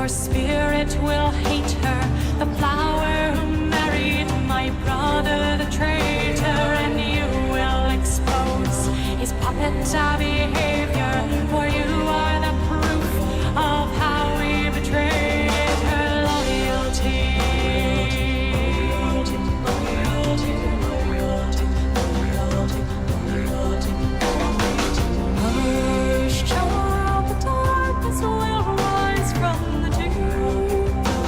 your spirit will hate her, the flower who married my brother, the traitor, and you will expose his puppet behavior, for you are the proof of how we betrayed her loyalty. Hush, child, the darkness will rise from the deep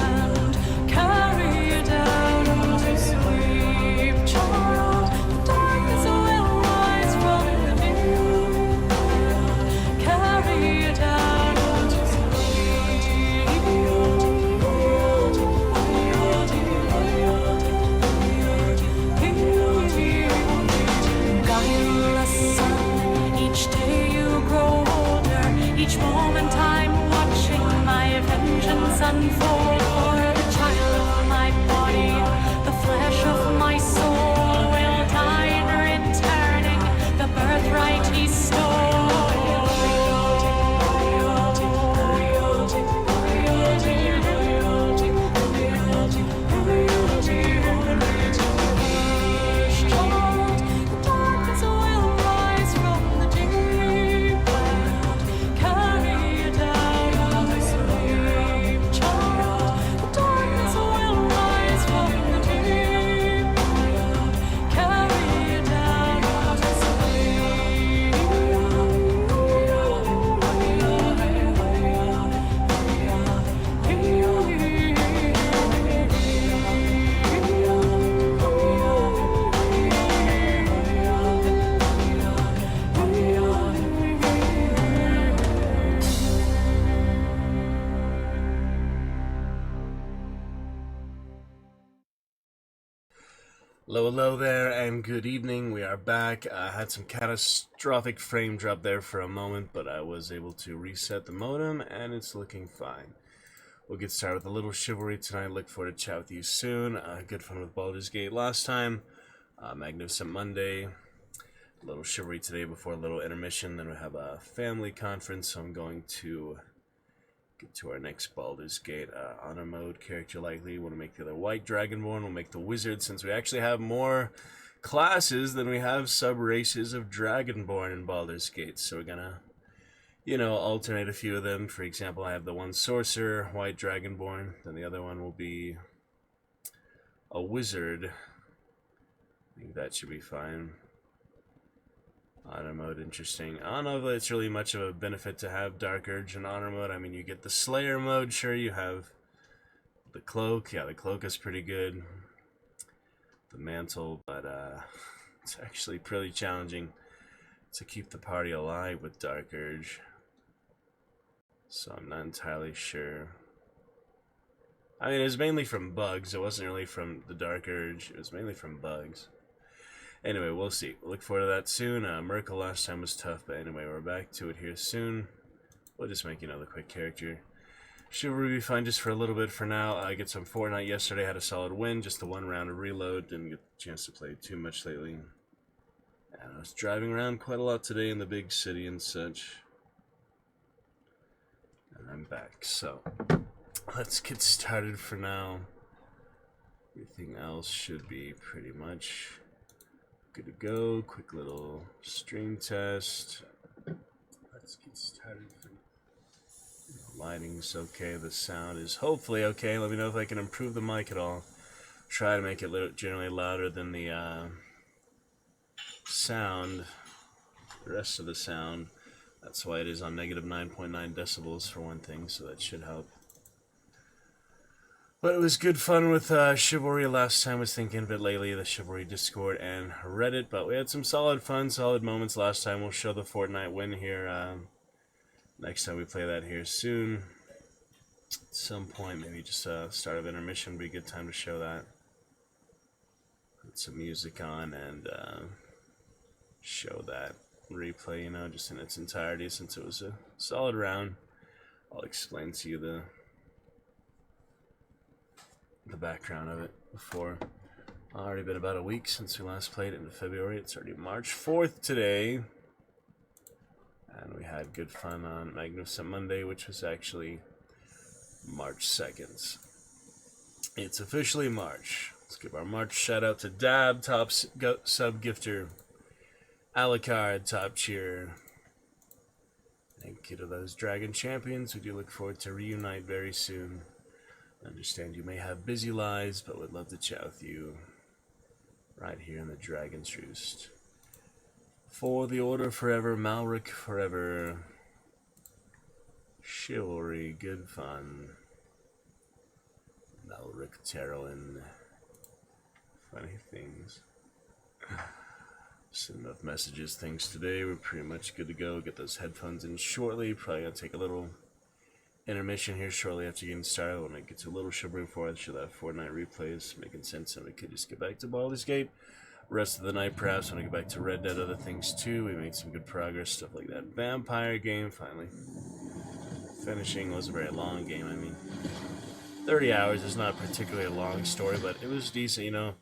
and carry you down to sleep. Child, the darkness will rise from the deep and carry you down to sleep. Guileless son, each day you grow older, each moment I'm watching my vengeance unfold. For the child of my body, the flesh of my soul, will die in returning the birthright he stole. The darkness will rise from the deep and carry you down to sleep. Child, the darkness will rise from the deep and carry you down to Hello there, and good evening. We are back. I had some catastrophic frame drop there for a moment, but I was able to reset the modem, and it's looking fine. We'll get started with a little Chivalry tonight. Look forward to chat with you soon. Good fun with Baldur's Gate last time. Magnificent Monday. A little Chivalry today before a little intermission. Then we have a family conference, so I'm going to get to our next Baldur's Gate honor mode character. Likely want to make the other white dragonborn. We'll make the wizard, since we actually have more classes than we have sub races of dragonborn in Baldur's Gate. So we're gonna, alternate a few of them. For example, I have the one sorcerer, white dragonborn. Then the other one will be a wizard. I think that should be fine. Honor mode, interesting. I don't know if it's really much of a benefit to have Dark Urge in honor mode. I mean, you get the Slayer mode, sure, you have the cloak. Yeah, the cloak is pretty good. The mantle, but it's actually pretty challenging to keep the party alive with Dark Urge. So I'm not entirely sure. I mean, it was mainly from bugs. It wasn't really from the Dark Urge. It was mainly from bugs. Anyway, we'll see. We'll look forward to that soon. Merkel last time was tough, but anyway, we're back to it here soon. We'll just make another quick character. Chivalry will be fine just for a little bit for now. I get some Fortnite yesterday, had a solid win, just the one round of reload. Didn't get a chance to play too much lately. And I was driving around quite a lot today in the big city and such. And I'm back, so let's get started for now. Everything else should be pretty much good to go. Quick little stream test. Let's get started. The lighting's okay. The sound is hopefully okay. Let me know if I can improve the mic at all. Try to make it generally louder than the sound. The rest of the sound. That's why it is on negative 9.9 decibels for one thing, so that should help. But it was good fun with Chivalry last time. I was thinking of it lately, the Chivalry Discord and Reddit. But we had some solid fun, solid moments last time. We'll show the Fortnite win here. Next time we play that here soon. At some point, maybe just start of intermission would be a good time to show that. Put some music on and show that replay, just in its entirety, since it was a solid round. I'll explain to you the background of it before. Already been about a week since we last played it in February. It's already March 4th today. And we had good fun on Magnificent Monday, which was actually March 2nd. It's officially March. Let's give our March shout out to Dab, top sub gifter, Alucard, top cheer. Thank you to those Dragon Champions. We do look forward to reunite very soon. I understand you may have busy lives, but would love to chat with you right here in the Dragon's Roost. For the Order forever, Malric forever. Chivalry, good fun. Malric Terrelin. Funny things. Send enough messages, things today. We're pretty much good to go. Get those headphones in shortly. Probably gonna take a little intermission here shortly after getting started. When I get to a little Chivalry before I should have Fortnite replays making sense, and we could just get back to Baldur's Gate. Rest of the night, perhaps, when I get back to Red Dead, other things too. We made some good progress, stuff like that vampire game, finally. Finishing was a very long game, I mean. 30 hours is not a particularly long story, but it was decent, you know.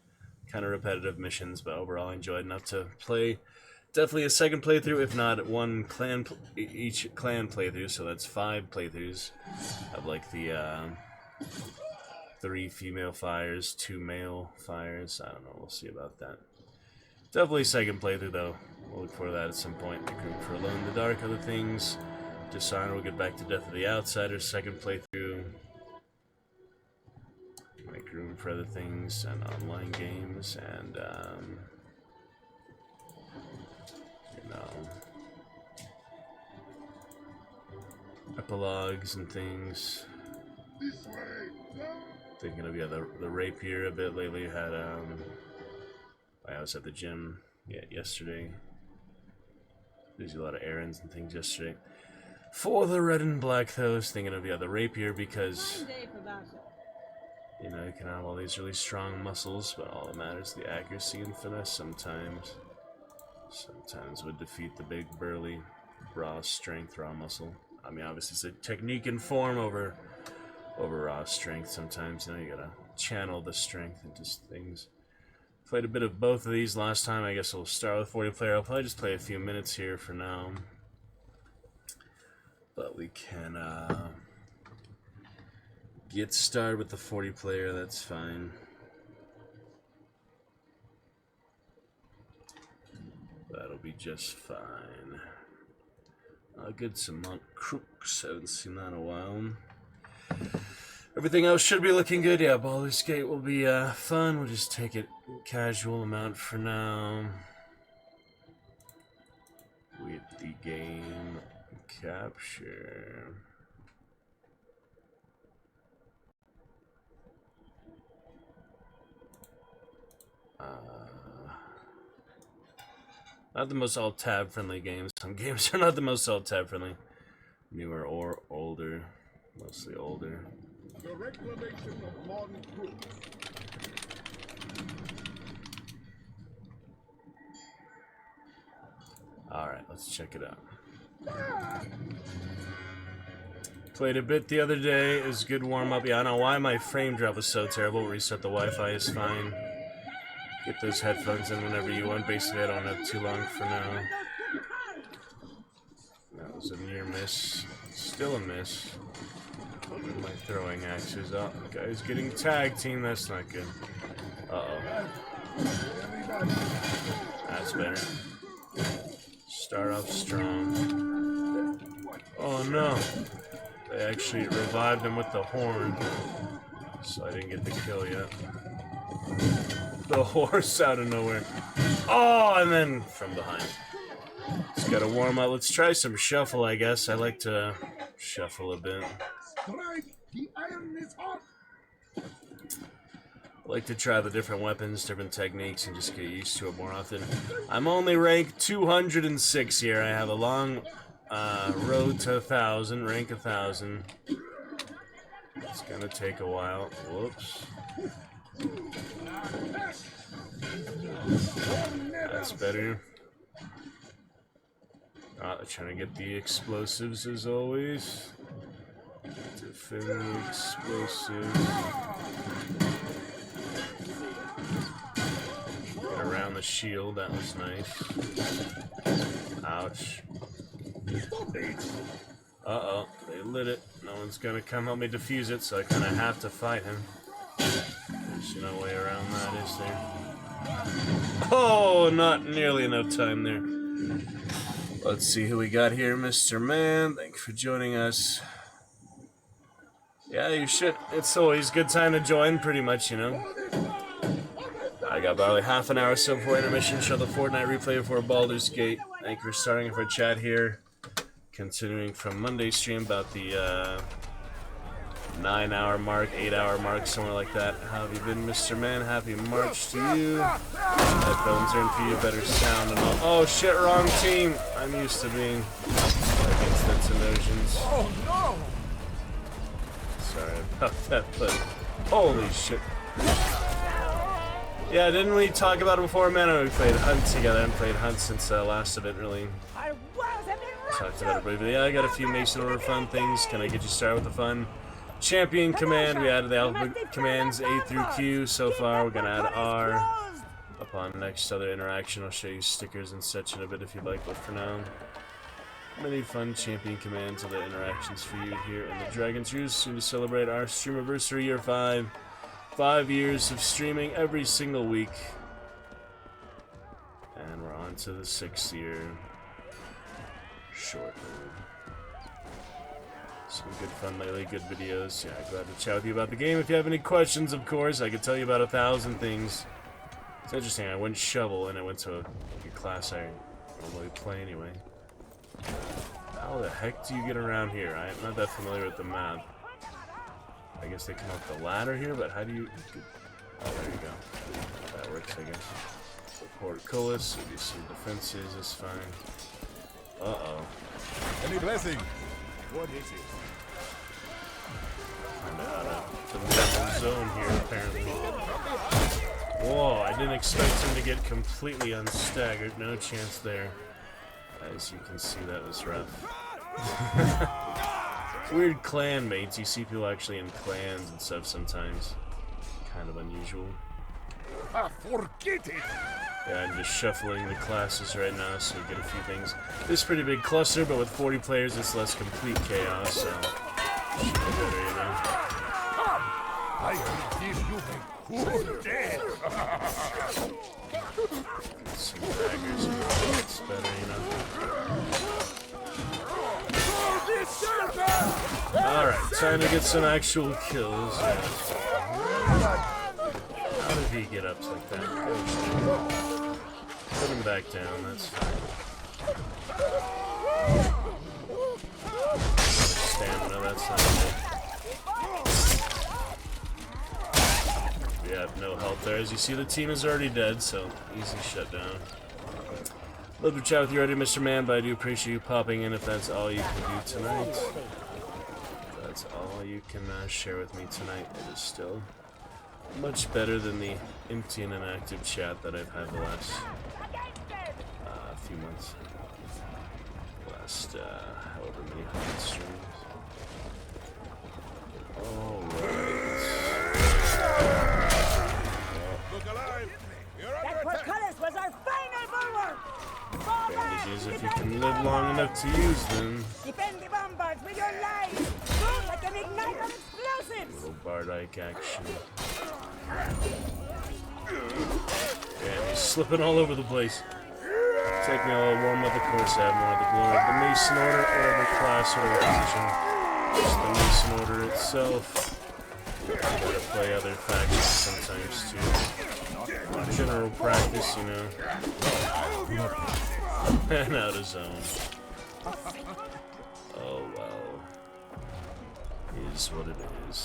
Kind of repetitive missions, but overall I enjoyed enough to play. Definitely a second playthrough, if not one clan, each clan playthrough, so that's 5 playthroughs of like the 3 female fires, 2 male fires. I don't know, we'll see about that. Definitely second playthrough though. We'll look for that at some point. Make room for Alone in the Dark, other things. Dishonor, we'll get back to Death of the Outsiders, second playthrough. Make room for other things and online games and you know, epilogues and things. Thinking of the rapier a bit lately. Had I was at the gym yesterday. There's a lot of errands and things yesterday. For the red and black though, I was thinking of the rapier because you know, you can have all these really strong muscles, but all that matters is the accuracy and finesse sometimes. Sometimes would defeat the big, burly, raw strength, raw muscle. I mean, obviously it's a technique and form over raw strength sometimes. You know, you gotta channel the strength into things. Played a bit of both of these last time. I guess we'll start with 40 player. I'll probably just play a few minutes here for now. But we can, get started with the 40 player, that's fine. That'll be just fine. Good Samont Crooks, haven't seen that in a while. Everything else should be looking good. Yeah, Baldur's Gate will be fun. We'll just take it casual amount for now. With the game capture. Not the most alt-tab friendly games. Some games are not the most alt-tab friendly. Newer or older. Mostly older. The reclamation of modern truth. Alright, let's check it out. Played a bit the other day. It was a good warm-up. Yeah, I don't know why my frame drop was so terrible. Reset the Wi-Fi is fine. Get those headphones in whenever you want. Basically, I don't have too long for now. That was a near miss. Still a miss. My throwing axes up. The guy's getting tag team. That's not good. Uh-oh. That's better. Start off strong. Oh no. They actually revived him with the horn. So I didn't get the kill yet. The horse out of nowhere. Oh, and then from behind. Just gotta warm up. Let's try some shuffle, I guess. I like to shuffle a bit. The iron is hot. I like to try the different weapons, different techniques, and just get used to it more often. I'm only ranked 206 here. I have a long road to 1,000, rank 1,000. It's gonna take a while. Whoops. That's better. Trying to get the explosives as always. Defend the explosives. Get around the shield, that was nice. Ouch. Uh-oh, they lit it. No one's gonna come help me defuse it, so I kinda have to fight him. There's no way around that, is there? Oh, not nearly enough time there. Let's see who we got here, Mr. Man. Thank you for joining us. Yeah, you should. It's always a good time to join, pretty much, you know. I got probably half an hour so before intermission. Show the Fortnite replay before Baldur's Gate. Thank you for starting for chat here. Continuing from Monday's stream about the 9-hour mark, 8-hour mark, somewhere like that. How have you been, Mr. Man? Happy March to you. Headphones are in for you, better sound and all. Oh shit, wrong team! I'm used to being against the Tenosians. Oh no! Sorry about that, but holy shit. Yeah, didn't we talk about it before, man? We played Hunt together. I haven't played Hunt since last of it, really. Talked about it briefly. Yeah, I got a few Mason Order fun things. Can I get you started with the fun? Champion command. We added the alphabet commands A through Q so far. We're gonna add R. Upon next other interaction, I'll show you stickers and such in a bit if you'd like, but for now, many fun champion commands, other interactions for you here in the Dragon's Roost. Soon to celebrate our streamiversary year 5. 5 years of streaming every single week. And we're on to the 6th year. Shortly. Some good fun lately, good videos. Yeah, glad to chat with you about the game. If you have any questions, of course, I could tell you about 1,000 things. It's interesting, I went shovel and I went to a class I normally play anyway. How the heck do you get around here? I'm not that familiar with the map. I guess they come up the ladder here, but how do you... Oh, there you go. That works, I guess. So portcullis, so you see defenses, is fine. Uh-oh. Any blessing? What is it? Kinda out of the middle zone here, apparently. Whoa, I didn't expect him to get completely unstaggered. No chance there. As you can see, that was rough. Weird clan mates. You see people actually in clans and stuff sometimes. Kind of unusual. Forget it! Yeah, I'm just shuffling the classes right now, so we get a few things. This is a pretty big cluster, but with 40 players, it's less complete chaos, so should be better, you know. I will give you a good death! Some daggers, it's better, you know. Alright, time to get some actual kills. How did he get up like that? Put him back down, that's fine. Stamina, that's not good. We have no help there. As you see, the team is already dead, so easy shutdown. Love to chat with you already, Mr. Man, but I do appreciate you popping in if that's all you can do tonight. If that's all you can share with me tonight. It is still much better than the empty and inactive chat that I've had the last few months. Last, however many 100 streams. Alright. Look alive! That portcullis was our final bulwark! Bandages if you can live long enough to use them. Defend the bombards with your lives! Move like an igniter of explosives! Little Bard-like action. Yeah, he's slipping all over the place. Take me all warm up the course, Admiral, the glory of the Mason Order, or the class or the position. Just the Mason Order itself. Gotta play other factions sometimes too. General practice, you know. And out of zone. Oh well. Is what it is.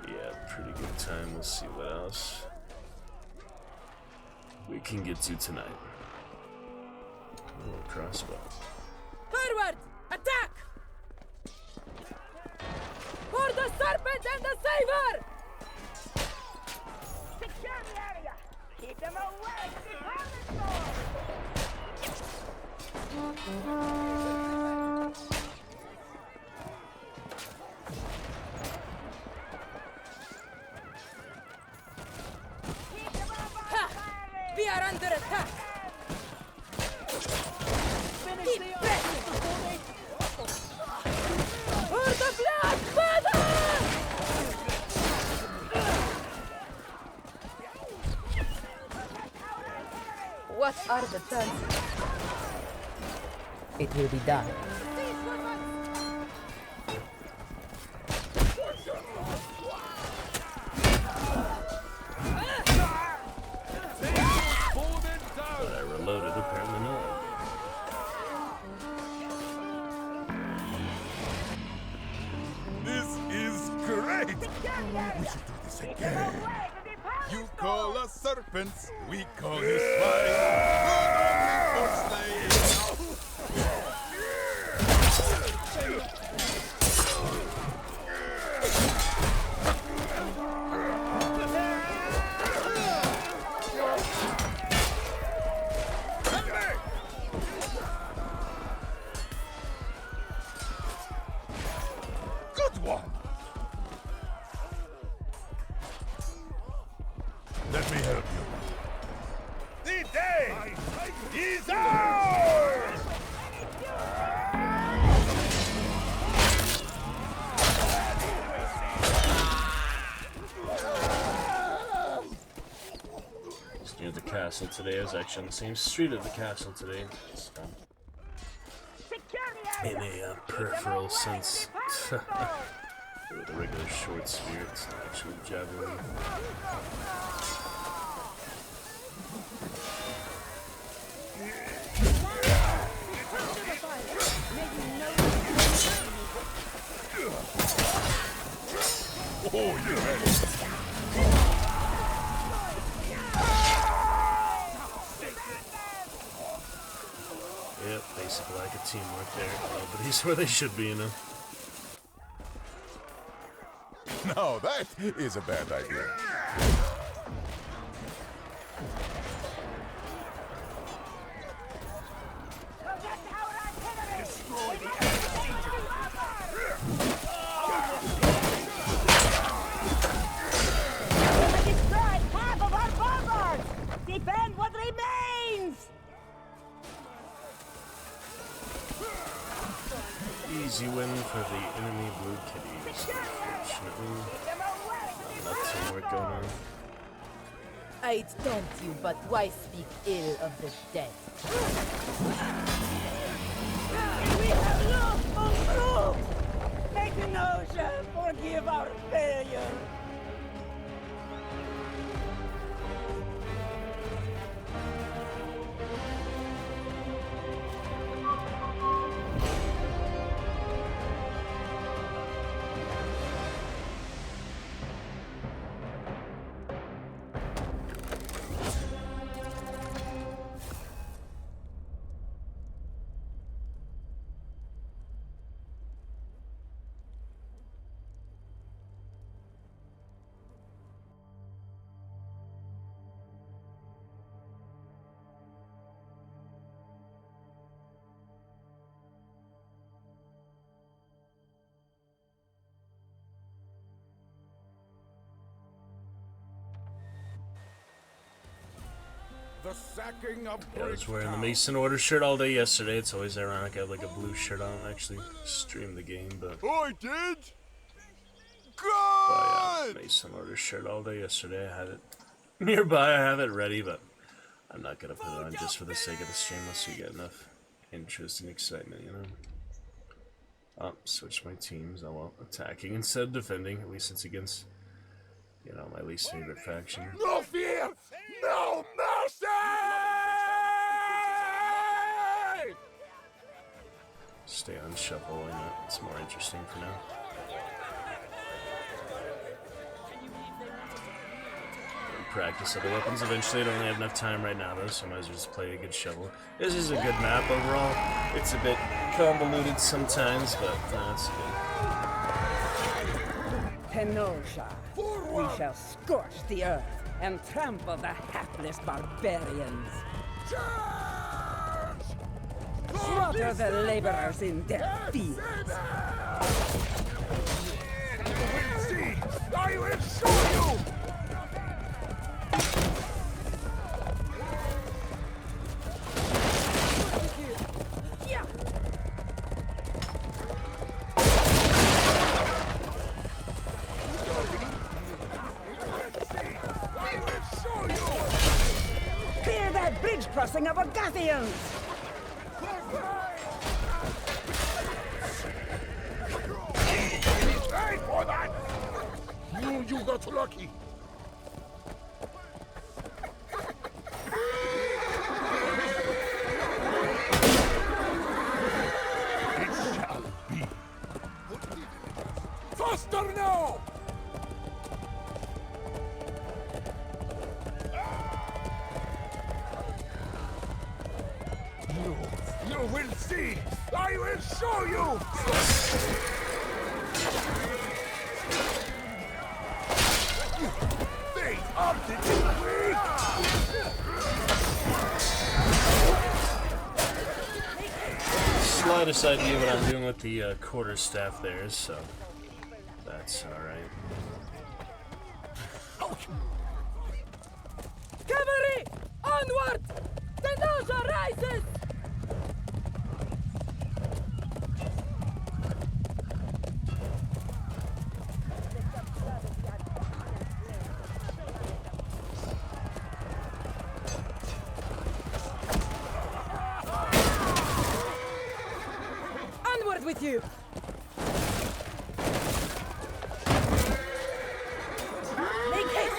Yeah, pretty good time. We'll see what else we can get to tonight. Oh, crossbow. Forward! Attack! For the serpent and the saber! Secure the area! Keep them away! We are under attack! Keep pressing! guard the turns. It will be done. But I reloaded, apparently not. This is great! We should do this again. You call us serpents, we call you swine. Good only for slaying. Good one! Let me help you. The day is ours! Just near the castle today. I was actually on the same street of the castle today. So, in a peripheral sense. With a regular short spear, it's not actually javelin. Oh, yes! Yep, basically like a teamwork there. Nobody's where they should be, you know. Now that is a bad idea. Destroy half of our bulwarks! Defend what remains! Easy win for the enemy blue kitties. Unfortunately, not enough teamwork going on. I'd taunt you, but why speak ill of the dead? We have lost all troops! Make no shall forgive our failure! The sacking of Yeah, I was wearing the Bridgetown. Mason Order shirt all day yesterday. It's always ironic. I have like a blue shirt on. I actually streamed the game, but Oh, I did? yeah, Good! Mason Order shirt all day yesterday. I had it nearby. I have it ready, but I'm not gonna put it on just for the sake of the stream unless we get enough interest and excitement, you know. Oh, switch my teams. I want attacking instead of defending. At least it's against, you know, my least favorite faction. No fear! No mercy! Stay on shuffle, why not? It's more interesting for now. Practice other weapons eventually. I don't really have enough time right now though, so I might as well just play a good shovel. This is a good map overall. It's a bit convoluted sometimes, but no, it's good. Kenosha, we shall scorch the earth and trample the hapless barbarians. Slaughter the laborers in their fields. See, I will show you! crossing of Agathians! Pay for that! You got lucky. It shall be. Faster now! You will see! I will show you! They are the weak! Slightest idea what I'm doing with the quarterstaff there, so that's alright. Cavalry! Onward! The nausea rises! Onward with you! Make haste!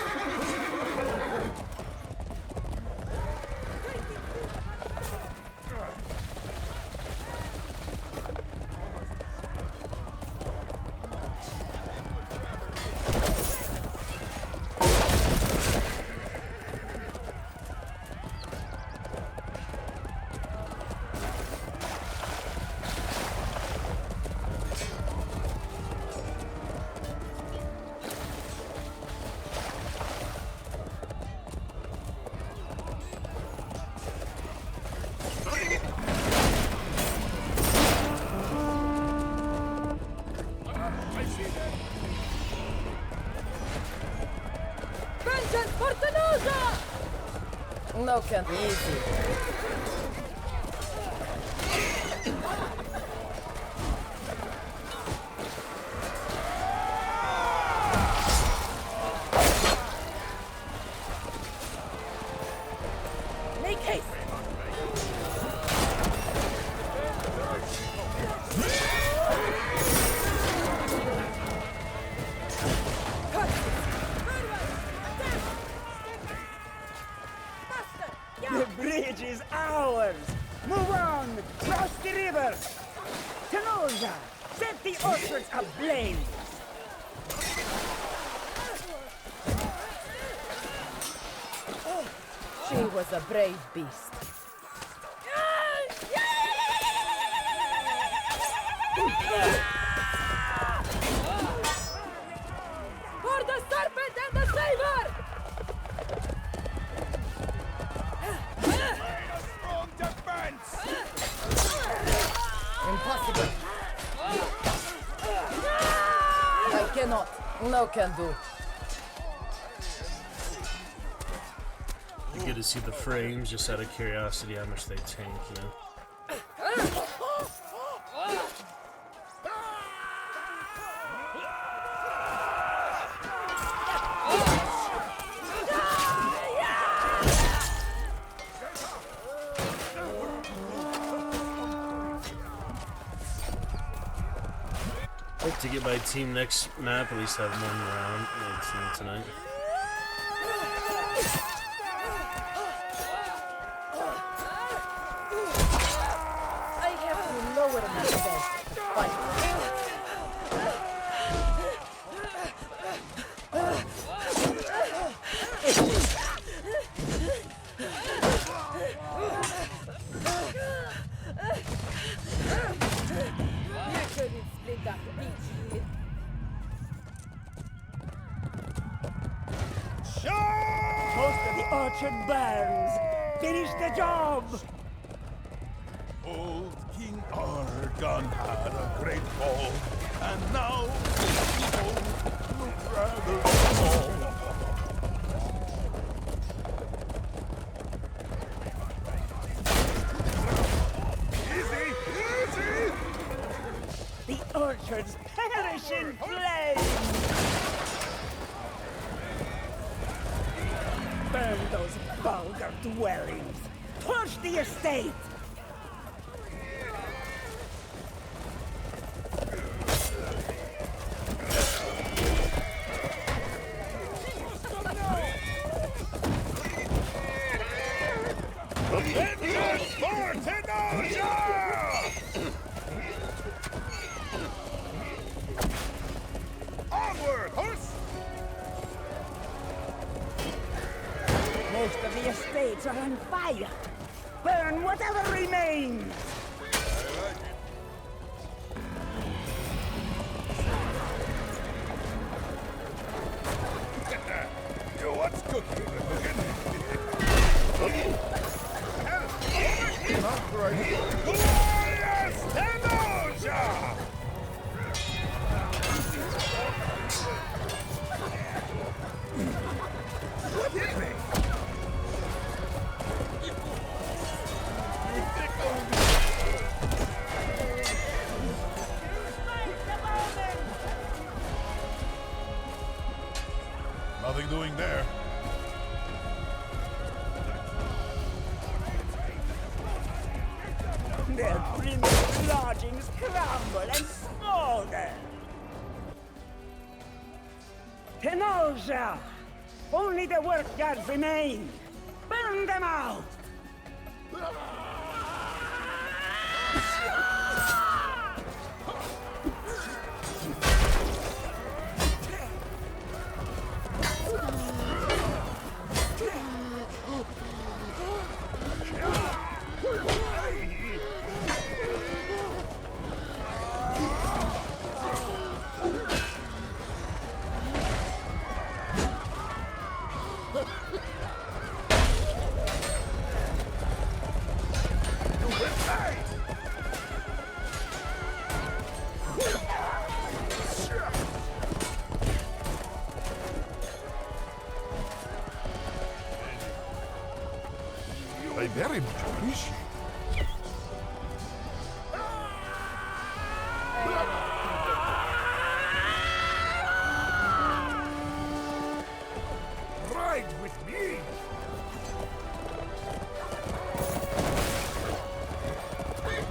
Vengeance for Tanoja! No can be easy. Make haste! The bridge is ours! Move on! Cross the river! Tanoja! Set the orchards ablaze! She was a brave beast. For the serpent and the saber! Strong defense! Impossible. I cannot. No can do. You get to see the frames just out of curiosity how much they tank, you know? Hope to get my team next map, at least have one round tonight. I have to lower my defense. Fight. You couldn't split that beach. Most of the orchard burns! Finish the job! Old King Argon had a great fall, and now people look rather small. Easy, easy! The orchards perish in flames! Burn those Baldur dwellings! Push the estate! Vengeance for Tenoja! Onward, horse! Most of the estates are on fire. Burn whatever remains! Yo, what's cooking? Glorious Tenoja! What hit me? Nothing doing there. Their primitive lodgings crumble and smolder. Tenoja! Only the work guards remain. Burn them out! I very much appreciate. Ride with me.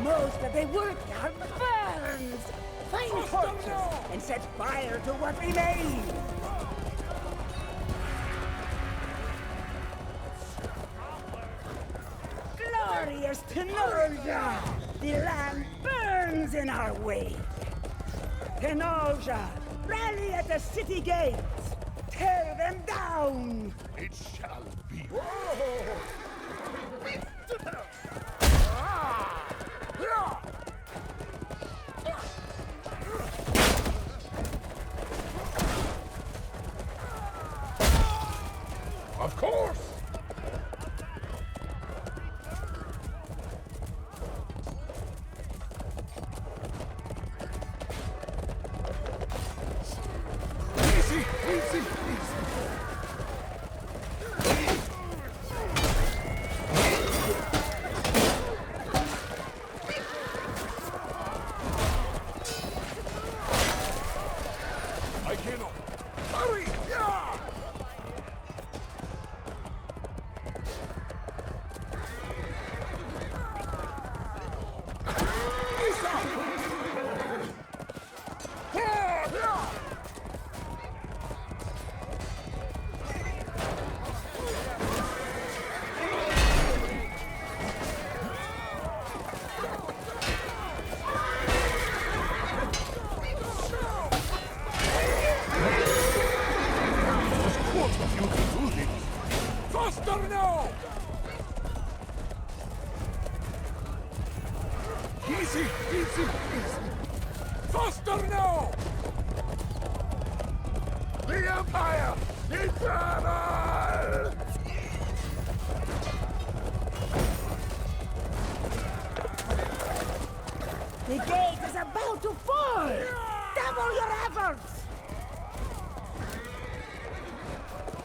Most of the workyard burns! Find torches and set fire to what remains! Glorious Tenoja! The land burns in our wake! Tenoja, rally at the city gates! Tear them down! It shall be. Of course! Easy, easy, easy. I cannot. Hurry! Yeah! Faster now! Easy, easy, easy. Faster now! The Empire! Eternal! The gate is about to fall! Double your efforts!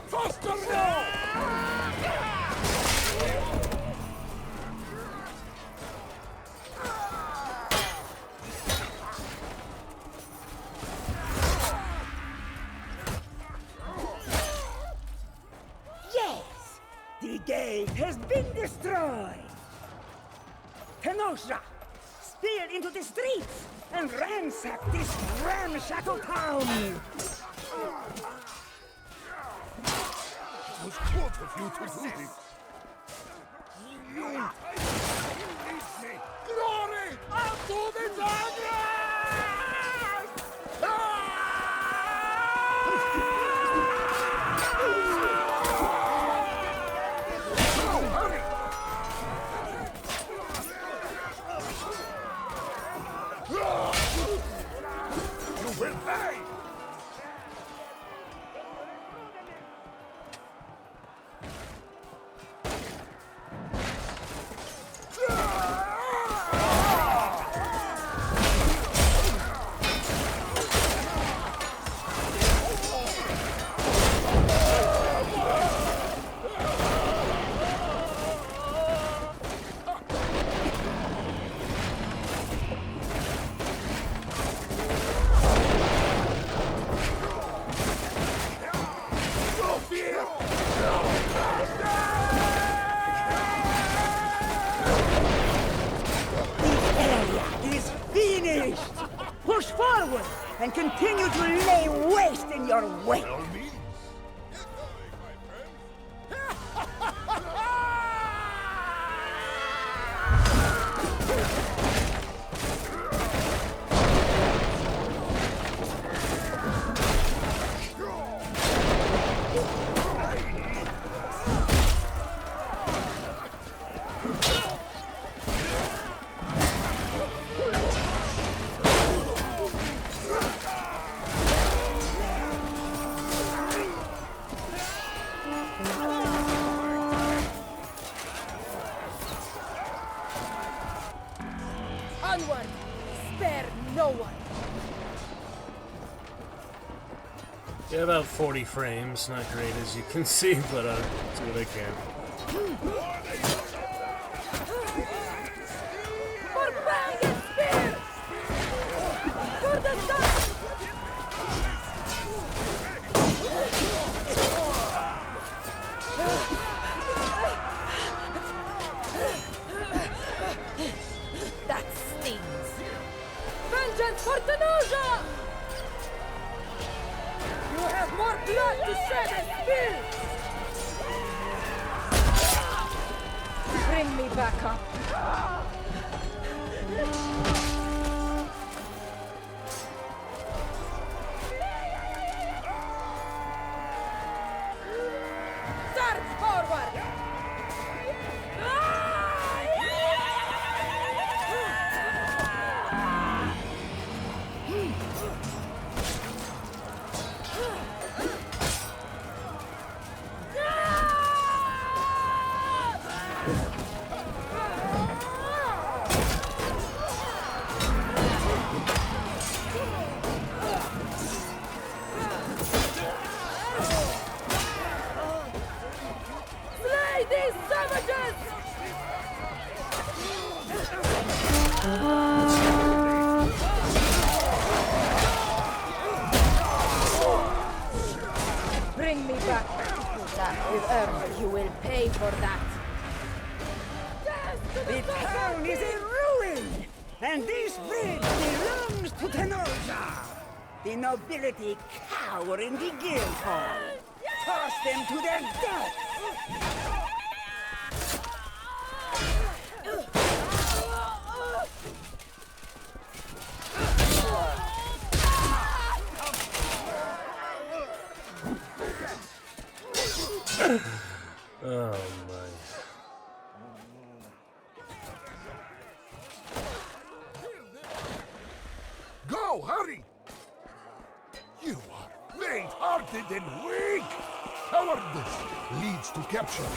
Faster now! Yes! The gate has been destroyed! Tenosha! Steal into the streets and ransack this ramshackle town! It was good of you to do this. You need me. Glory unto the Zagras! You will pay! Push forward and continue to lay waste in your wake. Tell me. Onward! Spare no one! Yeah, about 40 frames. Not great as you can see, but do what I can. For bang and spear! For the sun! That stings! Vengeance for Tenosha! You have more blood to shed and spill! Bring me back up. Surge forward! Slay these savages! Bring me back. That is earned. You will pay for that. The town is in ruin, and this bridge belongs to Tenosha. The nobility cower in the guild hall. Toss them to their death. Oh my. Go, hurry! You are faint-hearted and weak! Cowardice leads to capture.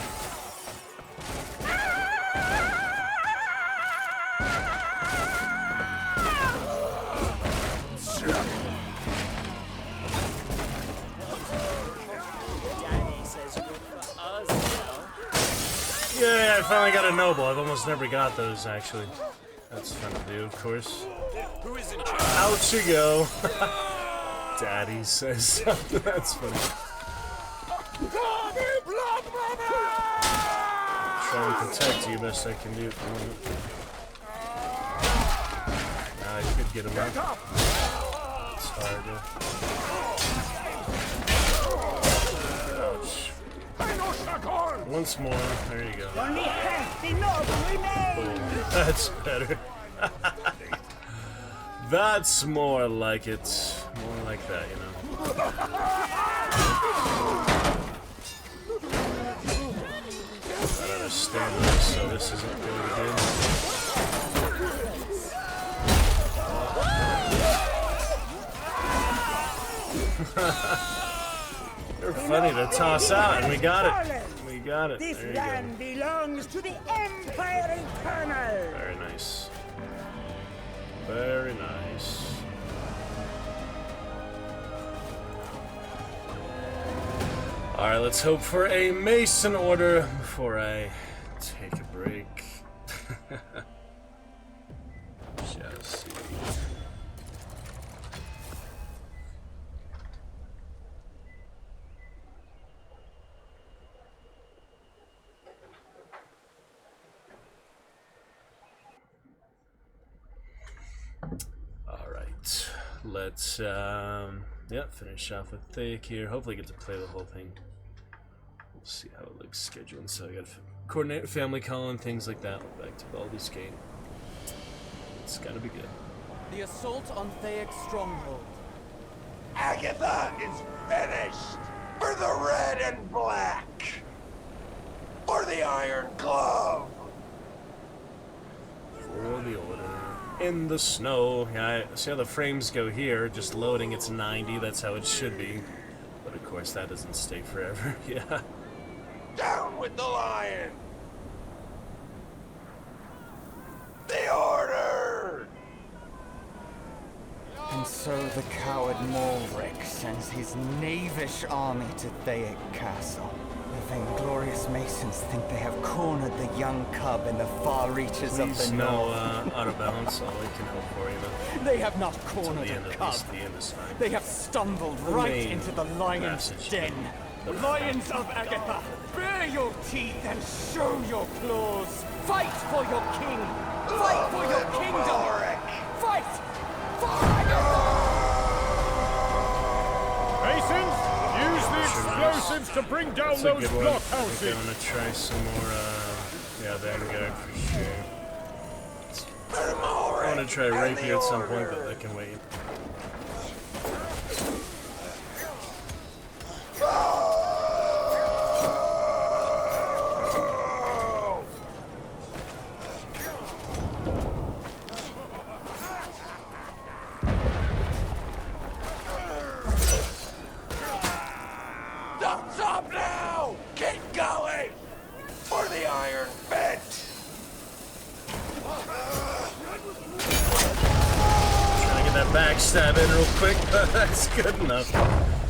Yeah, I finally got a noble. I've almost never got those, actually. That's fun to do, of course. Out you go. Daddy says something. That's funny. Try and protect you best I can do at the moment. I could get him up. It's hard to... Ouch. Once more. There you go. Only half the noble remains. Boom. That's better. That's more like it. More like that, you know. I understand this, so this isn't going good. They're funny to toss out, and we got it. We got it. This There you go. land belongs to the Empire Eternal. Very nice. Very nice. Alright, let's hope for a Mason order before I take a break. Shall see. Alright, let's finish off with Thayek here. Hopefully get to play the whole thing. We'll see how it looks scheduling. So I gotta coordinate family calling, things like that. Back to Baldur's Gate. It's gotta be good. The assault on Thayek's stronghold. Agatha is finished! For the red and black! For the Iron Glove! For the order. In the snow. Yeah, I see how the frames go here. Just loading, it's 90. That's how it should be. But of course, that doesn't stay forever. Yeah. Down with the lion! The order! And so the coward Morrick sends his knavish army to Thayek Castle. The vainglorious Masons think they have cornered the young cub in the far reaches of Please the no north. out of balance. All we can hope for, you know. They have not Till cornered the end, a at cub. least the end is fine. They have stumbled The right main into the lion's message. den. Lions of Agatha, bare your teeth and show your claws. Fight for your king. Fight for your kingdom. Fight for Agatha. Masons, use the explosives to bring down That's a those good one. I blockhouses. think I'm gonna try some more, Vanguard for sure. I want to try Rapier at some point, but that can wait. Don't stop now! Keep going! For the Iron Fist! Trying to get that backstab in real quick, but that's good enough.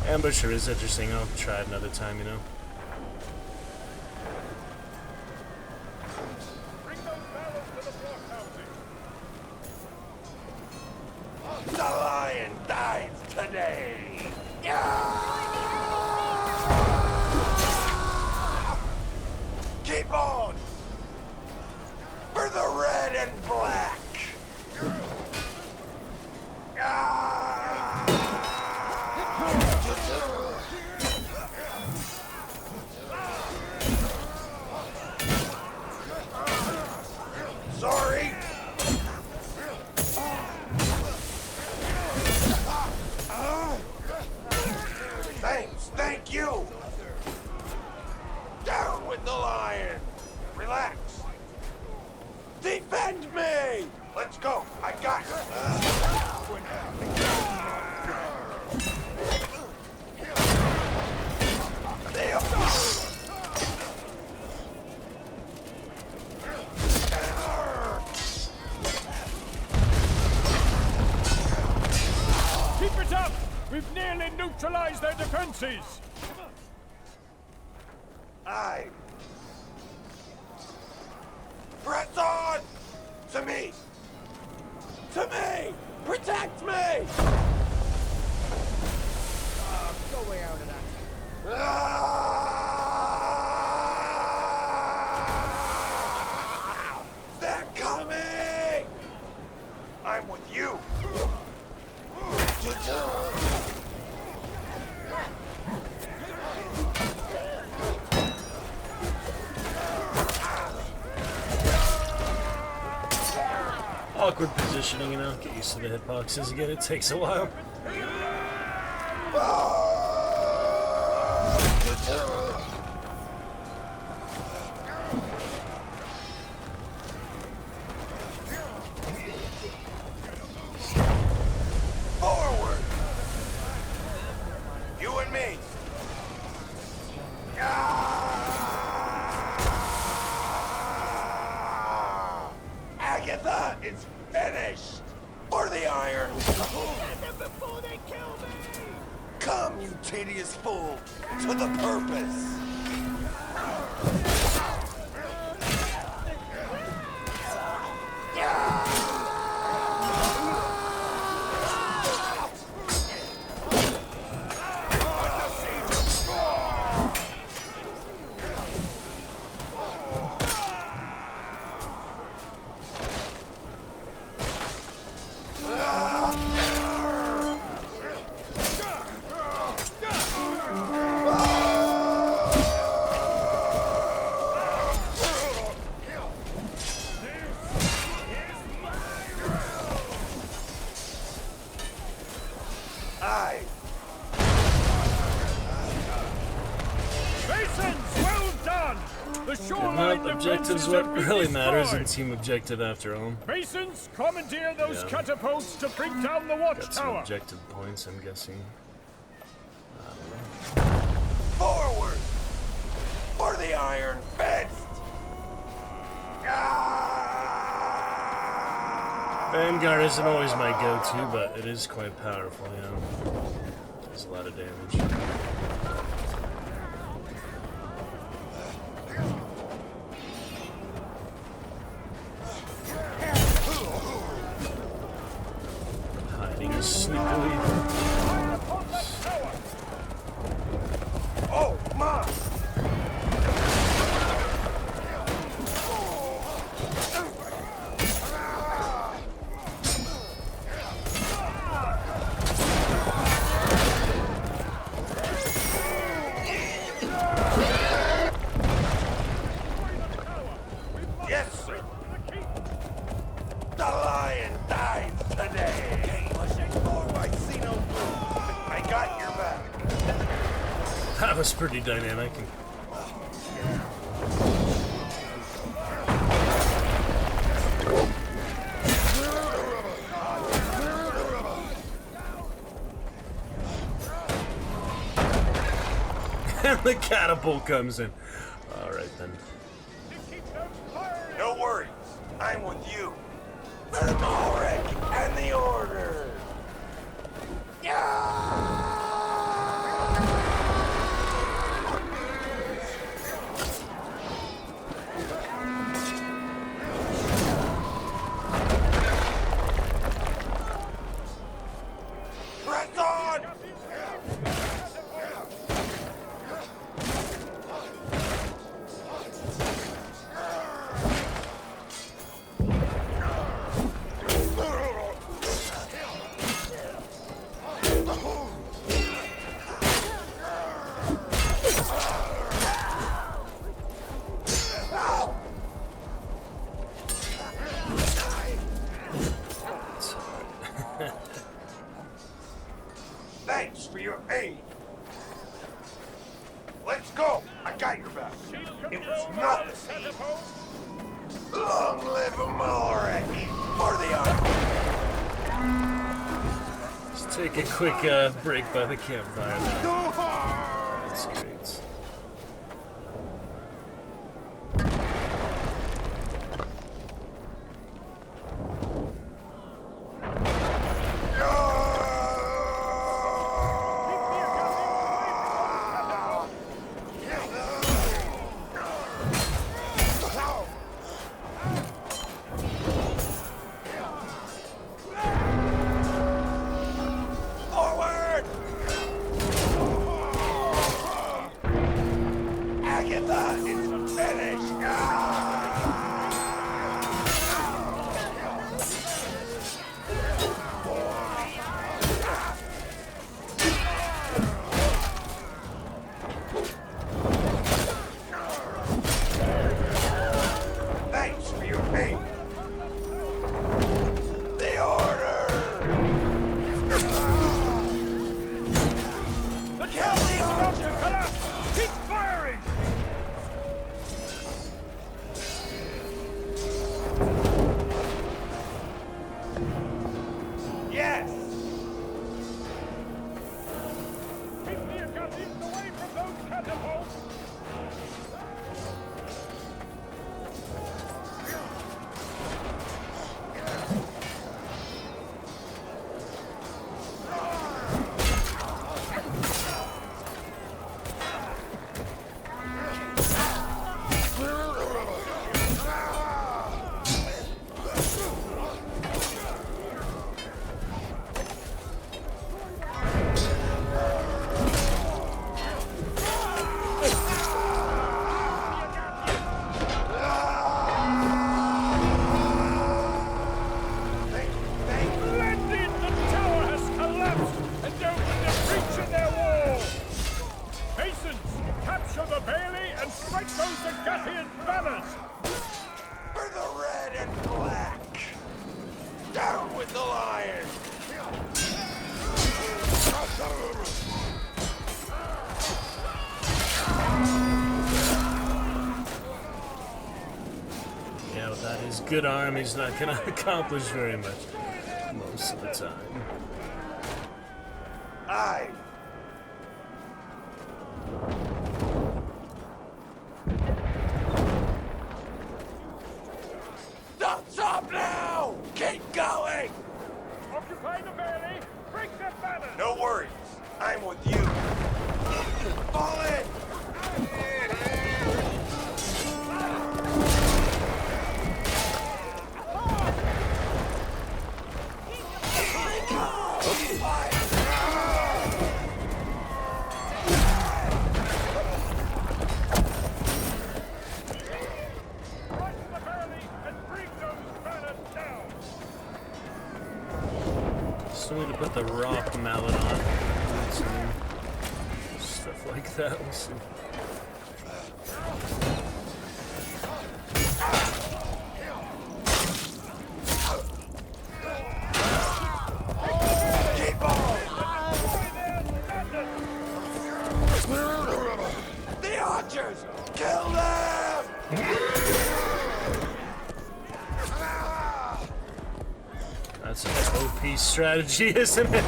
Ambusher is interesting. I'll try it another time, you know. Bring those barrels to the blockhouses. The lion dies today! Keep on! For the red and black! Sorry! Thanks, thank you! Down with the lion! Relax! Defend me! Let's go! I got Keep it up! We've nearly neutralized their defenses. Aye! Press on! To me! To me! Protect me! Go way out of that. They're coming! I'm I'm with you. Awkward positioning, you know. Get used to the hitboxes again. It takes a while. Forward! You and me! Agatha is finished! For the iron! Before they kill me! Come, you tedious fool! To the purpose! Aye! Masons, well done! The shoreline Well, objectives what really matters in team objective after all. Masons, commandeer those Yeah. catapults to bring down the Got some watchtower. objective points, I'm guessing. Forward! For the iron fist! Vanguard isn't always my go-to, but it is quite powerful, you know. Does a lot of damage. Hiding sneakily. Oh, my! Yes, sir. The lion dies today. Pushing forward, I see no blue. I got your back. That was pretty dynamic. And the catapult comes in. Alright then. No worries. I'm with you. For Malric and the Order. Press on! Thanks for your aid. Let's go. I got your back. It was nothing. Long live Malric for the honor. Let's take a quick break by the campfire there. That's great. Forward! good arm, he's not gonna accomplish very much most of the time. Aye. Don't stop now! Keep going! Occupy the valley! Break the banner! No worries. I'm with you. Fall in! Rush the valley and bring those banners down! Still need to put the rock mallet on. Some stuff like that. We'll see. Keep on! The archers! Kill them! That's an OP strategy, isn't it?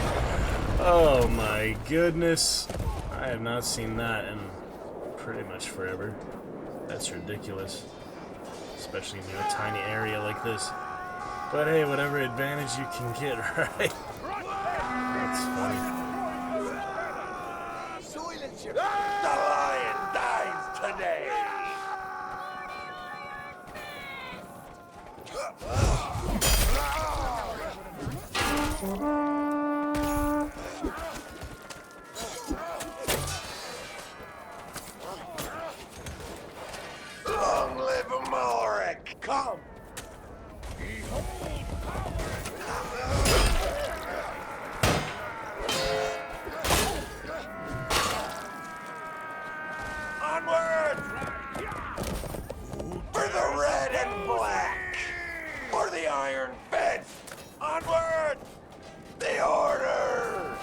Oh my goodness. I have not seen that in pretty much forever. That's ridiculous. Especially in a tiny area like this. But hey, whatever advantage you can get, right? That's funny. The lion dies today! Long live Amalric! Come! Onward! For the red and black! For the iron fence! Onward! The order!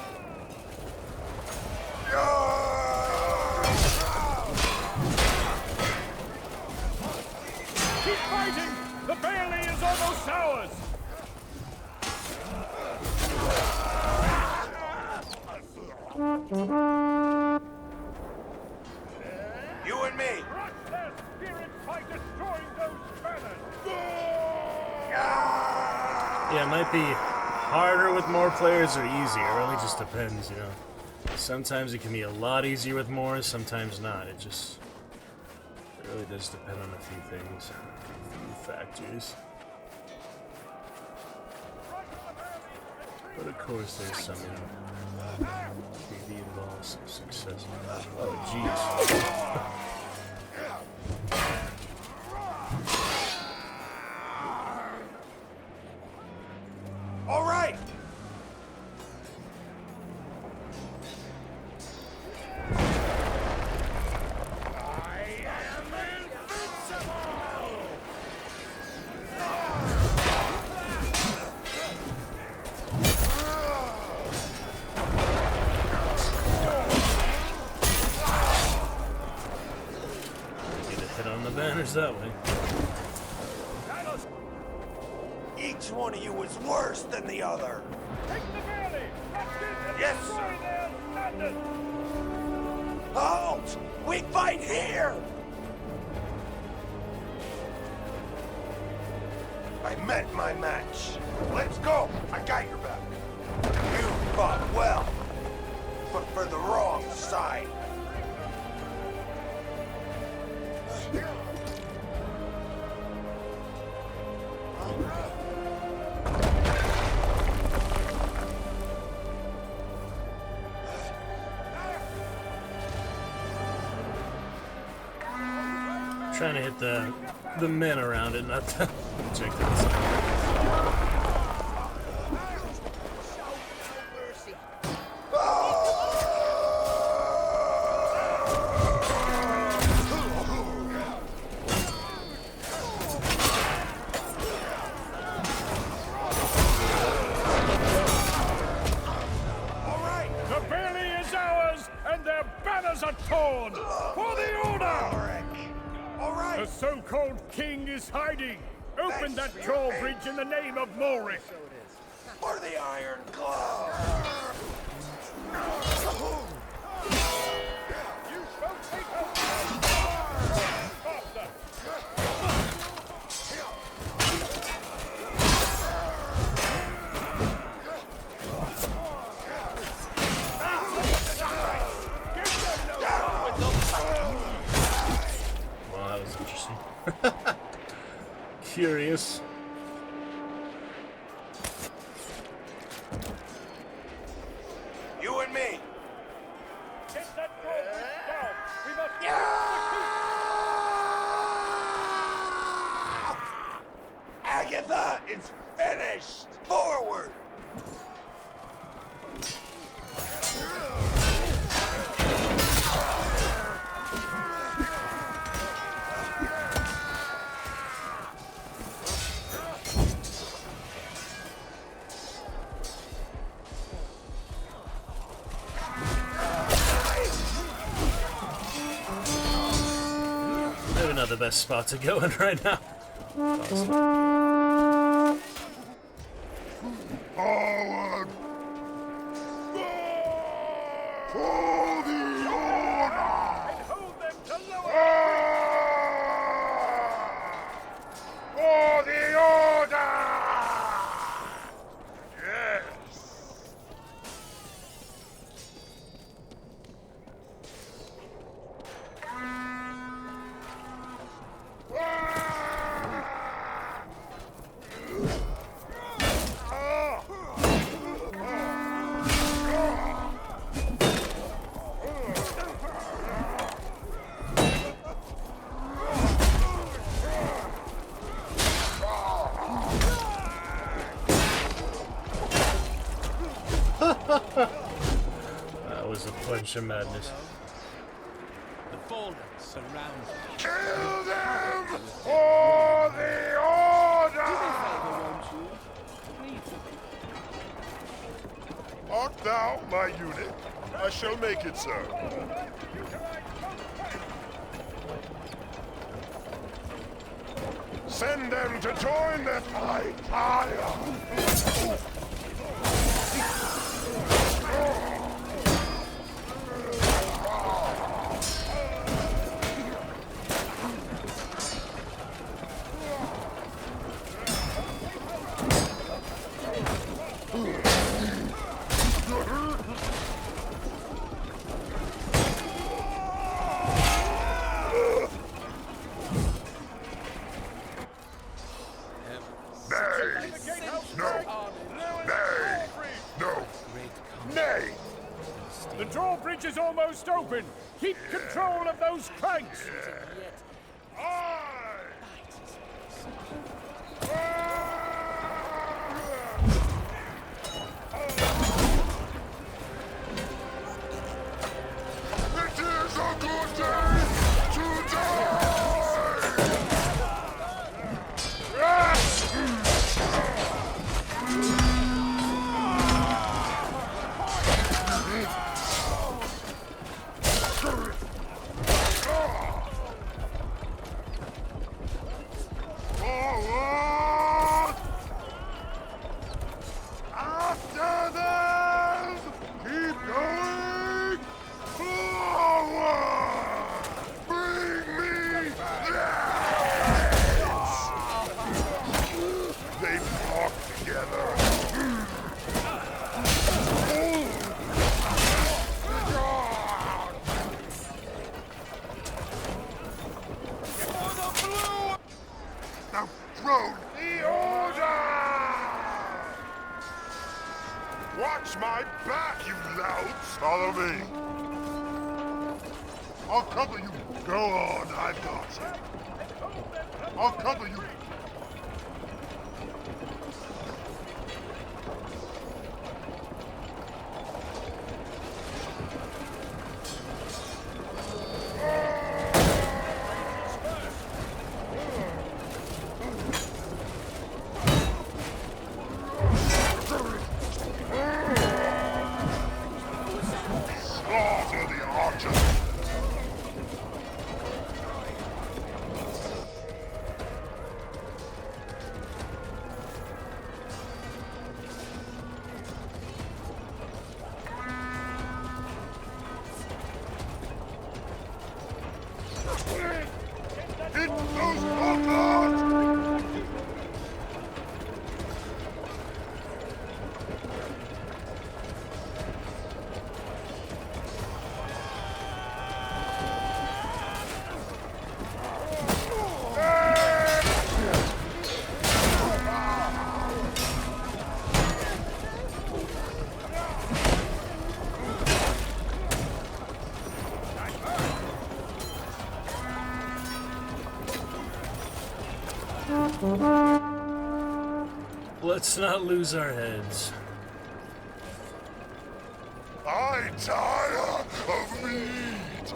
Keep fighting! The valley is almost ours! You and me! Crush their spirits by destroying those banners! Yeah, it might be harder with more players or easier. It really just depends, you know. Sometimes it can be a lot easier with more, sometimes not. It really does depend on a few things, a few factors. But of course, there's some PV involved, some success. Oh, jeez. All right! Get a hit on the banners that way. Each one of you is worse than the other. Take the valley! Rush in and Yes, destroy sir. their standards! Halt! We fight here! I met my match. Let's go! I got your back. You fought well, but for the wrong side. Trying to hit the men around it, not the objectives. The valley is ours, and their banners are torn! For the order! All The right. so-called king is hiding! Open that drawbridge in the name of Morrick! For the Iron Claw! You shall take us faster! Well, that was interesting. Curious. You and me! Get that drawbridge down! We must Agatha is finished! Forward! Maybe not the best spot to go in right now. Awesome. Forward! For the order! hold them to lower! For the order! Yes! That was a bunch of madness. The fallen surround you. Kill them for the order! Art thou my unit? I shall make it so. Send them to join the fight! Nay! The drawbridge is almost open! Keep control of those cranks! It is a good day to die! Forward! After them! Keep going! Forward! Bring me that! They walk together. Now throw the order! Watch my back, you louts! Follow me. I'll cover you. Go on, I've got you. I'll cover you. Slaughter the archers! Let's not lose our heads. I tire of meat!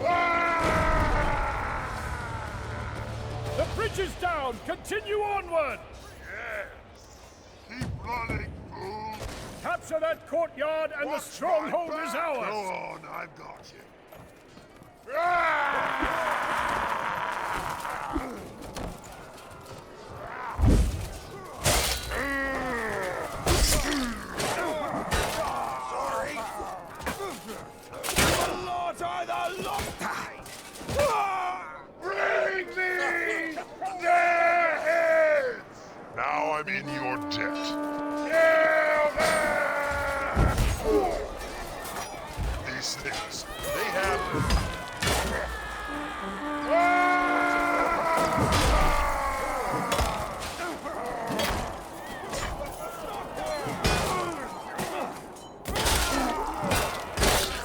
The bridge is down! Continue onward! Yes! Keep running, fool! Capture that courtyard and the Watch stronghold my is back. ours! Go on, I've got you. Sorry. The Lords are the Lord! Bring me their heads! Now I'm in your debt. Kill them! These things, they have...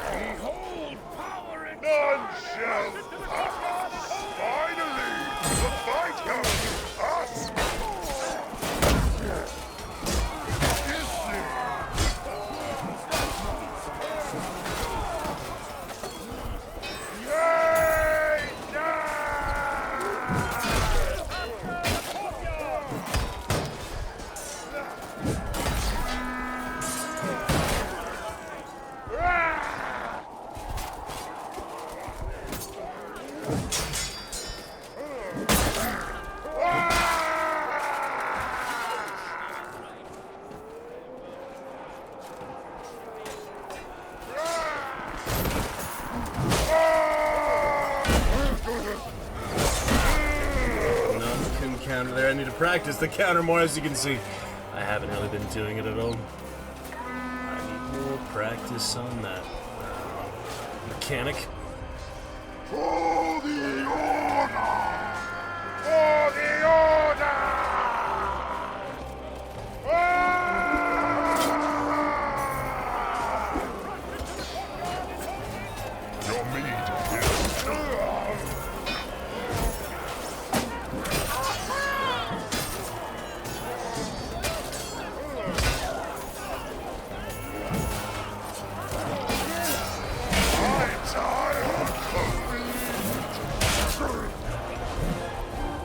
Behold power in None shall pass. Finally, the fight comes to us. Yay! No, couldn't counter there. I need to practice the counter more, as you can see. I haven't really been doing it at all. I need more practice on that mechanic. For the order! For the order! Your meat is... I'm tired of meat!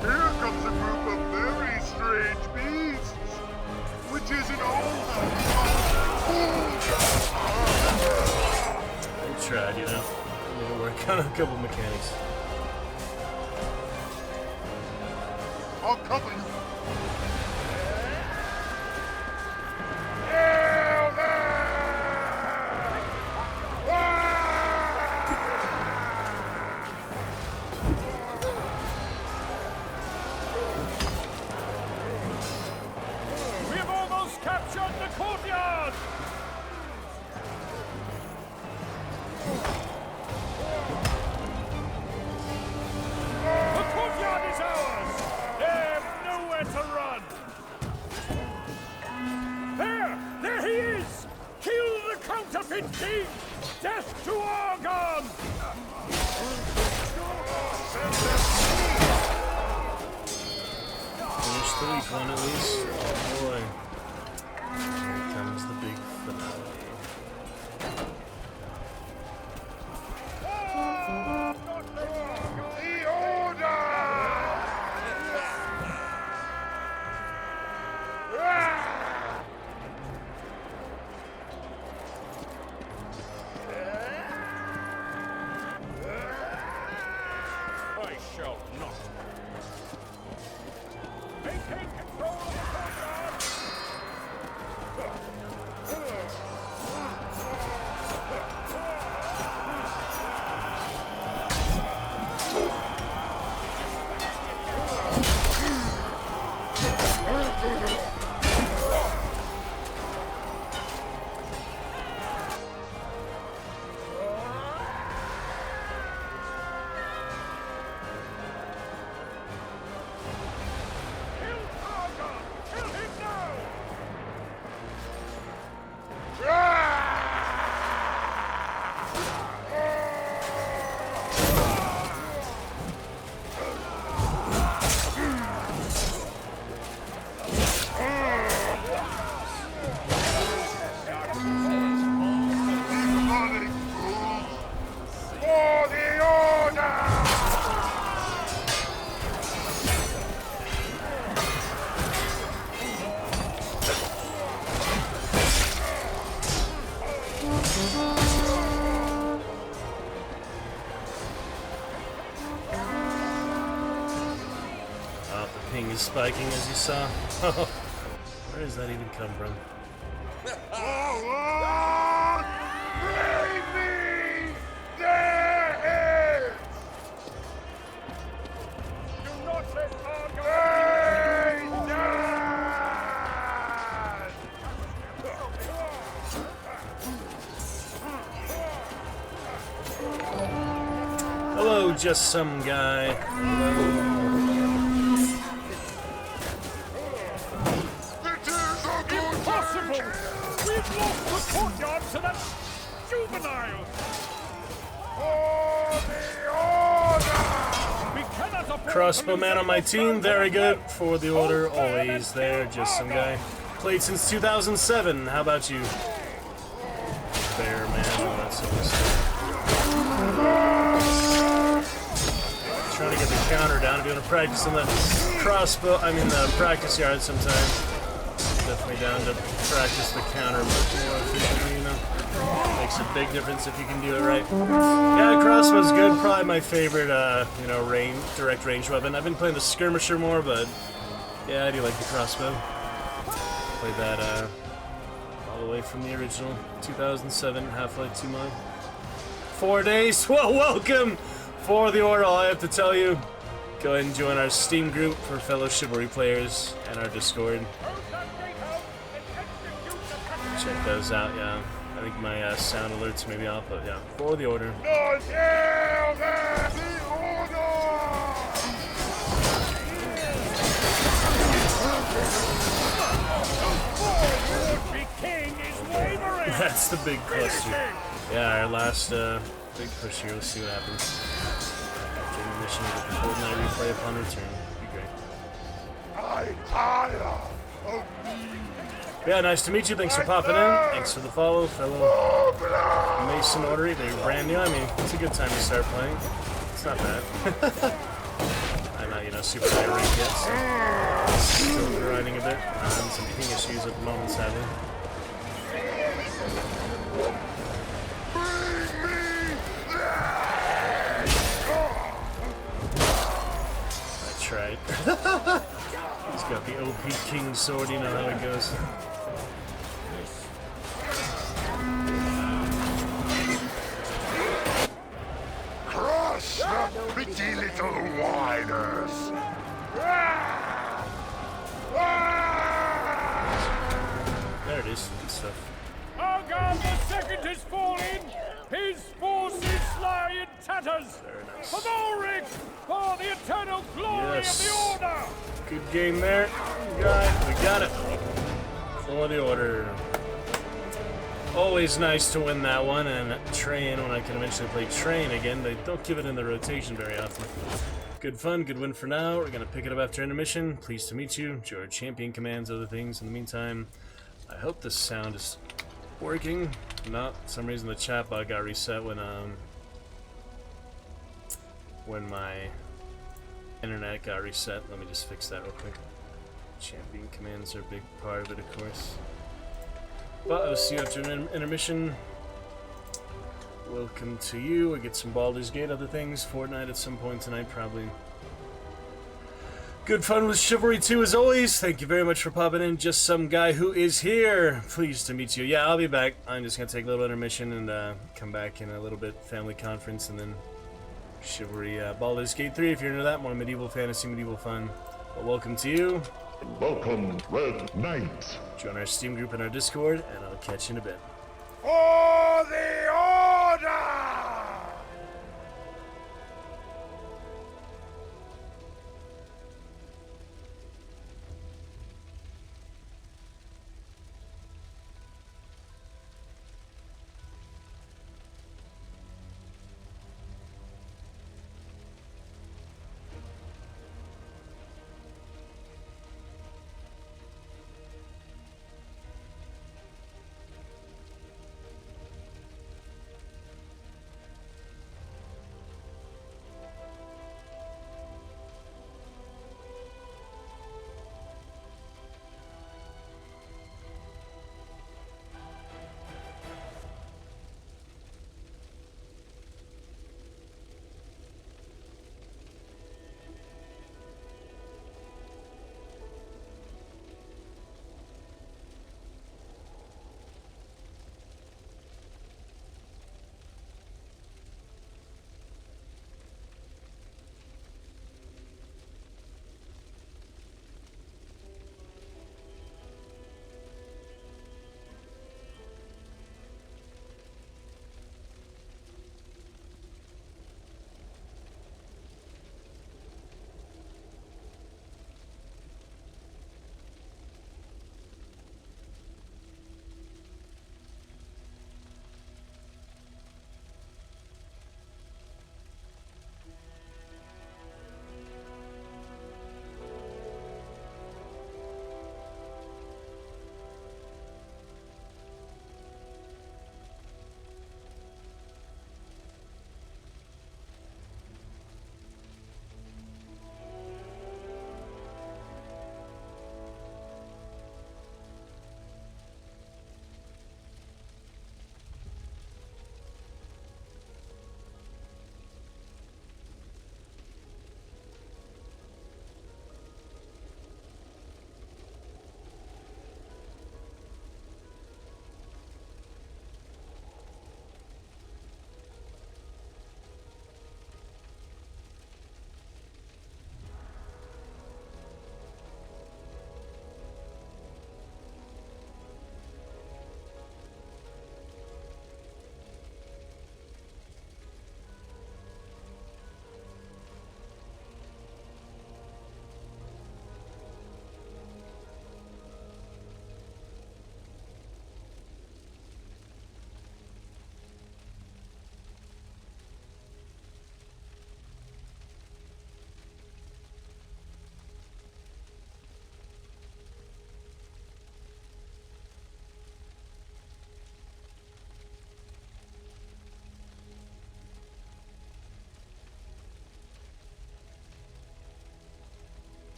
Here comes a group of very strange beasts, which is an old... I tried, you know. I need to work on a couple mechanics. I'll cover you. We have almost captured the courtyard! The courtyard is ours! They have nowhere to run! There he is! Kill the counterfeit king! Death to Argon! Finish the weak one at least. Oh boy. Here comes the big finale. The order! I shall not. Maintain control of the courtyard! is spiking, as you saw. Where does that even come from? Hello, just some guy. Impossible! We've lost the courtyard to that juvenile! We cannot afford Crossbow to man lose on my any team, more very ground. good. For the order, always there, just some guy. Played since 2007, how about you? Bear man, all that sort of stuff. Trying to get the counter down, if you want to practice in the crossbow, I mean the practice yard sometime. Definitely down to practice the counter much more efficiently, you know. Makes a big difference if you can do it right. Yeah, crossbow's good. Probably my favorite, you know, direct range weapon. I've been playing the skirmisher more, but yeah, I do like the crossbow. Played that all the way from the original 2007 Half-Life 2 mod. 4 days. Well, welcome for the order. All I have to tell you, go ahead and join our Steam group for fellow Chivalry players and our Discord. Check those out, yeah. I think my sound alerts may be off, but yeah, for the order. That's the big cluster. Yeah, our last big push here. Let's see what happens. After the mission, we get the Fortnite replay upon return. Be great. Yeah, nice to meet you. Thanks for popping in. Thanks for the follow, fellow Mason Order. They're brand new. I mean, it's a good time to start playing. It's not bad. I'm not, you know, super high rank yet, so still grinding a bit. I'm having some ping issues at the moment, sadly. I tried. He's got the OP King sword, you know how it goes. Crush the pretty little whiners! There it is. Good stuff. Argon the second has fallen! His forces lie in tatters! Very nice. For Ulrich! For the eternal glory Yes. of the Order! Good game there. We got it. For the order. Always nice to win that one, and train when I can eventually play train again. They don't give it in the rotation very often. Good fun, good win for now. We're gonna pick it up after intermission. Pleased to meet you. Enjoy our champion commands, other things. In the meantime, I hope the sound is working. If not, for some reason the chat bot got reset when my internet got reset. Let me just fix that real quick. Champion commands are a big part of it, of course. But I'll see you after an intermission. Welcome to you. We get some Baldur's Gate, other things. Fortnite at some point tonight, probably. Good fun with Chivalry 2 as always. Thank you very much for popping in. Just some guy who is here. Pleased to meet you. Yeah, I'll be back. I'm just going to take a little intermission and come back in a little bit. Family conference and then Chivalry Baldur's Gate 3 if you're into that. More medieval fantasy, medieval fun. But welcome to you. Welcome, Red Knight. Join our Steam group and our Discord, and I'll catch you in a bit. For the Order!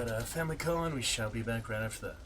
But Family Colon, we shall be back right after that.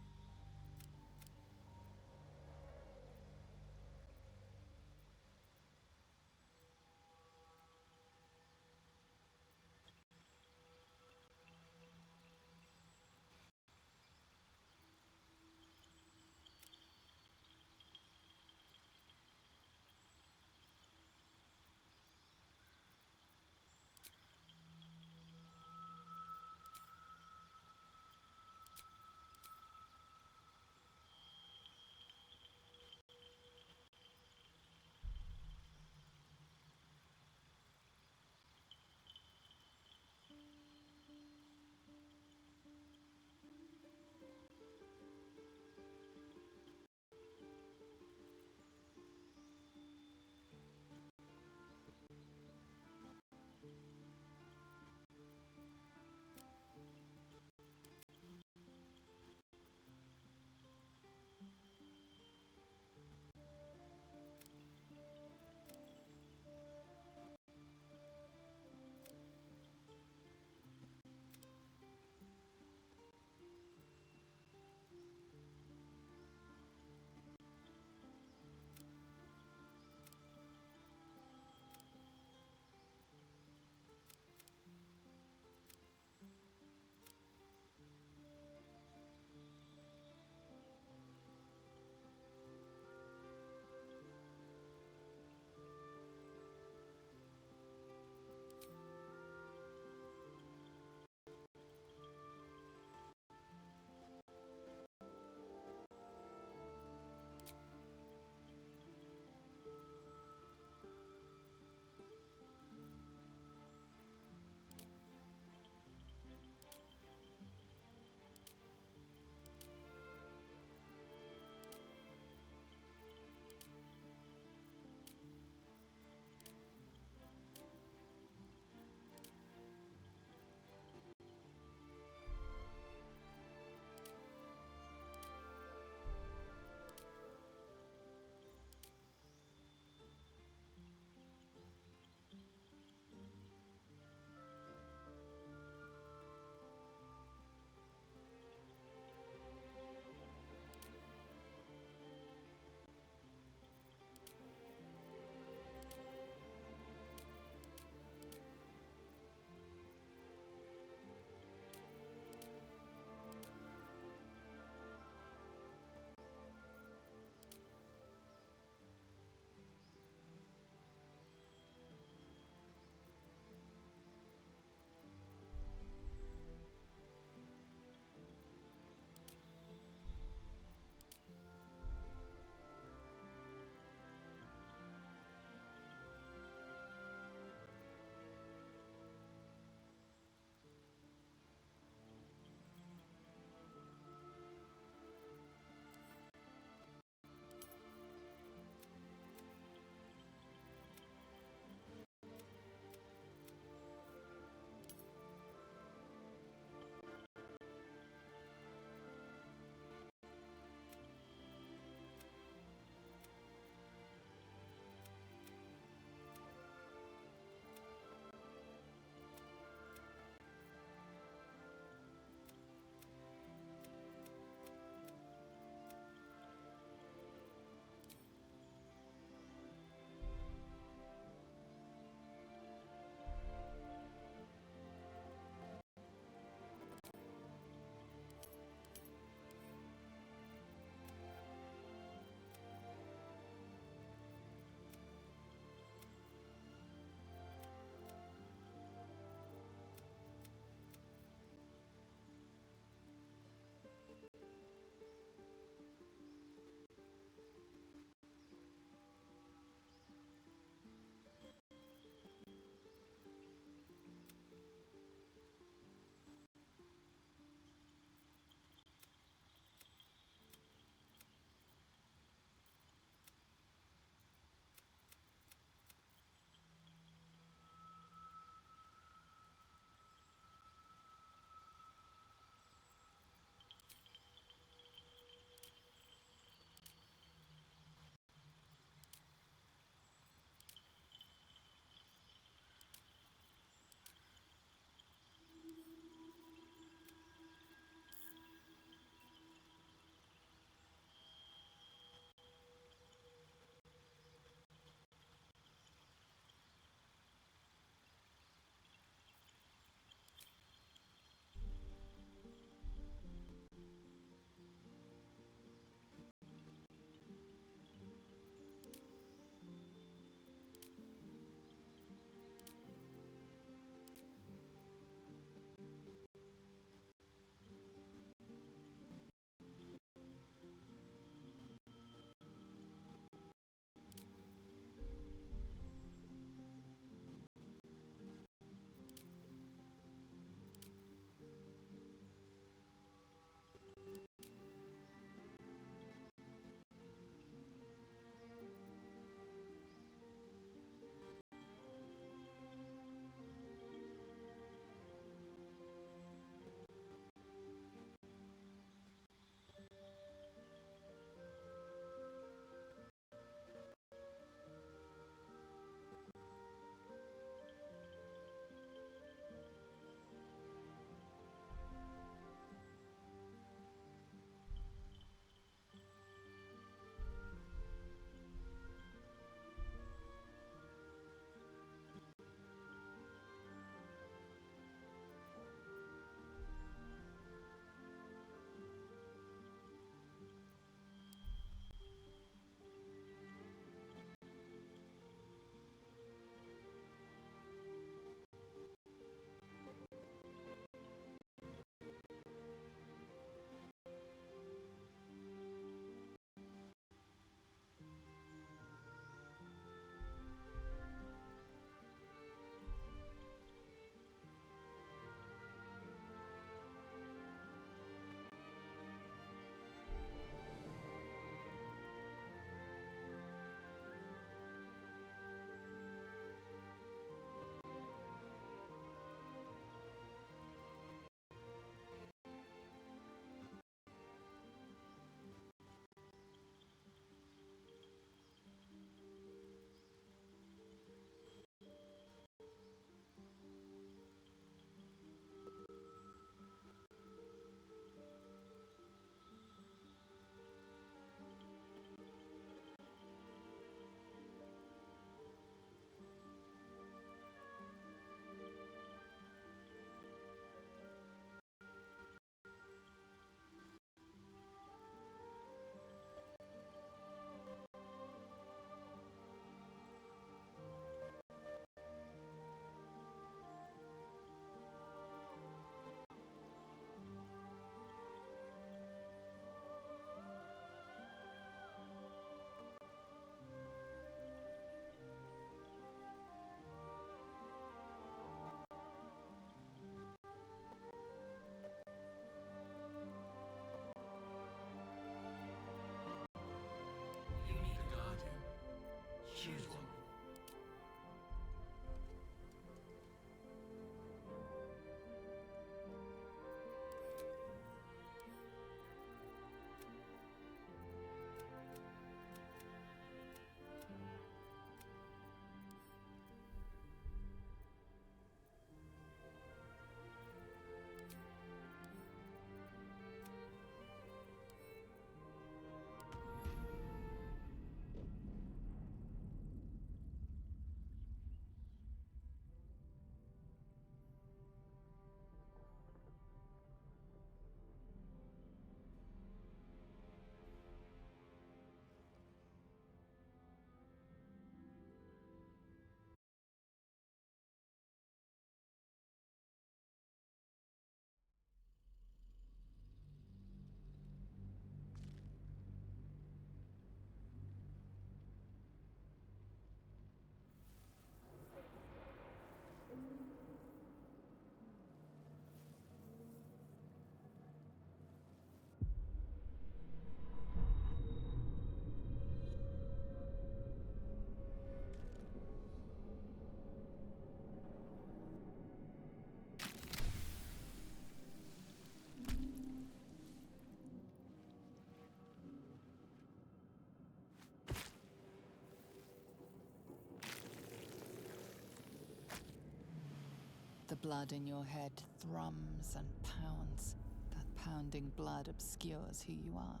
blood in your head thrums and pounds. That pounding blood obscures who you are.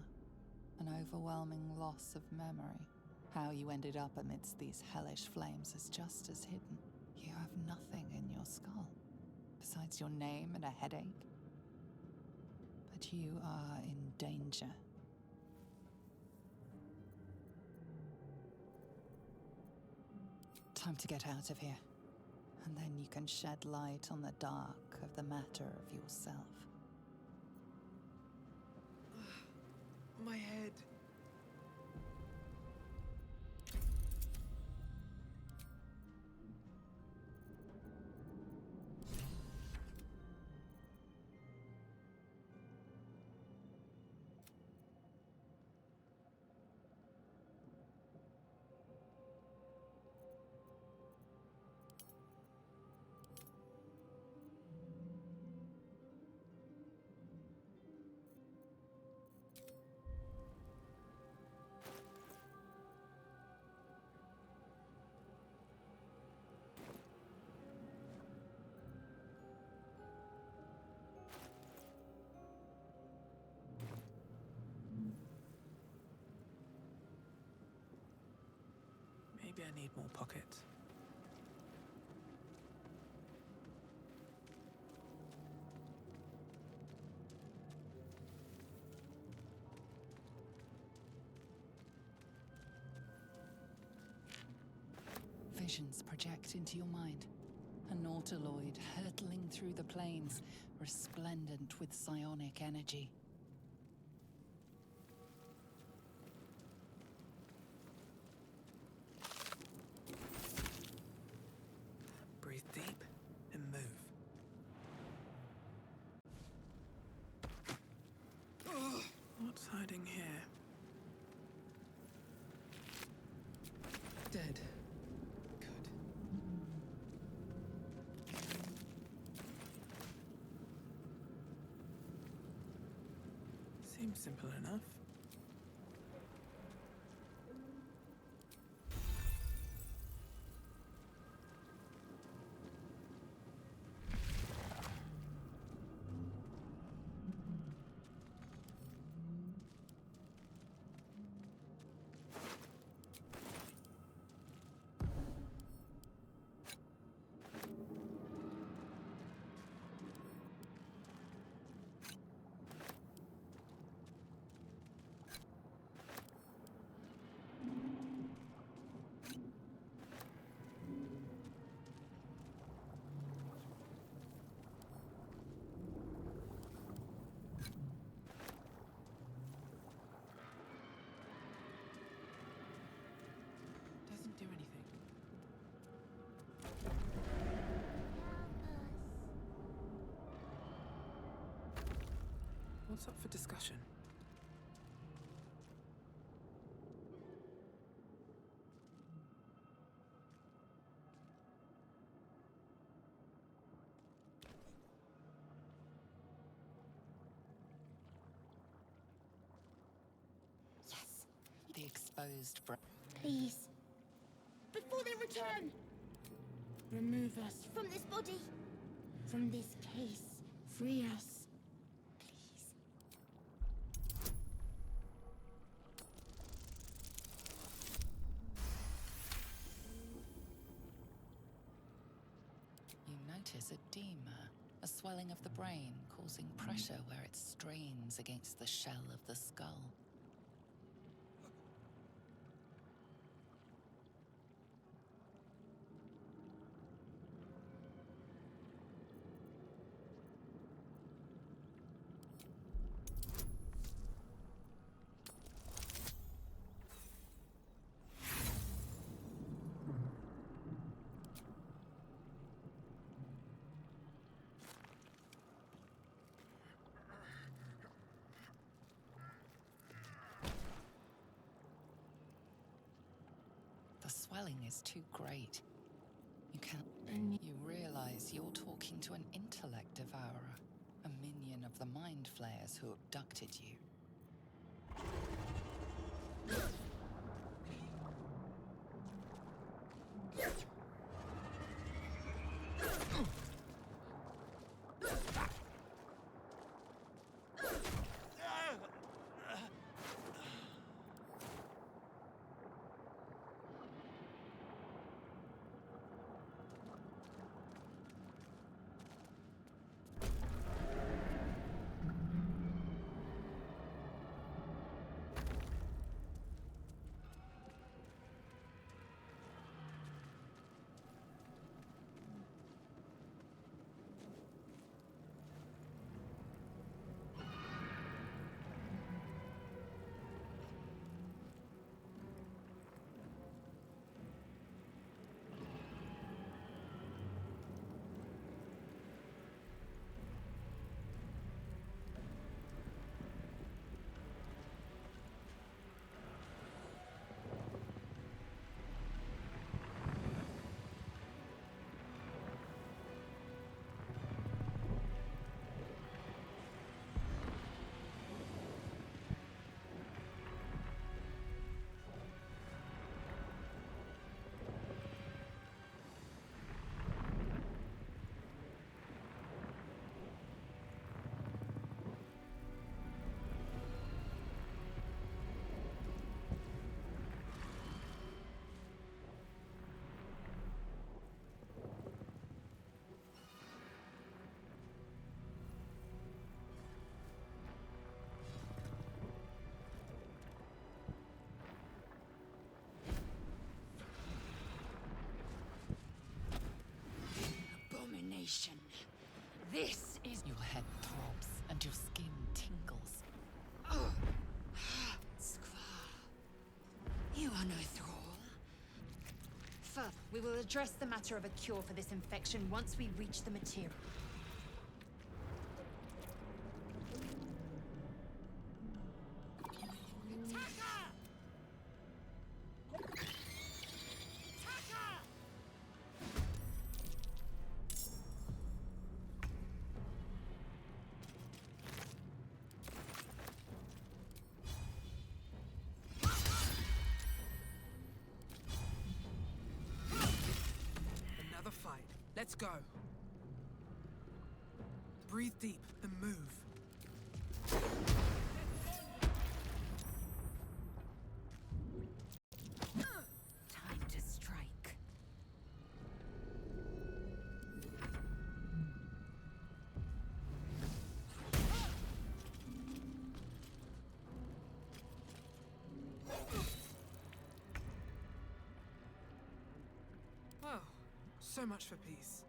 An overwhelming loss of memory. How you ended up amidst these hellish flames is just as hidden. You have nothing in your skull, besides your name and a headache. But you are in danger. Time to get out of here. And then you can shed light on the dark of the matter of yourself. My head. Maybe I need more pockets. Visions project into your mind. A nautiloid hurtling through the plains, resplendent with psionic energy. Breathe deep and move. What's hiding here? Dead. Good. Seems simple enough. Doesn't do anything. What's up for discussion? Yes. The exposed Please. Before they return! Remove us from this body. From this case. Free us. Please. You notice edema, a swelling of the brain causing pressure where it strains against the shell of the skull. The swelling is too great. You can't. You realize you're talking to an intellect devourer, a minion of the mind flayers who abducted you. This is... Your head throbs and your skin tingles. Skvar. You are no thrall. First, we will address the matter of a cure for this infection once we reach the material. Another fight. Let's go. Breathe deep and move. Time to strike. Oh, so much for peace.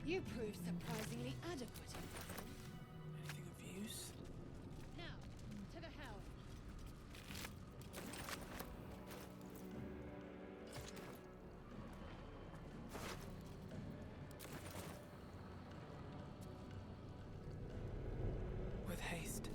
You prove surprisingly adequate. Anything of use? Now, to the helm. With haste.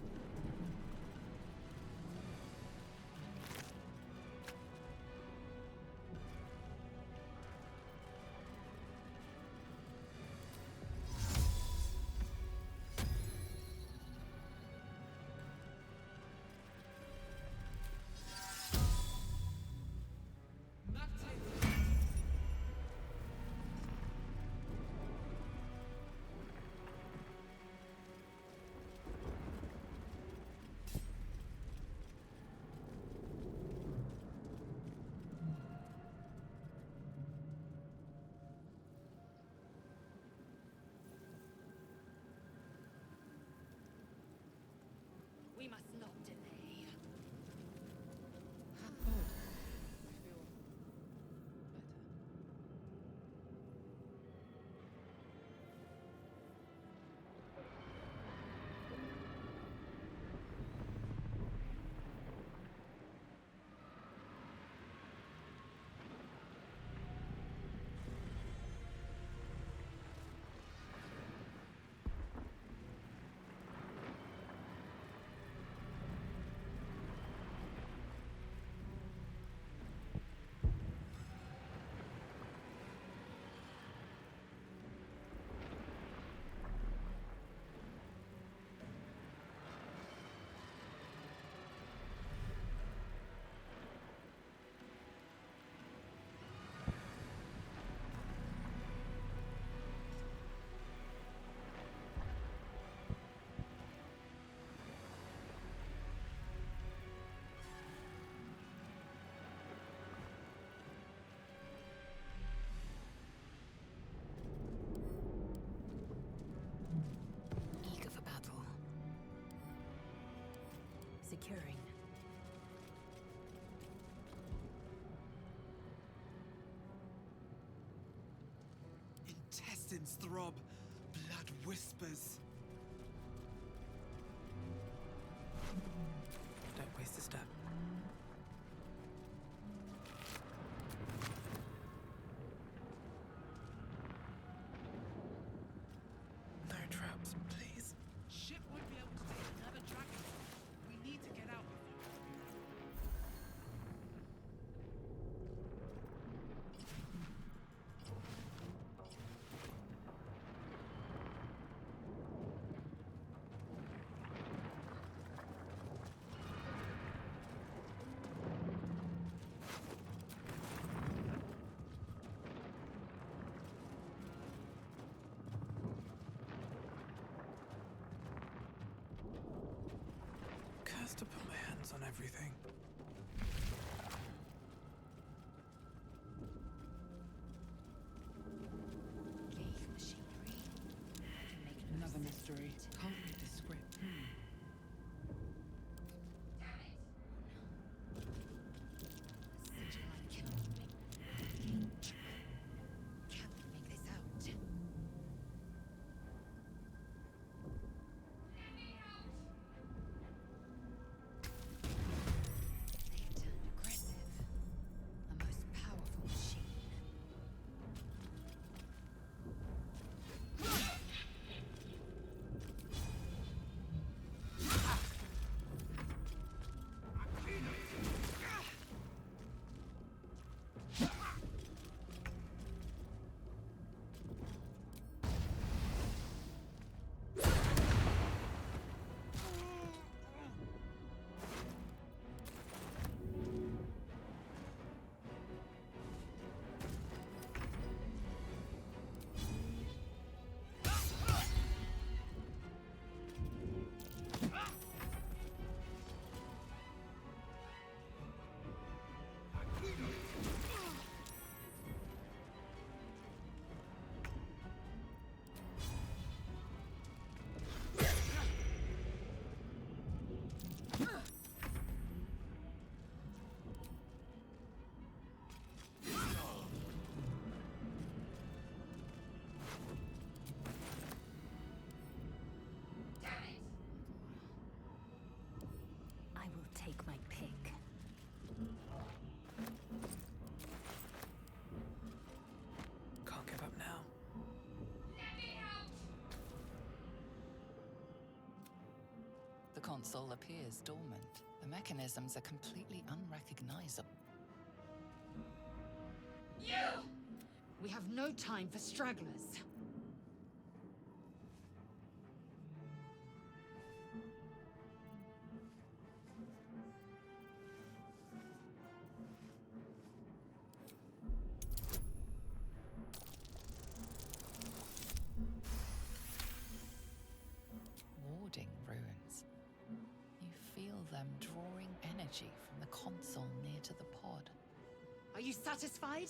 We must not delay. Eager for battle. Securing. Intestines throb. Blood whispers. Don't waste a step. No traps, please. Ship won't be able to take another dragon. We need to get out before. has to put my hands on everything. Another mystery. Can't read the script. Take my pick. Can't give up now. The console appears dormant. The mechanisms are completely unrecognizable. You! We have no time for stragglers. Warding ruins. You feel them drawing energy from the console near to the pod. Are you satisfied?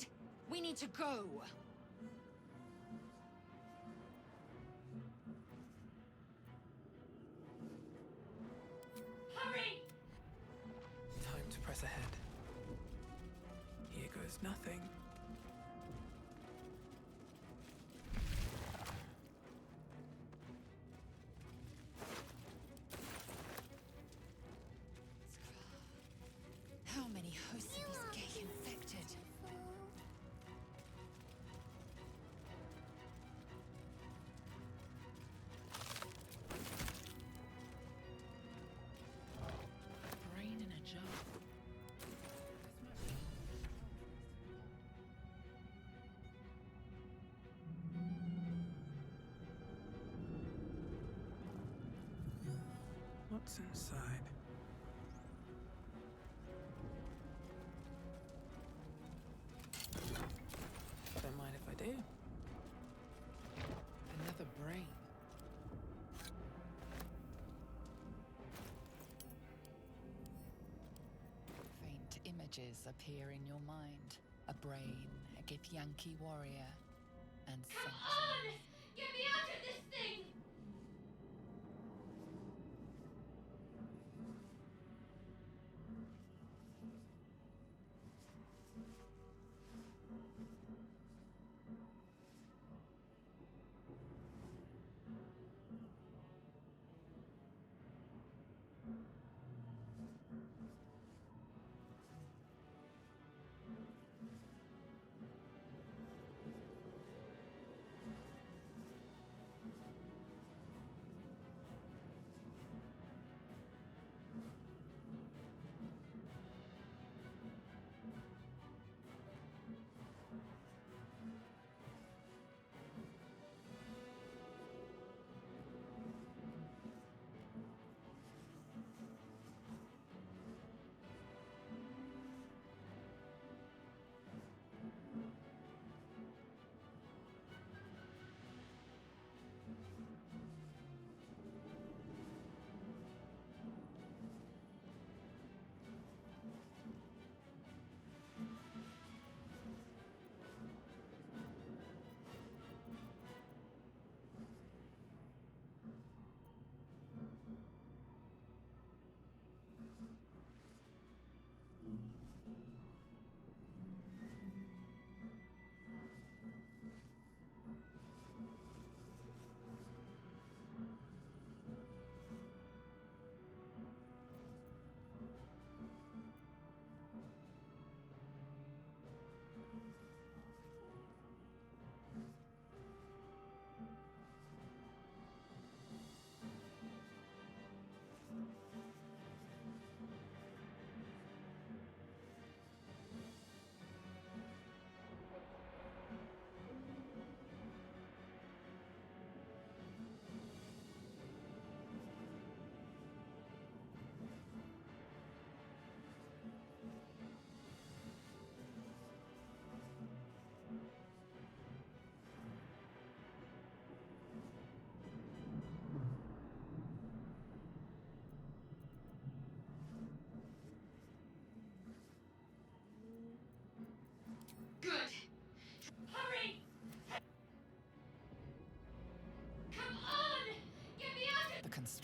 We need to go. Hurry! Time to press ahead. Here goes nothing. How many hosts of these gay infected? Brain in a jar. What's inside? Don't mind if I do. Another brain. Faint images appear in your mind. A brain, a Githyanki warrior, and something. Get me out of this thing!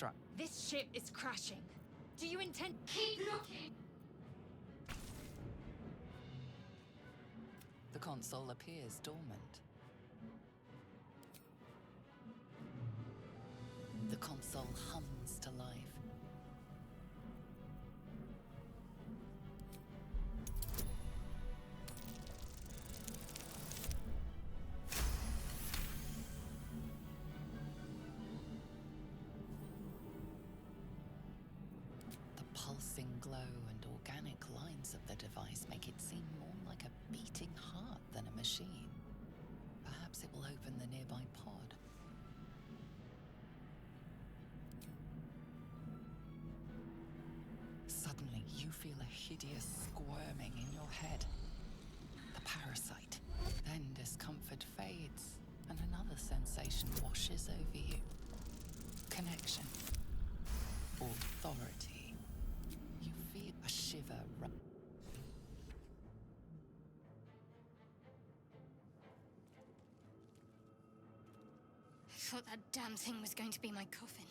struck. This ship is crashing. Do you intend... Keep looking! The console appears dormant. The console hums to life. The pulsing glow and organic lines of the device make it seem more like a beating heart than a machine. Perhaps it will open the nearby pod. Suddenly, you feel a hideous squirming in your head. The parasite. Then discomfort fades, and another sensation washes over you. Connection. Authority. You feel a shiver run. I thought that damn thing was going to be my coffin.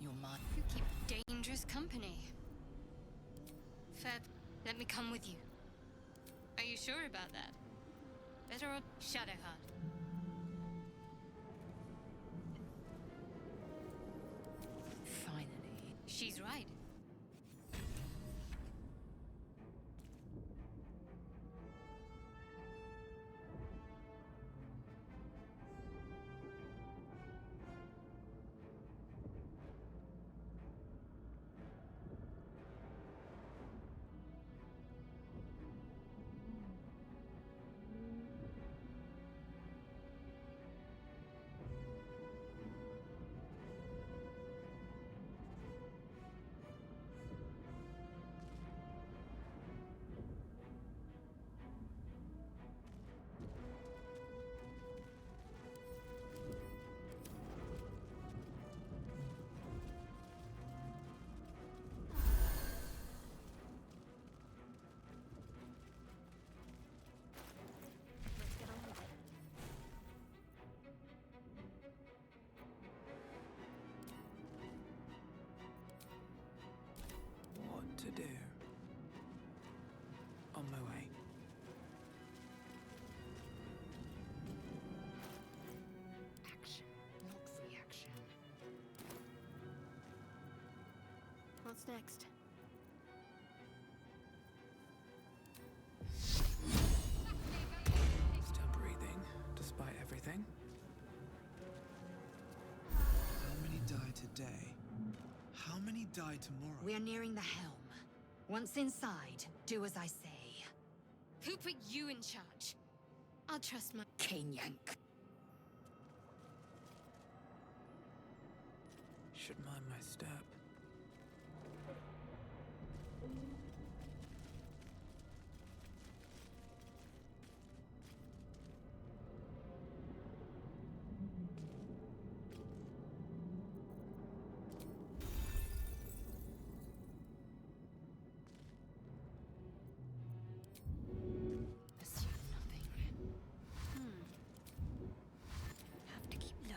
Your mind. You keep dangerous company. Feb, let me come with you. Are you sure about that? Better or Shadowheart? Finally. She's right. What to do? On my way. Action, not reaction. What's next? Still breathing, despite everything. How many die today? How many die tomorrow? We're nearing the helm. Once inside, do as I say. Who put you in charge? I'll trust my Cane yank. Should mind my step. assume nothing. Have to keep low.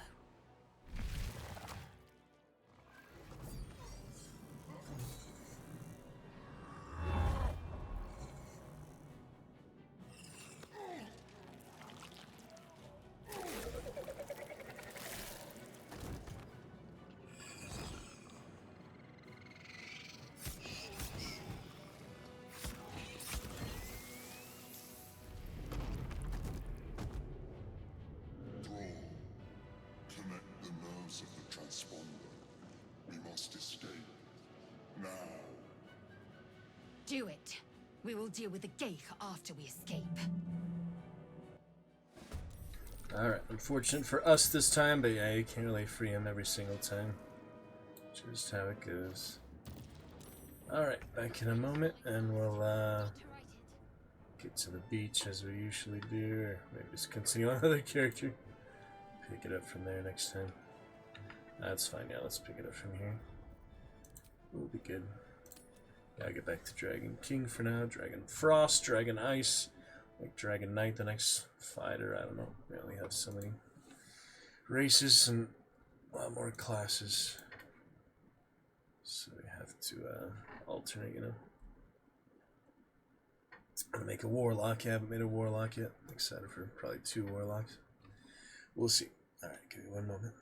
Thrall, connect the nerves of the transponder. We must escape. Now. Do it. We will deal with the Geich after we escape. Alright, unfortunate for us this time, but yeah, you can't really free him every single time. Just how it goes. Alright, back in a moment, and we'll get to the beach as we usually do, or maybe just continue on another character. Pick it up from there next time. That's fine, yeah, let's pick it up from here. We'll be good. Gotta get back to Dragon King for now. Dragon Frost, Dragon Ice, like Dragon Knight, the next fighter. I don't know. We only have so many races and a lot more classes. So we have to alternate, you know. I'm gonna make a warlock. I haven't made a warlock yet. I'm excited for probably 2 warlocks. We'll see. Alright, give me one moment.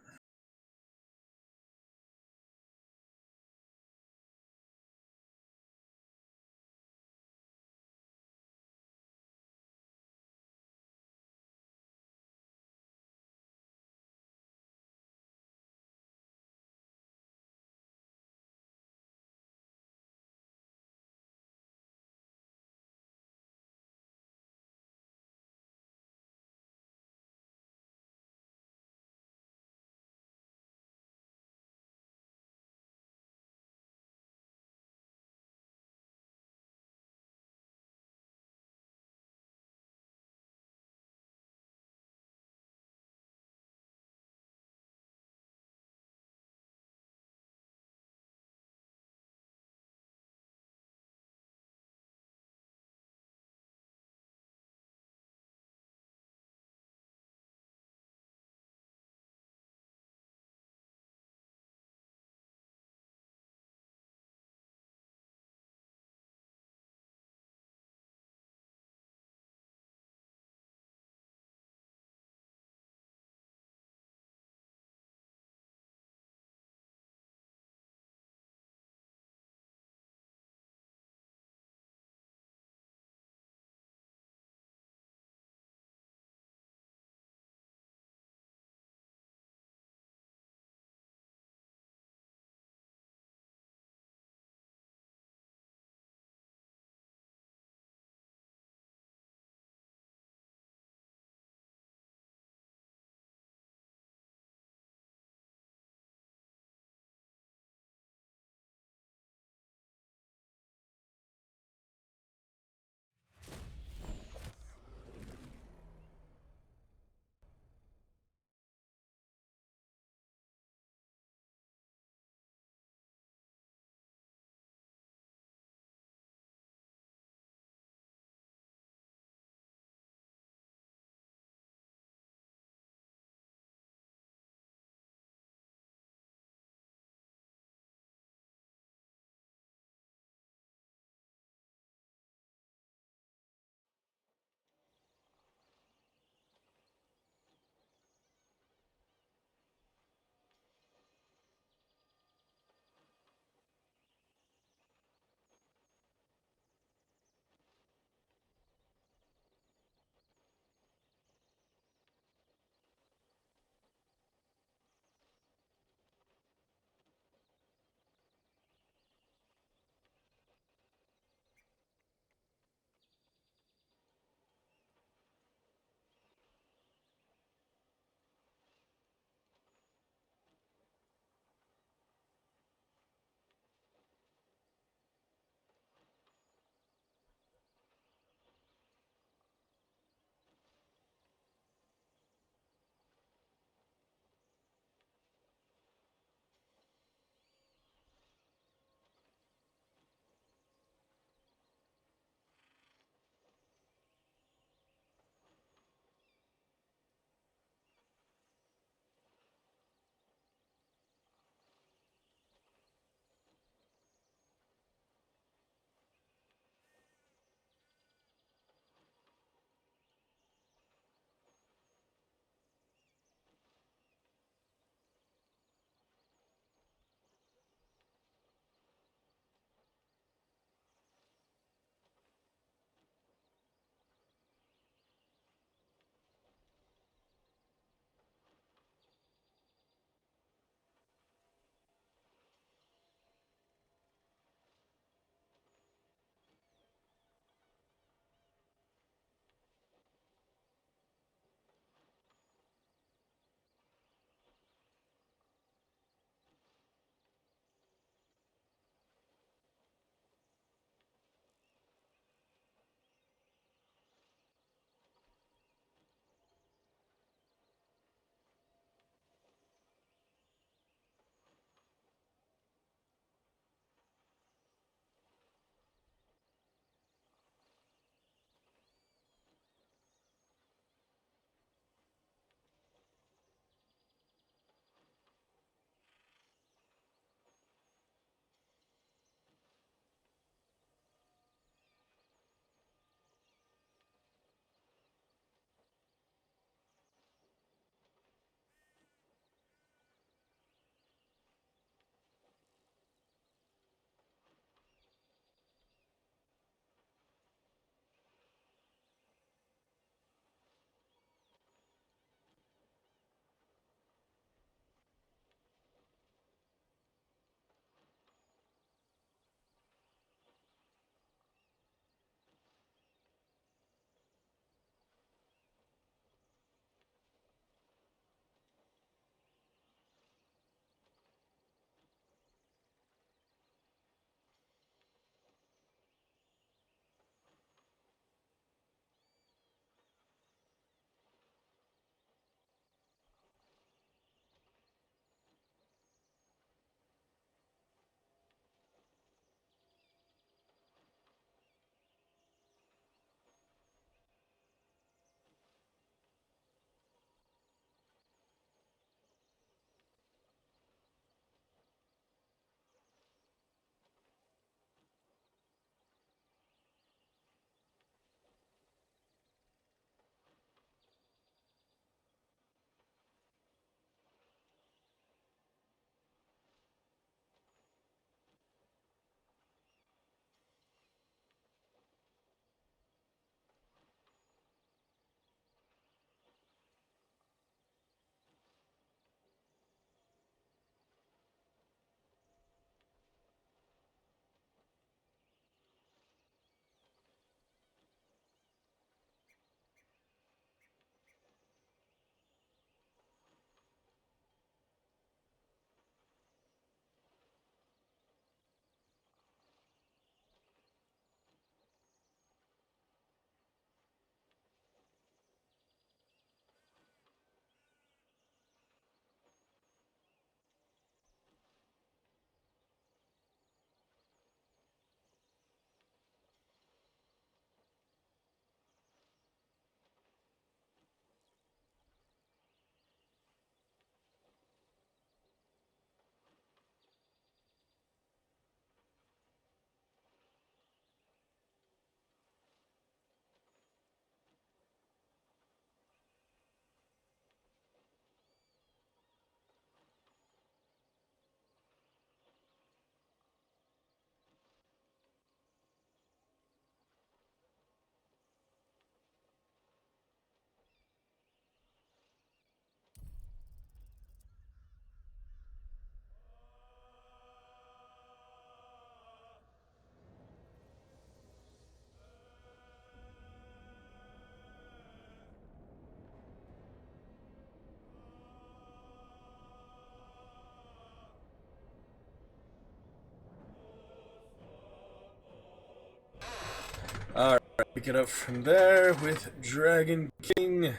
Pick it up from there with Dragon King.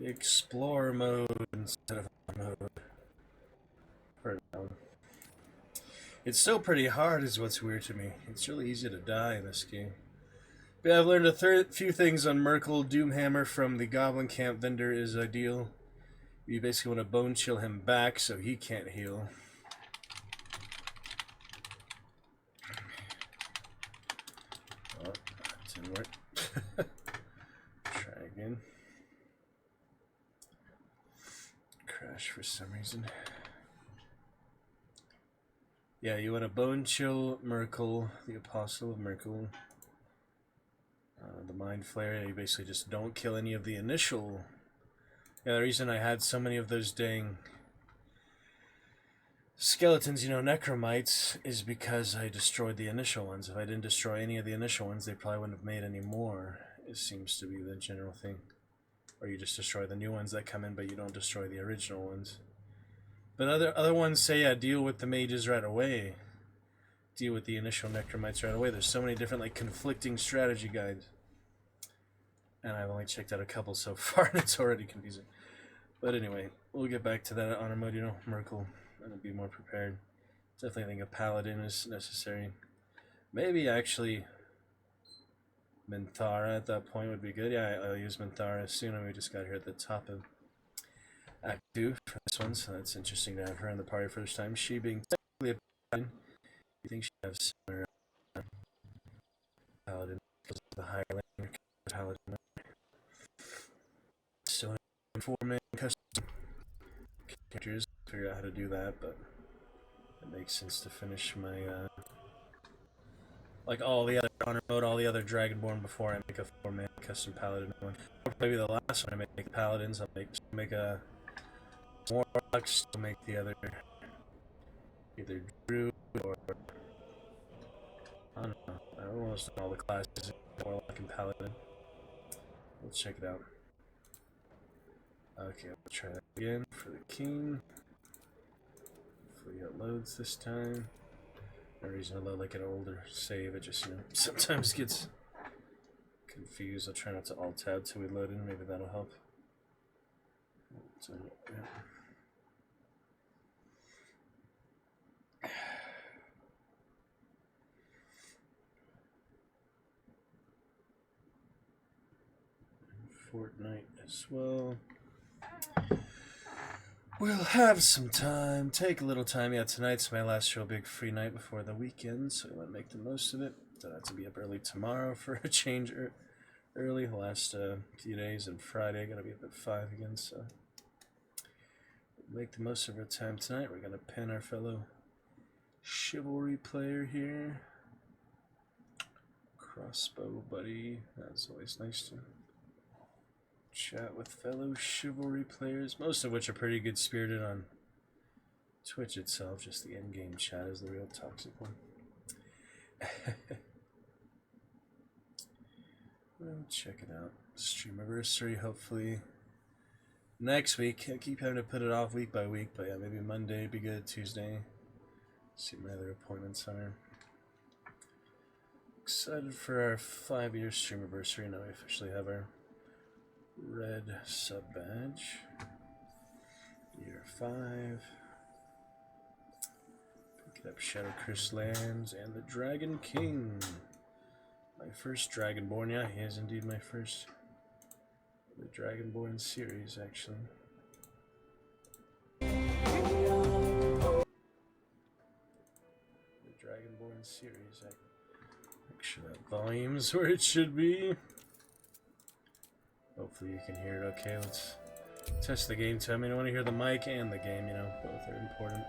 Explore mode instead of mode. It's still pretty hard is what's weird to me. It's really easy to die in this game. But yeah, I've learned a few things on Merkel. Doomhammer from the Goblin Camp vendor is ideal. You basically want to bone chill him back so he can't heal. Oh, that didn't work. Try again. Crash for some reason. Yeah, you want to bone chill Merkel, the Apostle of Merkel. The Mind Flare, you basically just don't kill any of the initial. Yeah, the reason I had so many of those dang skeletons, you know, necromites, is because I destroyed the initial ones. If I didn't destroy any of the initial ones, they probably wouldn't have made any more. It seems to be the general thing. Or you just destroy the new ones that come in, but you don't destroy the original ones. But other ones say, yeah, deal with the mages right away. Deal with the initial necromites right away. There's so many different, like, conflicting strategy guides. And I've only checked out a couple so far, and it's already confusing. But anyway, we'll get back to that honor mode, you know, Merkel, and be more prepared. Definitely think a paladin is necessary. Maybe, actually, Minthara at that point would be good. Yeah, I'll use Minthara soon, and we just got here at the top of Act 2 for this one, so that's interesting to have her in the party first time. She being technically a paladin, you think she has similar paladin because of the higher lane paladin. Still in 4-man custom characters, figure out how to do that, but it makes sense to finish my like all the other honor mode, all the other Dragonborn before I make a 4-man custom paladin one. Or maybe the last one I make paladins, I'll make a warlocks, to make the other either druid or I don't know. I almost know all the classes warlock and paladin. Let's check it out. Okay, we'll try that again for the king. Hopefully it loads this time. No reason to load like an older save, it just, you know, sometimes gets confused. I'll try not to alt-tab till we load in, maybe that'll help. So, yeah. Fortnite as well. We'll have some time, take a little time. Yeah, tonight's my last real big free night before the weekend, so I want to make the most of it. Don't have to be up early tomorrow for a change early. The last few days, and Friday gotta be up at 5 again, so make the most of our time tonight. We're gonna pin our fellow Chivalry player here. Crossbow buddy, that's always nice to chat with fellow Chivalry players, most of which are pretty good spirited on Twitch itself. Just the in-game chat is the real toxic one. Well, check it out. Streamiversary, hopefully next week. I keep having to put it off week by week, but yeah, maybe Monday would be good, Tuesday. See my other appointments on her. Excited for our 5-year Streamiversary. Now we officially have our red sub badge. Year 5. Pick it up Shadow Curse Lands and the Dragon King. My first Dragonborn. Yeah, he is indeed my first. The Dragonborn series, actually. The Dragonborn series. Make sure that volume's where it should be. Hopefully you can hear it okay. Let's test the game too. I mean, I want to hear the mic and the game, you know, both are important.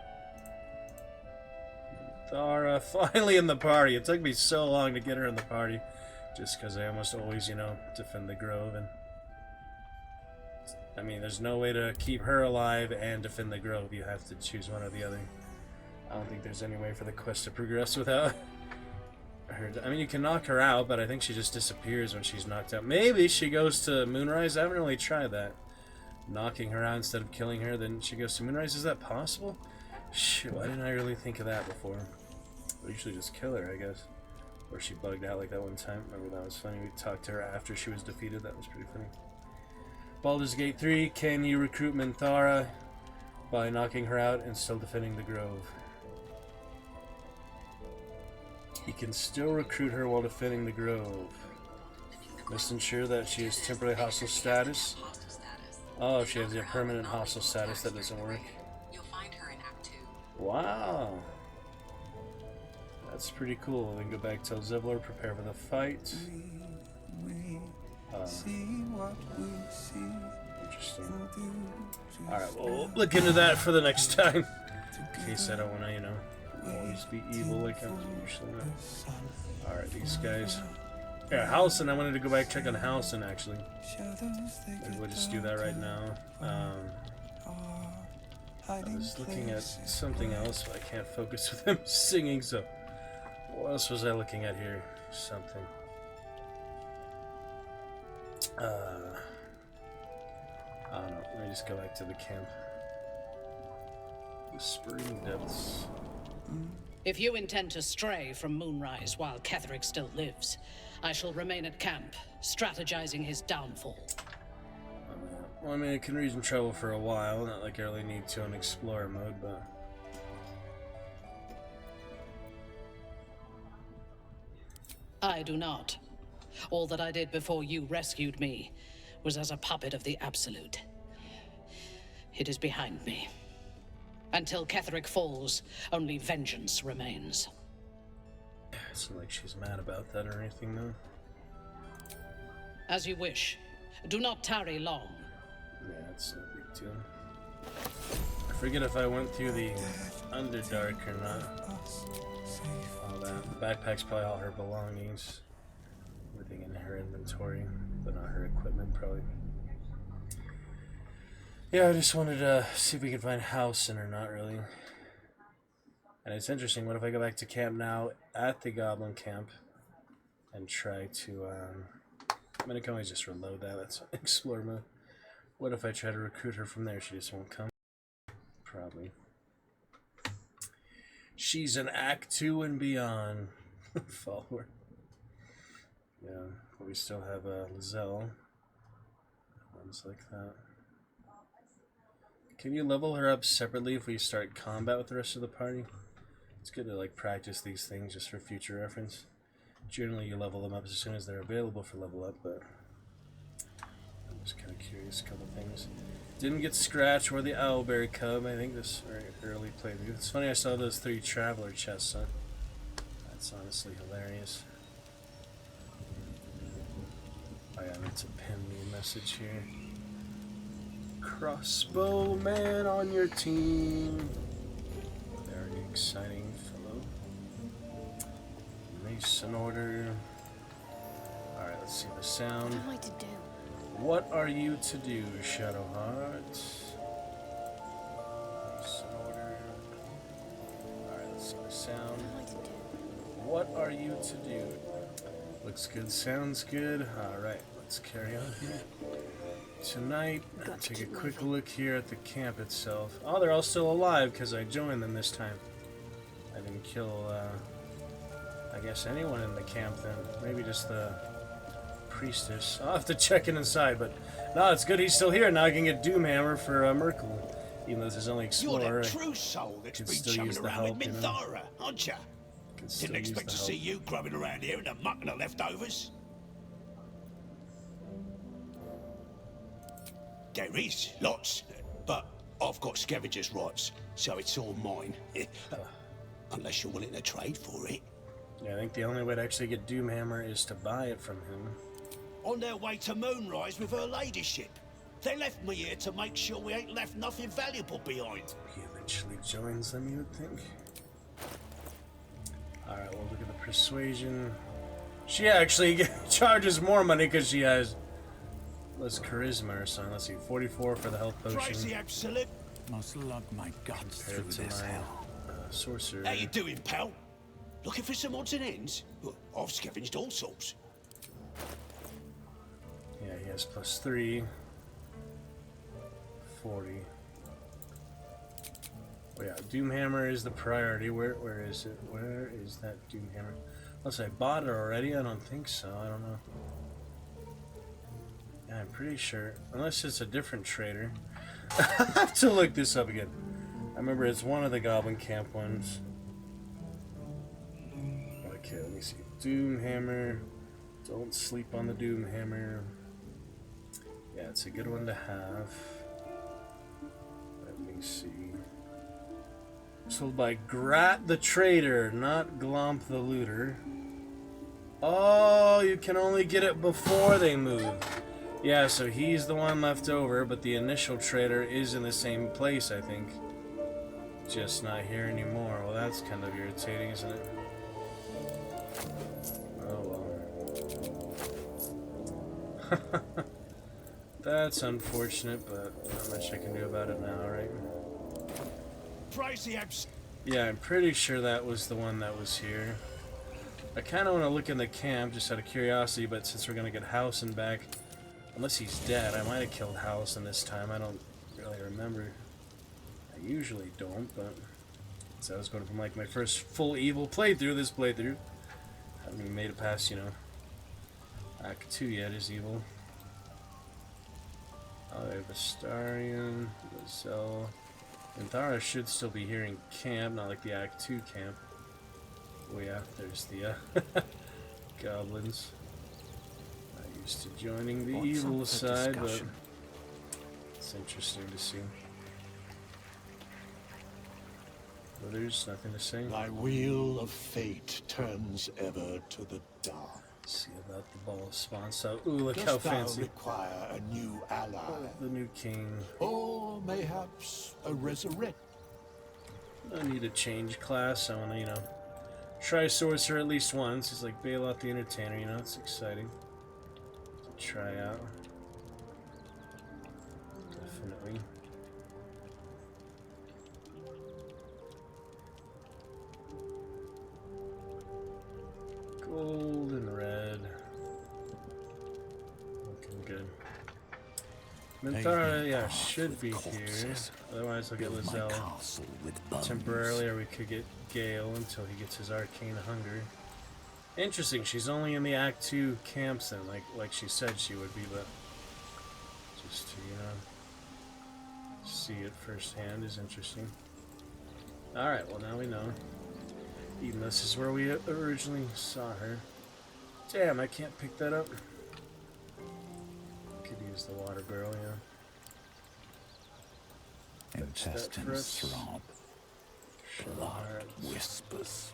Thara, finally in the party. It took me so long to get her in the party, just because I almost always, you know, defend the Grove, and I mean, there's no way to keep her alive and defend the Grove. You have to choose one or the other. I don't think there's any way for the quest to progress without her. I mean, you can knock her out, but I think she just disappears when she's knocked out. Maybe she goes to Moonrise. I haven't really tried that. Knocking her out instead of killing her, then she goes to Moonrise. Is that possible? Shit, why didn't I really think of that before? I usually just kill her, I guess. Or she bugged out like that one time. Remember, that was funny. We talked to her after she was defeated. That was pretty funny. Baldur's Gate 3. Can you recruit Minthara by knocking her out and still defending the Grove? You can still recruit her while defending the Grove. Must ensure that she has temporary hostile status. Oh, if she has a permanent hostile status, that doesn't work. Wow. That's pretty cool. Then go back, tell Zevlor, prepare for the fight. Interesting. Alright, well, we'll look into that for the next time. In case I don't want to, you know, always be evil like I'm usually not. Alright, these guys. Yeah, Halcyon, I wanted to go back and check on Halcyon, actually. Maybe we'll just do that right now. I was looking at something else, but I can't focus with him singing, so... What else was I looking at here? Something. I don't know. Let me just go back to the camp. Whispering Depths. If you intend to stray from Moonrise while Ketherick still lives, I shall remain at camp, strategizing his downfall. Well, I mean, it can reason trouble for a while. Not like I really need to in Explorer mode, but... I do not. All that I did before you rescued me was as a puppet of the Absolute. It is behind me. Until Ketherick falls, only vengeance remains. It's not like she's mad about that or anything, though. As you wish. Do not tarry long. Yeah, it's no big deal. I forget if I went through the Underdark or not. All that. The backpack's probably all her belongings. Everything in her inventory, but not her equipment, probably. Yeah, I just wanted to see if we could find Halcyon or not, really. And it's interesting, what if I go back to camp now at the Goblin camp and try to, I mean, I can always just reload that, that's Explore mode. What if I try to recruit her from there? She just won't come? Probably. She's an Act 2 and beyond follower. Yeah, we still have Lizelle. Ones like that. Can you level her up separately if we start combat with the rest of the party? It's good to like practice these things just for future reference. Generally you level them up as soon as they're available for level up, but I'm just kind of curious, a couple things. Didn't get Scratch or the Owlberry Cub, I think this early playthrough. It's funny I saw those 3 Traveler chests, huh? That's honestly hilarious. Oh yeah, I meant to pin me a message here. Crossbow man on your team. Very exciting fellow. Mason order. Alright, let's see the sound. What am I to do? What are you to do, Shadowheart? Mason order. Alright, let's see the sound. What are you to do? Looks good, sounds good. Alright, let's carry on here. Tonight, take a quick look here at the camp itself. Oh, they're all still alive because I joined them this time. I didn't kill, I guess anyone in the camp then. Maybe just the priestess. I'll have to check it inside, but no, it's good he's still here. Now I can get Doomhammer for Merkel. Even though this is only Explorer. You're the true soul that's been chumming around with Minthara, aren't you? Didn't expect to see you grubbing around here in the muck and the leftovers. There is, lots, but I've got scavenger's rights, so it's all mine. Unless you're willing to trade for it. Yeah, I think the only way to actually get Doomhammer is to buy it from him. On their way to Moonrise with her ladyship. They left me here to make sure we ain't left nothing valuable behind. He eventually joins them, you would think. Alright, well, look at the persuasion. She actually charges more money because she has less charisma or something. Let's see, 44 for the health potion. Crazy Absolute. Must lug my guts through Compared to this my hell. sorcerer. How you doing, pal? Looking for some odds and ends? Well, I've scavenged all sorts. Yeah, he has +3. 40. Oh yeah, Doomhammer is the priority. Where is it? Where is that Doomhammer? Unless I bought it already, I don't think so. I don't know. Yeah, I'm pretty sure. Unless it's a different trader. I have to look this up again. I remember it's one of the Goblin Camp ones. Okay, let me see. Doomhammer. Don't sleep on the Doomhammer. Yeah, it's a good one to have. Let me see. Sold by Grat the Trader, not Glomp the Looter. Oh, you can only get it before they move. Yeah, so he's the one left over, but the initial trader is in the same place, I think. Just not here anymore. Well, that's kind of irritating, isn't it? Oh, well. That's unfortunate, but not much I can do about it now, right? Yeah, I'm pretty sure that was the one that was here. I kind of want to look in the camp just out of curiosity, but since we're going to get Howson back, unless he's dead, I might have killed Howson this time. I don't really remember. I usually don't, but so I was going from like my first full evil playthrough, this playthrough. Haven't even made it past, you know, Act 2 yet is evil. Oh, I have Astarion, Lizelle. Minthara should still be here in camp, not like the Act 2 camp. Oh yeah, there's the goblins. Not used to joining the evil side, but it's interesting to see. Well, there's nothing to say. Thy wheel of fate turns ever to the dark. Let's see about the ball spawn. So, ooh, look how Dost thou fancy. require a new ally? The new king. Or mayhaps a resurrect? I need to change class. I want to, you know, try Sorcerer at least once. It's like bail out the Entertainer, you know, it's exciting to try out. Definitely. Gold and red. Looking good. Minthara, yeah, should be here. Otherwise, I'll get Lizelle temporarily, or we could get Gale until he gets his arcane hunger. Interesting, she's only in the Act 2 camps then, like she said she would be, but just to, you know, see it firsthand is interesting. Alright, well now we know. Even this is where we originally saw her. Damn, I can't pick that up. Could use the water barrel, yeah. Intestines throb. Blood whispers.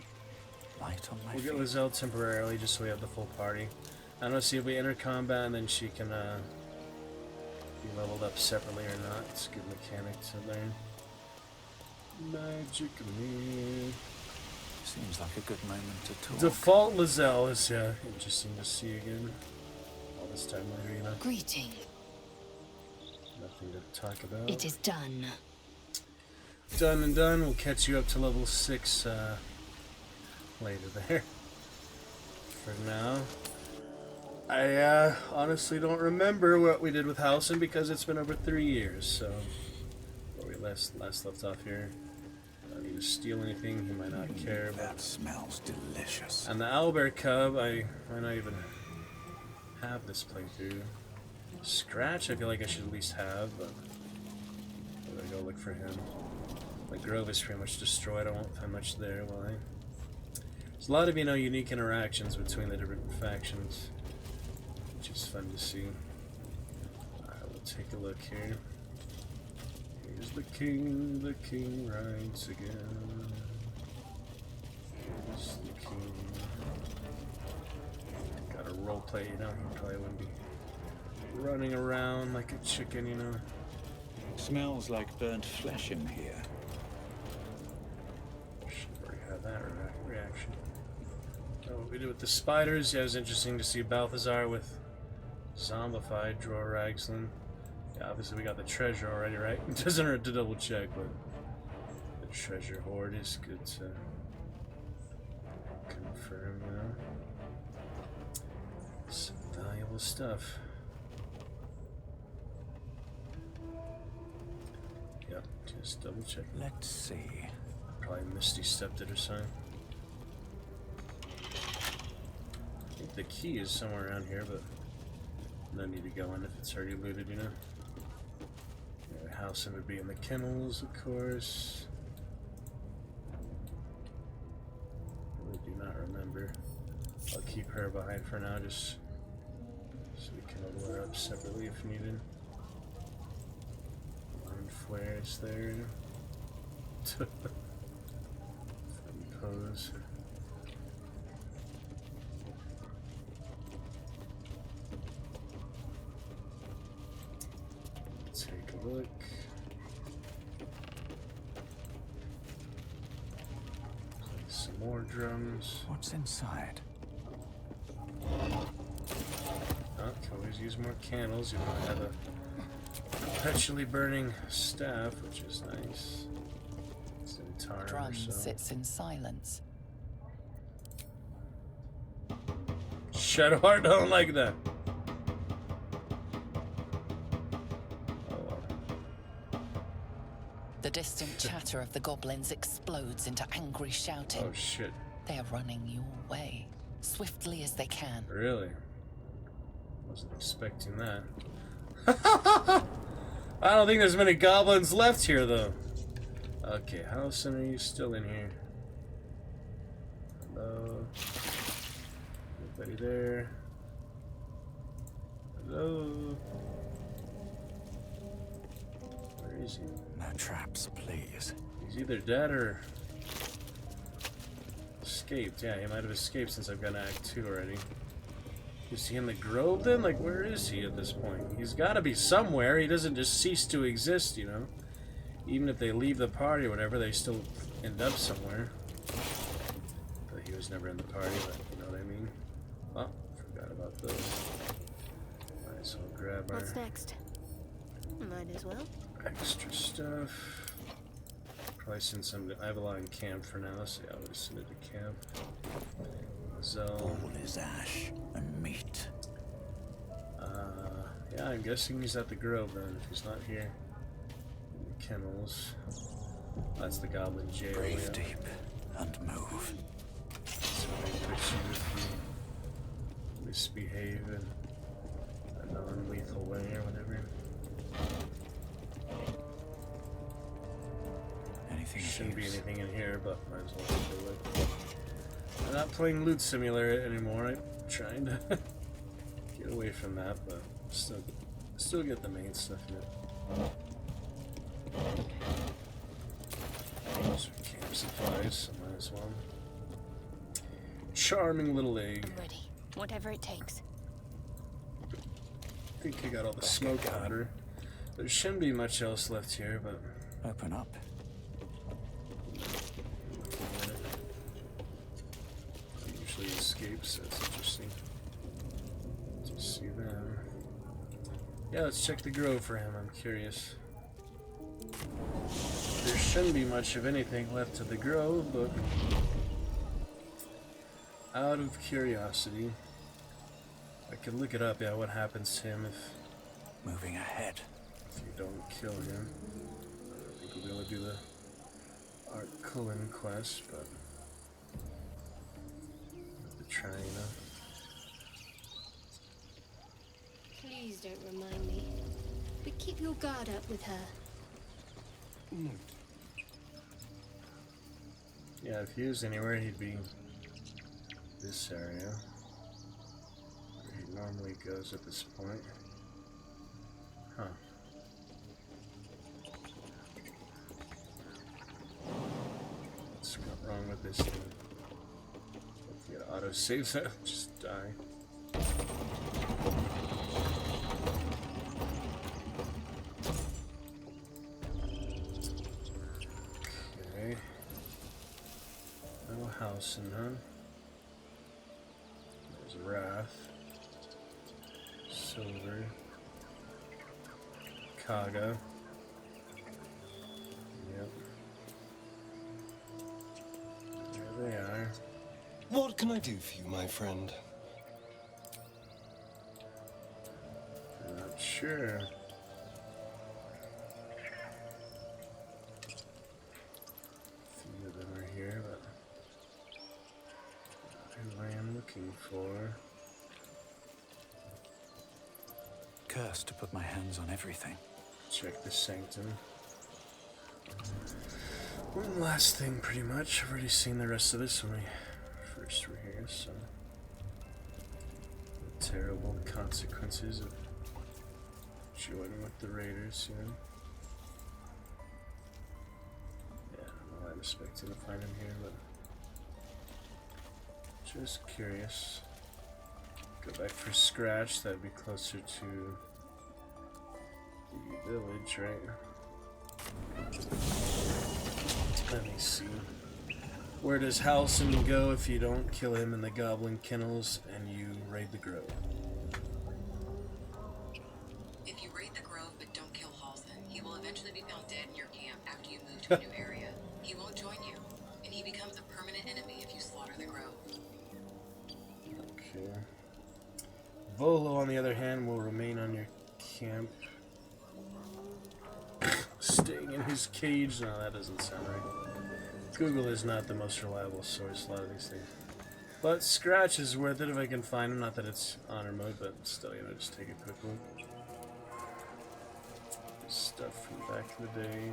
Light on my We'll get Lizelle temporarily just so we have the full party. I don't know, see if we enter combat and then she can be leveled up separately or not. It's a good mechanic to learn. Magic me. Seems like a good moment to talk. Default Lizelle is interesting to see again. All this time later, you know. Greeting. Nothing to talk about. It is done. Done and done. We'll catch you up to level 6 later there. For now, I honestly don't remember what we did with Howson because it's been over 3 years. So, where we last left off here. I don't need to steal anything. He might not care. That smells delicious. And the owlbear cub, I might not even have this playthrough. Scratch, I feel like I should at least have, but I'm gonna go look for him. The grove is pretty much destroyed. I won't find much there, will I? There's a lot of, you know, unique interactions between the different factions, which is fun to see. Alright, we'll take a look here. Here's the king rides again. Here's the king. Got a roleplay, you know, he probably wouldn't be running around like a chicken, you know. Smells like burnt flesh in here. Should already have that reaction. Oh, what we did with the spiders, yeah, it was interesting to see Balthazar with zombified Dror Ragslin. Yeah, obviously we got the treasure already, right? It doesn't hurt to double check, but the treasure hoard is good to confirm, you know. Some valuable stuff. Yep, just double check. Let's see. Probably Misty stepped it or something. the key is somewhere around here, but no need to go in if it's already looted, you know. Yeah, house would be in the kennels, of course. Really do not remember. I'll keep her behind for now, just so we can level her up separately if needed. Mind flares there. Pose. Take a look. Play some more drums. What's inside? Oh, can always use more candles. You might have a perpetually burning staff, which is nice. Drum sits in silence. Shadowheart don't like that. The distant chatter of the goblins explodes into angry shouting. Oh shit. They are running your way, swiftly as they can. Really? Wasn't expecting that. I don't think there's many goblins left here though. Okay, Howson, are you still in here? Hello? Anybody there? Hello? Where is he? No traps, please. He's either dead or escaped. Yeah, he might have escaped since I've got Act 2 already. Is he in the grove then? Like, where is he at this point? He's gotta be somewhere. He doesn't just cease to exist, you know? Even if they leave the party or whatever, they still end up somewhere. But he was never in the party, but you know what I mean? Oh, forgot about those. Might as well grab our... What's next? Might as well. Extra stuff. Probably send some to Avalon camp for now, so yeah, I'll just send it to camp. All is ash and meat. Yeah, I'm guessing he's at the grove then, if he's not here. Kennels. That's the goblin jail. Breathe yeah. deep and move. So they put you if you misbehave in a non-lethal way or whatever. Shouldn't be anything in here, but might as well take a look. I'm not playing Loot Simulator anymore. I'm trying to get away from that, but still get the main stuff in it. Those are camp supplies, so might as well. Charming little egg. I'm ready. Whatever it takes. I think I got all the smoke powder. There shouldn't be much else left here, but... Open up. Usually escapes, that's interesting. Just see them. Yeah, let's check the grove for him, I'm curious. There shouldn't be much of anything left of the grove, but out of curiosity, I could look it up, yeah, what happens to him if... Moving ahead. If you don't kill him. I don't think we'll be able to do the Art Cullen quest, but... Try, you know. Please don't remind me. But keep your guard up with her. Yeah, if he was anywhere, he'd be this area. Where he normally goes at this point. Huh. What's wrong with this thing? If it auto saves that, just die. Okay. No house in none. There's Wrath. Silver. Kaga. Yep. There they are. What can I do for you, my friend? Not sure. A few of them are here, but not who I am looking for. cursed to put my hands on everything. Check the sanctum. One last thing, pretty much. I've already seen the rest of this when we first were here, so... The terrible consequences of joining with the raiders, you know? Yeah, I don't know why I'm expecting to find him here, but... Just curious. Go back for Scratch, that'd be closer to the village, right? Let me see. Where does Halcyon go if you don't kill him in the Goblin Kennels and you raid the Grove? If you raid the Grove but don't kill Halcyon, he will eventually be found dead in your camp after you move to a new area. He won't join you, and he becomes a permanent enemy if you slaughter the Grove. Okay. Volo, on the other hand, will remain on your camp. Staying in his cage? No, that doesn't sound right. Google is not the most reliable source, a lot of these things. But Scratch is worth it if I can find him. Not that it's honor mode, but still, you know, just take a quick look. Stuff from back in the day.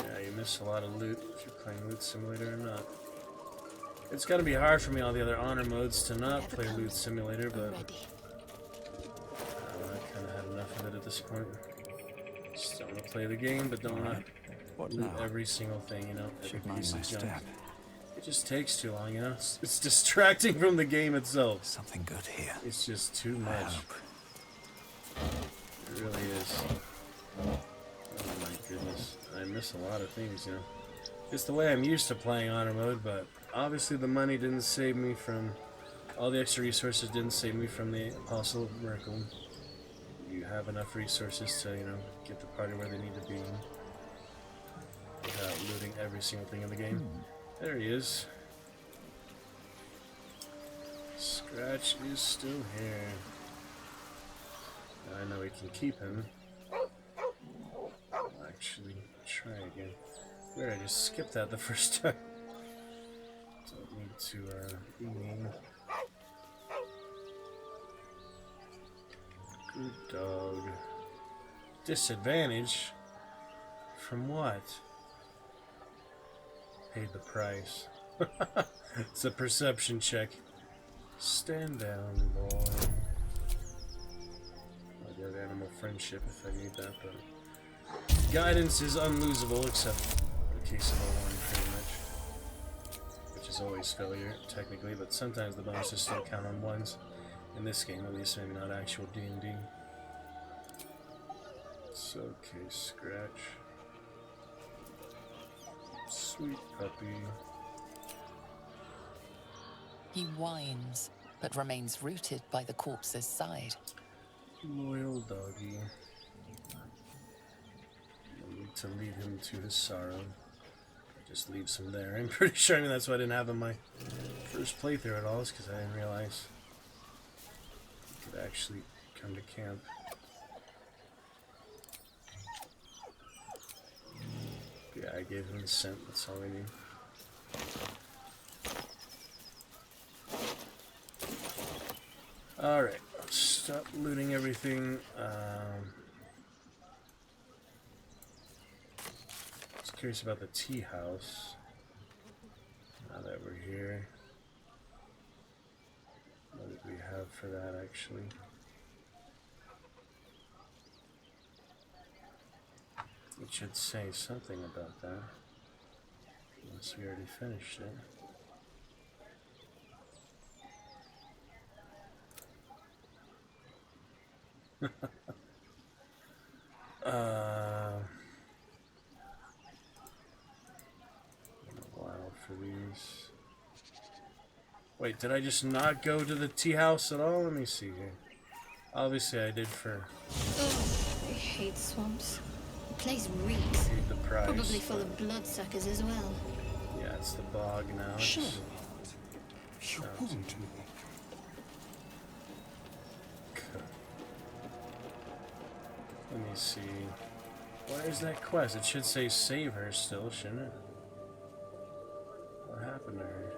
Yeah, you miss a lot of loot if you're playing Loot Simulator or not. It's gotta be hard for me, all the other honor modes, to not play Loot Simulator, but I kinda had enough of it at this point. Just don't want to play the game, but don't want to loot every single thing, you know, every piece of junk. It just takes too long, you know? It's distracting from the game itself. Something good here. It's just too much. It really is. Oh my goodness. I miss a lot of things, you know? It's the way I'm used to playing honor mode, but obviously the money didn't save me from... All the extra resources didn't save me from the Apostle of Miracle. You have enough resources to, you know, get the party where they need to be without looting every single thing in the game. There he is. Scratch is still here. I know we can keep him. I'll actually try again. Where I just skipped that the first time. Don't need to be mean. Good dog. Disadvantage? From what? Paid the price. It's a perception check. Stand down, boy. I'll get animal friendship if I need that, but... Guidance is unlosable, except in the case of A1, pretty much. Which is always failure, technically, but sometimes the bonuses still count on ones. In this game, at least, maybe not actual D&D. It's okay, Scratch. Sweet puppy. He whines, but remains rooted by the corpse's side. Loyal doggy. No need to lead him to his sorrow. Just leaves him there. I'm pretty sure, I mean, that's why I didn't have him my first playthrough at all, is because I didn't realize he could actually come to camp. Yeah, I gave him the scent, that's all we need. Alright, stop looting everything. Just curious about the tea house. Now that we're here. What did we have for that, actually? It should say something about that. Unless we already finished it. A while for these. Wait, did I just not go to the tea house at all? Let me see here. Obviously I did for... I hate swamps. The place reeks. Paid the price, Probably full of bloodsuckers as well. Yeah, it's the bog now. Sure. You wound me. Let me see. Where's that quest? It should say save her still, shouldn't it? What happened to her?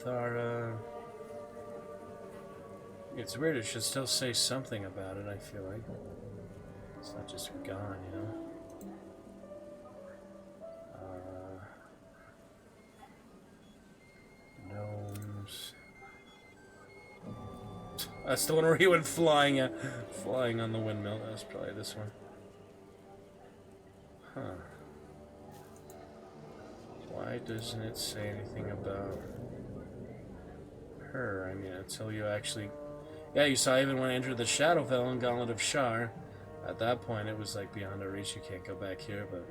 with our, It's weird, it should still say something about it, I feel like. It's not just gone, you know? Gnomes. That's the one where he went flying on the windmill. That was probably this one. Huh. Why doesn't it say anything about her? I mean, until you actually... Yeah, you saw even when I entered the Shadowfell and Gauntlet of Shar. At that point, it was like beyond our reach. You can't go back here, but...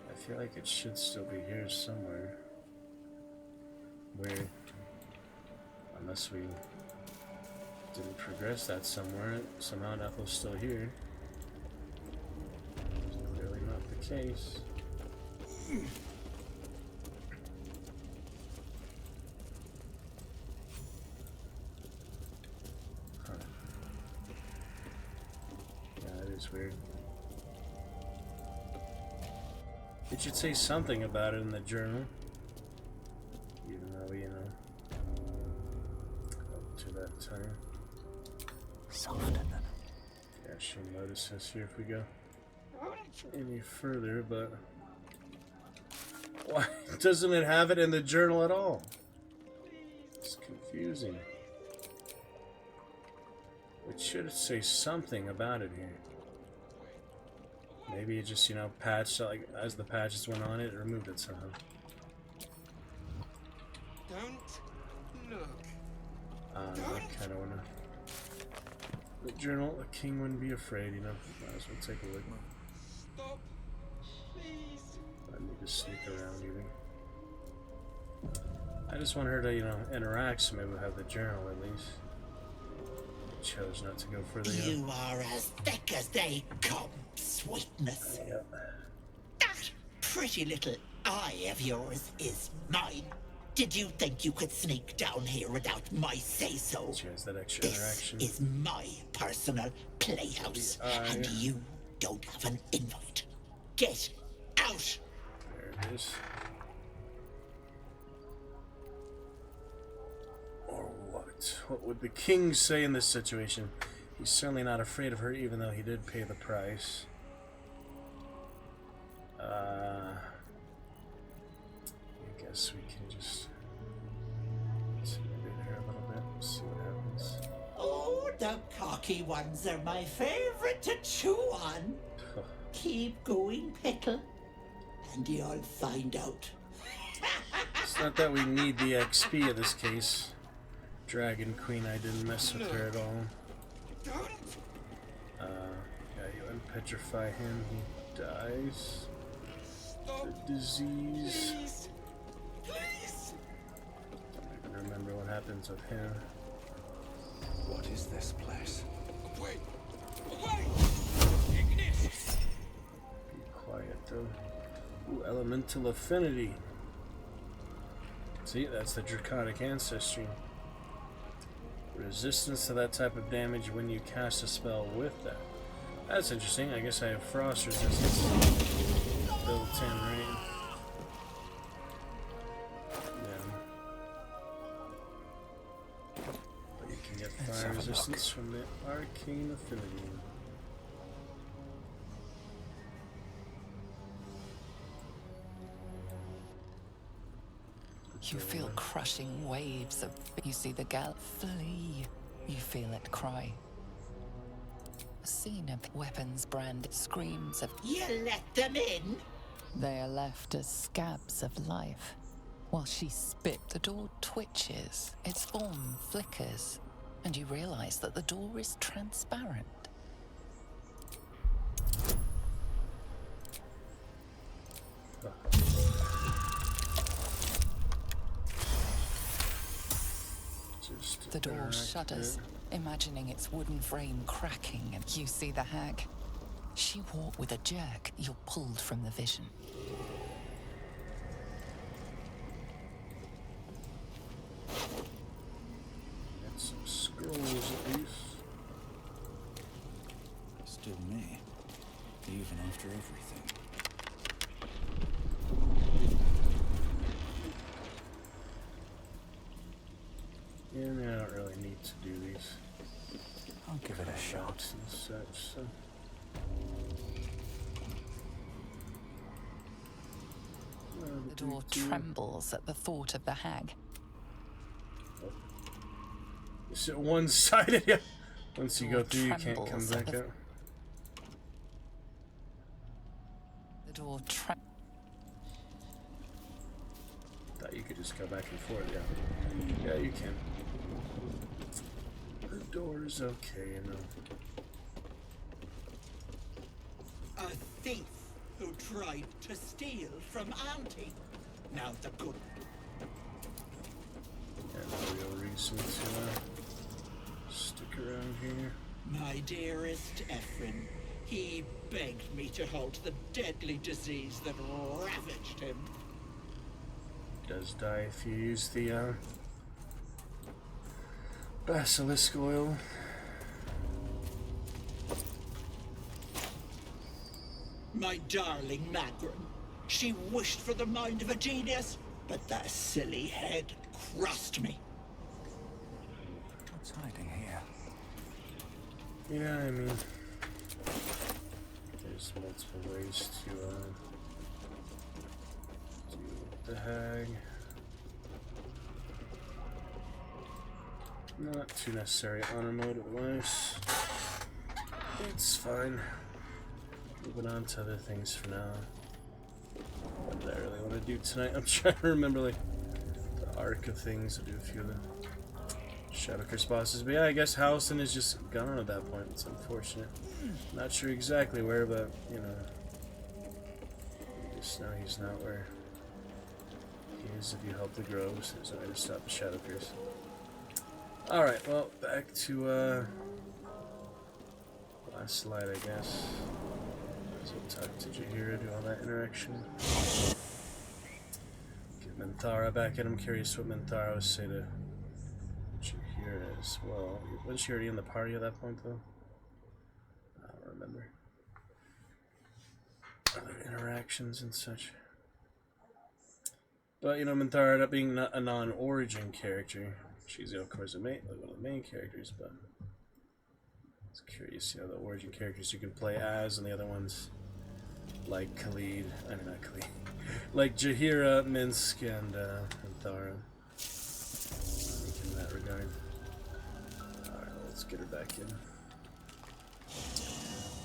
I feel like it should still be here somewhere. Weird. Unless we didn't progress that somewhere. Somehow Ethel's still here. It's clearly not the case. Huh. Yeah, that is weird. It should say something about it in the journal. Even though, you know, up to that time. Soften. Yeah, she'll notice us here if we go any further, but why doesn't it have it in the journal at all? It's confusing. It should say something about it here. Maybe it just, you know, patched, like, as the patches went on, it removed it somehow. Don't look. I kind of want to... The journal, the king wouldn't be afraid, you know. Might as well take a look. Stop, please. I need to sneak around even. I just want her to, you know, interact, so maybe we'll have the journal at least. Chose not to go further. You are as thick as they come, sweetness. Yep. That pretty little eye of yours is mine. Did you think you could sneak down here without my say-so? Cheers, that extra This interaction. is my personal playhouse, and you don't have an invite. Get out! There it is. Or what? What would the king say in this situation? He's certainly not afraid of her, even though he did pay the price. I guess we can just intimidate her a little bit, see what happens. Oh, the cocky ones are my favorite to chew on. Keep going, Pickle, and you'll find out. It's not that we need the XP in this case. Dragon Queen, I didn't mess with her at all. Yeah, you unpetrify him, he dies. The disease. Please. Don't even remember what happens with him. What is this place? Wait. Wait. Be quiet though. Ooh, elemental affinity. See, that's the draconic ancestry. Resistance to that type of damage when you cast a spell with that. That's interesting. I guess I have frost resistance built in, right? Yeah. But you can get fire resistance from the arcane affinity. You feel crushing waves of... You see the gal flee. You feel it cry. A scene of weapons branded screams of... You let them in? They are left as scabs of life. While she spit, the door twitches, its form flickers, and you realize that the door is transparent. The door shudders, imagining its wooden frame cracking, and you see the hag. She walked with a jerk. You're pulled from the vision. Got some scrolls at least. Still me, even after everything. door trembles at the thought of the hag. Is it one-sided? Yeah. Once you go through, you can't come back out. The door Thought you could just go back and forth, yeah. Yeah, you can. The door's okay, you know. A thief who tried to steal from Auntie. Now the good. Yeah, no real reason to stick around here. My dearest Ephraim, he begged me to halt the deadly disease that ravaged him. Does die if you use the basilisk oil. My darling Magrin, she wished for the mind of a genius, but that silly head crushed me. What's hiding here? Yeah, I mean, there's multiple ways to deal with the hag. Not too necessary honor mode otherwise. It's fine. Moving on to other things for now. What did I really want to do tonight? I'm trying to remember like the arc of things. I'll do a few of the Shadow Curse bosses. But yeah, I guess Halcyon is just gone at that point. It's unfortunate. Not sure exactly where, but you know, just know he's not where he is if you help the groves. There's no way to stop the Shadow Curse. Alright, well, back to last slide, I guess. So talk to Jahira, do all that interaction. Get Minthara back at him. Curious what Minthara would say to Jahira as well. Wasn't she already in the party at that point, though? I don't remember. Other interactions and such. But, you know, Minthara ended up being a non-origin character. She's, of course, one of the main characters, but it's curious, you know, the origin characters you can play as, and the other ones, like Khalid, I mean, not Khalid, like Jahira, Minsk, and Minthara. In that regard. Alright, let's get her back in.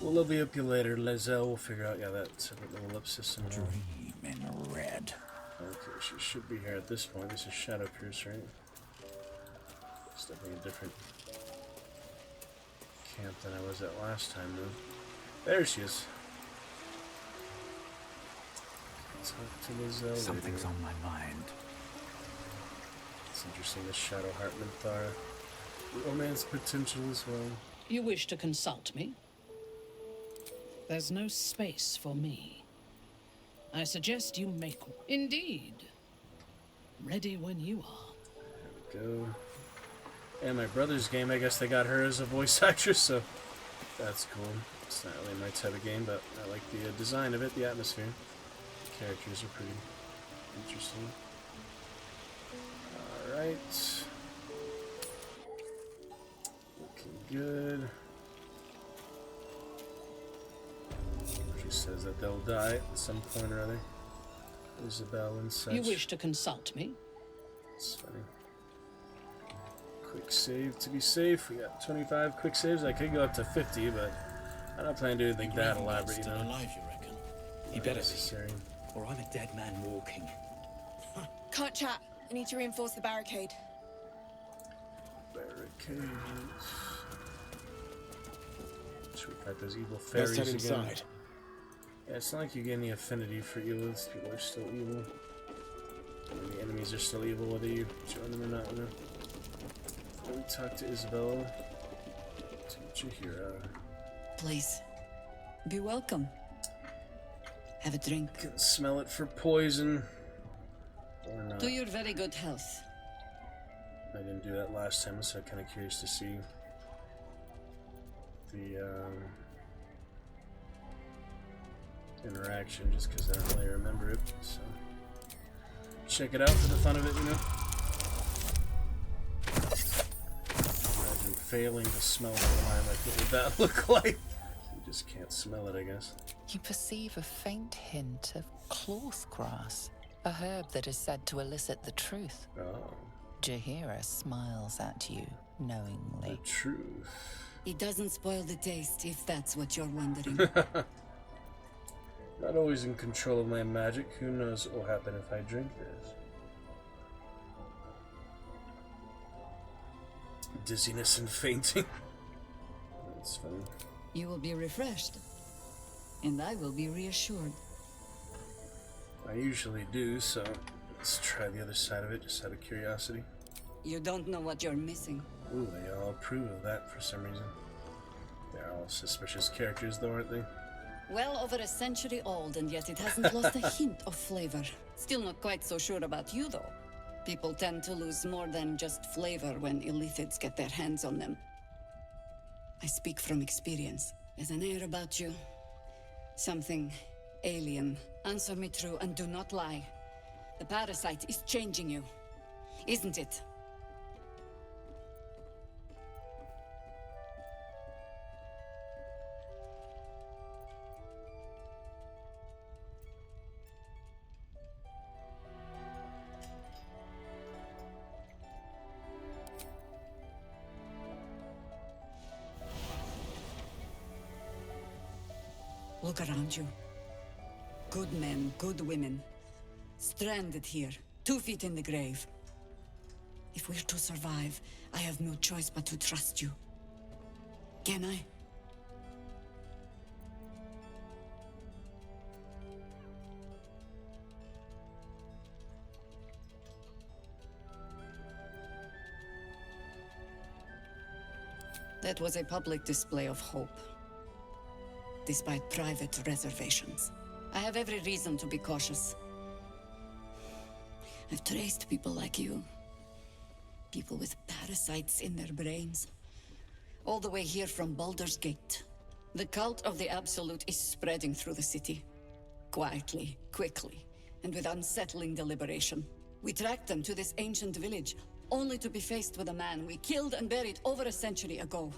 We'll level up you later, Lezelle. We'll figure out, yeah, that separate level up system. Dream in red. Okay, she should be here at this point. This is Shadow Pierce, right? It's definitely a different camp than I was at last time, though. There she is. Talk to Lizelle. Something's on my mind. It's interesting, the Shadow Heart Minthara. Romance potential as well. You wish to consult me? There's no space for me. I suggest you make... Indeed. Ready when you are. There we go. And my brother's game, I guess they got her as a voice actress, so that's cool. It's not really my type of game, but I like the design of it, the atmosphere. The characters are pretty interesting. Alright. Looking good. She says that they'll die at some point or other. Isabel and such. You wish to consult me? It's funny. Quick save to be safe. We got 25 quick saves. I could go up to 50, but I'm not planning to do anything that elaborate, you know. Alive, you reckon? He better be, or I'm a dead man walking. Can't chat. I need to reinforce the barricade. Barricades. Should we fight those evil fairies Let's head again? inside. Yeah, it's not like you get any affinity for evils. People are still evil. I mean, the enemies are still evil, whether you join them or not, you know. Let me talk to Isabel. To Jahira. Please, be welcome. Have a drink. Can smell it for poison. Or not. To your very good health. I didn't do that last time, so I'm kind of curious to see the interaction, just because I don't really remember it. So check it out for the fun of it, you know. Imagine failing to smell the wine. Like, what would that look like? You just can't smell it, I guess. You perceive a faint hint of cloth grass. A herb that is said to elicit the truth. Oh. Jahira smiles at you knowingly. The truth. It doesn't spoil the taste, if that's what you're wondering. Not always in control of my magic. Who knows what will happen if I drink this? Dizziness and fainting. That's funny. You will be refreshed, and I will be reassured. I usually do, so let's try the other side of it, just out of curiosity. You don't know what you're missing. Ooh, they all approve of that for some reason. They're all suspicious characters, though, aren't they? Well over a century old, and yet it hasn't lost a hint of flavor. Still not quite so sure about you, though. People tend to lose more than just flavor when illithids get their hands on them. I speak from experience. There's an air about you. Something alien. Answer me true and do not lie. The parasite is changing you, isn't it? Look around you. Good men, good women. Stranded here, 2 feet in the grave. If we're to survive, I have no choice but to trust you. Can I? That was a public display of hope, despite private reservations. I have every reason to be cautious. I've traced people like you. People with parasites in their brains. All the way here from Baldur's Gate. The cult of the Absolute is spreading through the city. Quietly, quickly, and with unsettling deliberation. We tracked them to this ancient village, only to be faced with a man we killed and buried over a century ago.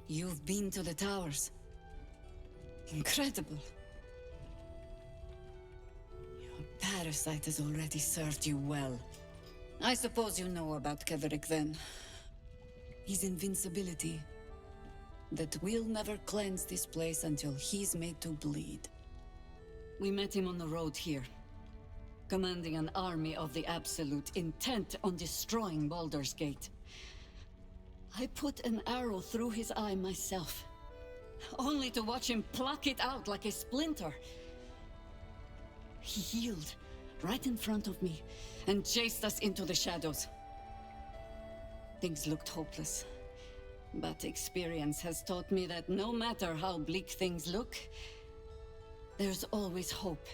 You've been to the towers. Incredible. Your parasite has already served you well. I suppose you know about Keverick then. His invincibility. That we'll never cleanse this place until he's made to bleed. We met him on the road here, commanding an army of the Absolute, intent on destroying Baldur's Gate. I put an arrow through his eye myself, only to watch him pluck it out like a splinter. He healed right in front of me and chased us into the shadows. Things looked hopeless, but experience has taught me that no matter how bleak things look, there's always hope.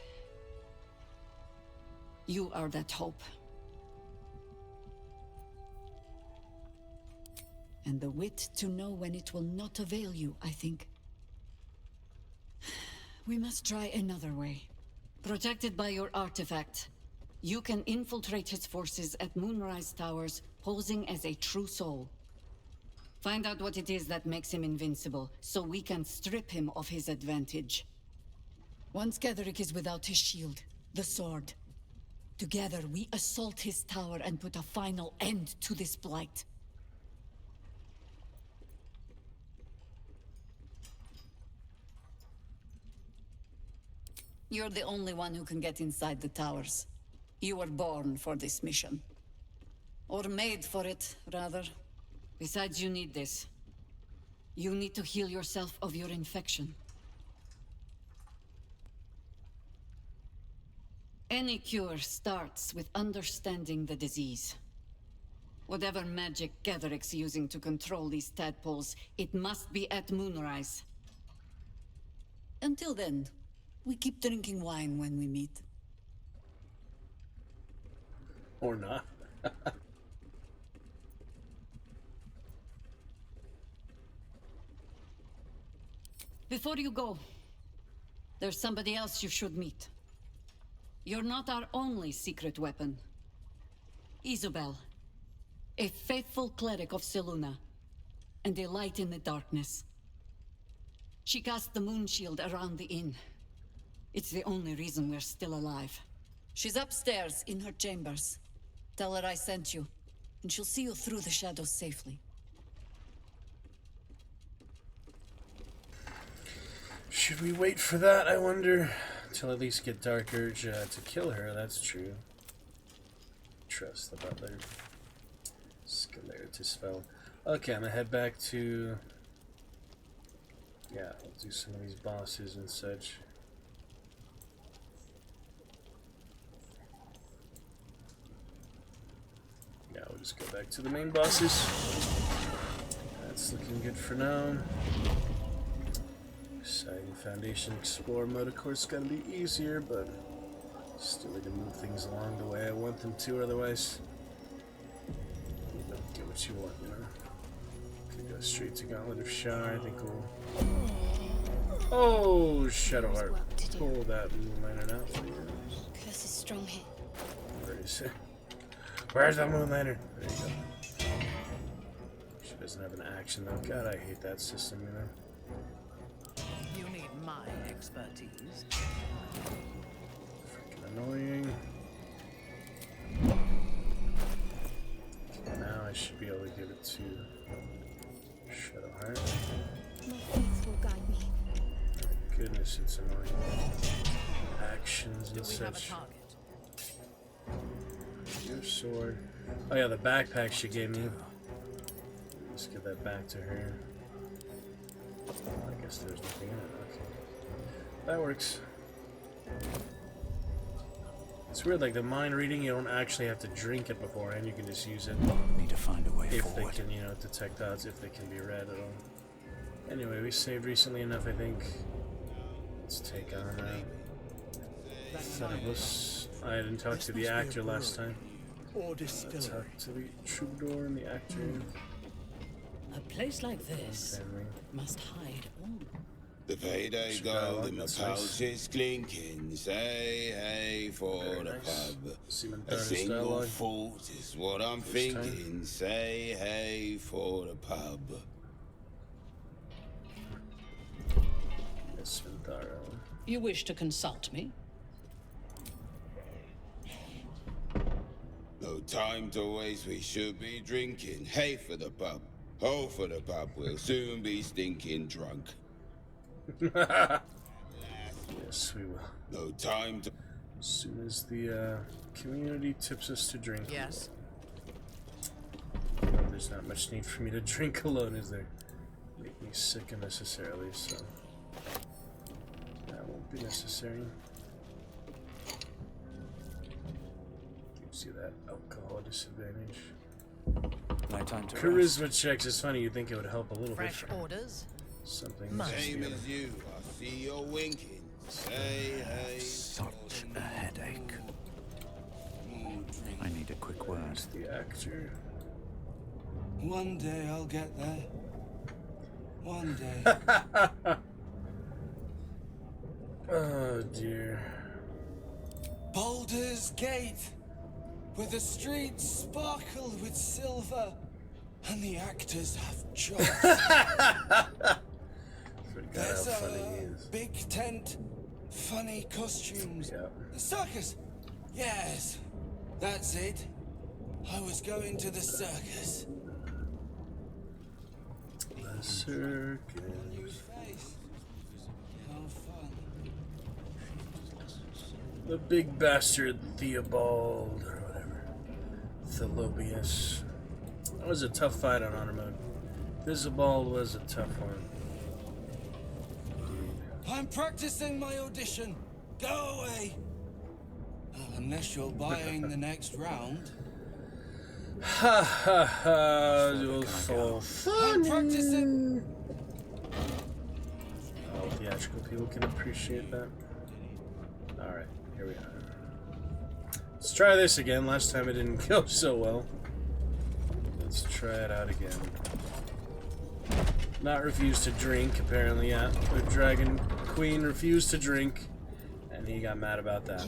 You are that hope. And the wit to know when it will not avail you, I think. We must try another way. Protected by your artifact, you can infiltrate his forces at Moonrise Towers, posing as a true soul. Find out what it is that makes him invincible, so we can strip him of his advantage. Once Ketherick is without his shield, the sword. Together we assault his tower and put a final end to this blight. You're the only one who can get inside the towers. You were born for this mission. Or made for it, rather. Besides, you need this. You need to heal yourself of your infection. Any cure starts with understanding the disease. Whatever magic Ketherick's using to control these tadpoles, it must be at Moonrise. Until then, we keep drinking wine when we meet. Or not. Before you go, there's somebody else you should meet. You're not our only secret weapon. Isobel, a faithful cleric of Selûne, and a light in the darkness. She cast the moon shield around the inn. It's the only reason we're still alive. She's upstairs in her chambers. Tell her I sent you, and she'll see you through the shadows safely. Should we wait for that, I wonder? Till at least get Dark Urge to kill her, that's true. Trust the butler. Scaleritis spell. Okay, I'm gonna head back to... Yeah, we'll do some of these bosses and such. Yeah, we'll just go back to the main bosses. That's looking good for now. Exciting Foundation Explorer mode, of course, is gonna be easier, but still need to move things along the way I want them to, otherwise you don't get what you want, you know? Could go straight to Gauntlet of Shar, I think we'll... Oh, Shadowheart. Pull that Moonlantern out for you. Curse is strong here. Where is it? Where's that Moonlantern? There you go. She doesn't have an action though. God, I hate that system, you know? You need my expertise. Freaking annoying. Okay, now I should be able to give it to Shadowheart. My faith will guide me. Oh, goodness, it's annoying. Actions and such. Your sword. Oh yeah, the backpack she gave me. Let's give that back to her. Oh, I guess there's nothing in it. Okay. That works. It's weird, like the mind reading, you don't actually have to drink it beforehand, you can just use it. Need to find a way if forward. They can, you know, detect odds if they can be read at all. Anyway, we saved recently enough, I think. Let's take on Thunderbus. I didn't talk to the actor last time. Let's talk to the troubadour and the actor. A place like this must hide all. The payday gold in my pouch is clinking. Say hey for the pub. A single fault is what I'm thinking. Say hey for the pub. You wish to consult me? No time to waste, we should be drinking. Hey for the pub. Ho for the pub, we'll soon be stinking drunk. Yes, we will. No time to... As soon as the community tips us to drink. Yes. There's not much need for me to drink alone, is there? Make me sick unnecessarily, so... That won't be necessary. Gives you that alcohol disadvantage. My time to Charisma checks is funny, you'd think it would help a little Fresh bit. orders? Something. Same as you, I see you're winking. Say hey. Such a headache. I need a quick word. That's the actor. One day I'll get there. One day. Oh dear. Baldur's Gate, where the streets sparkle with silver and the actors have jobs. There's a big tent, funny costumes. The circus. Yes, that's it. I was going to the circus. The circus. The big bastard Theobald, or whatever. Thelobius. That was a tough fight on honor mode. Visibald was a tough one. I'm practicing my audition. Go away. Unless you're buying the next round. Ha ha ha, you're so funny. I'm practicing. Oh, theatrical people can appreciate that. Alright, here we are. Let's try this again. Last time it didn't go so well. Let's try it out again. Not refused to drink, apparently, yeah. The Dragon Queen refused to drink, and he got mad about that.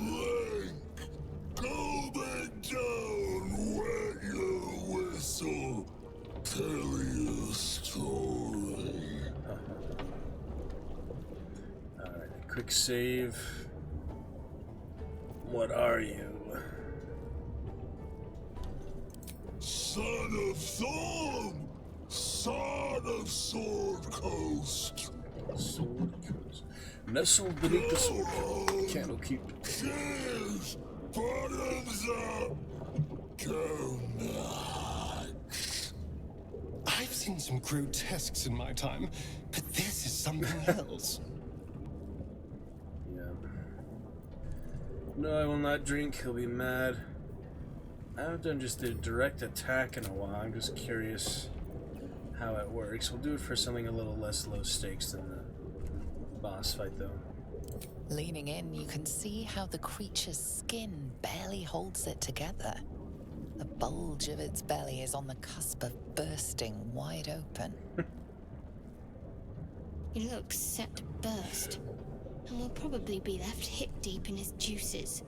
Go back down, wet your whistle, tell your story. quick save. What are you? Son of Thorn! Son of Sword Coast! Sword Coast. Nestled beneath the sword candlekeep. Cheers! Bottoms up! Go nuts! I've seen some grotesques in my time, but this is something else. Yeah. No, I will not drink. He'll be mad. I haven't done just a direct attack in a while. I'm just curious how it works. We'll do it for something a little less low stakes than the boss fight, though. Leaning in, you can see how the creature's skin barely holds it together. The bulge of its belly is on the cusp of bursting wide open. He looks set to burst, and will probably be left hip-deep in his juices.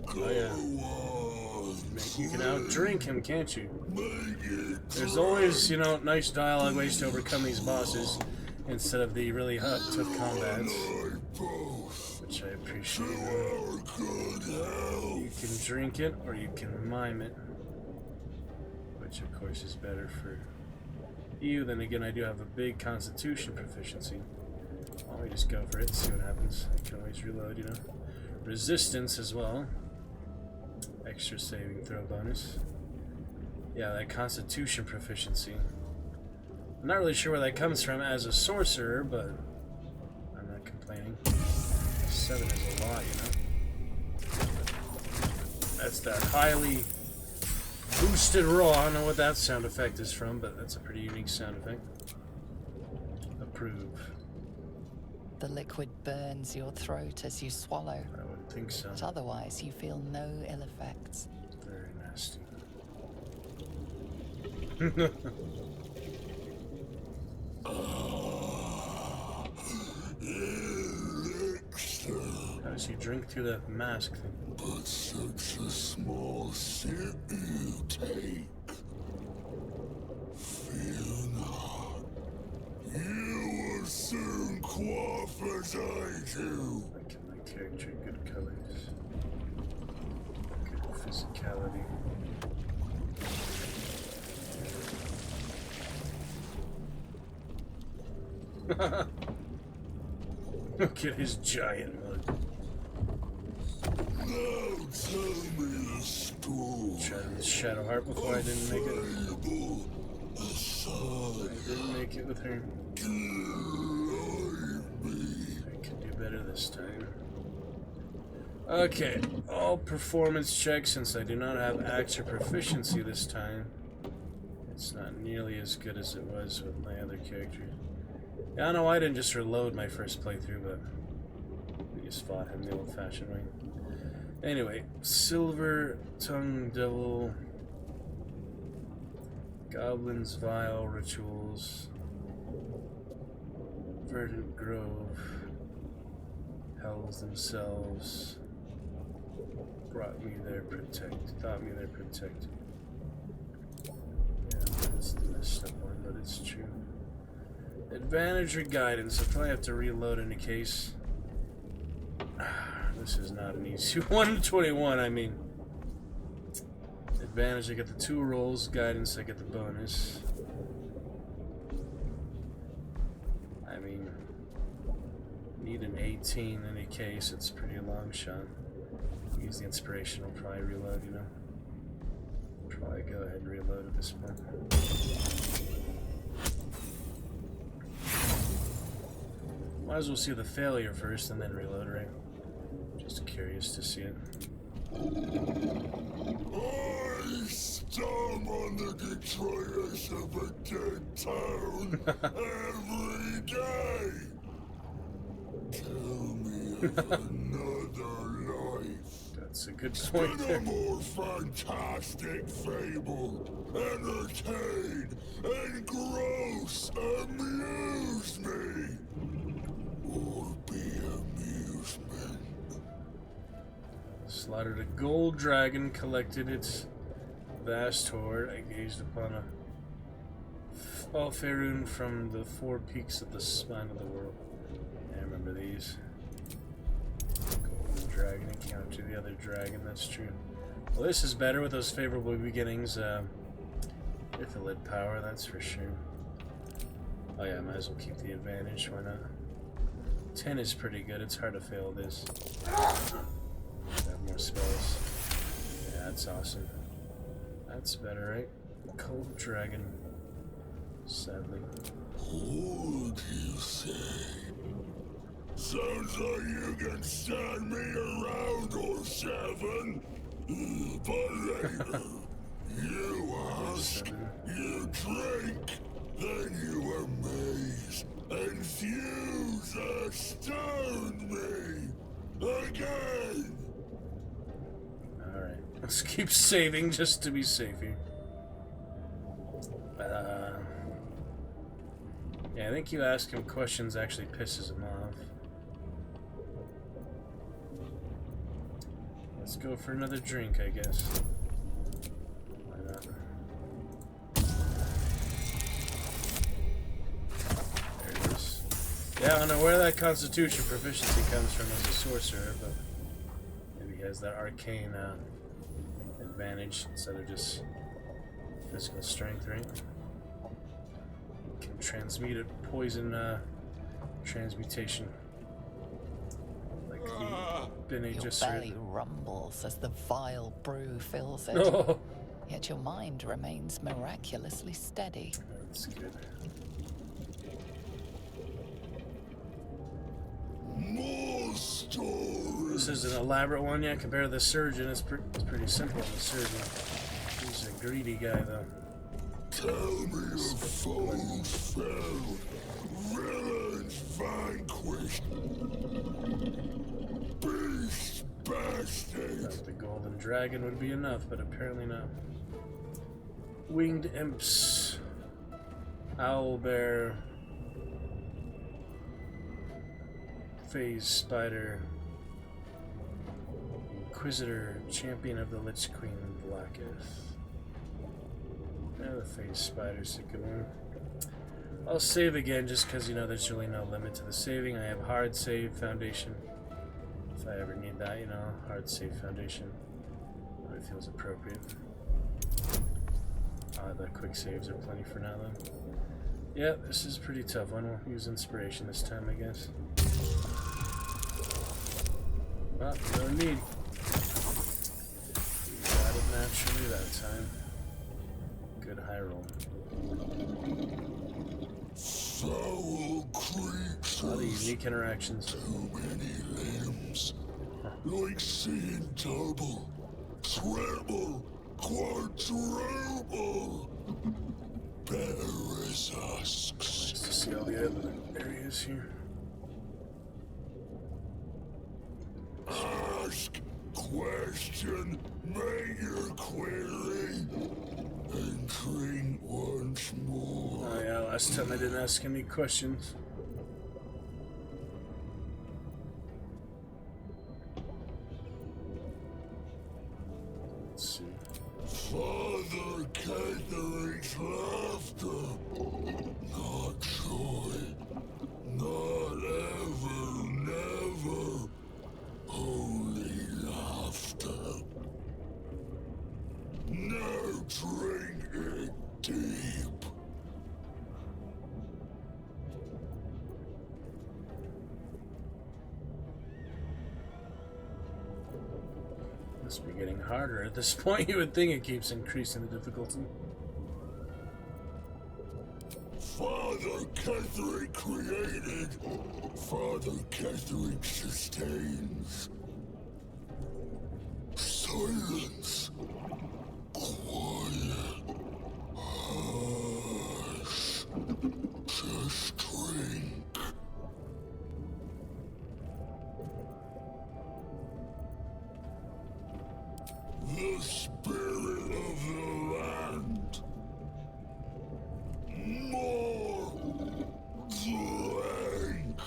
Oh yeah. You can outdrink him, can't you? There's always, you know, nice dialogue ways to overcome these bosses instead of the really tough combats, which I appreciate. You can drink it or you can mime it, which of course is better for you. Then again, I do have a big constitution proficiency. Why don't we just go for it and see what happens? I can always reload, you know. Resistance as well. Extra saving throw bonus. Yeah, that constitution proficiency. I'm not really sure where that comes from as a sorcerer, but I'm not complaining. 7 is a lot, you know. That's that highly boosted roll. I don't know what that sound effect is from, but that's a pretty unique sound effect. Approve. The liquid burns your throat as you swallow. I would think so. But otherwise, you feel no ill effects. Very nasty. How does he drink through that mask thing? But such a small sip you take. Fear not. You will soon quaff as I do. Making my character good colors. Good physicality. Look at his giant mug. Now tell me the story. Tried with Shadowheart before I didn't make it. I didn't make it with her. I can do better this time. Okay, all performance checks. Since I do not have axe or proficiency this time, it's not nearly as good as it was with my other characters. Yeah, I know I didn't just reload my first playthrough, but we just fought him the old-fashioned way. Anyway, Silver Tongue Devil, Goblin's Vile Rituals, Verdant Grove, Hells Themselves, Brought Me There Protect, Thought Me There Protect. Yeah, that's the messed up one, but it's true. Advantage or guidance, I'll probably have to reload in a case. This is not an easy 121, I mean. Advantage, I get the 2 rolls. Guidance, I get the bonus. I mean, need an 18 in any case. It's a pretty long shot. Use the inspiration, I'll probably reload, you know. Probably go ahead and reload at this point. Might as well see the failure first and then reload, right? Just curious to see it. I stomp on the detritus of a dead town every day. Tell me of another life. That's a good point Spin there. a more fantastic fable. Entertain, engross, amuse me. Or be amusement. Slaughtered a gold dragon, collected its vast hoard. I gazed upon a Faerun from the 4 peaks of the spine of the world. I remember these. dragon and counter the other dragon, that's true. Well, this is better with those favorable beginnings. Ithalid power, that's for sure. Oh yeah, might as well keep the advantage, why not? 10 is pretty good, it's hard to fail this. Have more spells. Yeah, that's awesome. That's better, right? Cold dragon. Sadly. What do you say? Sounds like you can stand me around or seven. But later, you ask, you drink, then you amaze, and fuse stone me again. Alright, let's keep saving just to be safe here. Yeah, I think you ask him questions actually pisses him off. Let's go for another drink, I guess. Why not? There it is. Yeah, I don't know where that Constitution proficiency comes from as a sorcerer, but maybe he has that arcane advantage instead of just physical strength, right? Can transmute a poison transmutation. Like the Bene Your Gesserit. belly rumbles as the vile brew fills it. Oh. Yet your mind remains miraculously steady. That's good. More stories. This is an elaborate one, yeah. Compared to the surgeon, it's pretty simple. The surgeon, he's a greedy guy, though. Tell me of foes fell, villains vanquished, beast bastards. The golden dragon would be enough, but apparently not. Winged imps, owlbear, phase spider, inquisitor, champion of the Lich Queen, Blacketh. Yeah, the phase spider's a good one. I'll save again just because, you know, there's really no limit to the saving. I have hard save foundation. If I ever need that, you know, hard save foundation. It feels appropriate. The quick saves are plenty for now, though. Yeah, this is a pretty tough one. We'll use inspiration this time, I guess. Well, no need. Got it naturally that time. Good high roll. Foul creatures. A lot of unique interactions. Too many limbs. Like seeing double, triple, quadruple. Better as husks. Nice to see all the other areas here. Ask, question, make your query, and drink once more. Oh yeah, last time I didn't ask any questions. Let's see. Father Catherine's laughter, not joy, not ever, never, only laughter. Now drink it deep. Must be getting harder at this point. You would think it keeps increasing the difficulty. Father Catherine created, Father Catherine sustains. Silence. Quiet. Hush. Just drink. The spirit of the land. More drink.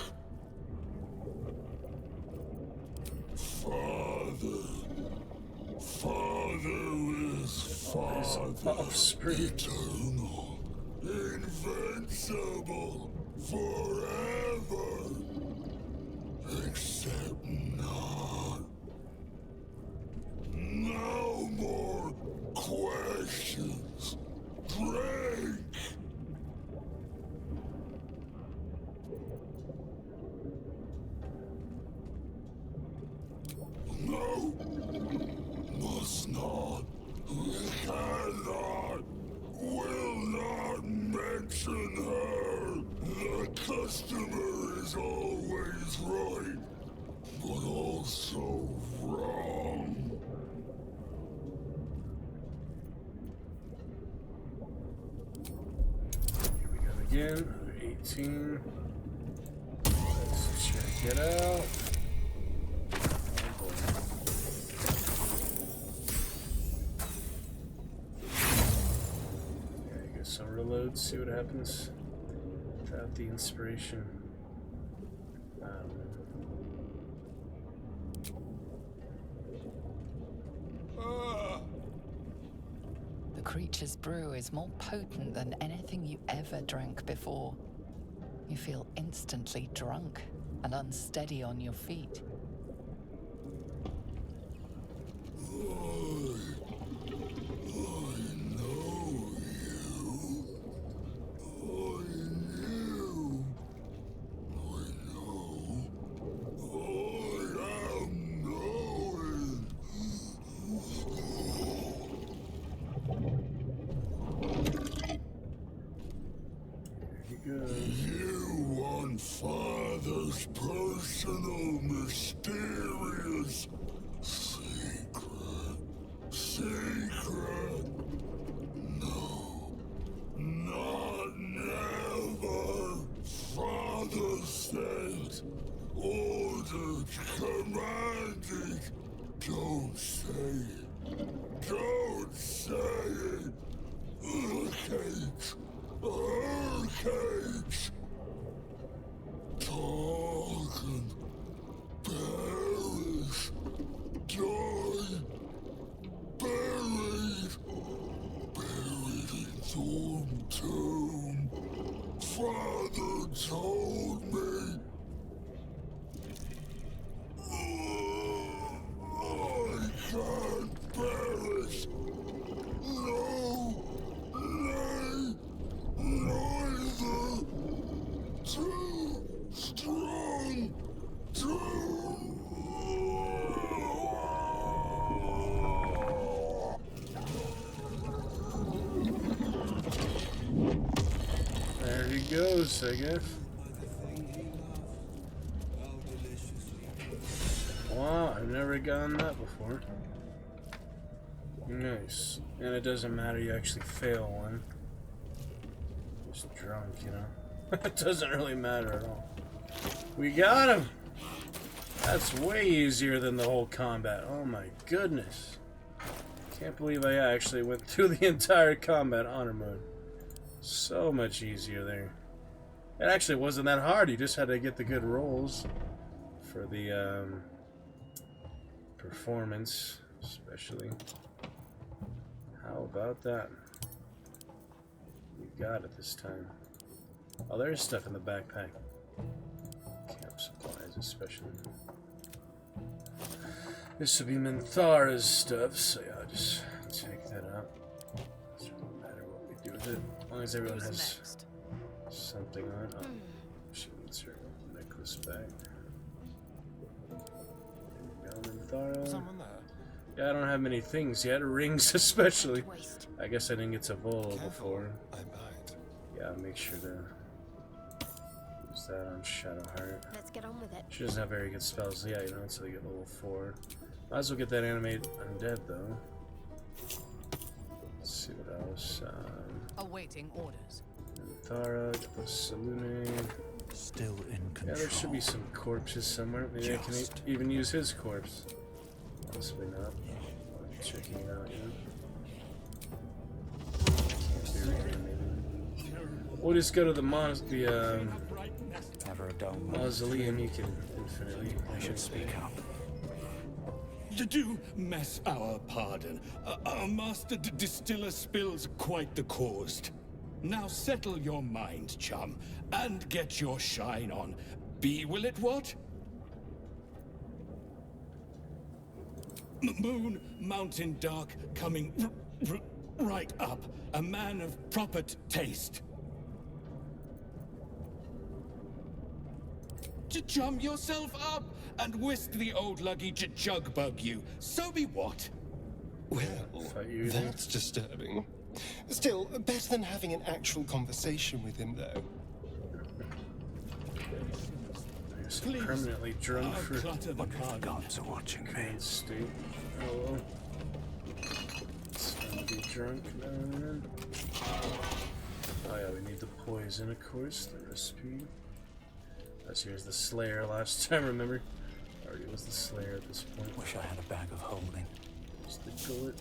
Father. Father is Father. Offspring. Eternal. Invincible. Forever. Except not. customer is always right, but also wrong. Here we go again. Another 18. Let's check it out. So reload, see what happens without the inspiration. The creature's brew is more potent than anything you ever drank before. You feel instantly drunk and unsteady on your feet. You want Father's personal, mysterious secret. Secret. No. Not never. Father said. Ordered. Commanded. Don't say it. Don't say it. Cage. Cage. Talk and perish. Die. Buried. Buried in Thorn Tomb. Father told me. I can't perish. No. Nay. Neither. Too strong. There he goes, I guess. Wow, I've never gotten that before. Nice. And it doesn't matter, you actually fail one. Just drunk, you know? It doesn't really matter at all. We got him! That's way easier than the whole combat. Oh my goodness. Can't believe I actually went through the entire combat honor mode. So much easier there. It actually wasn't that hard. You just had to get the good rolls for the performance, especially. How about that? We got it this time. Oh, there's stuff in the backpack. Camp supplies, especially. This would be Minthara's stuff, so yeah, I'll just take that out. It doesn't matter what we do with it, as long as everyone has something on. Oh, she needs her necklace back. There we go, Minthara. Someone there? Yeah, I don't have many things yet, rings especially. I guess I didn't get to Volo before. I might. Yeah, I'll make sure to use that on Shadowheart. Let's get on with it. She doesn't have very good spells, yeah, you know, until you get level 4. Might as well get that animate undead though. Let's see what else. Awaiting orders. Minthara, get the Salune. Still in control. Yeah, there should be some corpses somewhere. Maybe I can even use his corpse. Possibly not. Checking it out, you know. Can't be reanimated. We'll just go to the mausoleum. You can infinitely. I should speak up. Do mess our pardon. Our master distiller spills quite the cause. Now settle your mind, chum, and get your shine on. Be will it what? Moon, mountain dark, coming right up. A man of proper taste. Chum yourself up and whisk the old luggy jug bug you. So be what? Well, that's disturbing. Still, better than having an actual conversation with him, though. I guess I'm permanently drunk for The gods are watching me. current state. Oh well. It's fun to be drunk now and then. Oh yeah, we need the poison, of course, the recipe. As here's the Slayer last time, remember? Already was the Slayer at this point. Wish I had a bag of holding. There's the gullet.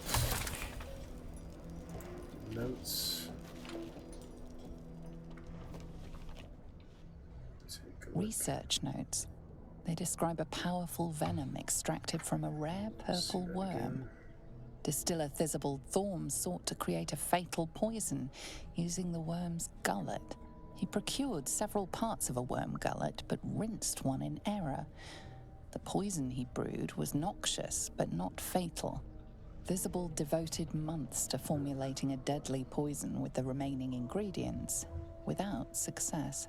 Notes. Research notes. They describe a powerful venom extracted from a rare purple worm. Distiller Thisibald Thorm sought to create a fatal poison using the worm's gullet. He procured several parts of a worm gullet, but rinsed one in error. The poison he brewed was noxious, but not fatal. Thisibald devoted months to formulating a deadly poison with the remaining ingredients, without success.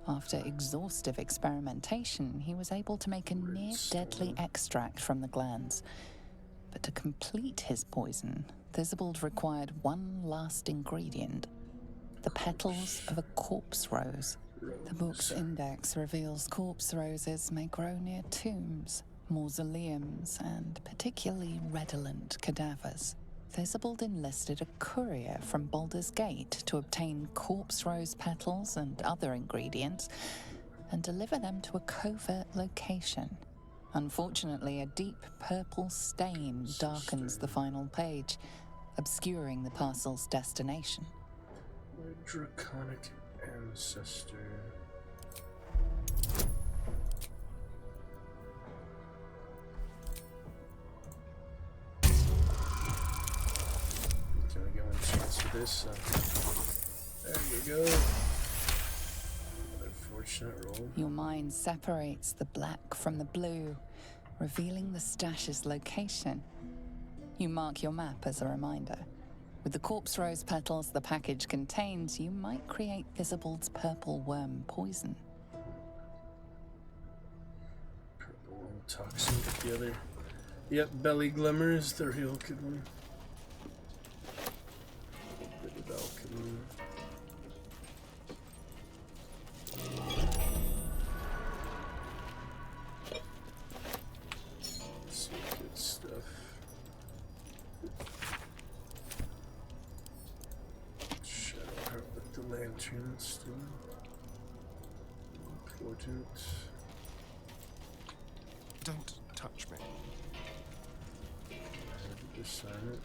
After exhaustive experimentation, he was able to make a near-deadly extract from the glands. But to complete his poison, Thisibald required one last ingredient: the petals of a corpse rose. The book's index reveals corpse roses may grow near tombs, mausoleums, and particularly redolent cadavers. Thisibald enlisted a courier from Baldur's Gate to obtain corpse rose petals and other ingredients and deliver them to a covert location. Unfortunately, a deep purple stain darkens the final page, obscuring the parcel's destination. My draconic ancestor. Can I get one chance for this? There you go. Another fortunate roll. Your mind separates the black from the blue, revealing the stash's location. You mark your map as a reminder. With the corpse rose petals the package contains, you might create Thisibald's purple worm poison. Purple worm toxin, get the other. Yep, belly glimmer is the real good one. Bit of alchemy. Some good stuff. Shadow with the lantern still. Important. Don't touch me. Just sign it.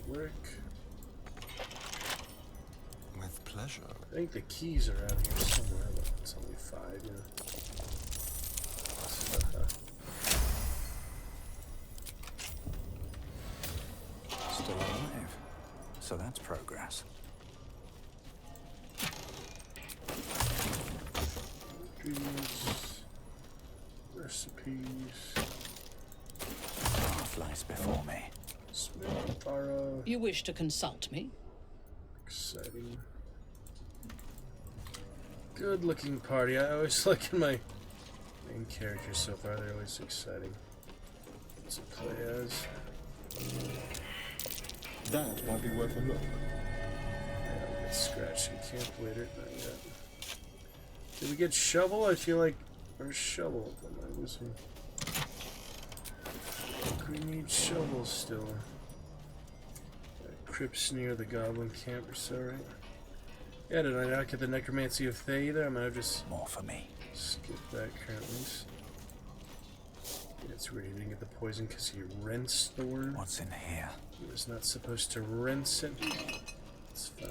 Work. With pleasure. I think the keys are out here somewhere, but it's only 5, you know. Still alive. So that's progress. Ingredients. Recipes. Path lies before me. Smith, borrow. You wish to consult me? Exciting. Good looking party. I always like in my main characters so far, they're always exciting. What's it play as? That might be worth a look. Yeah, we get scratched in camp later. Not yet. Did we get shovel? I feel like where's shovel? Where was he? We need shovels still. Crypts near the goblin camp or so, right? Yeah, did I not get the necromancy of Thay either? I might have just more for me. Skip that currently. Yeah, it's weird he didn't get the poison because he rinsed the worm. What's in here? He was not supposed to rinse it. It's fine.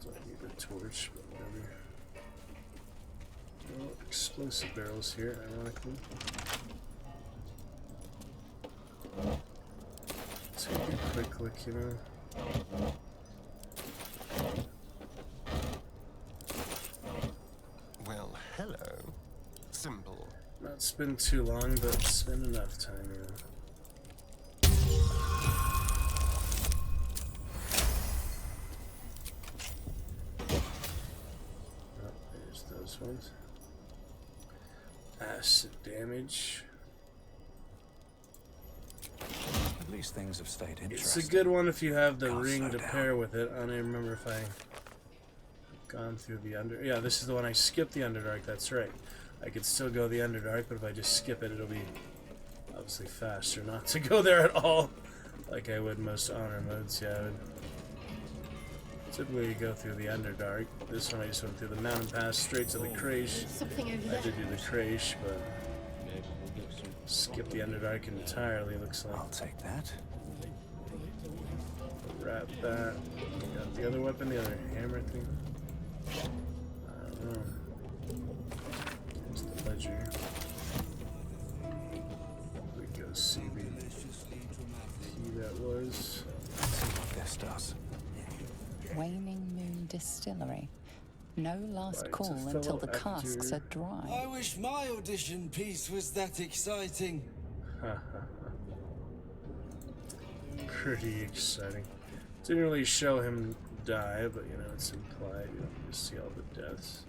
Don't need a torch, but whatever. Well, explosive barrels here, ironically. It's gonna be a quick look, you know. Well, hello. Simple. Not spend too long, but spend enough time, you know. Oh, there's those ones. acid damage. At least things have stayed interesting. It's a good one if you have the ring to pair with it. I don't even remember if I've gone through the under... Yeah, this is the one I skipped the Underdark, that's right. I could still go the Underdark, but if I just skip it, it'll be obviously faster not to go there at all. Like I would most honor modes, yeah. I would typically go through the Underdark. This one I just went through the mountain pass straight to the Crash. Something over I there. did do the Crash, but skip the Underdark entirely, looks like. I'll take that. Wrap that. Got the other weapon, the other hammer thing. I don't know. There's the ledger. We go see the key that was. Let's see what this does. Waning Moon Distillery. No last Right, call to until the fill casks after- are dry. I wish my audition piece was that exciting. Pretty exciting. Didn't really show him die, but you know, it's implied. You don't just see all the deaths.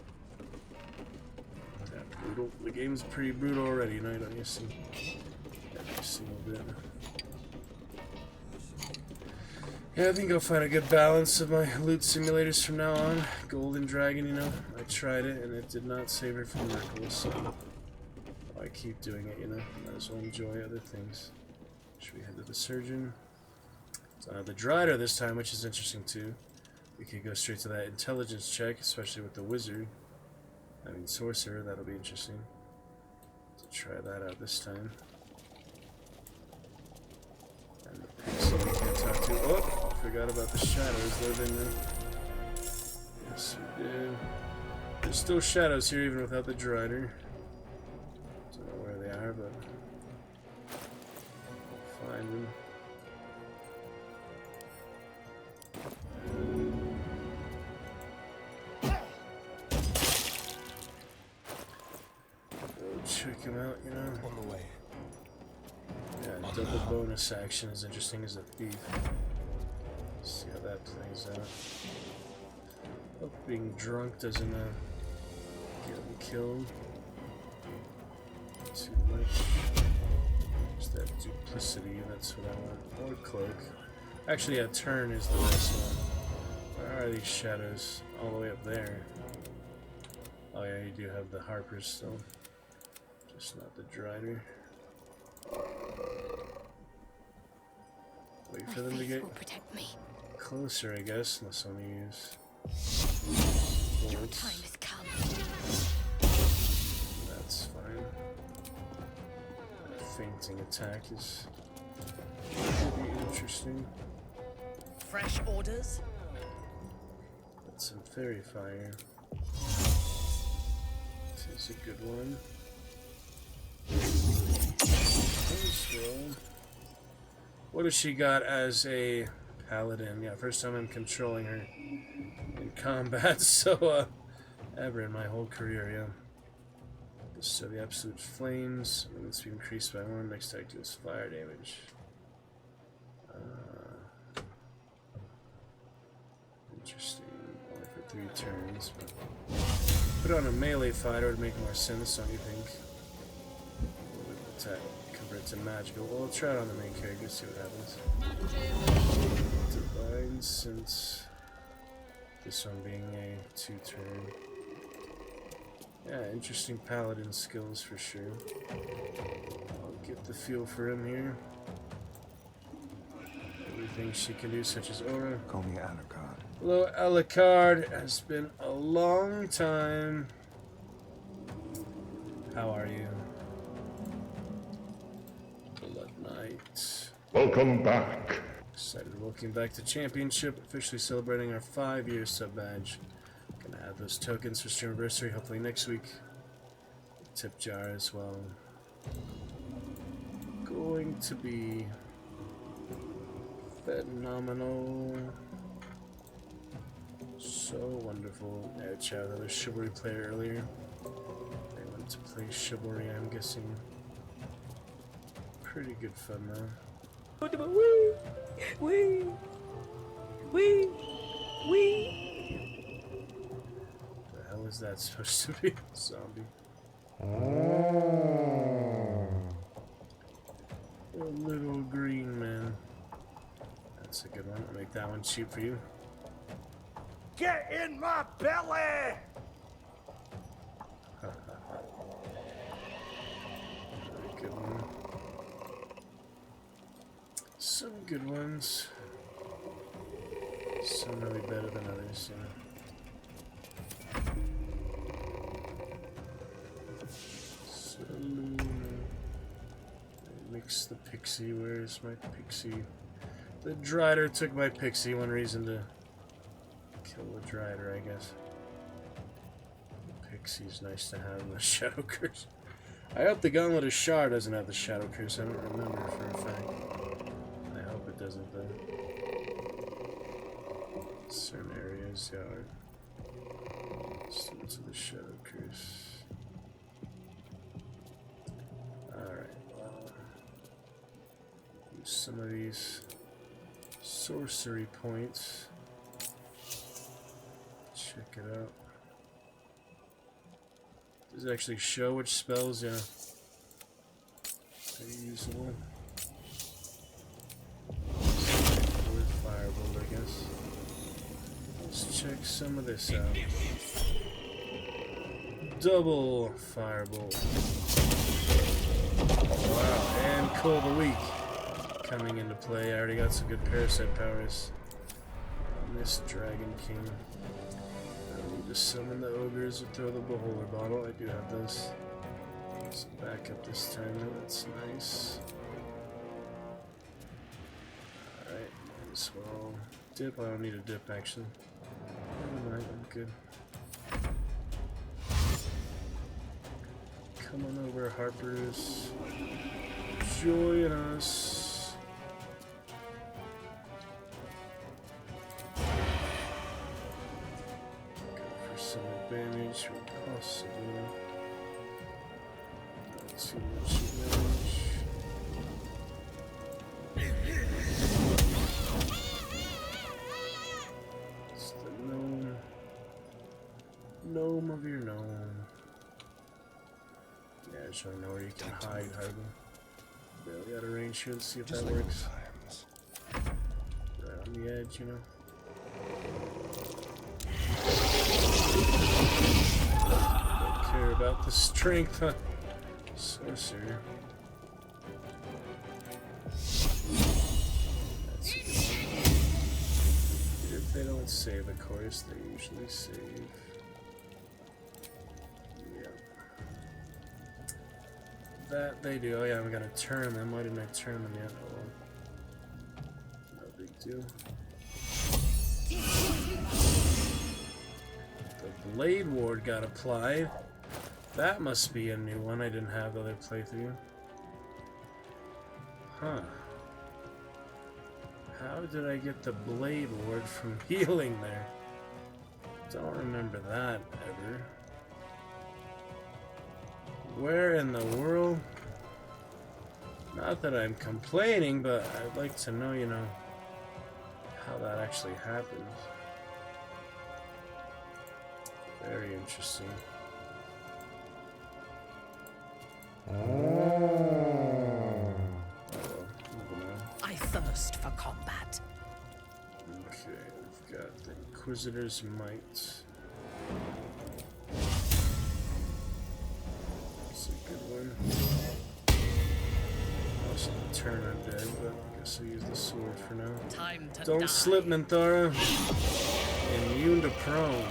That brutal. The game's pretty brutal already, you know, you don't need to see every single bit. Yeah, I think I'll find a good balance of my loot simulators from now on. Golden Dragon, you know, I tried it and it did not save her from miracles, so I keep doing it, you know. Might as well enjoy other things. Should we head to the surgeon? The Drider this time, which is interesting too. We could go straight to that intelligence check, especially with the wizard. I mean sorcerer, that'll be interesting. To try that out this time. And the pixie we can't talk to. Oh! Forgot about the shadows living there. Yes, we did. There's still shadows here even without the Drider. Don't know where they are, but we'll find them. Check him out, you know. On the way. Yeah, double bonus action is interesting as a thief. See how that plays out. Hope being drunk doesn't get him killed too much. Just that duplicity, that's what I want. Or cloak. Actually, yeah, turn is the best one. Where are these shadows? All the way up there. Oh yeah, you do have the Harpers still. Just not the Drider. Wait for them to get closer, I guess, unless I'm gonna use Your time has come. That's fine. That fainting attack is pretty interesting. Fresh orders? Got some fairy fire. This is a good one. What has she got as a paladin? Yeah, first time I'm controlling her in combat, so ever in my whole career, yeah. So the absolute flames, limits be increased by 1, next attack deals fire damage. Interesting. Only for 3 turns, but put on a melee fighter would make more sense, don't you think? Attack convert to magical. Well, we'll try it on the main character, see what happens. Divine, since this one being a 2-turn. Yeah, interesting paladin skills for sure. I'll get the feel for him here. Everything she can do, such as aura. Call me Alucard. Hello, Alucard. It's been a long time. How are you? Blood Knight. Welcome back. Excited, welcome back to Championship, officially celebrating our 5-year sub badge. Gonna add those tokens for stream anniversary, hopefully next week. Tip jar as well. Going to be phenomenal. So wonderful. Yeah, I chatted with another Chivalry player earlier. They went to play Chivalry, I'm guessing. Pretty good fun though. Wee! Wee! Wee! Wee! The hell is that supposed to be? Zombie. That's a good one. I'll make that one cheap for you. Get in my belly! Good one. Some good ones. Some really better than others, you know. Mix the pixie. Where's my pixie? The Drider took my pixie. One reason to kill the Drider, I guess. Pixie's nice to have in the Shadow Curse. I hope the Gauntlet of Shar doesn't have the Shadow Curse. I don't remember for a fact. I hope it doesn't, though. Certain areas are still to the Shadow Curse. Alright, well, use some of these sorcery points. Check it out. Does it actually show which spells, are usable? With Firebolt, I guess. Let's check some of this out. Double Firebolt. Wow, and Cold a Week coming into play. I already got some good Parasite powers on this Dragon King. I don't need to summon the ogres or throw the beholder bottle. I do have those. So back up this time, that's nice. Alright, might as well dip. I don't need a dip actually. Never mind, I'm good. Come on over, Harpers. Join us. Go for some advantage, or possibly not too much advantage. It's the gnome. Gnome of your gnome. Yeah, I just want to know where you can hide, hardly. Barely out of range here, let's see if that works. Right on the edge, you know. Don't care about the strength on Sorcerer. That's a good one. If they don't save, of course, they usually save. That they do. Oh yeah, I'm gonna turn them. Why didn't I turn them yet? Oh well. No big deal. The Blade Ward got applied. That must be a new one I didn't have the other playthrough. Huh. How did I get the Blade Ward from healing there? Don't remember that ever. Where in the world? Not that I'm complaining, but I'd like to know, you know, how that actually happens. Very interesting. I thirst for combat. Okay, we've got the Inquisitor's Might. Good one. Also turn undead, but I guess I'll use the sword for now. Time to Don't die. slip, Minthara. Immune to prone.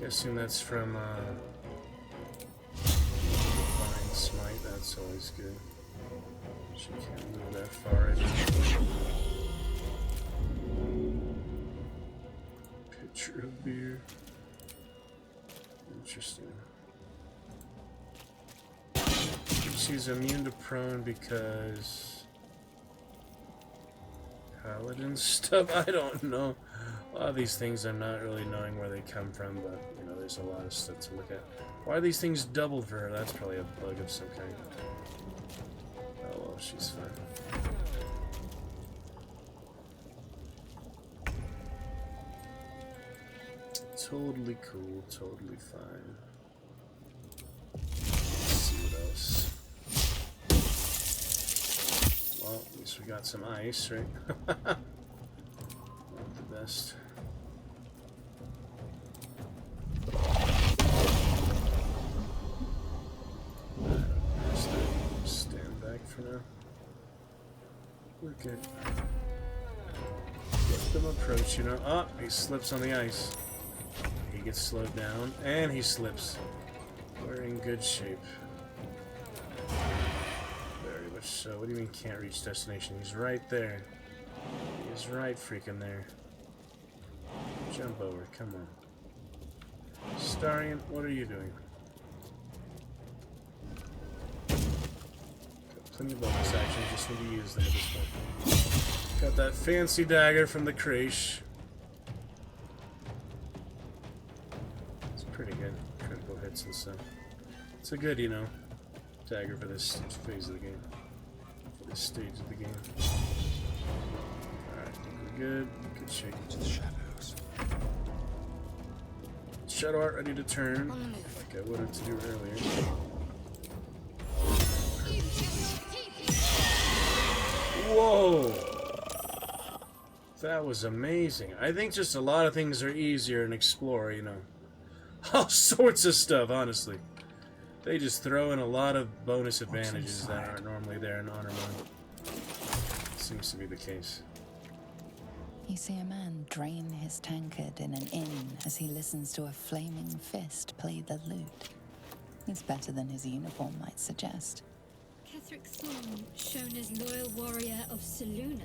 Guessing that's from Divine Smite. That's always good. She can't move that far anymore. Pitcher of beer. Interesting. She's immune to prone because paladin stuff. I don't know. A lot of these things I'm not really knowing where they come from, but you know, there's a lot of stuff to look at. Why are these things doubled for her? That's probably a bug of some kind. Oh well, she's fine. Totally cool, totally fine. Let's see what else. Well, we least we got some ice, right? Not the best. Stand back for now. We're good. Let them approach, you know. Oh, he slips on the ice. He gets slowed down, and he slips. We're in good shape. Very much so. What do you mean can't reach destination? He's right there. He's right freaking there. Jump over, come on. Starion, what are you doing? Got plenty of bonus actions, just need to use them at this point. Got that fancy dagger from the Krash. It's pretty good. Critical hits and stuff. It's a good, you know, dagger for this phase of the game. For this stage of the game. Alright, I think we're good. Good shape. To the shadows. Shadow art ready to turn. Like I wanted to do earlier. Whoa! That was amazing. I think just a lot of things are easier in Explore, you know. All sorts of stuff, honestly. They just throw in a lot of bonus advantages that aren't normally there in Honor Mode. Seems to be the case. You see a man drain his tankard in an inn as he listens to a flaming fist play the lute. He's better than his uniform might suggest. Ketheric Thorn, shown as loyal warrior of Selûne.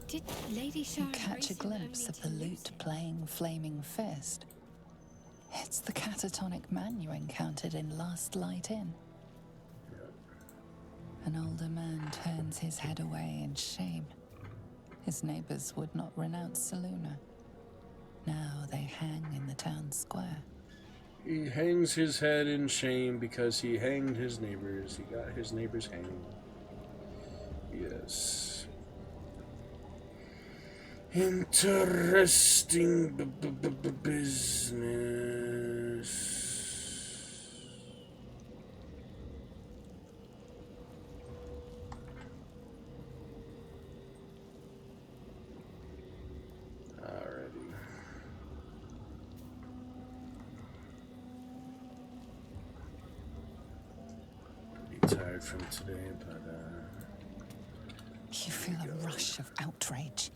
Did Lady You Sharon catch a race him glimpse only of the to lose lute playing flaming fist. It's the catatonic man you encountered in Last Light Inn. An older man turns his head away in shame. His neighbors would not renounce Selûne. Now they hang in the town square. He hangs his head in shame because he hanged his neighbors. He got his neighbors hanged. Yes. Interesting business. Tired from today, but You feel a rush of outrage.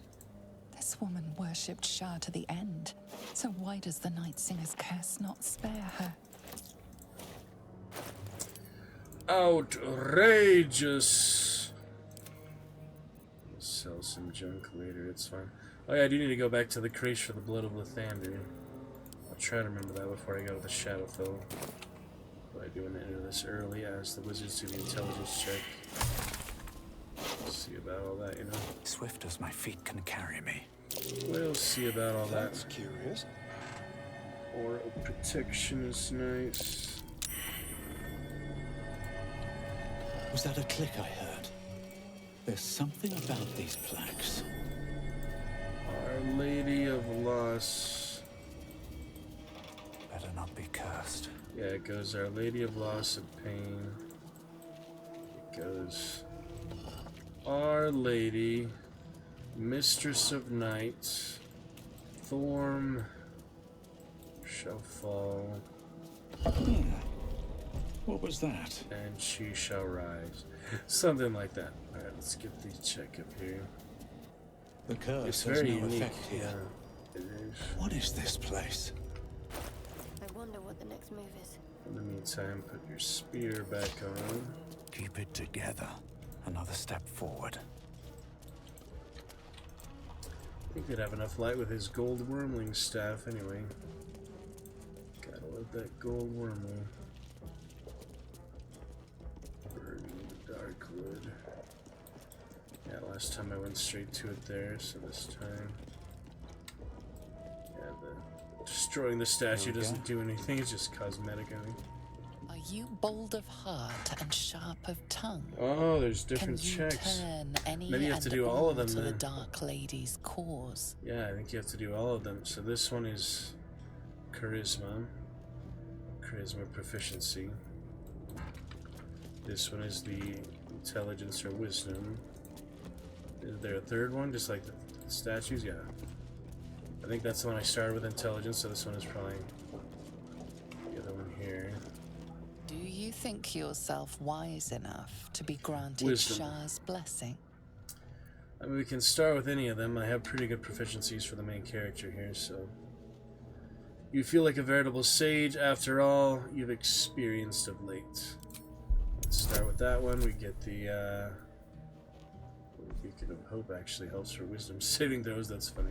This woman worshipped Shah to the end. So why does the Night Singer's curse not spare her? outrageous. Sell some junk later, it's fine. Oh yeah, I do need to go back to the Krash for the Blood of Lathander. I'll try to remember that before I go to the Shadowfell. By doing any of this early, as the wizards do the intelligence check. See about all that, you know. Swift as my feet can carry me. We'll see about all that. That's curious. Aura of protection is nice. Was that a click I heard? There's something about these plaques. Our Lady of Loss. Better not be cursed. Yeah, it goes Our Lady of Loss of Pain. It goes Our Lady, Mistress of Night, Thorn shall fall. What was that? And she shall rise. Something like that. Alright, let's get the check up here. The curse It's has very no unique. effect here. Yeah, it is. What is this place? I wonder what the next move is. In the meantime, put your spear back on. Keep it together. Another step forward. He could have enough light with his gold wormling staff anyway. Gotta love that gold wormling. Burning the dark wood. Yeah, last time I went straight to it there, so this time. Yeah, the destroying the statue doesn't do anything, it's just cosmetic, I think. Are you bold of heart and sharp of tongue? Oh, there's different Can you checks. turn any Maybe you have to and do all of them to the then. Dark Lady's cause? Yeah, I think you have to do all of them. So this one is charisma. Charisma proficiency. This one is the intelligence or wisdom. Is there a third one, just like the statues? Yeah. I think that's the one I started with intelligence, so this one is probably the other one here. Do you think yourself wise enough to be granted Wisdom. Shah's blessing? I mean, we can start with any of them. I have pretty good proficiencies for the main character here, so... You feel like a veritable sage after all you've experienced of late. Let's start with that one. We get the, Beacon of Hope actually helps for wisdom saving throws. That's funny.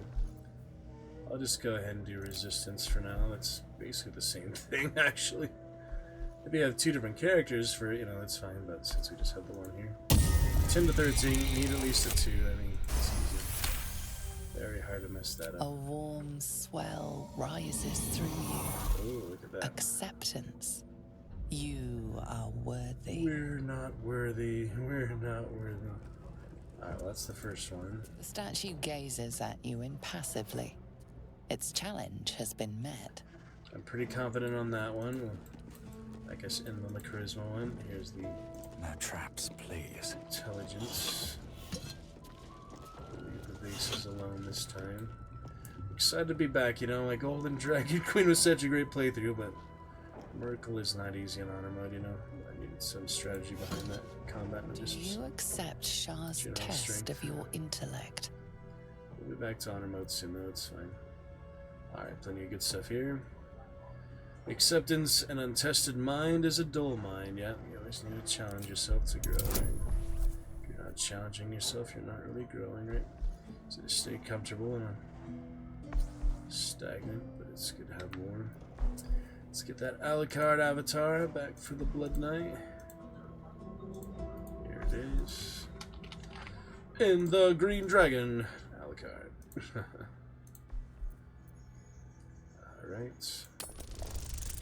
I'll just go ahead and do resistance for now. That's basically the same thing, actually. If you have two different characters for, you know, that's fine, but since we just have the one here. 10 to 13, need at least a 2. I mean, it's easy. Very hard to mess that up. A warm swell rises through you. Oh, look at that. Acceptance. You are worthy. We're not worthy. We're not worthy. Alright, well, that's the first one. The statue gazes at you impassively. Its challenge has been met. I'm pretty confident on that one. I guess in the charisma one. Here's the... No traps, please. Intelligence. Leave the vases alone this time. Excited to be back, you know. My Golden Dragon Queen was such a great playthrough, but Merkel is not easy in honor mode, you know. I needed some strategy behind that combat. And Do you accept Shah's test strength. of your intellect? We'll be back to honor mode soon, though. It's fine. Alright, plenty of good stuff here. Acceptance, an untested mind is a dull mind. Yeah, you always need to challenge yourself to grow, right? If you're not challenging yourself, you're not really growing, right? So just stay comfortable and stagnant, but it's good to have more. Let's get that Alucard avatar back for the Blood Knight. Here it is. In the Green Dragon, Alucard. Alright.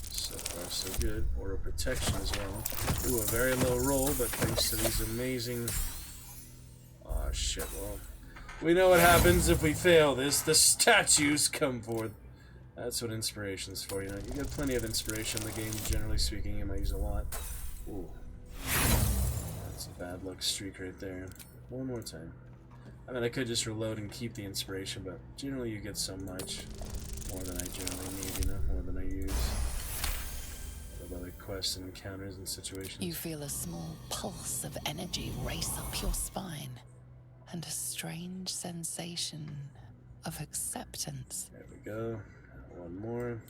So far, so good. Aura protection as well. Ooh, a very low roll, but thanks to these amazing... Aw, shit, well... We know what happens if we fail this. The statues come forth. That's what inspiration's for, you know. You get plenty of inspiration in the game, generally speaking. You might use a lot. Ooh. That's a bad luck streak right there. One more time. I mean, I could just reload and keep the inspiration, but generally you get so much. More than I generally need, you know, more than I use. Of other quests and encounters and situations. You feel a small pulse of energy race up your spine, and a strange sensation of acceptance. There we go. One more.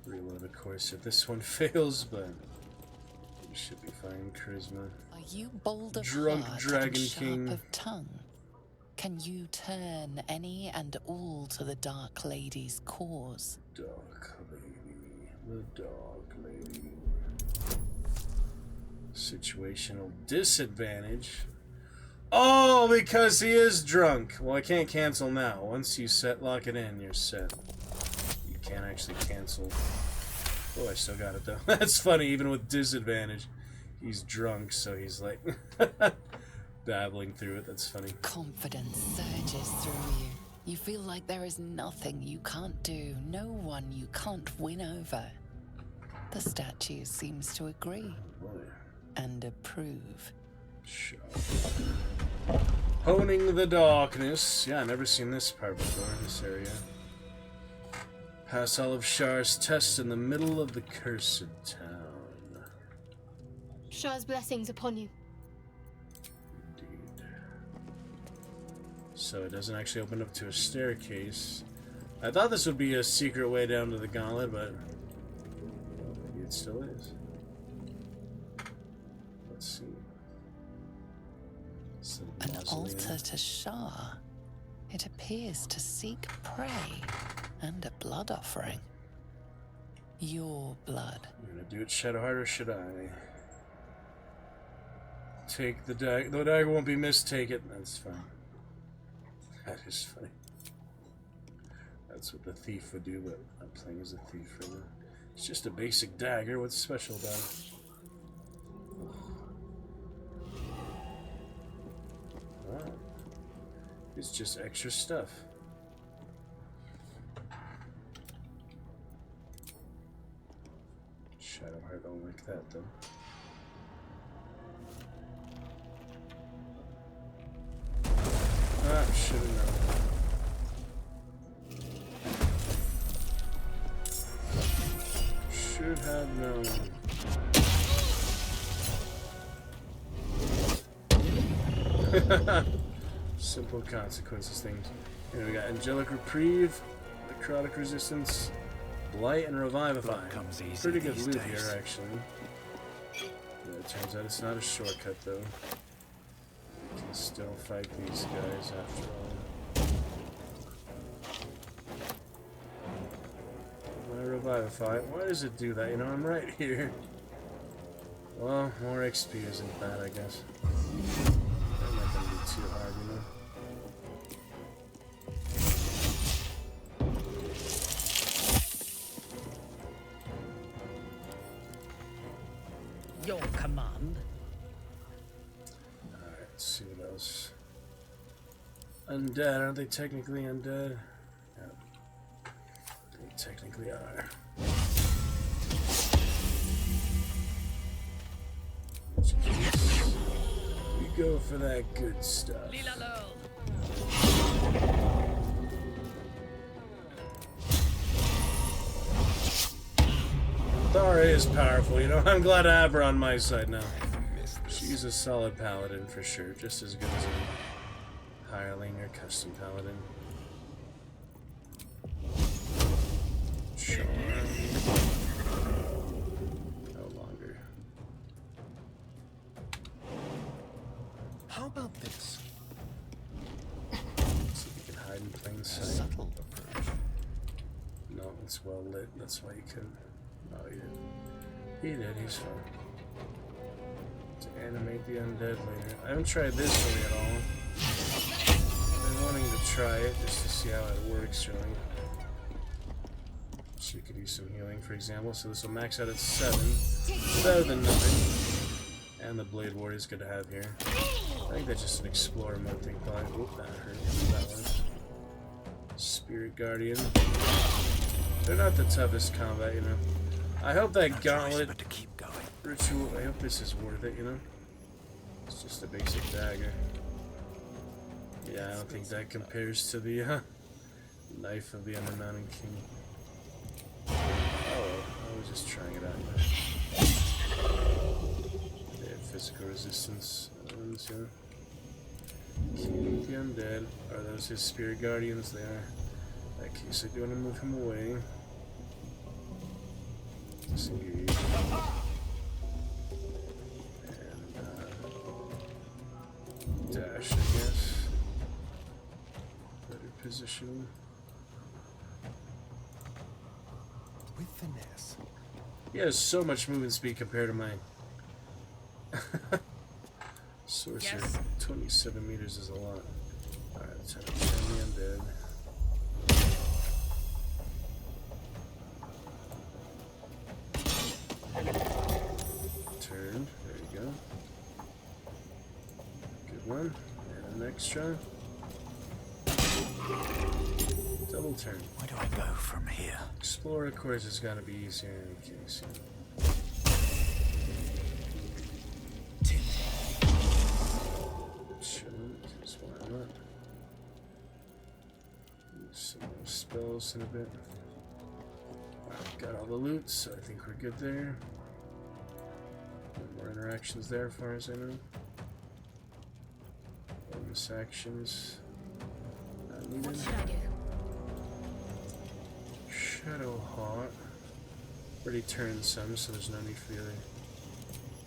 Reload, of course, if this one fails, but you should be fine. Charisma. Are you bold of Drunk heart Dragon and sharp King. of tongue? Can you turn any and all to the Dark Lady's cause? Dark Lady. The Dark Lady. Situational disadvantage. Oh, because he is drunk. Well, I can't cancel now. Once you lock it in, you're set. You can't actually cancel. Oh, I still got it though. That's funny, even with disadvantage. He's drunk, so he's like babbling through it. That's funny. Confidence surges through you. You feel like there is nothing you can't do, no one you can't win over. The statue seems to agree and approve. Sure. Honing the darkness. Yeah, I've never seen this part before, this area. Pass all of Shar's tests in the middle of the cursed town. Shah's blessings upon you. Indeed. So it doesn't actually open up to a staircase. I thought this would be a secret way down to the gauntlet, but well, maybe it still is. Let's see. An altar to Shah. It appears to seek prey and a blood offering. Your blood. You're gonna do it, Shadowheart, or should I? Take the dagger. The dagger won't be missed. Take it. That's fine. That is funny. That's what the thief would do, but I'm playing as a thief right now. It's just a basic dagger. What's special about it? Oh. It's just extra stuff. Shadowheart don't like that though. Should have known. Should have known. Simple consequences things. Here we got Angelic Reprieve, Necrotic Resistance, Blight, and Revivify. Pretty good loot here, actually. Yeah, it turns out it's not a shortcut, though. We can still fight these guys after all. My Revivify. Why does it do that? You know, I'm right here. Well, more XP isn't bad, I guess. That might not be too hard, you know. Your command. Alright, let's see what else. Undead, aren't they technically undead? Yeah. They technically are. We go for that good stuff. Thara is powerful, you know. I'm glad I have her on my side now. She's a solid paladin for sure, just as good as a hireling or custom paladin. Charm. No longer. How about this? See if you can hide in plain sight. Subtle approach. No, it's well lit. That's why you couldn't. Oh, he did. He did. He's fine. To animate the undead later. I haven't tried this really at all. I've been wanting to try it just to see how it works, really. So you could use some healing, for example. So this will max out at 7. Better than nothing. And the Blade Ward is good to have here. I think that's just an Explorer mode thing. Probably. Oop, that hurt. That was. Spirit Guardian. They're not the toughest combat, you know. I hope that gauntlet ritual, I hope this is worth it, you know? It's just a basic dagger. Yeah, I don't think that compares to the Knife of the Undermountain King. Oh, I was just trying it out. They have physical resistance. Yeah. King of the Undead. Are those his Spirit Guardians? They are. In that case, I do want to move him away. Disengage. And dash, I guess. Better position. With finesse. He has so much movement speed compared to mine. Sorcerer, yes. 27 meters is a lot. Alright, let's have to turn the undead. Turn, there you go. Good one. And an extra. Double turn. Where do I go from here? Explore, of course, is gonna be easier in any case. Some more spells in a bit. Alright, got all the loot, so I think we're good there. No more interactions there, as far as I know. Bonus actions. Not needed. What should I do? Shadowheart. Already turned some, so there's no need for the other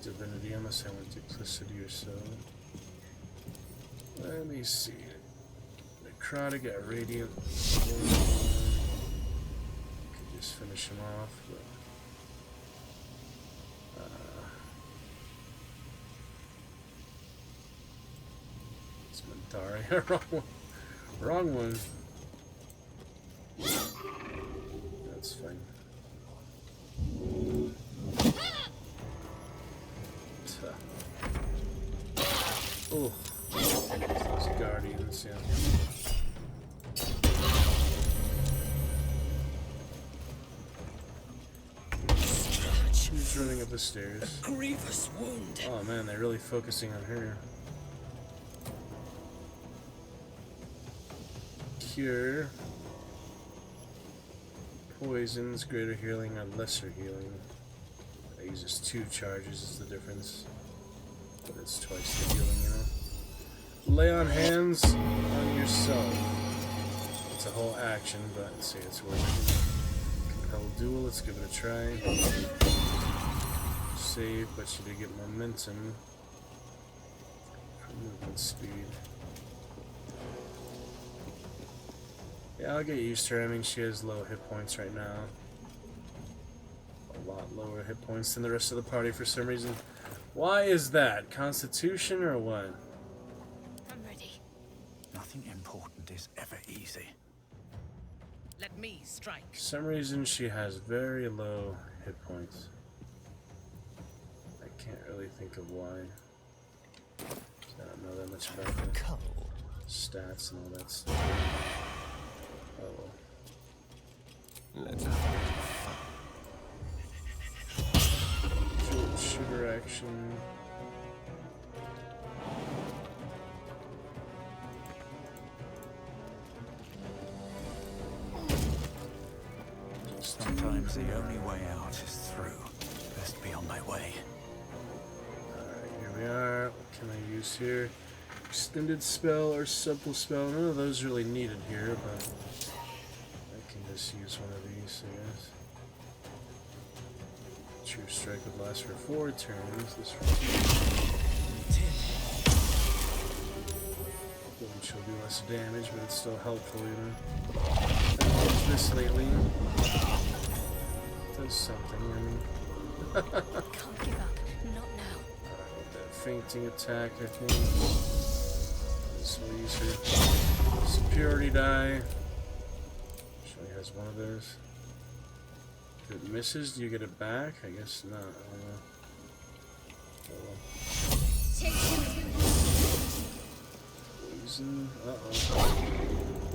divinity unless I want duplicity or so. Let me see. Necrotic got radiant. Could just finish him off, but it's Mentari. Wrong one. Wrong one. That's fine. Oh, those guardians, yeah. She's running up the stairs. A grievous wound. Oh man, they're really focusing on her. cure. Poisons, greater healing, or lesser healing. It uses 2 charges is the difference. But it's twice the healing, you know. Lay on hands on yourself. It's a whole action, but let's see, it's worth it. Compel duel, let's give it a try. Save, but you did get momentum. Movement speed. Yeah, I'll get used to her. I mean, she has low hit points right now. A lot lower hit points than the rest of the party for some reason. Why is that? Constitution or what? I'm ready. Nothing important is ever easy. Let me strike. For some reason, she has very low hit points. I can't really think of why. I don't know that much about the stats and all that stuff. Oh well. Let's have Short shooter action. Sometimes the only way out is through. Best be on my way. Alright, here we are. What can I use here? Extended spell or subtle spell. None of those really needed here, but I can just use one of these, I guess. True strike would last for 4 turns. This one. Which will do less damage, but it's still helpful, you know. I've used this lately. It does something, I mean. Can't give up. Not now. That fainting attack, I think. This will use her superiority die. She only has one of those. If it misses, do you get it back? I guess not. I don't know. Oh well. Poison. Uh-oh.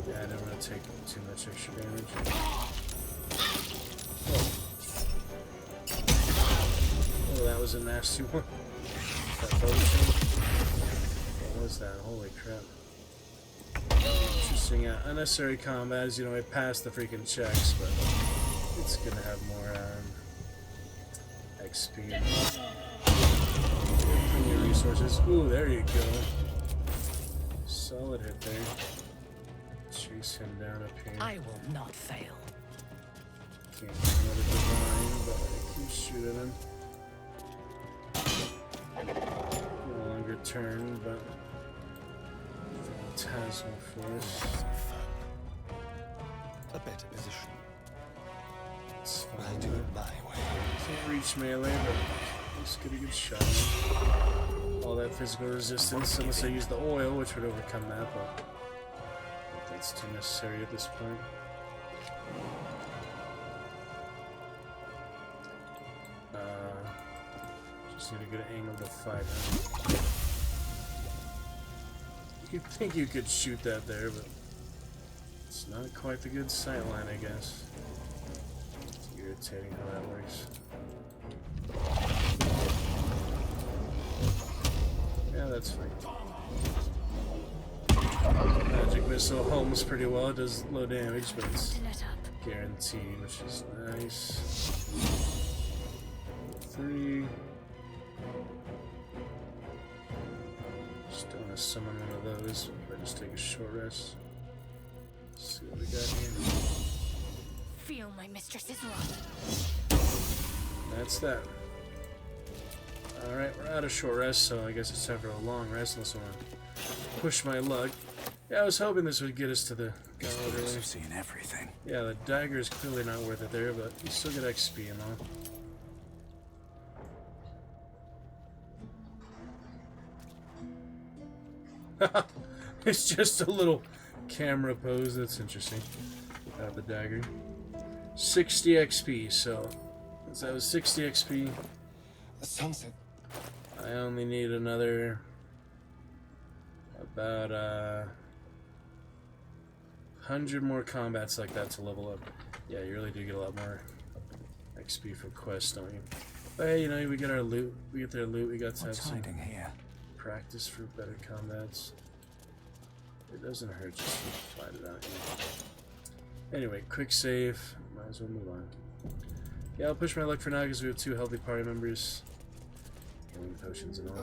Yeah, I don't want to take too much extra damage. Oh, that was a nasty one. That potion. What was that? Holy crap. Interesting. Unnecessary combat is, you know, I passed the freaking checks, but it's gonna have more XP. Plenty of resources. Ooh, there you go. Solid hit there. Chase him down up here. I will not fail. Can't get another divine, but I can shoot at him. No longer turn, but Phantasmal Force. a better position. It's fine. I'll do it my way. Can't reach melee, but let's get a good shot. All that physical resistance, unless I use the oil, which would overcome that, but I think that's too necessary at this point. Just need a good angle to fight him. You'd think you could shoot that there, but it's not quite the good sight line, I guess. It's irritating how that works. Yeah, that's fine. Magic missile homes pretty well. It does low damage, but it's guaranteed, which is nice. 3. Just don't want to summon one of those. If I just take a short rest. Let's see what we got here. Feel my mistress's wrath. That's that. Alright, we're out of short rest, so I guess it's time for a long rest unless I want to push my luck. Yeah, I was hoping this would get us to the gauntlet early. I've seen everything. Yeah, the dagger is clearly not worth it there, but you still get XP and all. It's just a little camera pose. That's interesting. The dagger. 60 XP, so that was 60 XP. The sunset. I only need another about 100 more combats like that to level up. Yeah, you really do get a lot more XP from quests, don't you? But hey, you know, we get our loot. We get their loot. We got to have some hiding here? Practice for better combats. It doesn't hurt just to fight it out. Anyway, quick save. Might as well move on. Yeah, I'll push my luck for now because we have 2 healthy party members. Healing potions and all.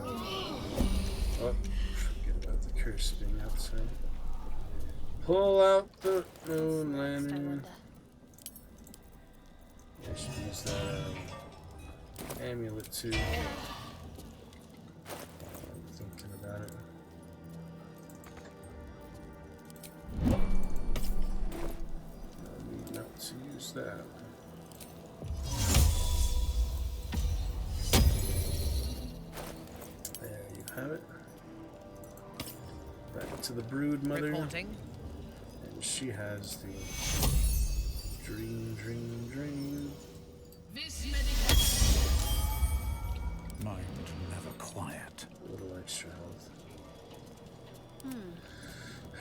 Oh, forget about the curse being outside. Pull out the moon lantern. I should use that amulet too. I'm thinking about it. I need not to use that. There you have it. Back to the brood mother. Reporting. And she has the dream. Mind never quiet. A little extra health.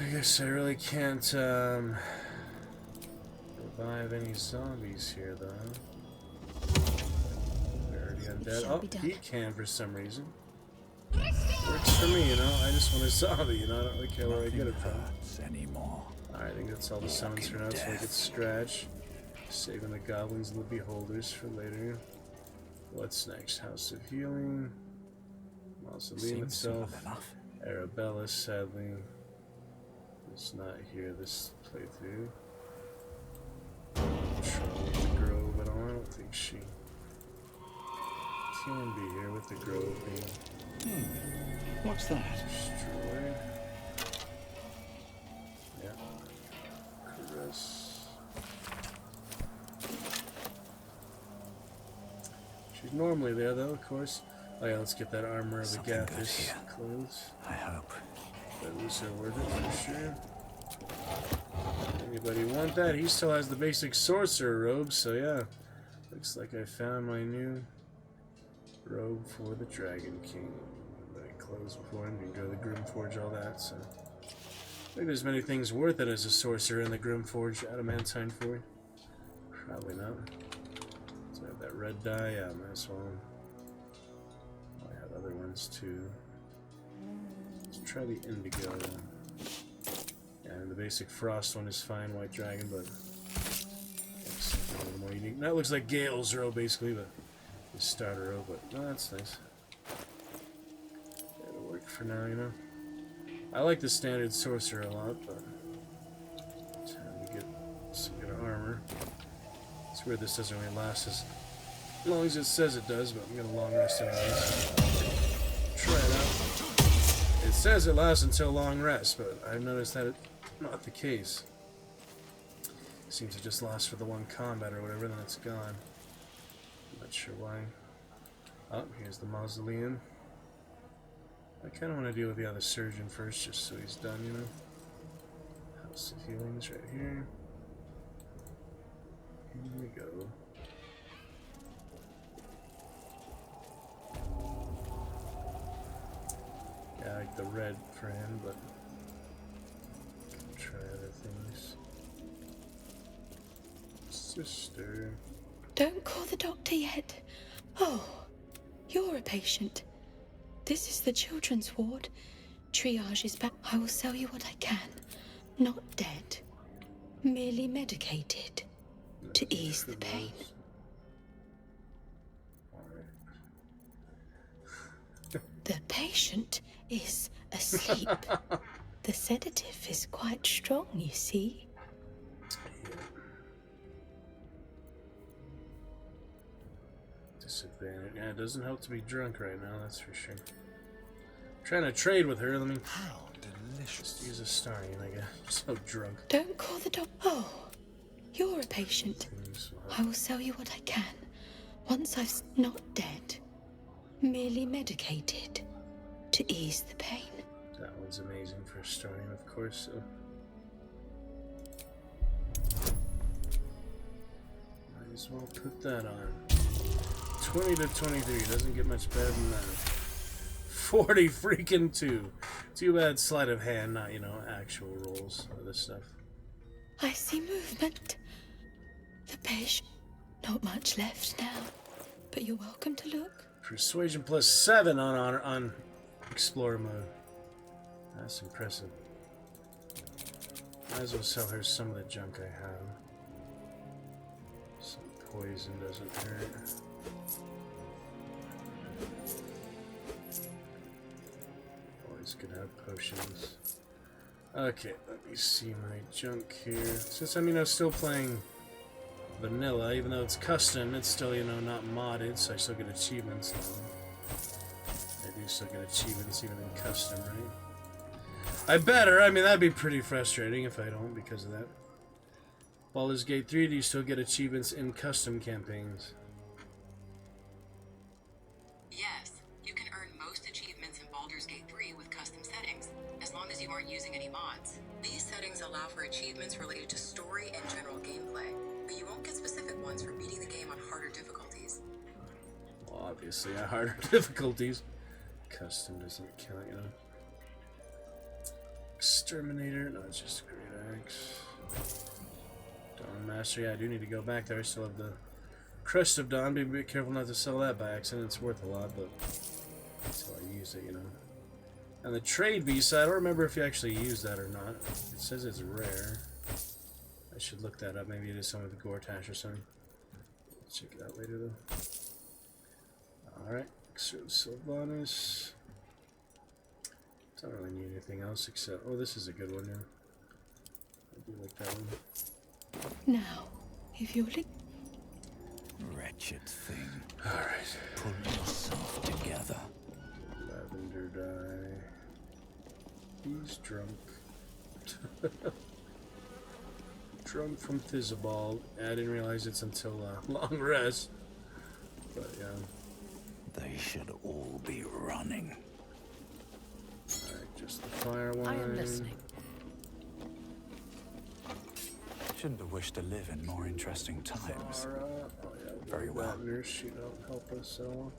I guess I really can't revive any zombies here though. They're already undead. Oh, he can for some reason. Works for me, you know. I just want a zombie, you know. I don't really care where I get it from. Alright, I think that's all the summons for now, so I get Scratch. Saving the goblins and the beholders for later. What's next? House of Healing. Mausoleum itself. Arabella, sadly, is not here this playthrough. Trouble with the Grove at all. I don't think she can be here with the Grove being What's that? destroyed. Yeah. Caress. She's normally there though, of course. Oh yeah, let's get that armor of the Gathis clothes. I hope. Those are worth it for sure. Anybody want that? He still has the basic sorcerer robe, so yeah. Looks like I found my new robe for the Dragon King. But clothes before him, you can go to the Grimforge, all that, so. I think there's many things worth it as a sorcerer in the Grimforge Adamantine for. Probably not. So I have that red dye, yeah, might as well. I have other ones too. Let's try the indigo one. Yeah, and the basic frost one is fine, white dragon, but something a little more unique. That looks like Gale's robe basically, but the starter robe, but no, that's nice. It'll work for now, you know. I like the standard sorcerer a lot, but time to get some good armor. It's weird this doesn't really last as long as it says it does, but I'm gonna long rest anyways. Try it out. It says it lasts until long rest, but I've noticed that it's not the case. It seems to just last for the one combat or whatever, then it's gone. I'm not sure why. Oh, here's the mausoleum. I kind of want to deal with the other surgeon first, just so he's done, you know. House of Healings right here. Here we go. Yeah, I like the red for him, but try other things. Sister. Don't call the doctor yet. Oh, you're a patient. This is the children's ward. Triage is back. I will sell you what I can. Not dead. Merely medicated. To ease the pain. The patient is asleep. The sedative is quite strong, you see. Disadvantage. Yeah, it doesn't help to be drunk right now, that's for sure. I'm trying to trade with her. Let me. How delicious. Just use a Starian, I guess. I'm so drunk. Don't call the doctor. Oh, you're a patient. I will sell you what I can. Once I've not dead. Merely medicated. To ease the pain. That one's amazing for Starian, of course, so. Might as well put that on. 20 to 23, doesn't get much better than that. 40 freaking 2. Too bad sleight of hand, not, you know, actual rolls or this stuff. I see movement. The patient. Not much left now, but you're welcome to look. Persuasion plus 7 on Explorer mode. That's impressive. Might as well sell her some of the junk I have. Some poison doesn't hurt. Always good to have potions. Okay, let me see my junk here. Since I'm, still playing vanilla, even though it's custom, it's still, not modded, so I still get achievements now. I do still get achievements even in custom, right? I better. I mean, that'd be pretty frustrating if I don't because of that. Baldur's Gate 3, do you still get achievements in custom campaigns? Yes, you can earn most achievements in Baldur's Gate 3 with custom settings, as long as you aren't using any mods. These settings allow for achievements related to story and general gameplay, but you won't get specific ones for beating the game on harder difficulties. Well, obviously, at harder difficulties. Custom doesn't count, Exterminator, no, it's just a great axe. Dawn Master, yeah, I do need to go back there. I still have the Crest of Dawn. Be a bit careful not to sell that by accident. It's worth a lot, but until I use it, And the trade visa, I don't remember if you actually use that or not. It says it's rare. I should look that up. Maybe it is something with the Gortash or something. Let's check it out later, though. Alright, so Sylvanas. Don't really need anything else except... Oh, this is a good one, I do like that one. Now, if you're Wretched thing. Alright. Pull yourself together. Lavender dye. He's drunk. Drunk from Thizzabald. I didn't realize it's until long rest. But yeah. They should all be running. Alright, just the fire one. I am listening. Shouldn't have wished to live in more interesting times. Oh, yeah, very well. Nurse, she don't help us at all.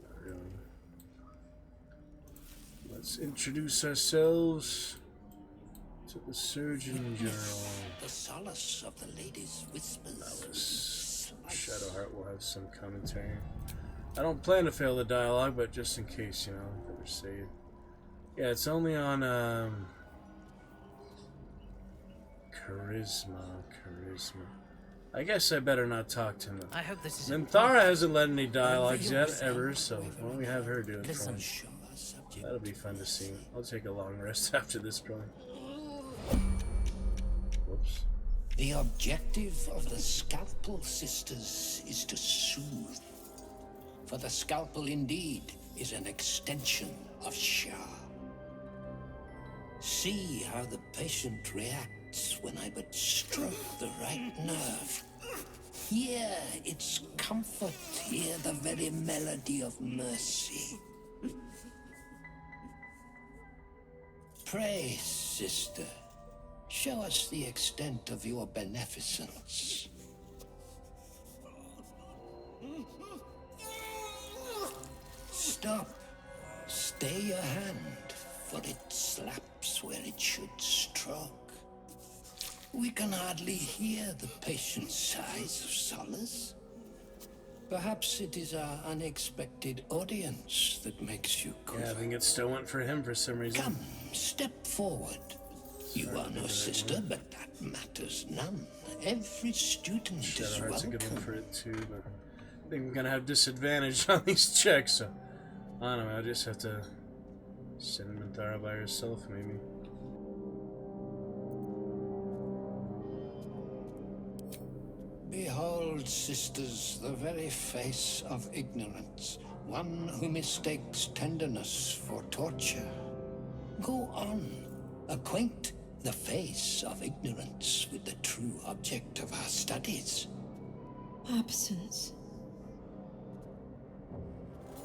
Not really. Let's introduce ourselves to the Surgeon General. The solace of the lady's whispers. Shadowheart will have some commentary. I don't plan to fail the dialogue, but just in case, better say it. Yeah, it's only on Charisma. I guess I better not talk to him. I hope this is Minthara hasn't led any dialogues yet, ever, so why don't we have her do it for me? That'll be fun to see. I'll take a long rest after this, probably. Whoops. The objective of the Scalpel Sisters is to soothe. For the scalpel indeed is an extension of Shah. See how the patient reacts when I but stroke the right nerve. Hear its comfort, hear the very melody of mercy. Pray, sister, show us the extent of your beneficence. Stop. Stay your hand, for it slaps where it should stroke. We can hardly hear the patient's sighs of solace. Perhaps it is our unexpected audience that makes you quiver. Yeah, I think it still went for him for some reason. Come, step forward. You are no sister, but that matters none. Every student is Shadowheart's a good one welcome. for it too, but I think I'm gonna have disadvantage on these checks, so I don't know, I just have to send Minthara by herself, maybe. Behold, sisters, the very face of ignorance, one who mistakes tenderness for torture. Go on, acquaint the face of ignorance with the true object of our studies. absence.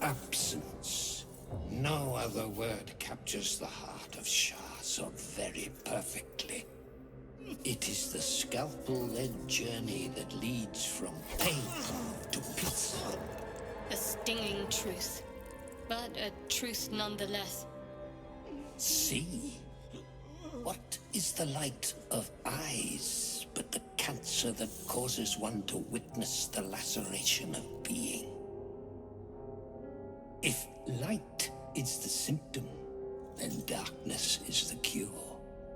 Absence. No other word captures the heart of Shah so very perfectly. It is the scalpel-led journey that leads from pain to peace. A stinging truth, but a truth nonetheless. See? What is the light of eyes but the cancer that causes one to witness the laceration of being? If light is the symptom, then darkness is the cure.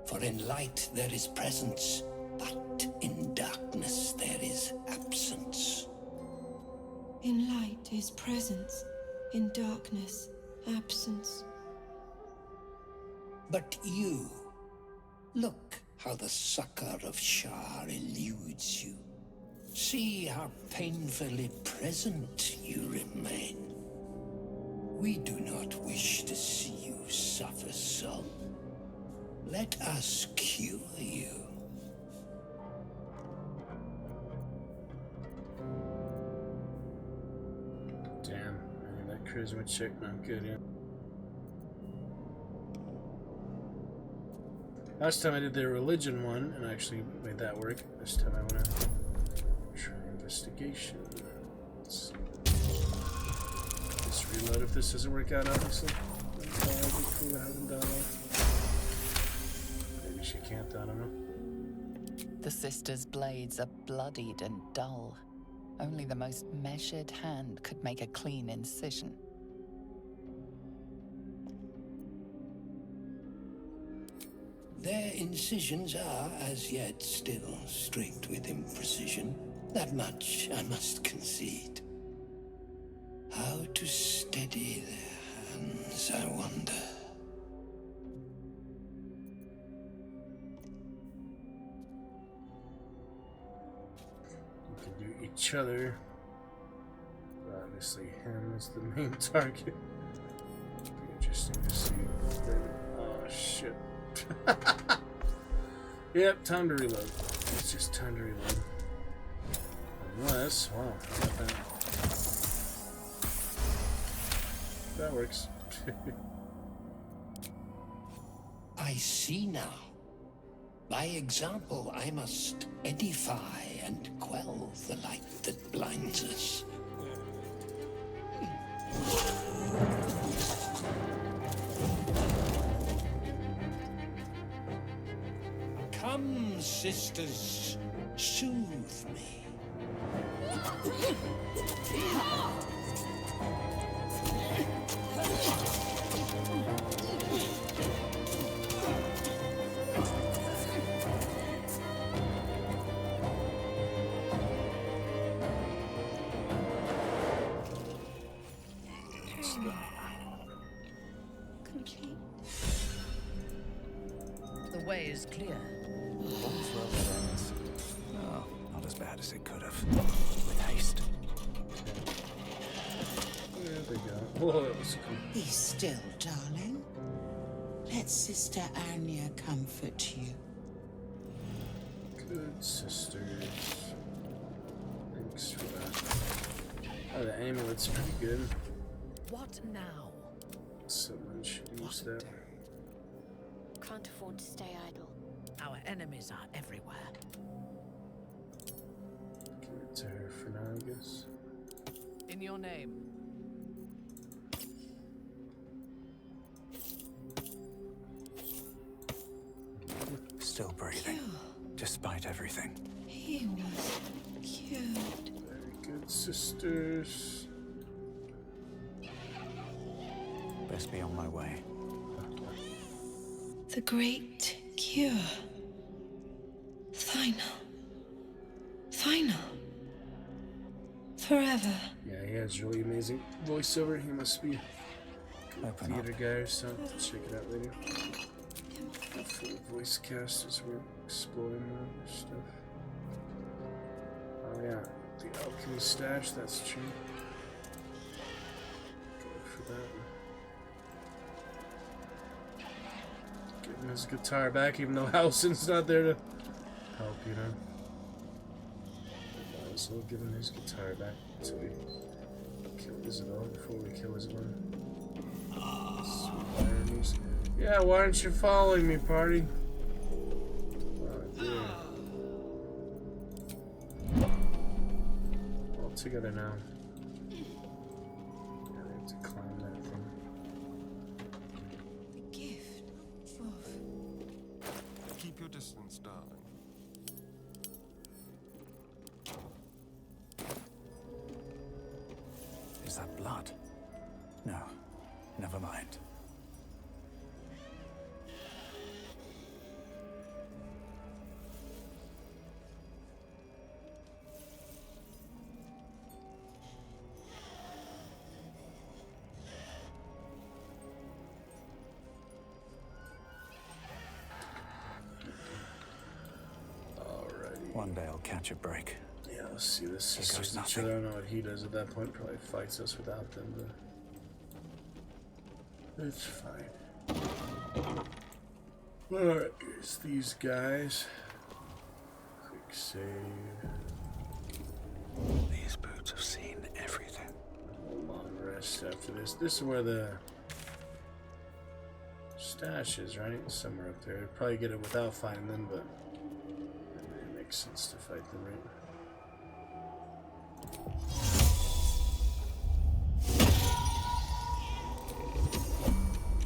For in light there is presence, but in darkness there is absence. In light is presence, in darkness, absence. But you, look how the succor of Shar eludes you. See how painfully present you remain. We do not wish to see you suffer so. Let us cure you. Damn, I think that charisma check not good yet. Last time I did the religion one and I actually made that work. This time I want to try investigation. Let's just reload if this doesn't work out, obviously. That'd be cool to have them dialogue. Maybe she can't, I don't know. The sisters' blades are bloodied and dull. Only the most measured hand could make a clean incision. Their incisions are, as yet, still streaked with imprecision. That much I must concede. How to steady their hands, I wonder. We can do each other. But obviously him is the main target. Be interesting to see. Oh shit. Yep, time to reload. It's just time to reload. Unless, wow, how about that? That works. I see now. By example, I must edify and quell the light that blinds us. Come, sisters, soothe me. Complete. The way is clear. Oh, not as bad as it could have. With haste. There we go. Whoa, that was cool. Be still, darling. Let Sister Anya comfort you. Good sisters. Thanks for that. Oh, the amulet's pretty good. What now? Someone should use that. Can't afford to stay idle. Our enemies are everywhere. Give it to her for now, I guess. In your name. Still breathing, despite everything. He was cured. Very good, sisters. Best be on my way. The great cure. Final. Final. Forever. Yeah, he has really amazing voiceover. He must be a theater guy or something. Check it out later. Full voice cast as we're exploring more stuff. Oh yeah, the alchemy stash, that's true. Go for that one. Getting his guitar back, even though Halsin's not there to help, you know. Might as well give him his guitar back until we kill Isabel before we kill Isabel. Sweet ironies. Yeah, why aren't you following me, party? Oh, dear. All together now. Yeah, we have to climb that thing. The gift of... Keep your distance, darling. Is that blood? No, never mind. One day I'll catch a break. Yeah, let's see. This sisters each other. I don't know what he does at that point. Probably fights us without them, but it's fine. Alright, here's these guys. Quick save. These boots have seen everything. A long rest after this. This is where the stash is, right? Somewhere up there. I'd probably get it without fighting them, but it makes sense to fight them, right?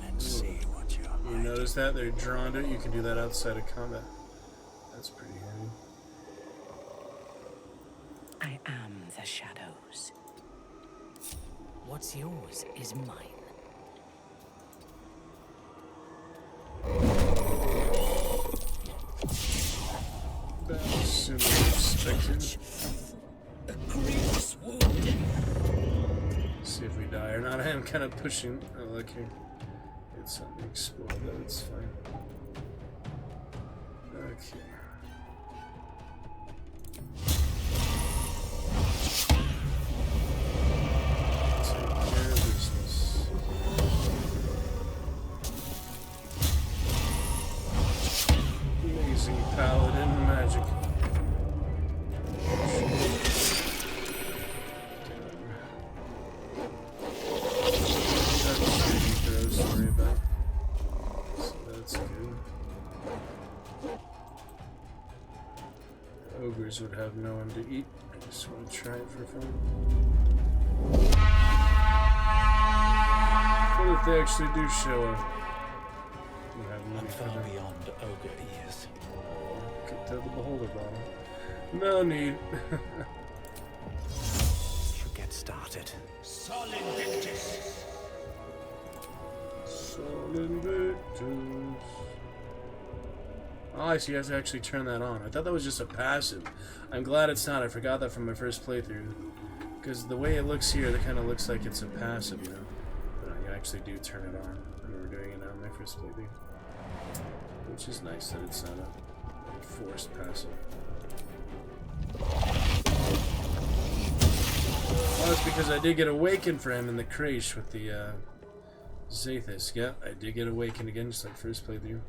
Let's see what you're You notice that? They're drawn to it. You can do that outside of combat. That's pretty handy. I am the shadows. What's yours is mine. That's sooner than expected. A grievous wound. See if we die or not. I am kind of pushing. Oh, look here. It's something explode, though. It's fine. Okay. Take care of business. Amazing paladin magic. Ogres would have no one to eat. I just want to try it for fun. What if they actually do show up? We'll have money for them. Beyond ogre ears. Could tell the beholder bottle. No need. Should get started. Solid Victus. Solid Victus. Oh, I see. I have to actually turn that on. I thought that was just a passive. I'm glad it's not. I forgot that from my first playthrough. Because the way it looks here, it kind of looks like it's a passive, you know. But I actually do turn it on. I remember doing it on my first playthrough. Which is nice that it's not a forced passive. Well, that's because I did get awakened for him in the Crash with the Zathis. Yeah, I did get awakened again, just like first playthrough.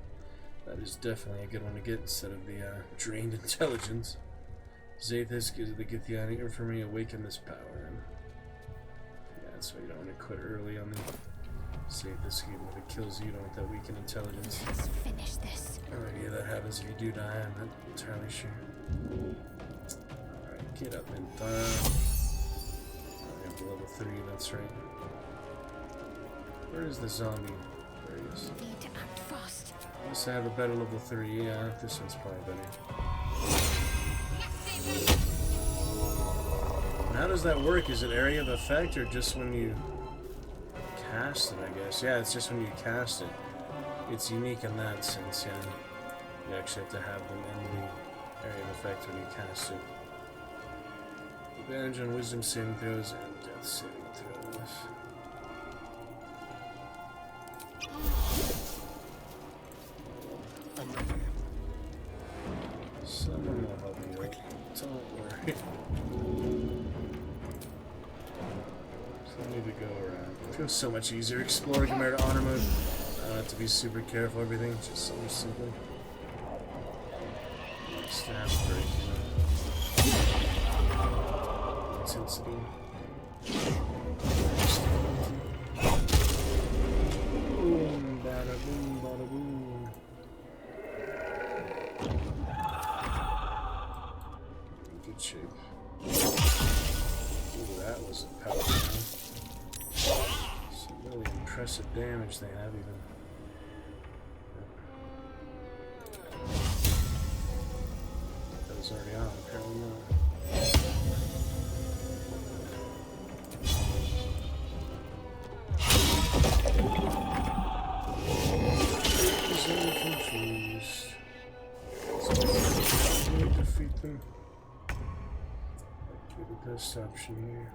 That is definitely a good one to get instead of the drained intelligence. Zathis gives the Githyanni infirmary awaken this power. And yeah, that's why you don't want to quit early on the Zathis game. If it kills you, you don't want that weakened intelligence. Let's finish this. Alright, yeah, that happens if you do die. I'm not entirely sure. Alright, get up and I have level 3, that's right. Where is the zombie? There he is. Need to act fast. Unless I have a better level 3, yeah, this one's probably better. And how does that work? Is it area of effect or just when you cast it, I guess? Yeah, it's just when you cast it. It's unique in that sense, yeah. You actually have to have them in the area of effect when you cast it. Advantage on wisdom saving throws and death saving throws. I'm ready. Someone will help me quickly. Don't worry. Plenty to go around. It feels so much easier exploring compared to honor mode. I don't have to be super careful everything, just so much simpler. Stab break, you know. Intensity. Boom, bada boom, bada boom. In good shape. Ooh, that was a power round. Some really impressive damage they have even. That was already on, apparently not. Confused. So defeat them. Be the best option here.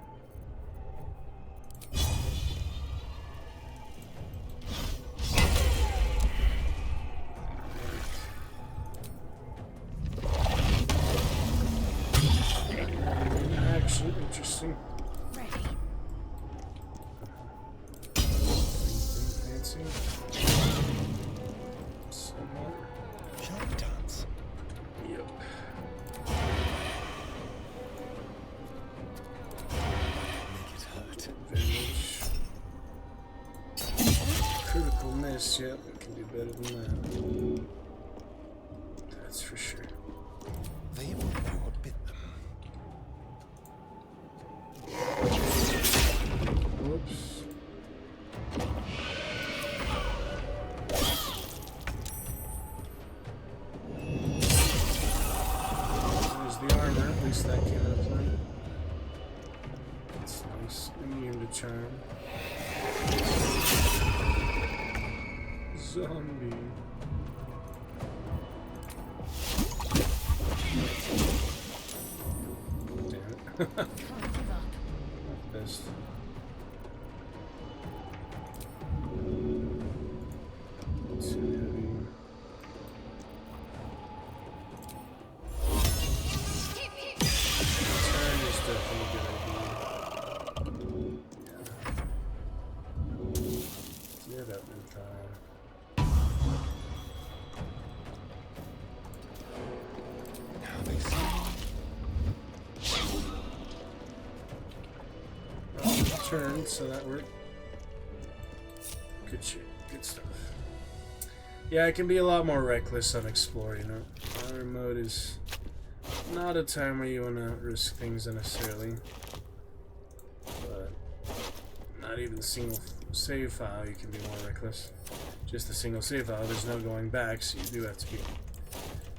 miss, yep, we can do better than that. That's for sure. They will know what bit them. Whoops. There's the armor, at least that came out fine. That's nice. Immune to charm. Zombie. Damn it. Not best. Too heavy. Turn is definitely a good idea. Yeah. Get up in time. Now they see. Well, turn, so that worked. Good shit. Good stuff. Yeah, it can be a lot more reckless on Explore, you know. Honor mode is not a time where you want to risk things unnecessarily. But not even a single save file, you can be more reckless. Just a single save file, there's no going back, so you do have to be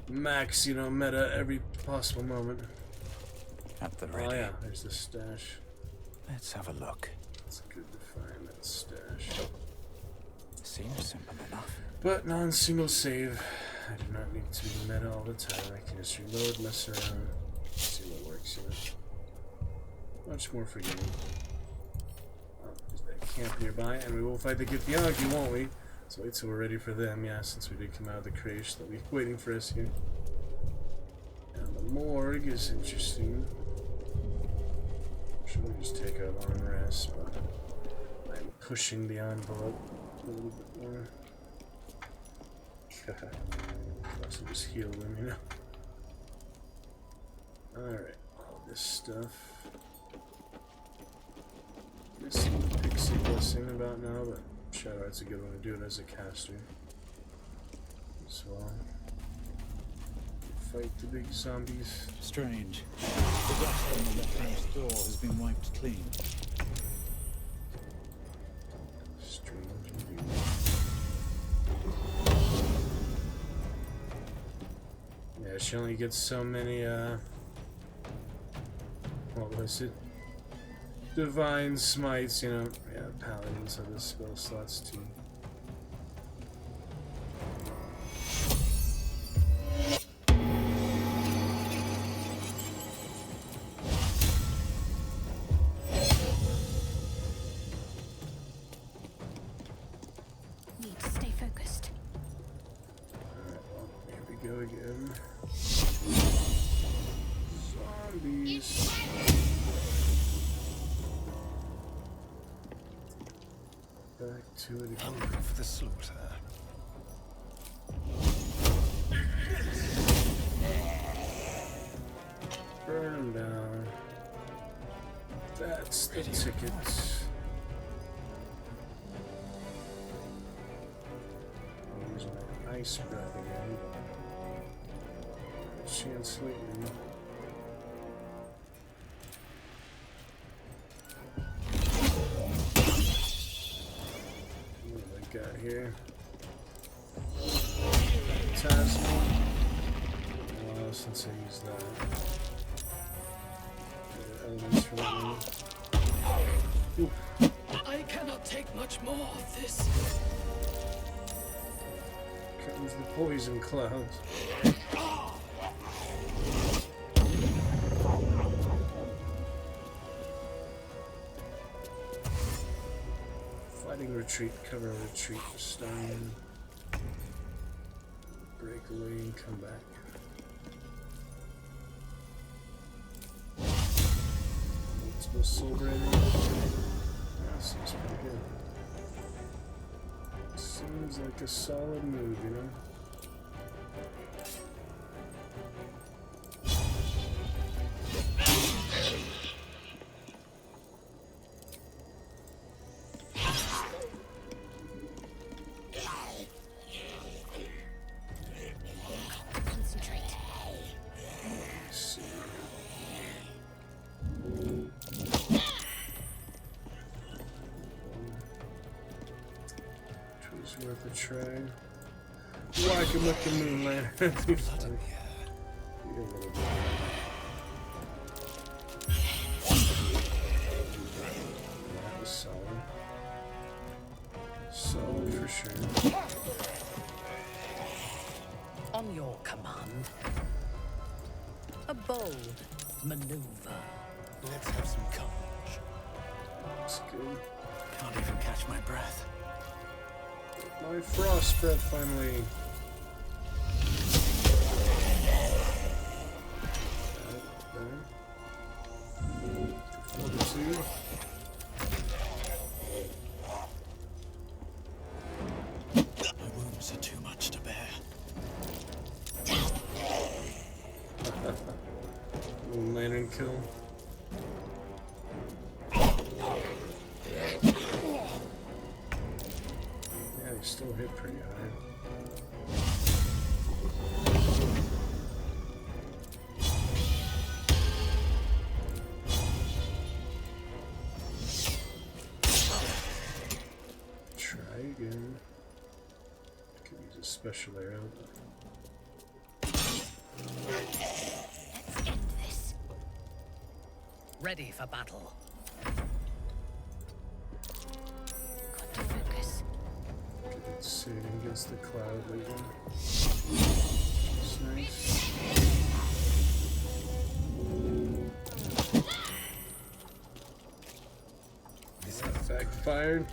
max, you know, meta every possible moment. At the ready. Oh yeah, there's the stash. Let's have a look. It's good to find that stash. Seems simple enough. But non-single save. I do not need to be meta all the time. I can just reload, mess around, see what works, you know. Much more forgiving. Oh, there's that camp nearby, and we will fight the Githyanki, won't we? So wait till we're ready for them, yeah, since we did come out of the creche, they'll be waiting for us here. And the morgue is interesting. Should we just take a long rest, but I'm pushing the envelope a little bit more. Also just heal them, you know. Alright, all this stuff. This Pixie Blessing about now, but Shadow Art's a good one to do it as a caster as well. Fight the big zombies. Strange. The dust on the left-hand door has been wiped clean. Strange indeed. Yeah, she only gets so many, what was it? Divine Smites, you know. Yeah, Paladins have the spell slots too. Need to stay focused. Alright, well, here we go again. Zombies. Back to it again. Hungry for the slaughter. Burn 'em down. That's the ticket. I'll use my ice breath again. Chance lately. What have I got here? Tasman. Well, since I used that. Elements for that one. Ooh. I cannot take much more of this. Comes the poison clouds. Fighting retreat, cover retreat, stun. Break away and come back. Multiple soul branding. That seems pretty good. Seems like a solid move, you know? It's worth a try. Whack him with the moon lantern. That'd be funny. Be a little bit funny. That was solid. Solid for sure. On your command. A bold maneuver. Let's have some courage. That's good. Can't even catch my breath. My frost breath finally. My wounds are too much to bear. Moon lantern kill. Yeah, they still hit pretty high. Try again. Could use a special arrow. Let's end this. Ready for battle. Got to focus. Good saving against the cloud legion. That's nice. Is that backfired?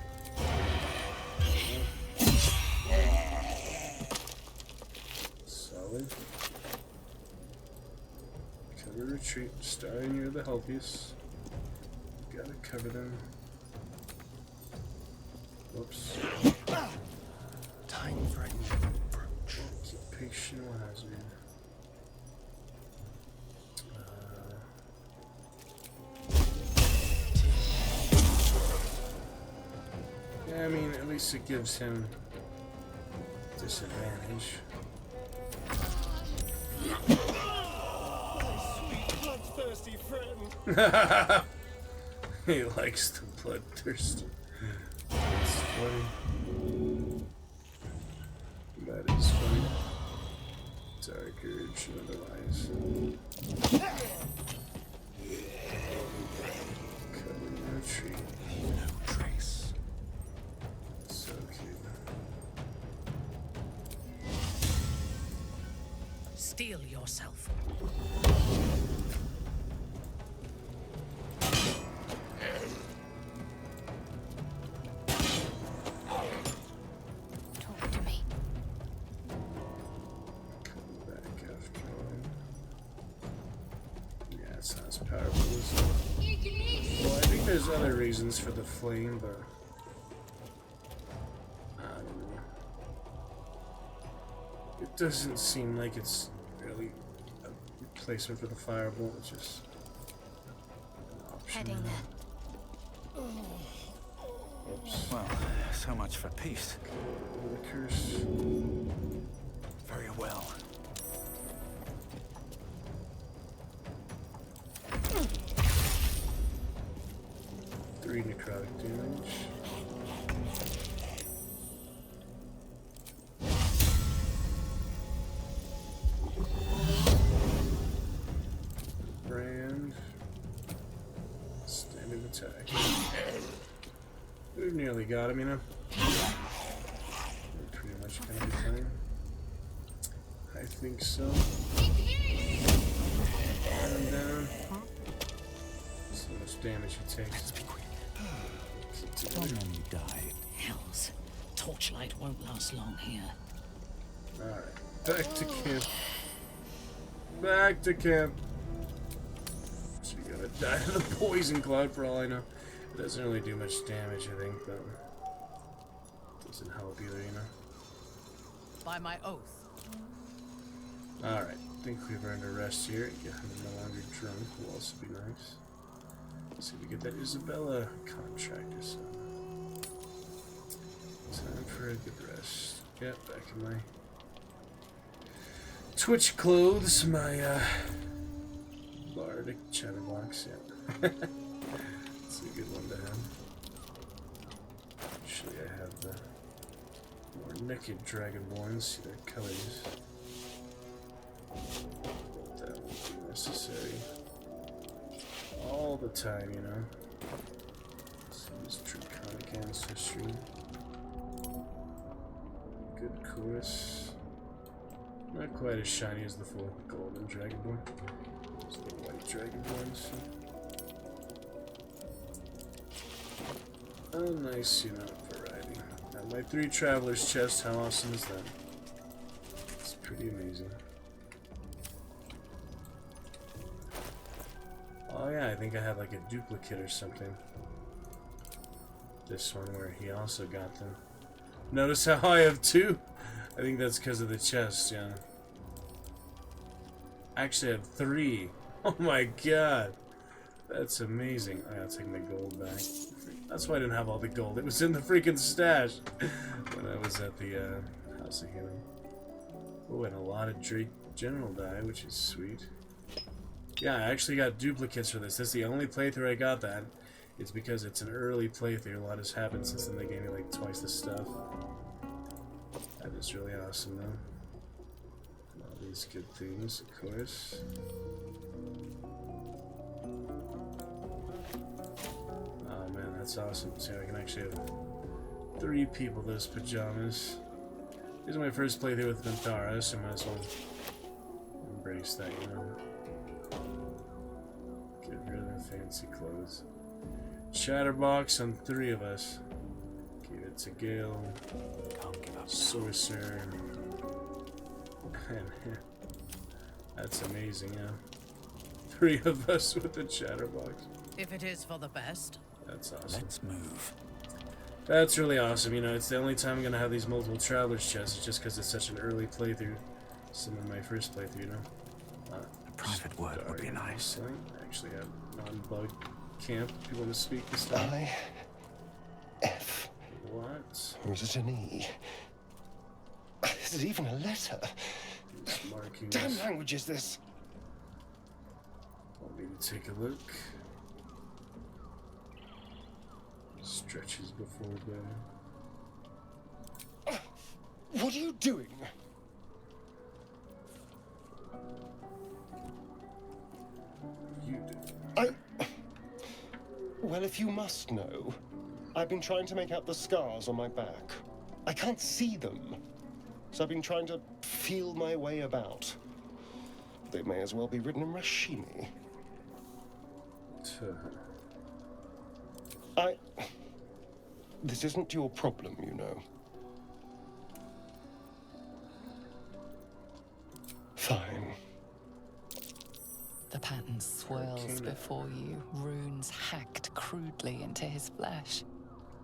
Solid. Cover retreat. Starting, you're the healthiest. Gotta cover them. Whoops. Time for a new approach. Occupational hazard. Yeah, I mean, at least it gives him disadvantage. Bloodthirsty friend. He likes the bloodthirst. That's funny. That is funny. Dark urge and otherwise. Cover no tree. No trace. So cute. Steel yourself. Talk to me. Come back after all. Yeah, it's not as powerful as... Well, I think there's other reasons for the flame, but... I don't know. It doesn't seem like it's really a replacement for the firebolt, it's just an option. Heading there. Oops. Well, so much for peace. The curse. Very well. Three necrotic damage. Brand. Standard attack. We've nearly got him, you know. We're pretty much gonna be fine. I think so. Turn him down. So much damage he takes. How many died? Hells. Torchlight won't last long here. Alright. Back to camp. Back to camp. So you gotta die to the poison cloud for all I know. It doesn't really do much damage, I think, but doesn't help either, you know. By my oath. Alright, I think we've earned a rest here. Get him no longer drunk will also be nice. Let's see if we get that Isabella contract or something. Time for a good rest. Get back in my Twitch clothes, my bardic chatterbox, yeah. It's a good one to have. Actually, I have the naked dragonborns. See their colors. That won't be necessary all the time, you know. Seems draconic ancestry. Good chorus. Not quite as shiny as the full golden dragonborn. It's the white dragonborns. Oh, nice, you know, variety. And my 3 travelers chest, how awesome is that? It's pretty amazing. Oh yeah, I think I have like a duplicate or something. This one where he also got them. Notice how I have 2? I think that's because of the chest, yeah. Actually I have 3. Oh my god. That's amazing. I gotta take my gold back. That's why I didn't have all the gold. It was in the freaking stash when I was at the House of Healing. Oh, and a lot of Drake General die, which is sweet. Yeah, I actually got duplicates for this. This is the only playthrough I got that. It's because it's an early playthrough. A lot has happened since then. They gave me like twice the stuff. That is really awesome, though. All these good things, of course. Oh man, that's awesome. See, I can actually have 3 people those pajamas. This is my first playthrough with Ventara, so I might as well embrace that, you know. Get rid of the fancy clothes. Chatterbox on 3 of us. Give it to Gale. Sorcerer. That's amazing, yeah. 3 of us with the chatterbox. If it is for the best. That's awesome. Let's move. That's really awesome, you know, it's the only time I'm gonna have these multiple traveler's chests, it's just because it's such an early playthrough. Some of my first playthrough, you know. A private word would be nice. I actually have non-bug camp. If you want to speak this time. I-F. What? Or is it an E? Is it even a letter? Damn language is this? Want me to take a look? Stretches before bed. What are you doing? You do. Well, if you must know, I've been trying to make out the scars on my back. I can't see them, so I've been trying to feel my way about. They may as well be written in Rashimi. This isn't your problem, you know. Fine. The pattern swirls before you, runes hacked crudely into his flesh.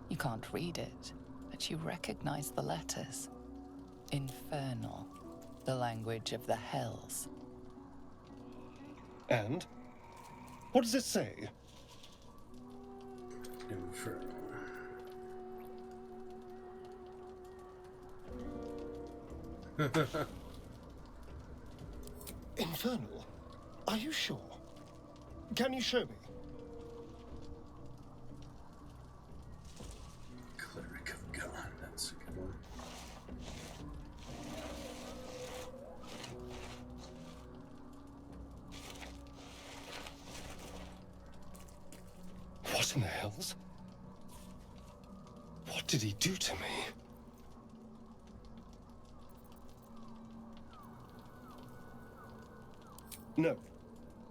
You can't read it, but you recognize the letters. Infernal, the language of the hells. And? What does it say? Infernal. Infernal? Are you sure? Can you show me? Cleric of God, that's a good one. What in the hells? What did he do to me? No.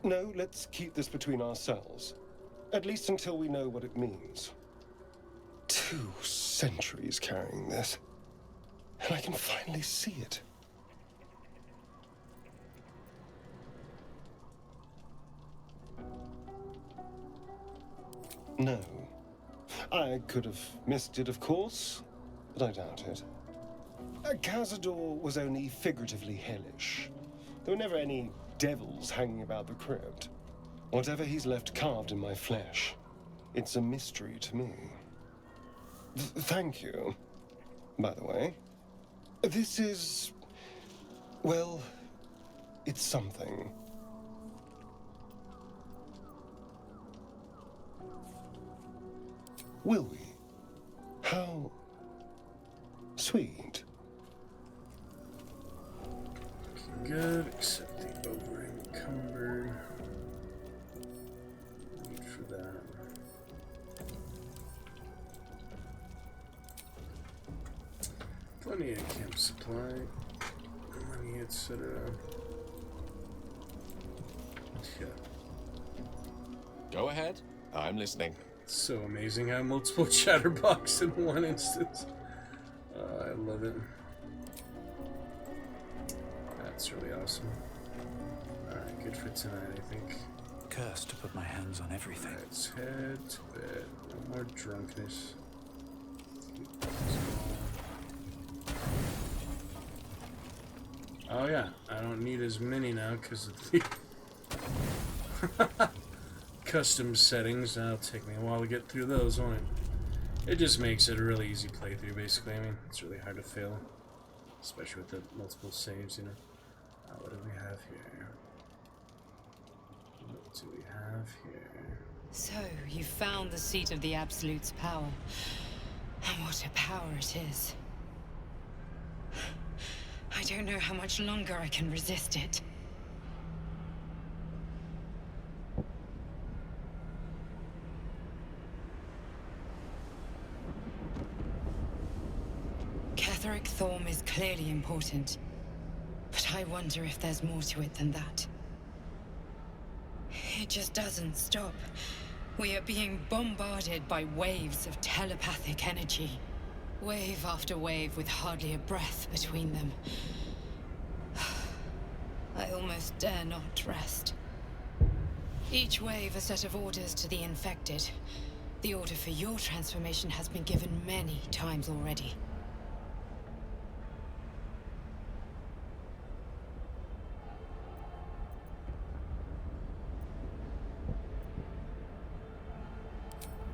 No, let's keep this between ourselves. At least until we know what it means. 2 centuries carrying this. And I can finally see it. No. I could have missed it, of course, but I doubt it. Cazador was only figuratively hellish. There were never any devils hanging about the crypt. Whatever he's left carved in my flesh, it's a mystery to me. Thank you, by the way. This is... well, it's something. Will we? How sweet. good, except the over encumbered. Need for that. Plenty of camp supply, money, etc. Yeah. Go ahead. I'm listening. It's so amazing how multiple chatterbox in one instance. I love it. That's really awesome. Alright, good for tonight, I think. Cursed to put my hands on everything. Let's head to bed. No more drunkenness. Oh yeah, I don't need as many now because of the custom settings. That'll take me a while to get through those, won't it? It just makes it a really easy playthrough, basically. I mean, it's really hard to fail, especially with the multiple saves, you know. What do we have here? What do we have here? So, you found the seat of the Absolute's power. And what a power it is. I don't know how much longer I can resist it. Catherick Thorm is clearly important, but I wonder if there's more to it than that. It just doesn't stop. We are being bombarded by waves of telepathic energy. Wave after wave with hardly a breath between them. I almost dare not rest. Each wave a set of orders to the infected. The order for your transformation has been given many times already.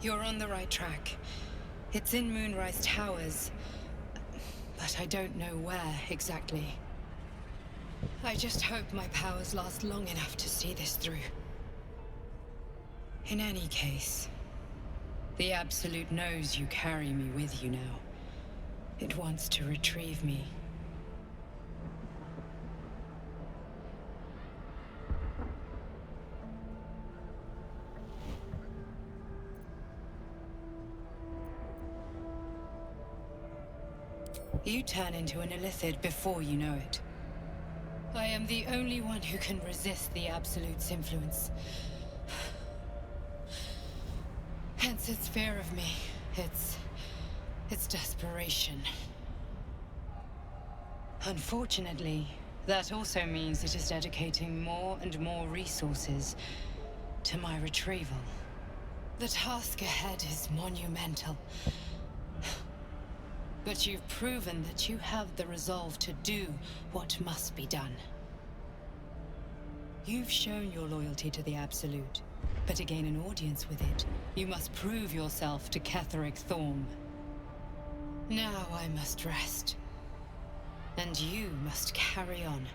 You're on the right track. It's in Moonrise Towers, but I don't know where exactly. I just hope my powers last long enough to see this through. In any case, the Absolute knows you carry me with you now. It wants to retrieve me. You turn into an illithid before you know it. I am the only one who can resist the Absolute's influence. Hence its fear of me, its desperation. Unfortunately, that also means it is dedicating more and more resources to my retrieval. The task ahead is monumental. But you've proven that you have the resolve to do what must be done. You've shown your loyalty to the Absolute, but to gain an audience with it, you must prove yourself to Catherick Thorm. Now I must rest. And you must carry on.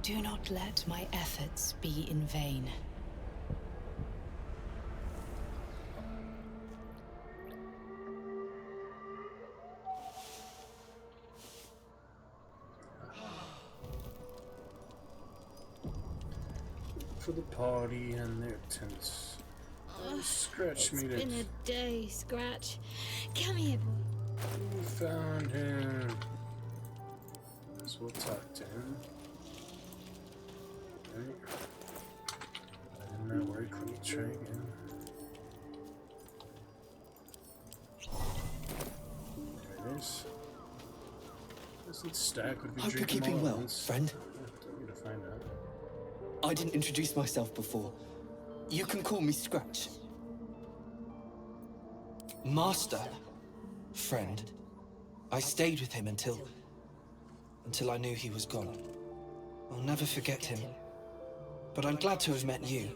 Do not let my efforts be in vain. For the party and their tents. Oh, Scratch made it. It's been a day, Scratch. Come here. We found him. So we'll talk to him. Right. That did not work. Let me try again. There it is. Doesn't stack would be. Hope you're keeping well, friend. Don't need to find out. I didn't introduce myself before. You can call me Scratch. Master. Friend. I stayed with him until I knew he was gone. I'll never forget him. But I'm glad to have met you.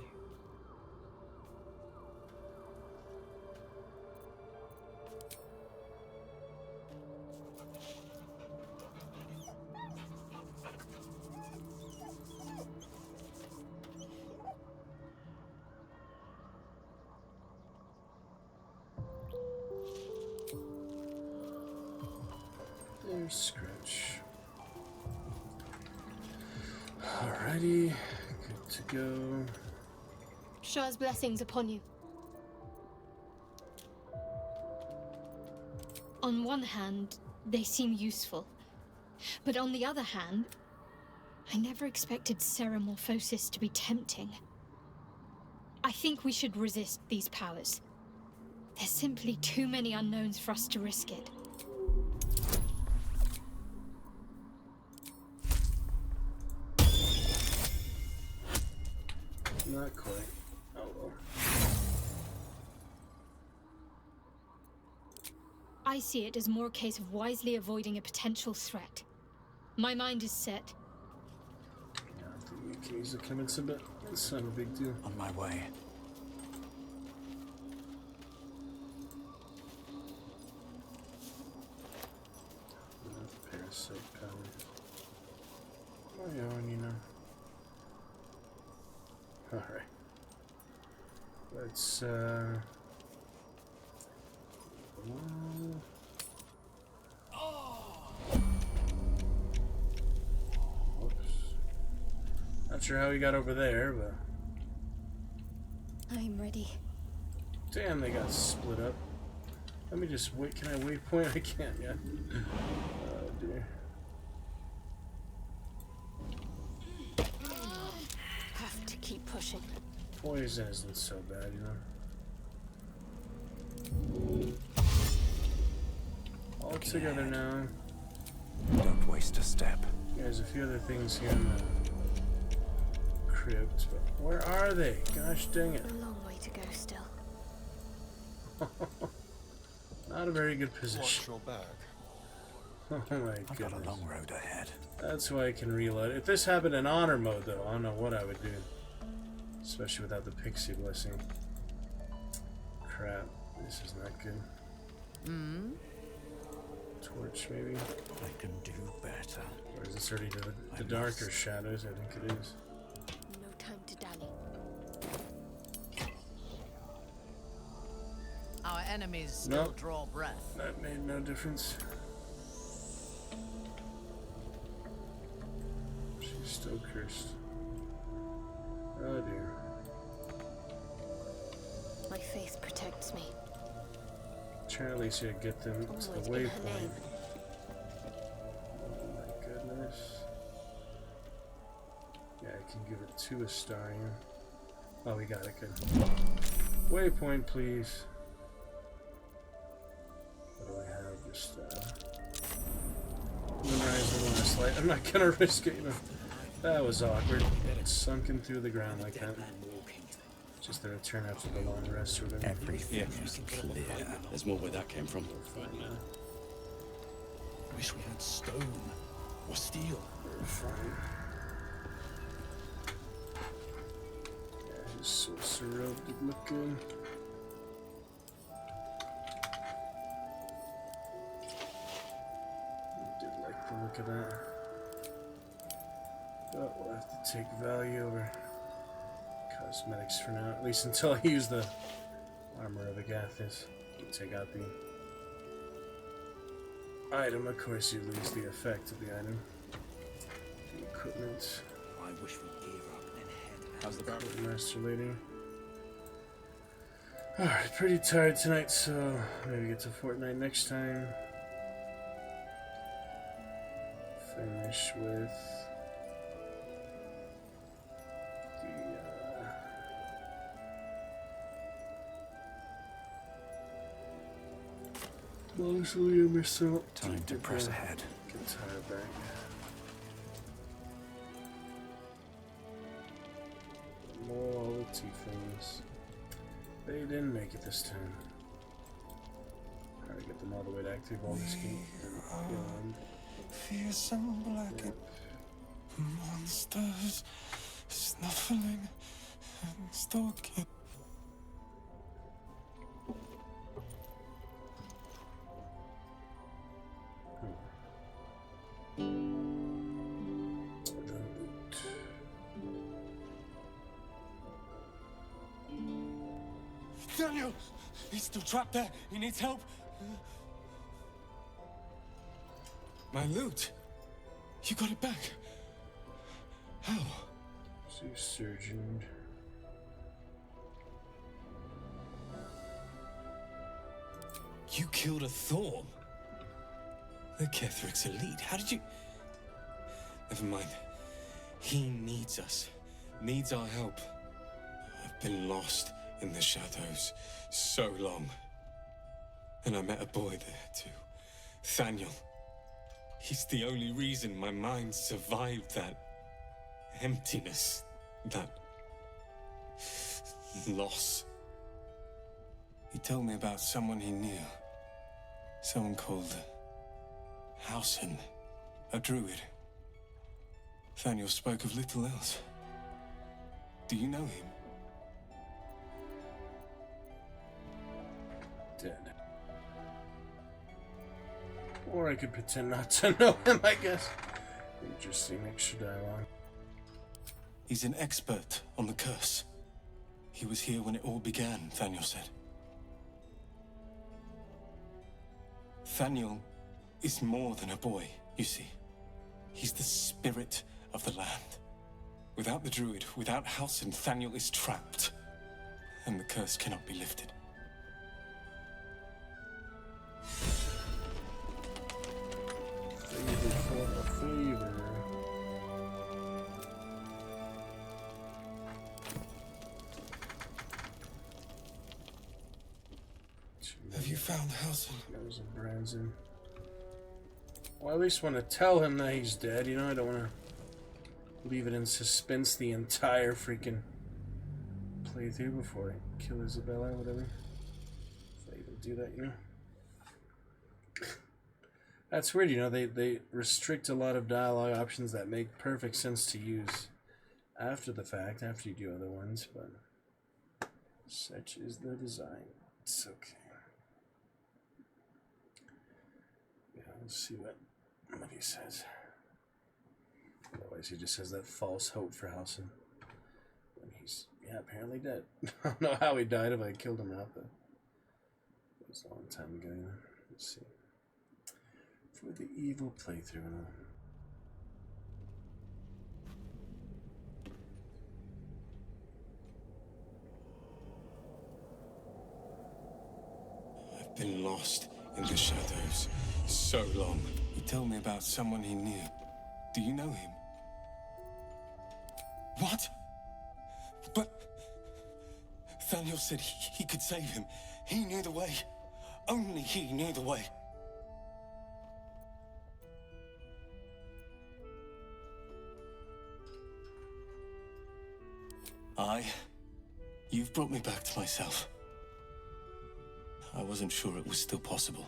Scratch. Alrighty, good to go. Shah's blessings upon you. On one hand, they seem useful. But on the other hand, I never expected Ceramorphosis to be tempting. I think we should resist these powers. There's simply too many unknowns for us to risk it. Not quite. Oh well. I see it as more a case of wisely avoiding a potential threat. My mind is set. Yeah, I think we can use the clemency a bit. It's not a big deal. On my way. Parasite power. Oh yeah, and you know. Alright. Let's Whoops. Not sure how he got over there, but I'm ready. damn, they got split up. Let me just wait. Can I waypoint? I can't yet. Oh dear. Have to keep pushing. Poison isn't so bad, you know. All together now. Don't waste a step. There's a few other things here in the crypt, but where are they? Gosh dang it. A long way to go still. Not a very good position. Watch your back. Oh my I've goodness. got a long road ahead. That's why I can reload. If this happened in honor mode, though, I don't know what I would do. Especially without the pixie blessing. Crap. This is not good. Torch, maybe? I can do better. Or is this already the darker shadows? I think it is. No time to dally. Our enemies still draw breath. That made no difference. She's still cursed. Oh dear. My faith protects me. Try at least to get them to the waypoint. Oh my goodness. Yeah, I can give it to a star here. Oh, we got it, good. Waypoint, please. What do I have? Just, memorize the last light. I'm not gonna risk it, you know. That was awkward. Sunken through the ground like that. Just the return after the long rest or whatever. Everything is clear. There's more where that came from. Wish we had stone or steel. We're fine. Yeah, his sorcerer did look good. Did like the look of that. But we'll have to take value over cosmetics for now, at least until I use the armor of Agathis. Take out the item, of course you lose the effect of the item. The equipment. I wish we gave up and head. How's the battle? Master Lady. Alright, pretty tired tonight, so maybe get to Fortnite next time. Finish with mostly I miss out. Time to press ahead. Get tired back. More the tieflings. They didn't make it this time. Try to get them all the way to active Baldur's Gate and beyond. Fearsome blackened monsters snuffling and stalking. Daniel! He's still trapped there. He needs help. My loot. You got it back. How? So surgeon. You killed a Thorm? The Ketheric's elite. How did you... Never mind. He needs us. Needs our help. I've been lost in the shadows so long. And I met a boy there too. Thaniel. He's the only reason my mind survived that emptiness, that loss. He told me about someone he knew. Someone called Hausen, a druid. Thaniel spoke of little else. Do you know him? Dead. Or I could pretend not to know him, I guess. Interesting extra dialogue. He's an expert on the curse. He was here when it all began, Thaniel said. Thaniel is more than a boy, you see. He's the spirit of the land. Without the druid, without Halsin, Thaniel is trapped. And the curse cannot be lifted. Have you found Halsin? Branson. Well, I at least want to tell him that he's dead, you know? I don't want to leave it in suspense the entire freaking playthrough before I kill Isabella or whatever. If I even do that, you know? That's weird, you know? They restrict a lot of dialogue options that make perfect sense to use after the fact, after you do other ones, but such is the design. It's okay. Yeah, let's see what he says. Otherwise, he just has that false hope for Halsin. And he's, yeah, apparently dead. I don't know how he died if I killed him out, but it was a long time ago. You know? Let's see. For the evil playthrough and all. I've been lost in the shadows so long. He told me about someone he knew. Do you know him? What? But Thaniel said he could save him. He knew the way. Only he knew the way. You've brought me back to myself. I wasn't sure it was still possible.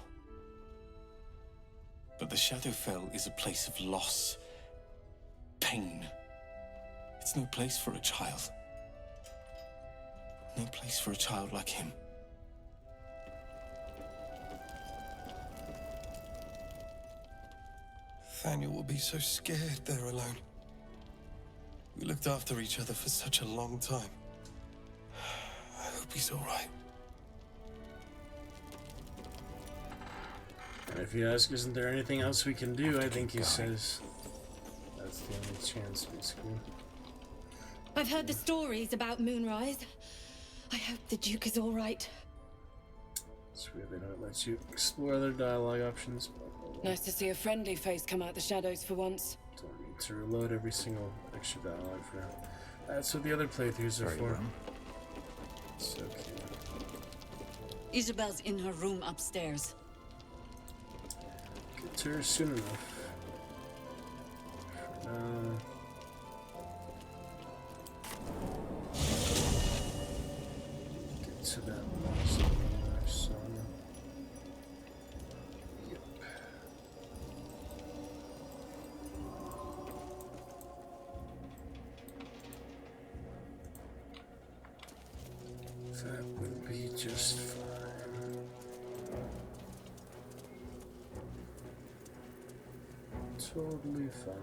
But the Shadowfell is a place of loss, pain. It's no place for a child. No place for a child like him. Thaniel will be so scared there alone. We looked after each other for such a long time. I hope he's all right. And if you ask, isn't there anything else we can do? I think he says that's the only chance, basically. I've heard the stories about Moonrise. I hope the Duke is all right. It's weird they don't let you explore other dialogue options. Nice to see a friendly face come out the shadows for once. Don't need to reload every single extra dialogue for now. That's what the other playthroughs are for. It's okay. Isabel's in her room upstairs. Get to her soon enough. For now. Get to that last son. Yep. That would be just fine. Totally fine.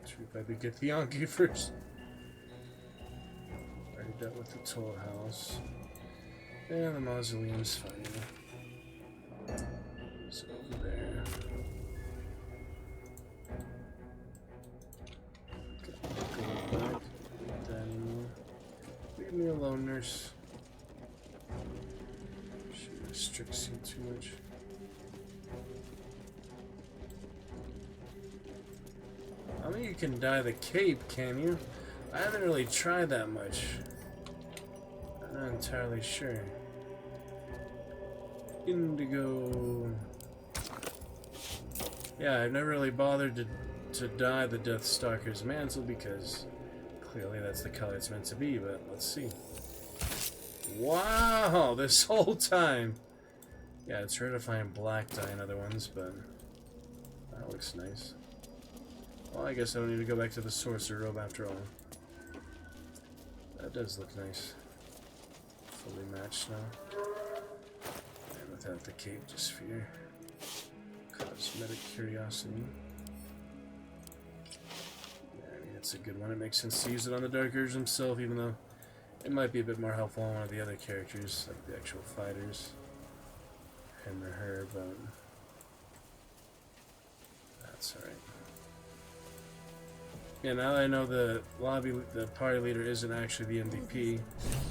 Should we get the Yankee first? Already dealt with the toll house. Yeah, the mausoleum's fine. It's over there. Go back. That anymore. Leave me alone, nurse. She restricts you too much. I don't think you can dye the cape, can you? I haven't really tried that much. I'm not entirely sure. Indigo. Yeah, I've never really bothered to dye the Deathstalker's mantle because clearly that's the color it's meant to be, but let's see. Wow, this whole time. Yeah, it's rare to find black dye in other ones, but that looks nice. Well, I guess I don't need to go back to the sorcerer robe after all. That does look nice. Fully matched now. And without the cape, just for your cosmetic curiosity. Yeah, I mean, it's a good one. It makes sense to use it on the Dark Urge himself, even though it might be a bit more helpful on one of the other characters, like the actual fighters. Him or her, but that's alright. Yeah, now that I know the party leader isn't actually the MVP,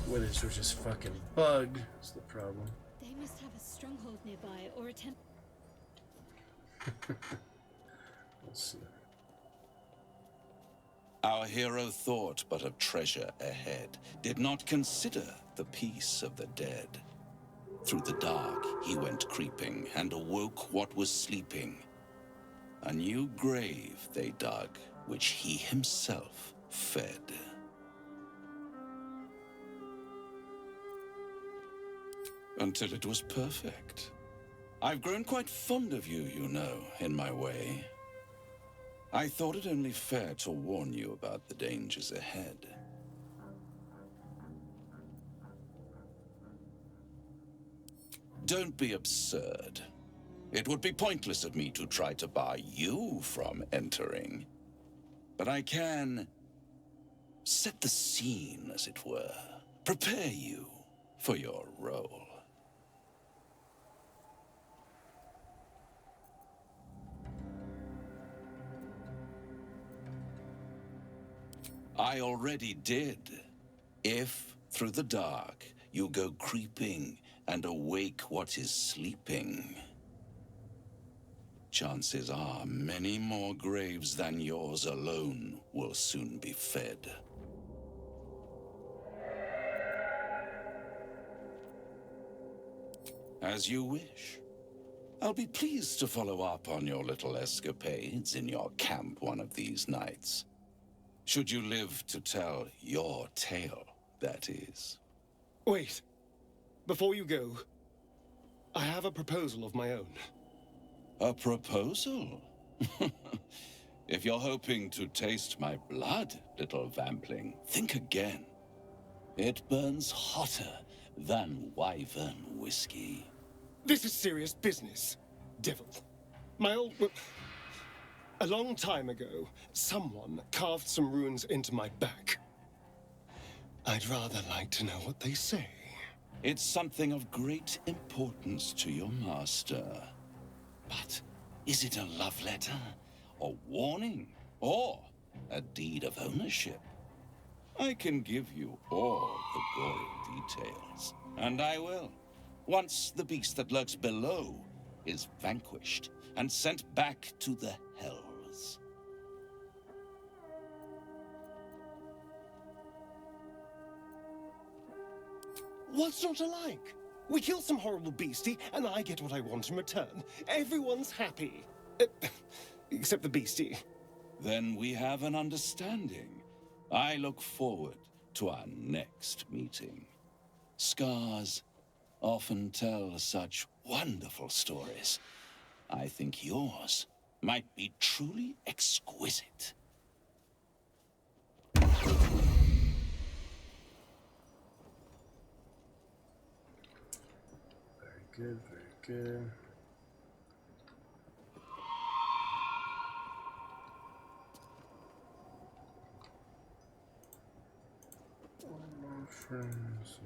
Withers was just fucking bugged, is the problem. They must have a stronghold nearby or attempt. Let's see. Our hero thought but of treasure ahead, did not consider the peace of the dead. Through the dark he went creeping, and awoke what was sleeping. A new grave they dug, which he himself fed. Until it was perfect. I've grown quite fond of you, you know, in my way. I thought it only fair to warn you about the dangers ahead. Don't be absurd. It would be pointless of me to try to bar you from entering. But I can set the scene, as it were. Prepare you for your role. I already did. If, through the dark, you go creeping and awake what is sleeping, chances are many more graves than yours alone will soon be fed. As you wish. I'll be pleased to follow up on your little escapades in your camp one of these nights. Should you live to tell your tale, that is. Wait. Before you go, I have a proposal of my own. A proposal? If you're hoping to taste my blood, little vampling, think again. It burns hotter than wyvern whiskey. This is serious business, devil. My old... A long time ago, someone carved some runes into my back. I'd rather like to know what they say. It's something of great importance to your master. But is it a love letter, a warning, or a deed of ownership? I can give you all the gory details, and I will, once the beast that lurks below is vanquished and sent back to the hells. What's not to like? We kill some horrible beastie, and I get what I want in return. Everyone's happy. Except the beastie. Then we have an understanding. I look forward to our next meeting. Scars often tell such wonderful stories. I think yours might be truly exquisite. Very good, very good. All my friends.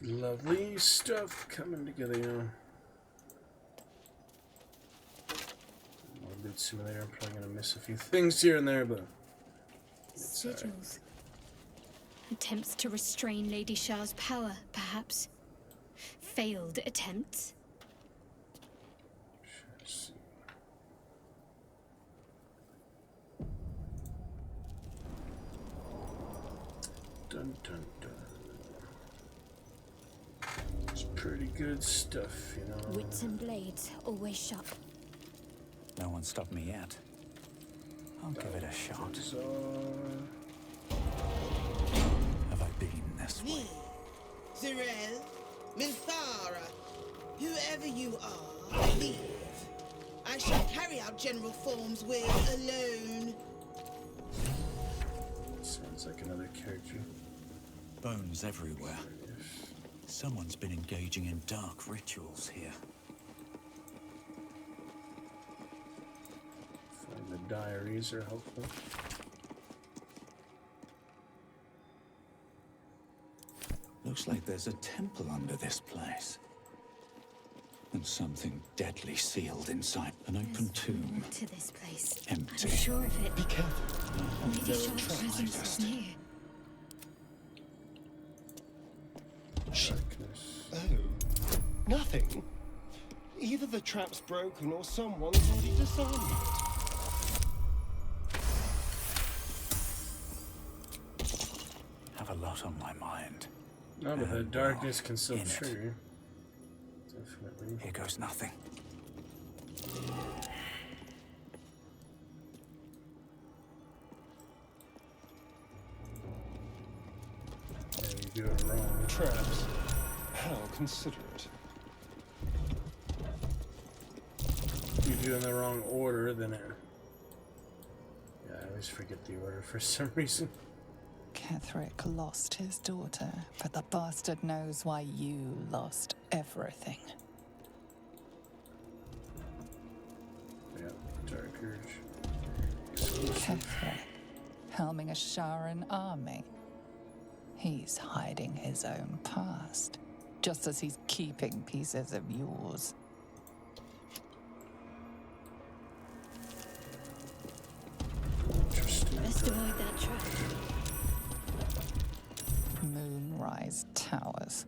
Lovely stuff coming together, you know. More bit simulator. I'm probably gonna miss a few things here and there, but it's alright. Sigils. Attempts to restrain Lady Shah's power, perhaps. Failed attempts. Let's see. Dun dun dun. It's pretty good stuff, you know. Wits and blades always sharp. No one stopped me yet. I'll give it a shot. Have I been this way? Zirel, Minthara, whoever you are, leave. I shall carry out General Form's will alone. Sounds like another character. Bones everywhere. Someone's been engaging in dark rituals here. Find the diaries are helpful. Looks like there's a temple under this place. And something deadly sealed inside. An open tomb. To this place. Empty. I'm sure of it. Be careful. Lady Shah's presence is near. Oh, nothing. Either the trap's broken or someone's already disarmed it. Have a lot on my mind. No, but the darkness can still trigger. Definitely. Here goes nothing. Yeah, you do it wrong. Traps. How considerate. If you do it in the wrong order, then it... Yeah, I always forget the order for some reason. Ketherick lost his daughter, but the bastard knows why you lost everything. Yeah, Dark Urge. Ketherick, helming a Sharan army. He's hiding his own past, just as he's keeping pieces of yours. Best avoid that trap. Moonrise Towers.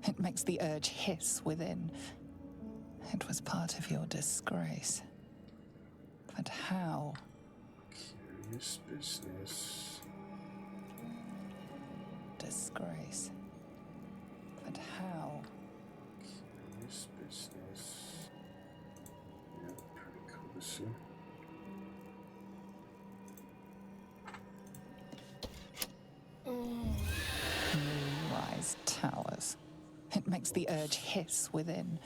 It makes the urge hiss within. It was part of your disgrace. But how? Curious business. Disgrace. But how? Curious business. Yeah, pretty cool to see. Moonrise Towers. It makes the urge hiss within.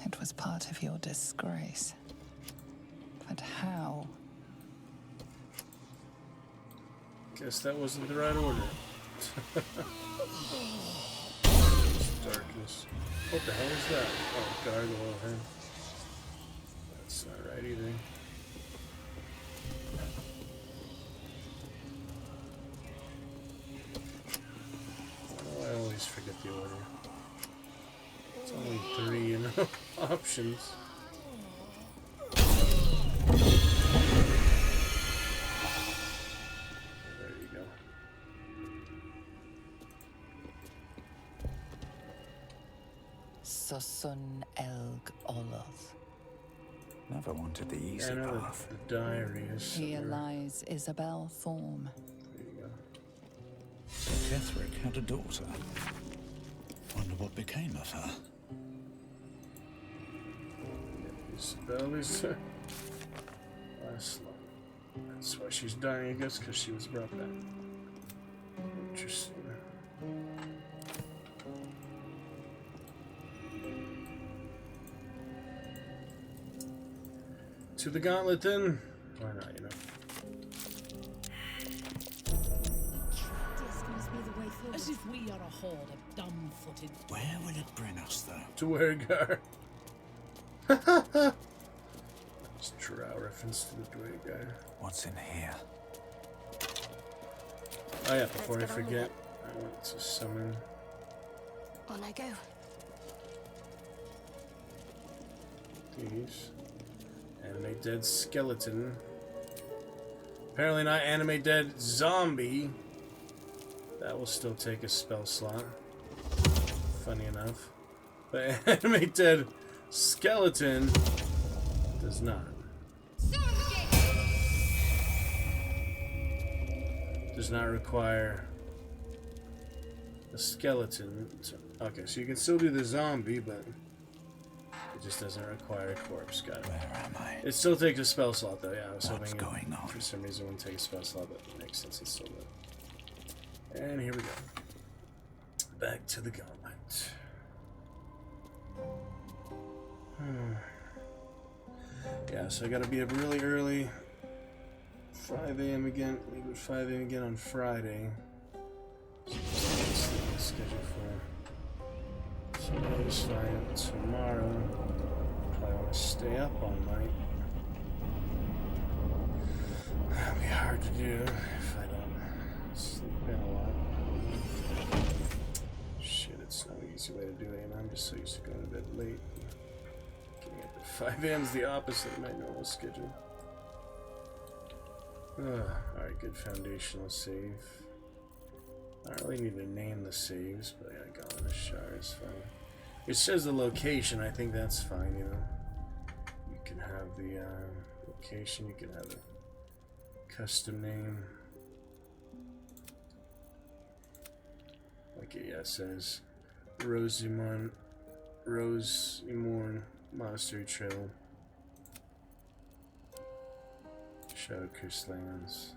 It was part of your disgrace. But how? Guess that wasn't the right order. Darkness. What the hell is that? Oh, gargoyle head. That's not right either. Oh, I always forget the order. It's only 3, you know, options. There you go. Susun Elg Oloth. Never wanted the easy I know path. the diary is Here somewhere. lies Isabel Thorm. There you go. Ketherick had a daughter. Wonder what became of her. Isabel is last line. That's why she's dying, I guess, because she was brought back. Interesting. To the gauntlet, then. Why not, you know? As if we are a horde of dumb-footed... Where will it bring us, though? To Wergar. Just drow reference to the Dwagar. What's in here? Oh yeah, before I forget, I want to summon On I go. These. Animate dead skeleton. Apparently not animate dead zombie. That will still take a spell slot. Funny enough. But animate dead skeleton does not. Does not require a skeleton. Okay, so you can still do the zombie, but it just doesn't require a corpse. Got it. Where am I? It still takes a spell slot, though. Yeah, I was What's hoping going on? for some reason it wouldn't take a spell slot, but it makes sense. It's still there. And here we go. Back to the gauntlet. Yeah, so I gotta be up really early. 5 a.m. again. Leave at 5 a.m. again on Friday. So that's the schedule for. So that is fine. Tomorrow, probably want to stay up all night. That'll be hard to do if I don't sleep in a lot. Shit, it's no easy way to do it, and I'm just so used to going to bed late. Getting up at 5 a.m. is the opposite of my normal schedule. Alright, good foundational save. I don't really need to name the saves, but yeah, Gauntlet of Shar is fine. It says the location, I think that's fine, you know. You can have the location, you can have a custom name. Like it, yeah, it says Rosemorn Monastery Trail, Shadowcurse Lands,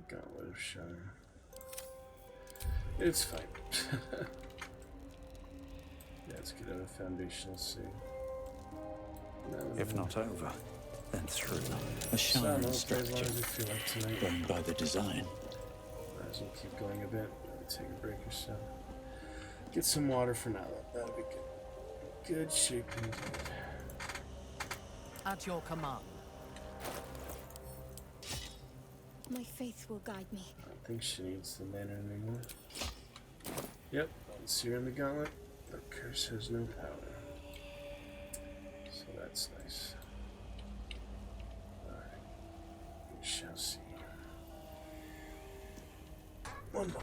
Gauntlet of Shar. It's fine. Yeah, it's good to have a foundational save. If not over, then through. A shining structure. Going by the design. Might as well keep going a bit. Maybe take a break or so. Get some water for now. That'll be good. Good shape indeed. At your command. My faith will guide me. I don't think she needs the lantern anymore. Yep, let's see her in the gauntlet. The curse has no power. So that's nice. Alright. We shall see. One more.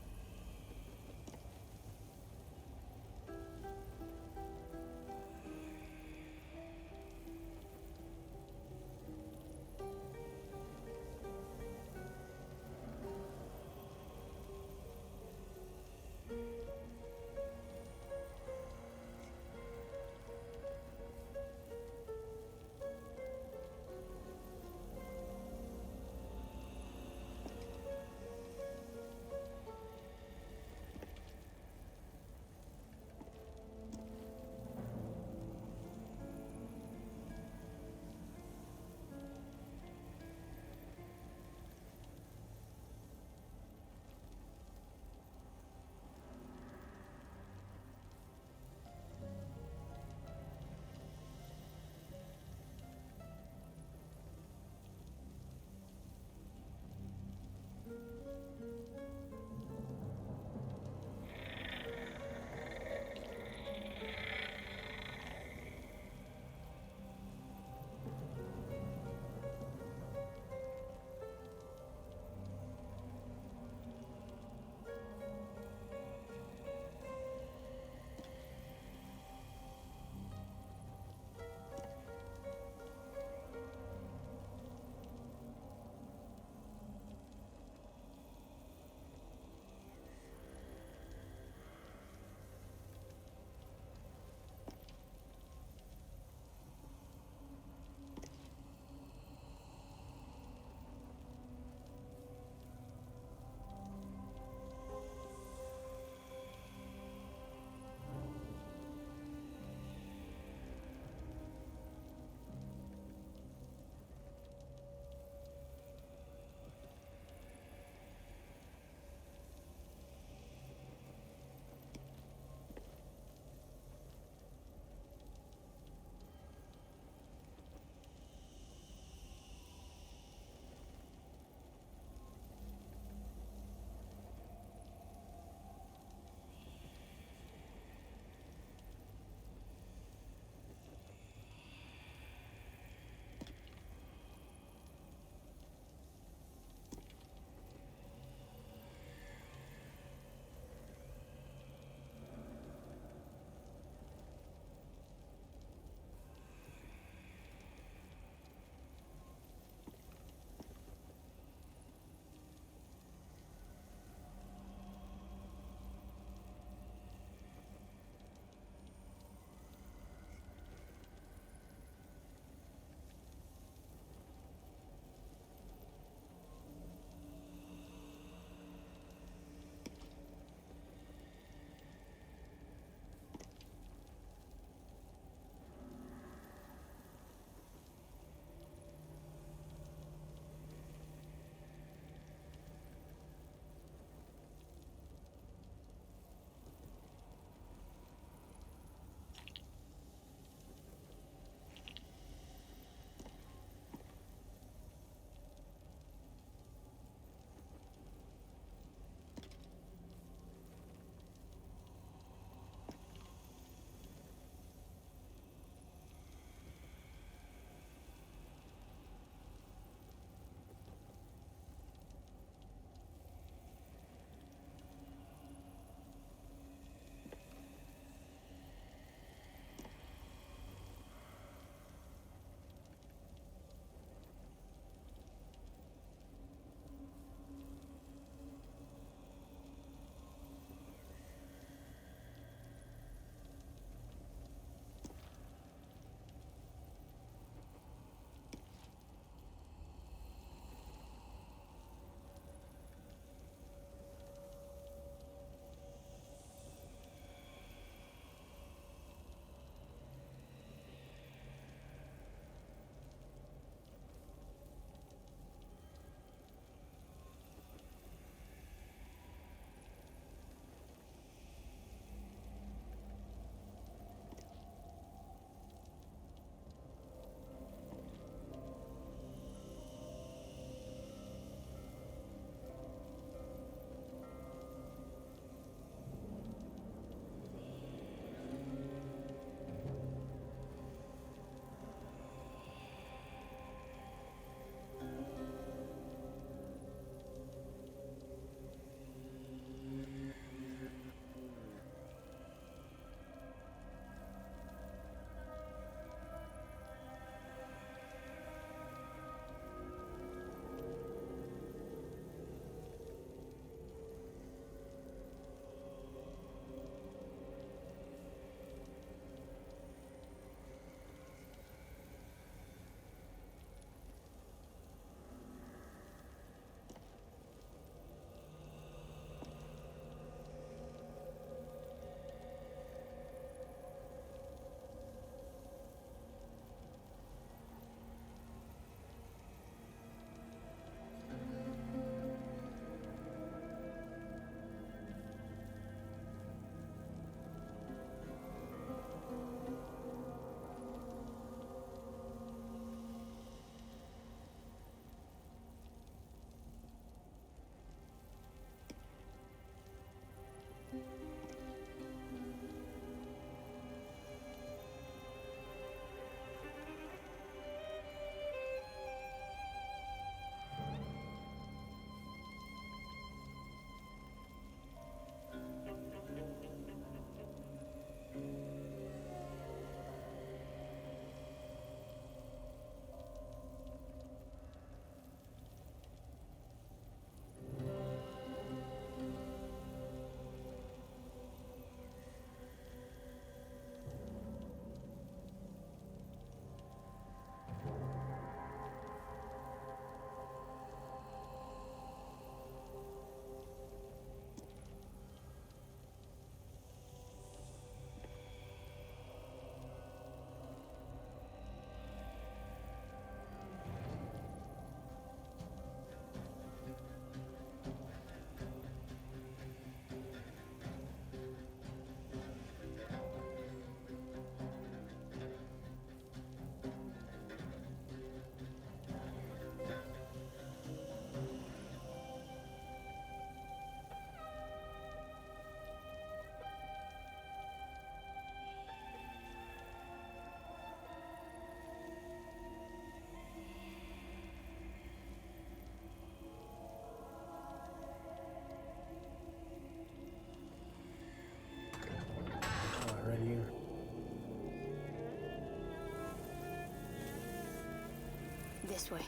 this way.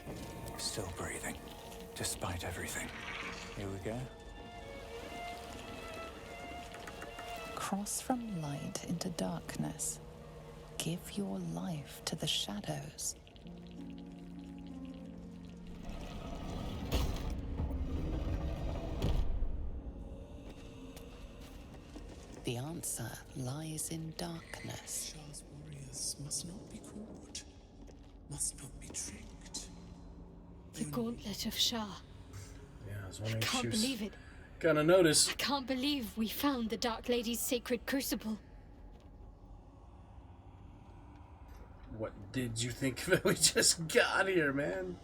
Still breathing, despite everything. Here we go. Cross from light into darkness. Give your life to the shadows. The answer lies in darkness. Shah's warriors must not be caught, must not be tricked. The Gauntlet of Shah. Yeah, I was I wondering if she can't was believe it. gonna notice. I can't believe we found the Dark Lady's sacred crucible. What did you think of it? We just got here, man.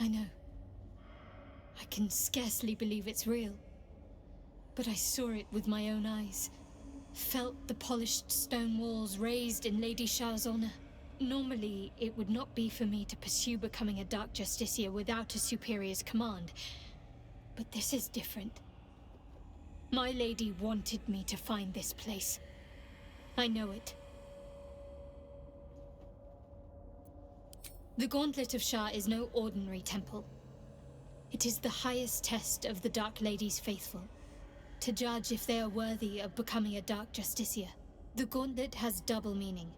I know. I can scarcely believe it's real. But I saw it with my own eyes. Felt the polished stone walls raised in Lady Shah's honor. Normally, it would not be for me to pursue becoming a Dark Justiciar without a superior's command. But this is different. My lady wanted me to find this place. I know it. The Gauntlet of Shah is no ordinary temple. It is the highest test of the Dark Lady's faithful, to judge if they are worthy of becoming a Dark Justiciar. The Gauntlet has double meaning.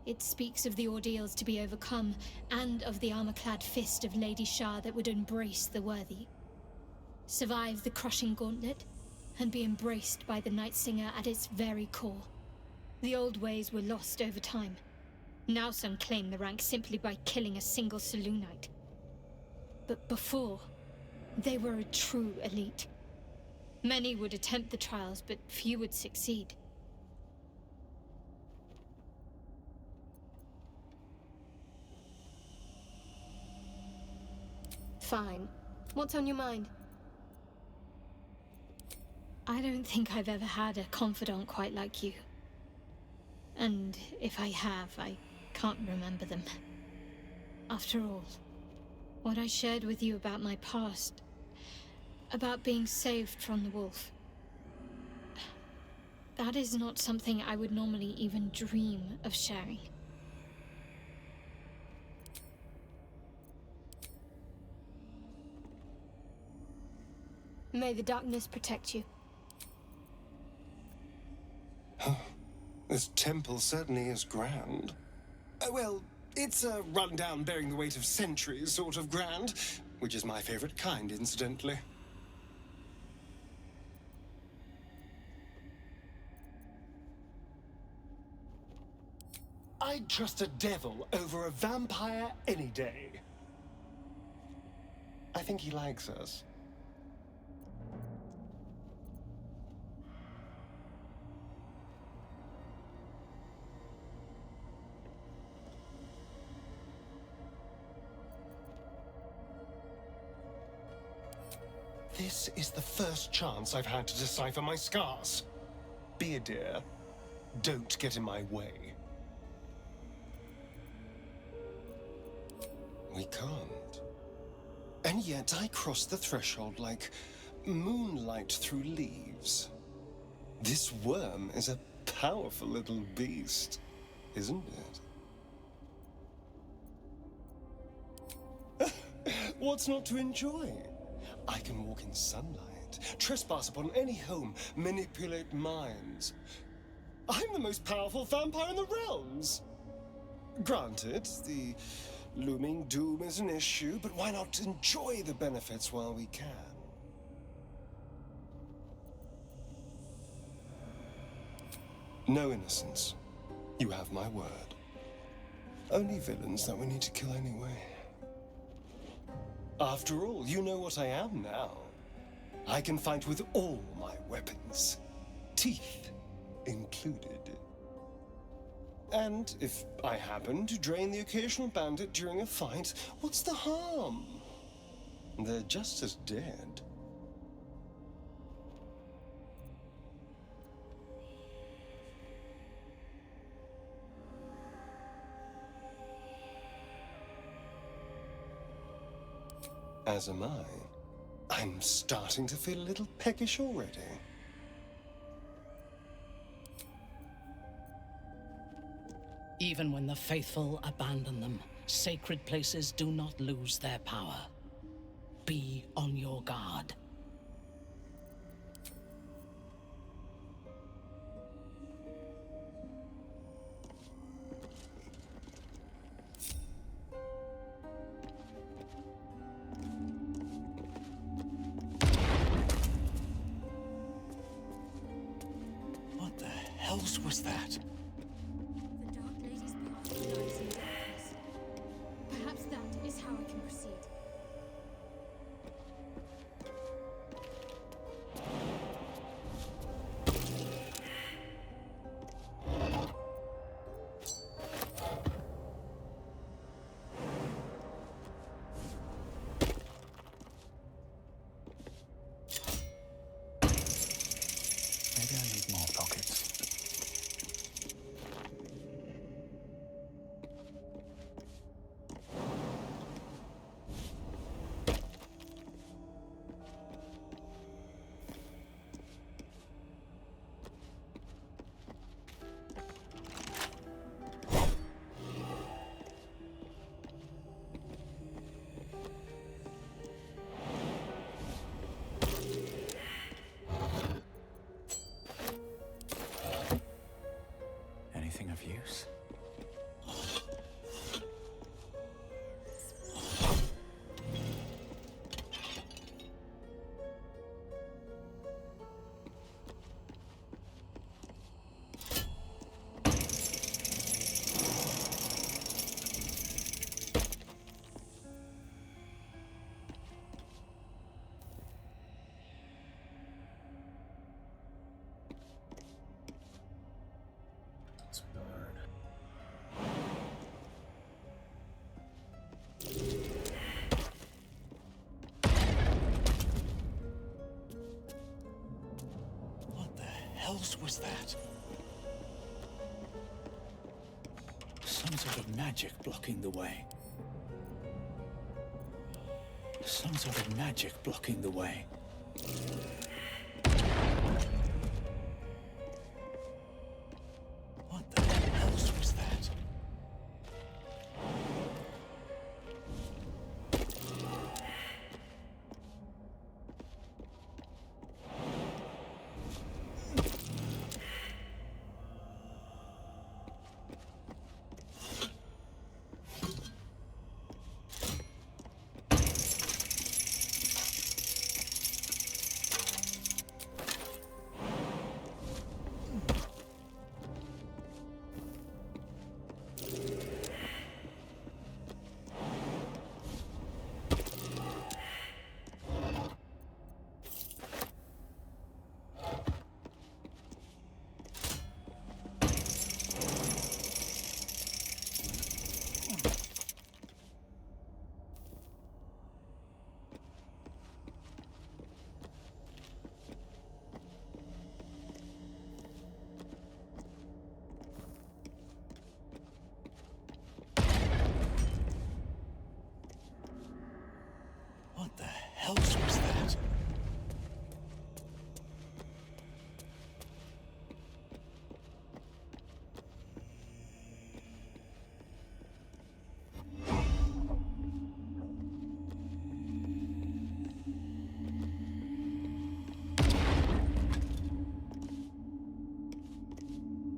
It speaks of the ordeals to be overcome, and of the armor-clad fist of Lady Shah that would embrace the worthy. Survive the crushing gauntlet, and be embraced by the Night Singer at its very core. The old ways were lost over time. Now some claim the rank simply by killing a single Selûnite. But before, they were a true elite. Many would attempt the trials, but few would succeed. Fine. What's on your mind? I don't think I've ever had a confidant quite like you. And if I have, I can't remember them. After all, what I shared with you about my past, about being saved from the wolf, that is not something I would normally even dream of sharing. May the darkness protect you. This temple certainly is grand. Well, it's a rundown bearing the weight of centuries sort of grand, which is my favorite kind, incidentally. I'd trust a devil over a vampire any day. I think he likes us. This is the first chance I've had to decipher my scars. Be a dear. Don't get in my way. We can't. And yet I cross the threshold like moonlight through leaves. This worm is a powerful little beast, isn't it? What's not to enjoy? I can walk in sunlight, trespass upon any home, manipulate minds. I'm the most powerful vampire in the realms. Granted, the looming doom is an issue, but why not enjoy the benefits while we can? No innocence. You have my word. Only villains that we need to kill anyway. After all, you know what I am now. I can fight with all my weapons, teeth included. And if I happen to drain the occasional bandit during a fight, what's the harm? They're just as dead. As am I. I'm starting to feel a little peckish already. Even when the faithful abandon them, sacred places do not lose their power. Be on your guard. What the hells was that? The Dark Lady's path lies in darkness. Perhaps that is how I can proceed. Maybe I need more pockets. Anything of use? It's Bard. What the hells was that? Some sort of magic blocking the way. Some sort of magic blocking the way. What the hells was that? What the hells was that?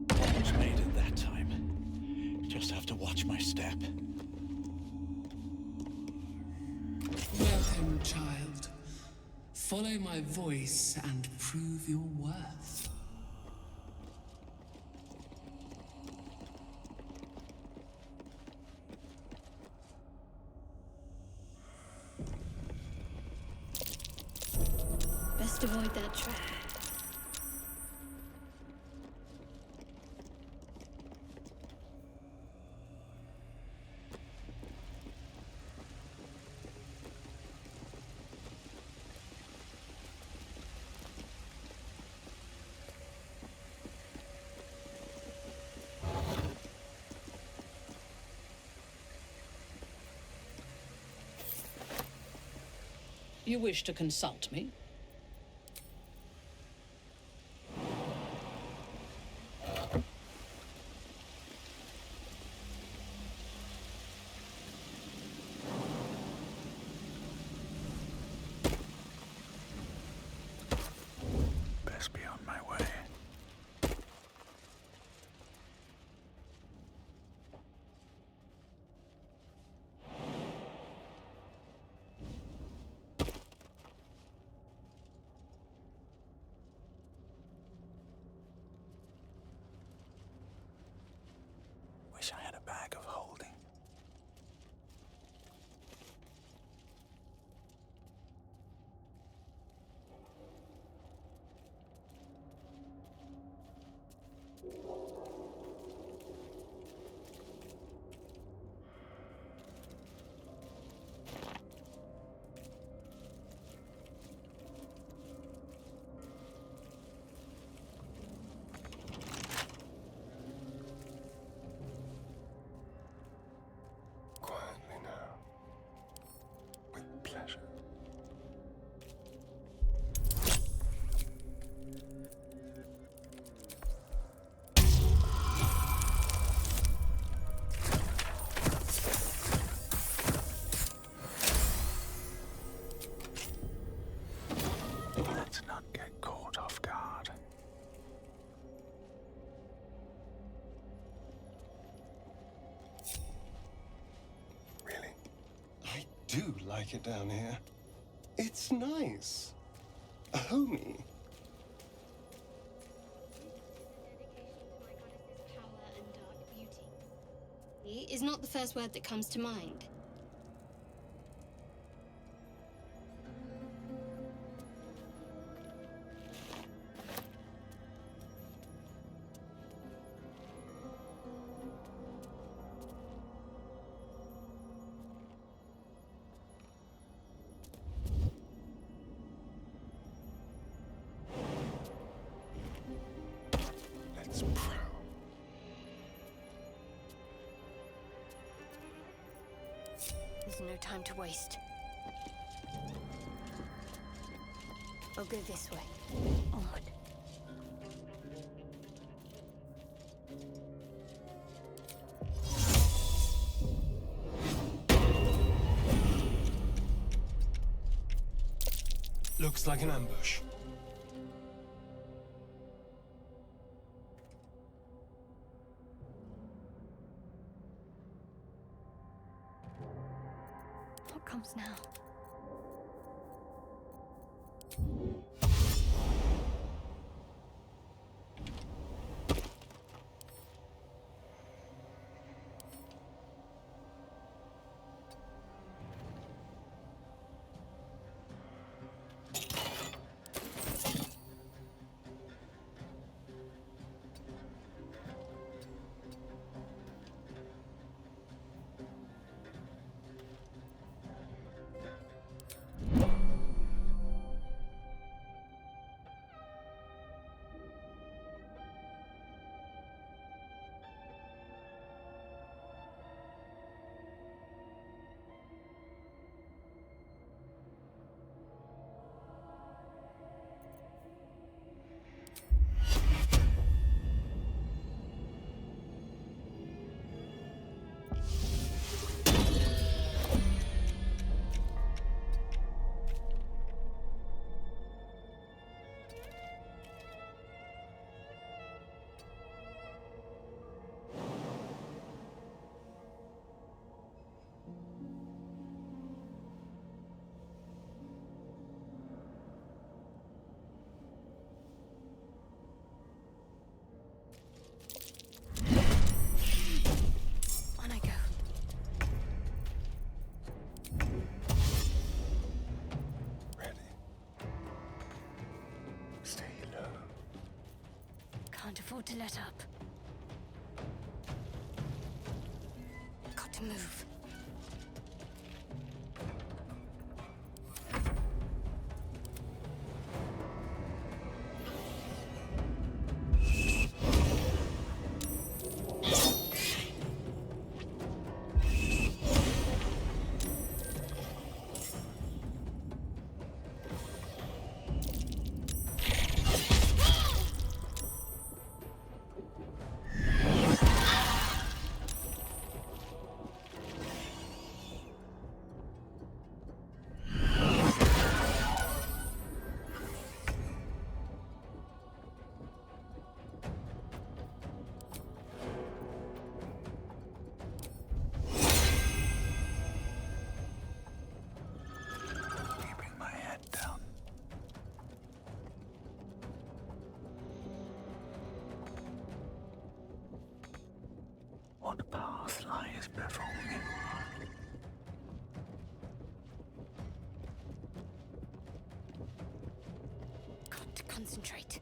Almost made it that time. Just have to watch my step. Welcome, child. Follow my voice and prove your worth. Best avoid that trap. You wish to consult me? do like it down here. It's nice. Homey. Is not the first word that comes to mind. Let's prowl. There's no time to waste. I'll go this way. Onward. Looks like an ambush. What comes now? On I go. Ready. Stay low. Can't afford to let up. Got to move. Keeping my head down. What path lies before me? Got to concentrate.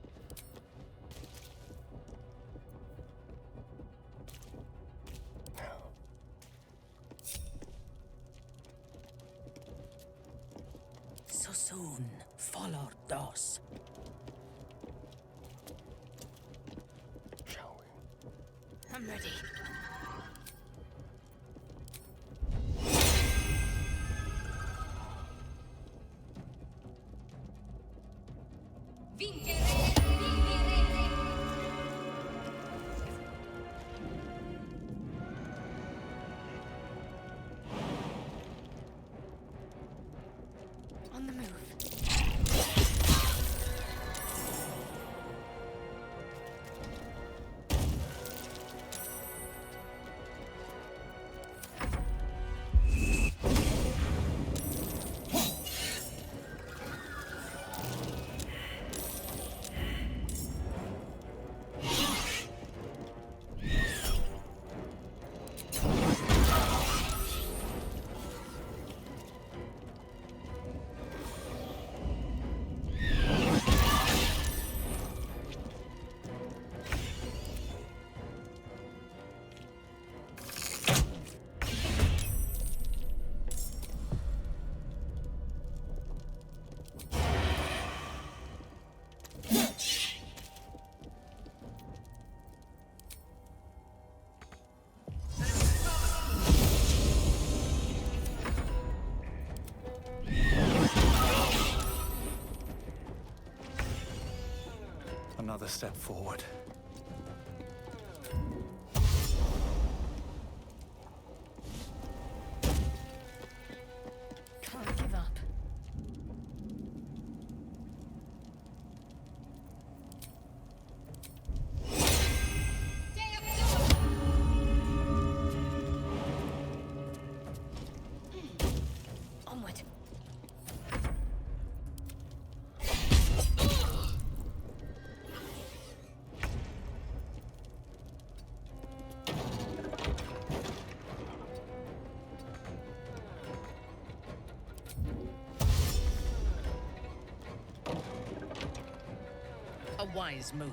So soon, follow Dos. Shall we? I'm ready. On the move. another step forward. Can't give up. Onward. A wise move.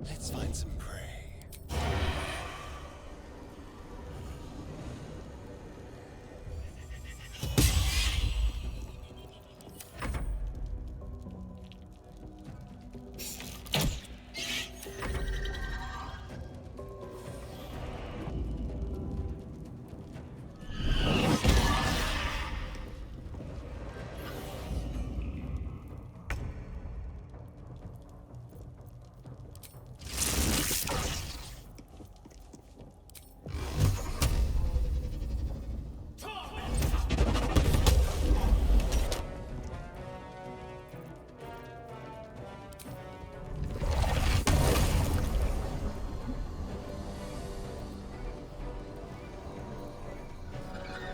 Let's find some prey.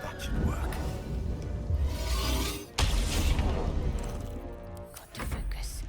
That should work. Got to focus.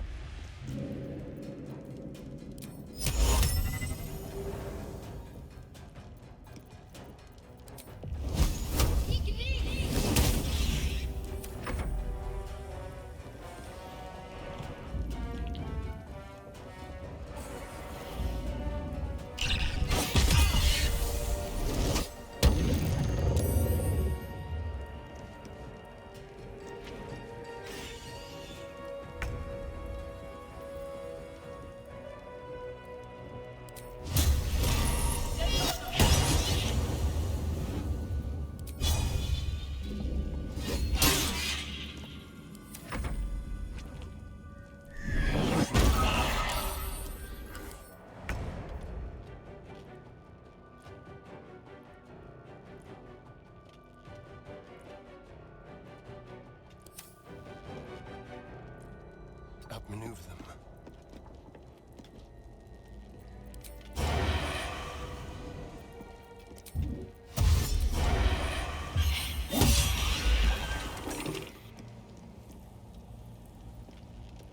Outmaneuver them.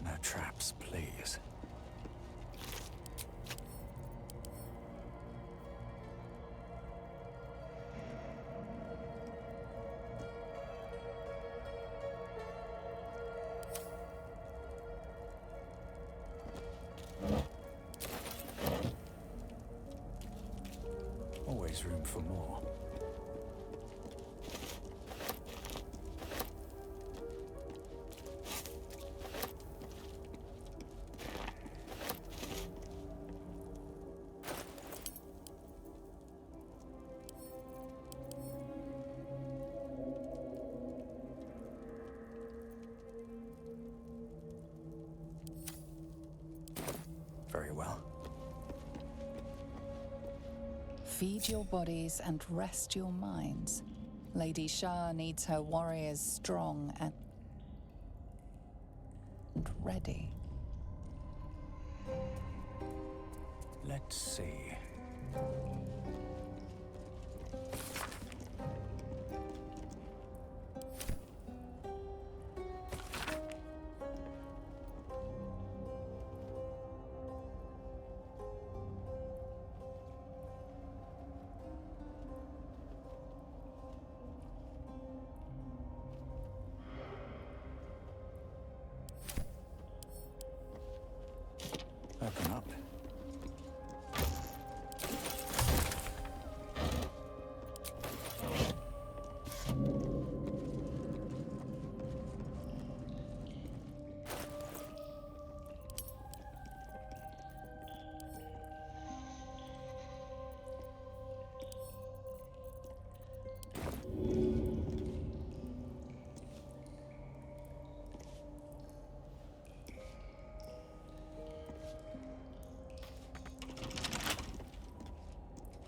No traps, please. Always room for more. Very well. Feed your bodies and rest your minds. Lady Shah needs her warriors strong and ready. Let's see.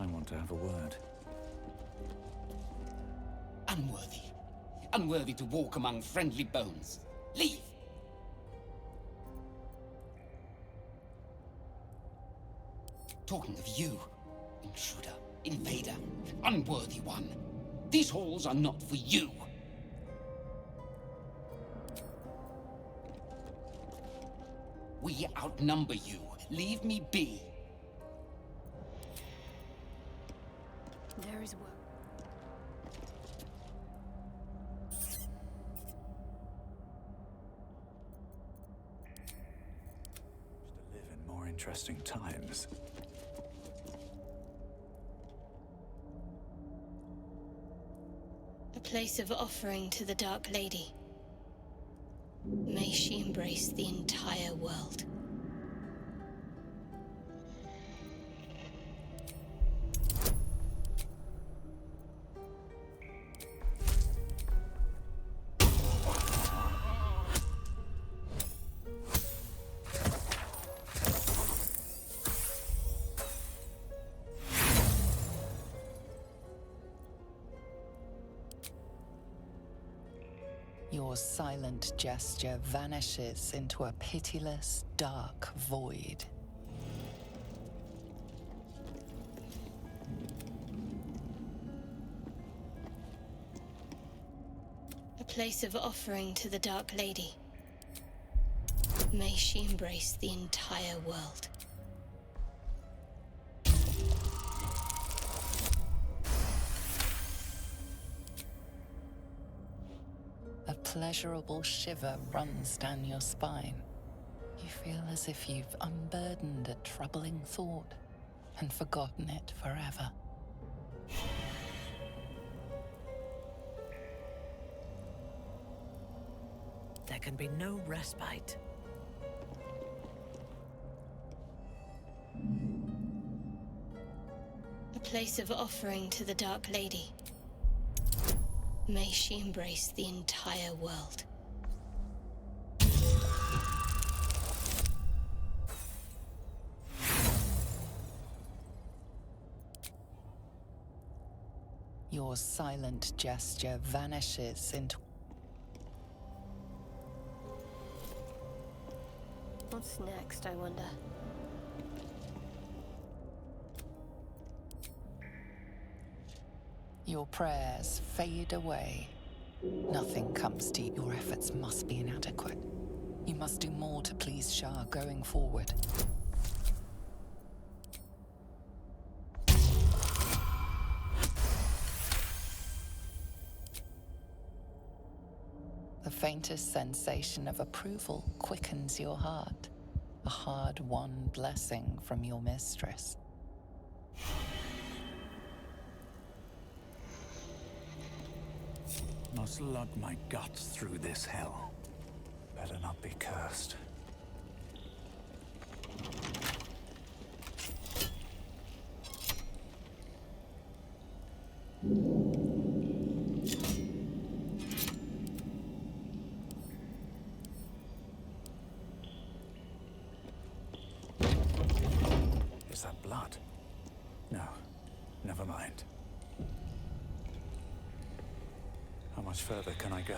I want to have a word. Unworthy. Unworthy to walk among friendly bones. Leave! Talking of you, intruder, invader, unworthy one. These halls are not for you. We outnumber you. Leave me be. There is work. To live in more interesting times. A place of offering to the Dark Lady. May she embrace the entire world. Your silent gesture vanishes into a pitiless, dark void. A place of offering to the Dark Lady. May she embrace the entire world. A pleasurable shiver runs down your spine. You feel as if you've unburdened a troubling thought and forgotten it forever. There can be no respite. A place of offering to the Dark Lady. May she embrace the entire world. Your silent gesture vanishes into... What's next, I wonder? Your prayers fade away. Nothing comes to you. Your efforts must be inadequate. You must do more to please Shah going forward. The faintest sensation of approval quickens your heart. A hard-won blessing from your mistress. Must lug my guts through this hell. Better not be cursed. Is that blood? No, never mind. How much further can I go?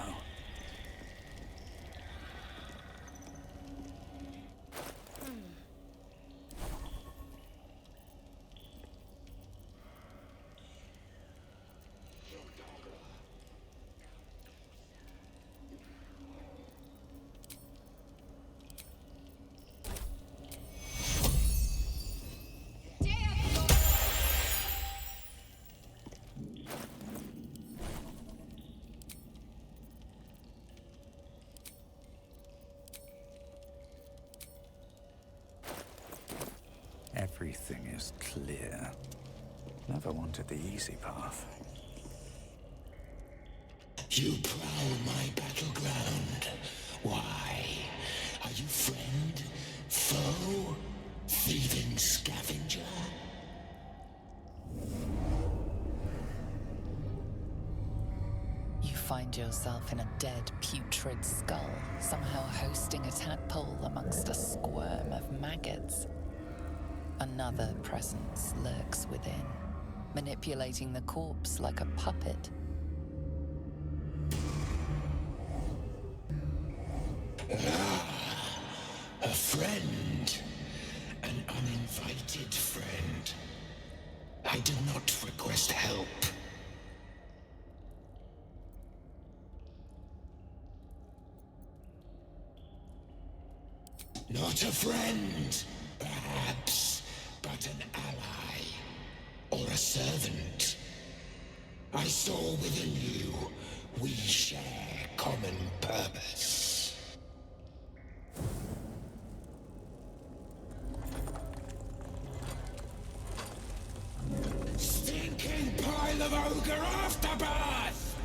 Everything is clear. Never wanted the easy path. You prowl my battleground. Why? Are you friend? Foe? Thieving scavenger? You find yourself in a dead, putrid skull, somehow hosting a tadpole amongst a squirm of maggots. Another presence lurks within. manipulating the corpse like a puppet. A friend. An uninvited friend. I did not request help. Not a friend, perhaps, but an ally. Or a servant. I saw within you, we share common purpose. Stinking pile of ogre aftermath!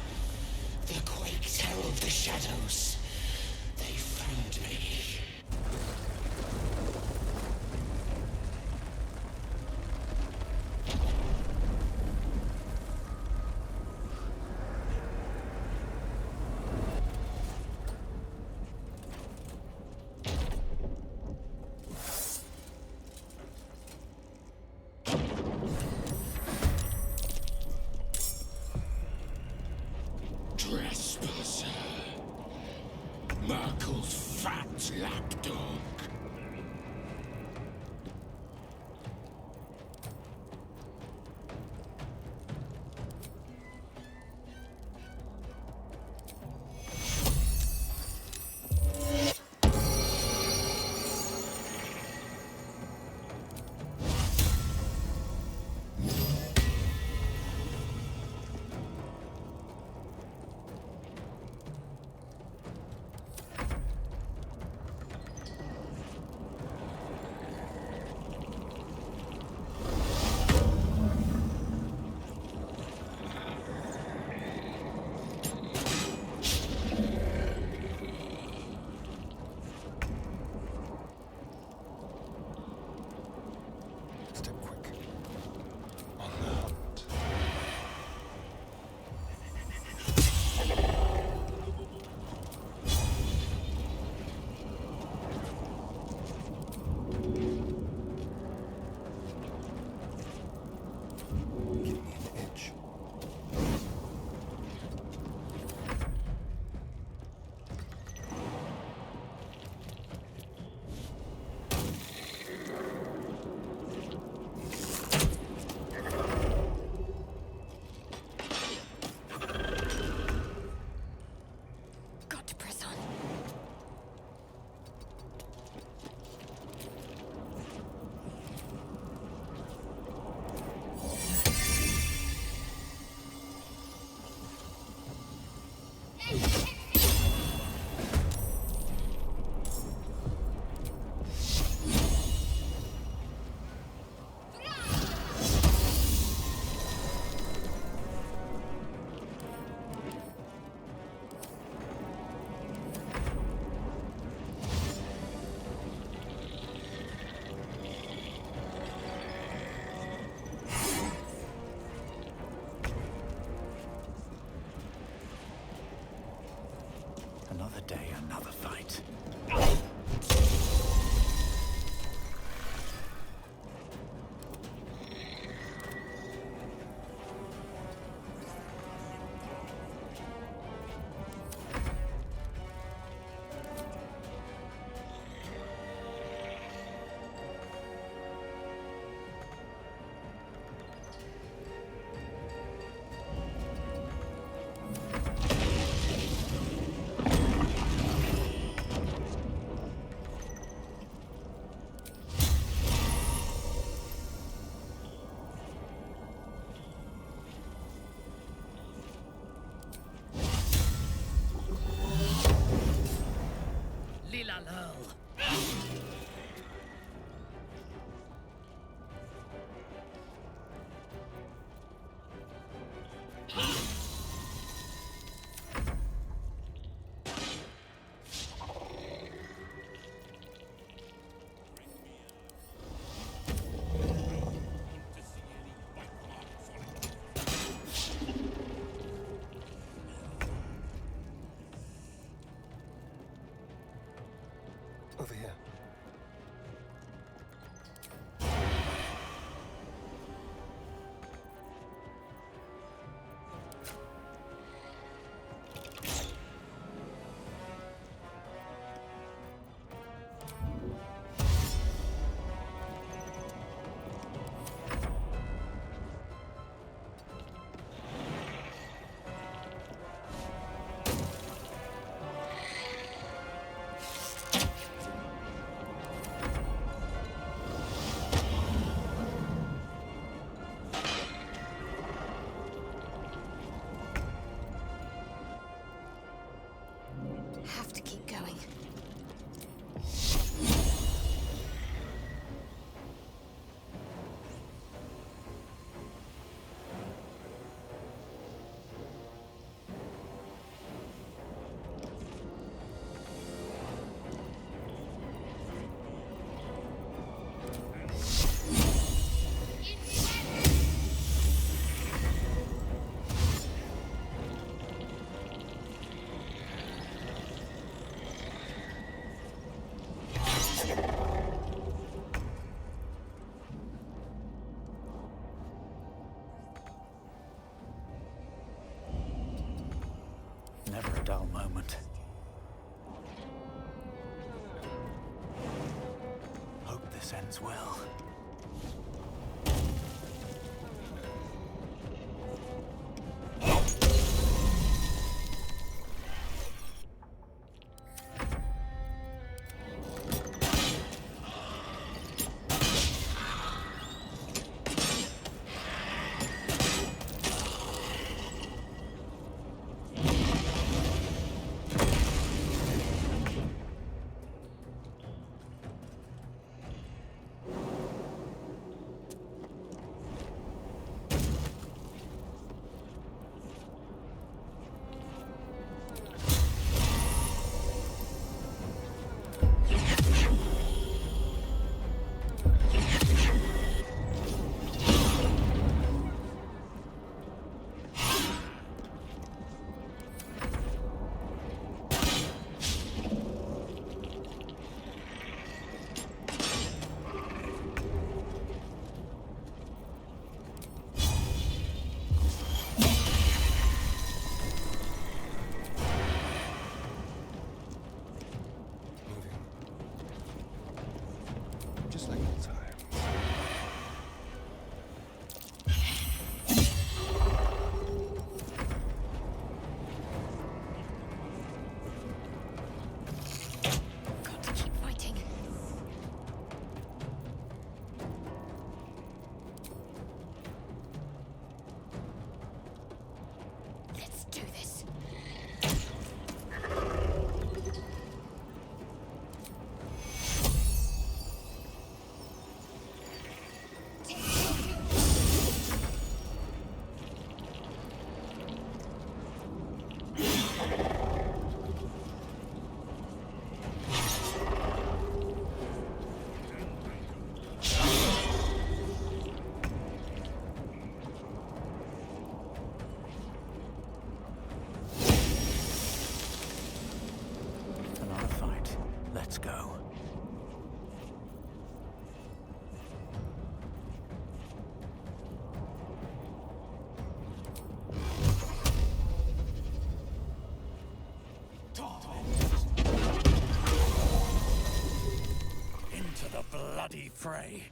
The quakes herald the shadows. They found me. Trespasser, dull moment. Hope this ends well. Just like old times. Got to keep fighting. Let's do this. Another fight. Let's go. Into the bloody fray.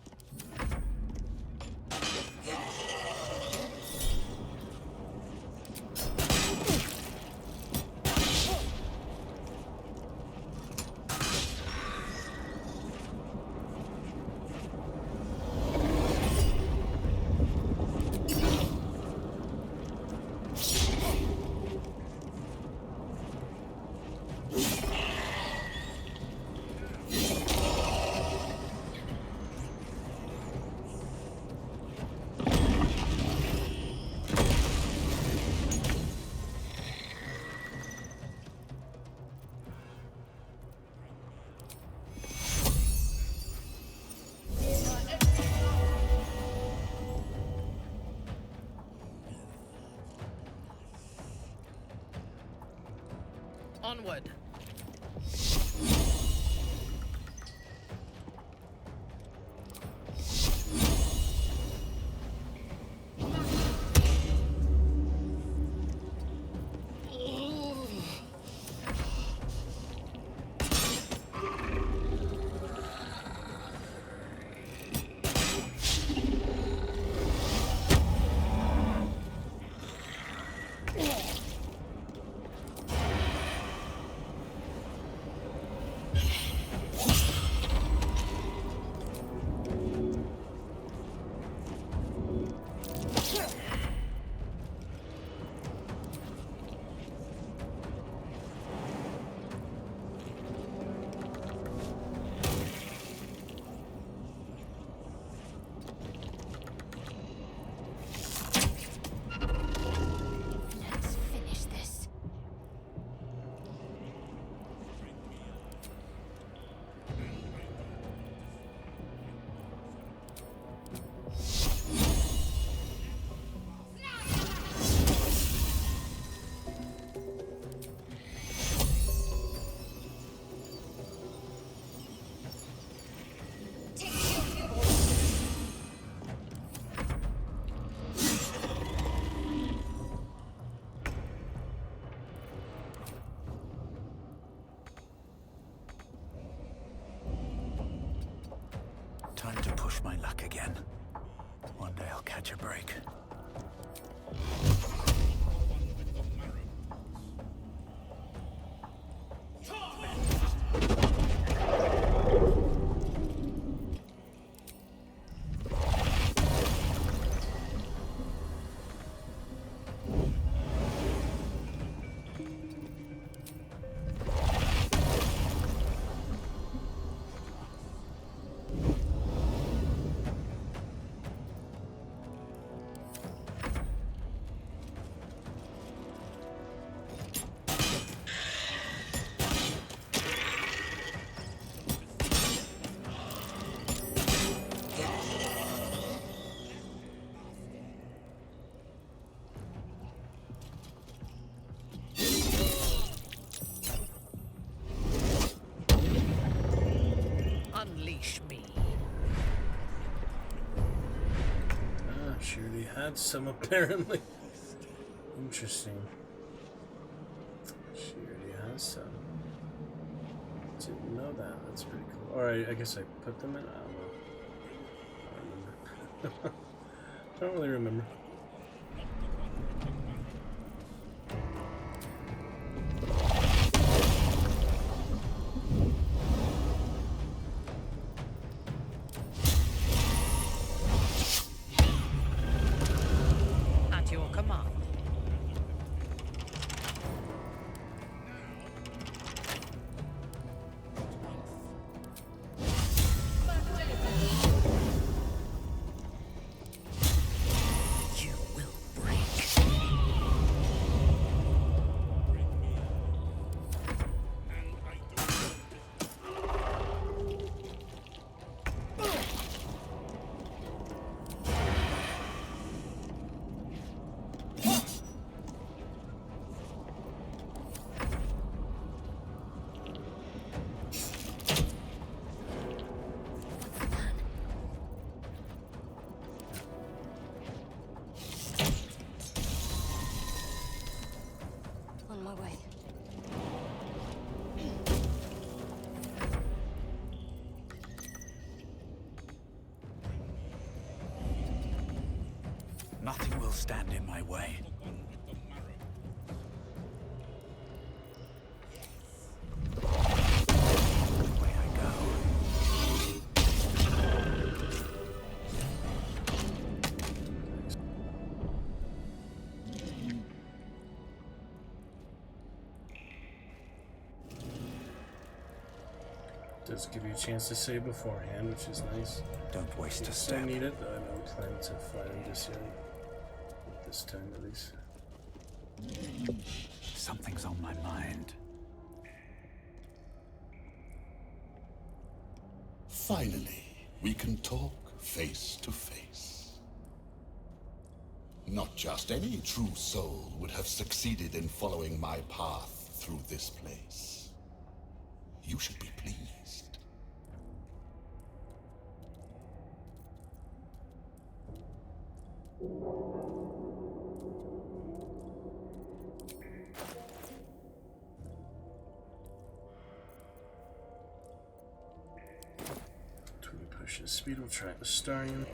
Onward. I'll catch a break. Unleash me. Ah, she already had some apparently. Interesting. She already has some. Didn't know that. That's pretty cool. Alright, I guess I put them in. I don't know. I don't remember. I don't really remember. At your command. You will break. On my way. Nothing will stand in my way. Away I go. Does give you a chance to save beforehand, which is nice. Don't waste a I step. need it, but I don't plan to fight him just yet. This time, at least. Something's on my mind. Finally, we can talk face to face. Not just any true soul would have succeeded in following my path through this place. You should be pleased. Pushes speed will track the Starian.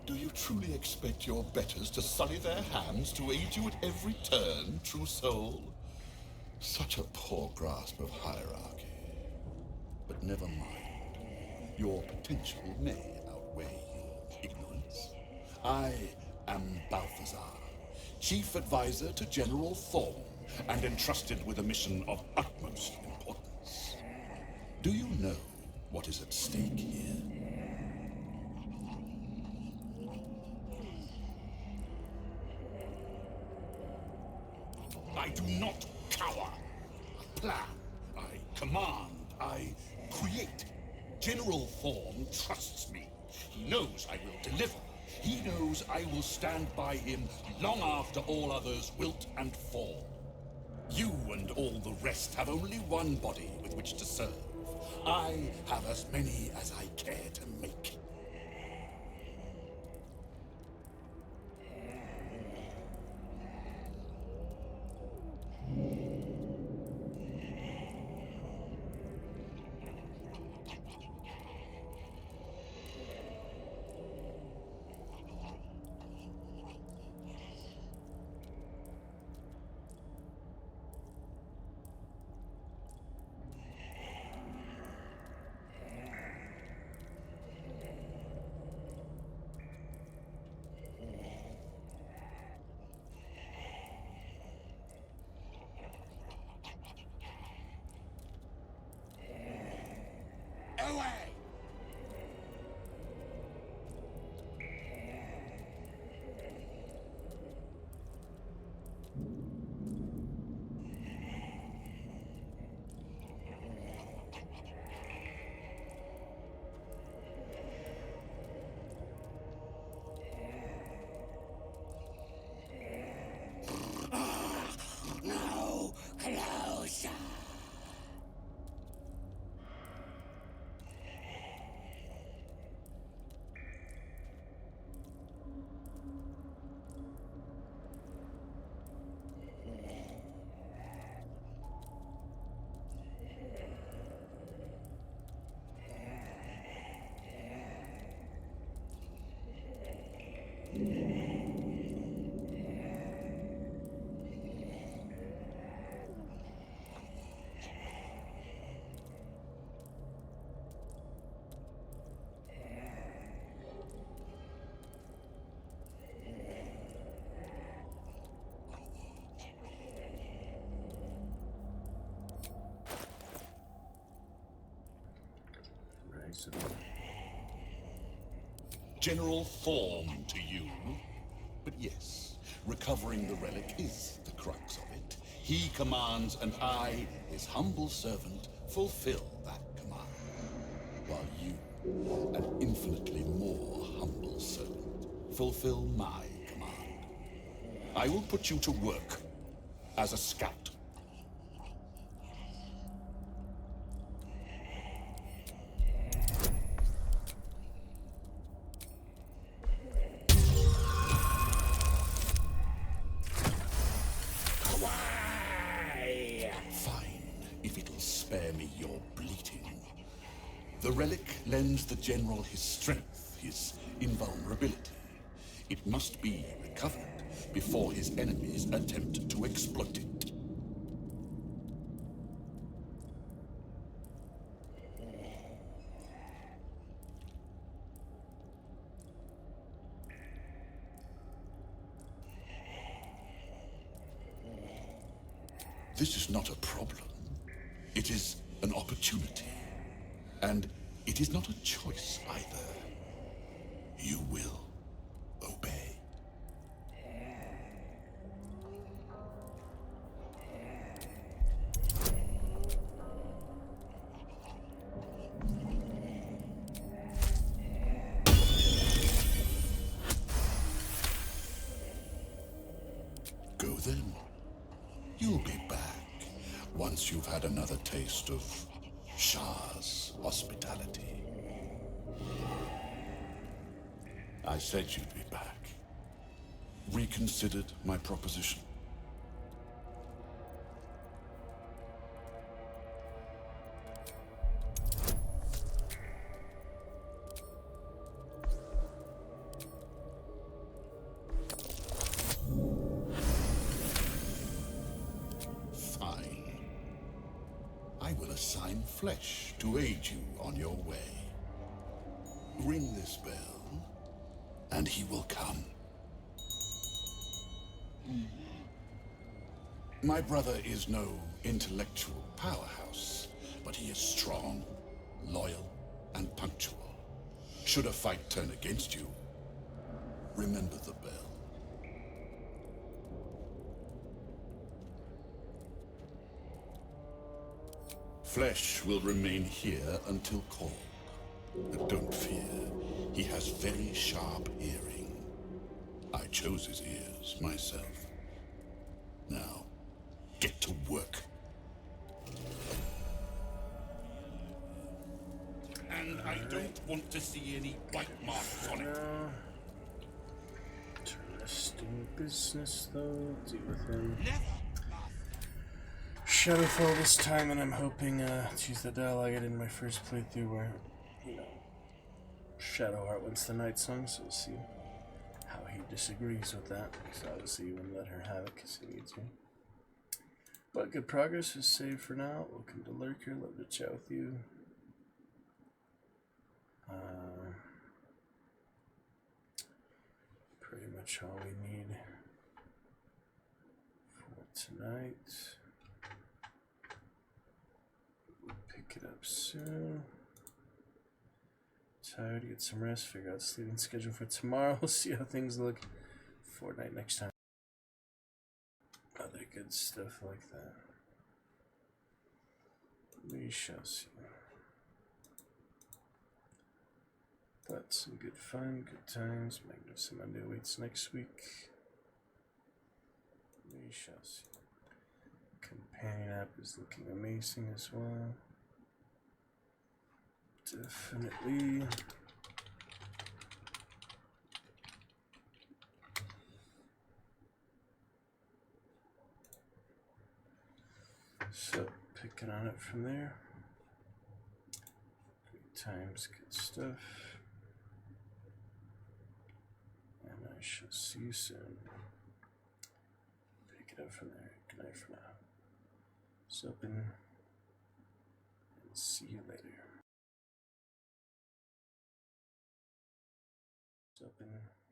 Do you truly expect your betters to sully their hands to aid you at every turn, true soul? Such a poor grasp of hierarchy. But never mind. Your potential may outweigh your ignorance. I am Balthazar, Chief Advisor to General Thorm, and entrusted with a mission of utmost importance. Do you know what is at stake here? I do not cower. I plan, I command, I create. General Thorm trusts me. He knows I will deliver. He knows I will stand by him long after all others wilt and fall. You and all the rest have only one body with which to serve. I have as many as I care to make. away! No, closer. General form to you. But yes, recovering the relic is the crux of it. He commands, and I, his humble servant, fulfill that command. While you, an infinitely more humble servant, fulfill my command. I will put you to work as a scout. Spare me your bleating. The relic lends the general his strength, his invulnerability. It must be recovered before his enemies attempt to exploit it. This is not a problem. It is an opportunity. And it is not a choice either. You will obey. Go then. You'll be back once you've had another taste of Shah's hospitality. I said you'd be back. Reconsidered my proposition. Assign flesh to aid you on your way. Ring this bell, and he will come. My brother is no intellectual powerhouse, but he is strong, loyal, and punctual. Should a fight turn against you, remember the bell. Flesh will remain here until called. But don't fear, he has very sharp hearing. I chose his ears myself. Now, get to work. And I don't want to see any bite marks on it. Interesting business, though. Deal with him. Shadowfall this time, and I'm hoping to use the dialogue I did in my first playthrough where, you know, Shadowheart wants the Night Song, so we'll see how he disagrees with that. So obviously you wouldn't let her have it because he needs me. But good progress is saved for now. Welcome to Lurker, love to chat with you. Pretty much all we need for tonight. Pick it up soon. Tired, get some rest, figure out sleeping schedule for tomorrow. We'll see how things look. Fortnite next time. Other good stuff like that. We shall see. But some good fun, good times. Magnificent Monday awaits next week. We shall see. Companion app is looking amazing as well. Definitely. So, picking on it from there. Good times, good stuff. And I shall see you soon. Pick it up from there. Good night for now. Open and see you later. Open.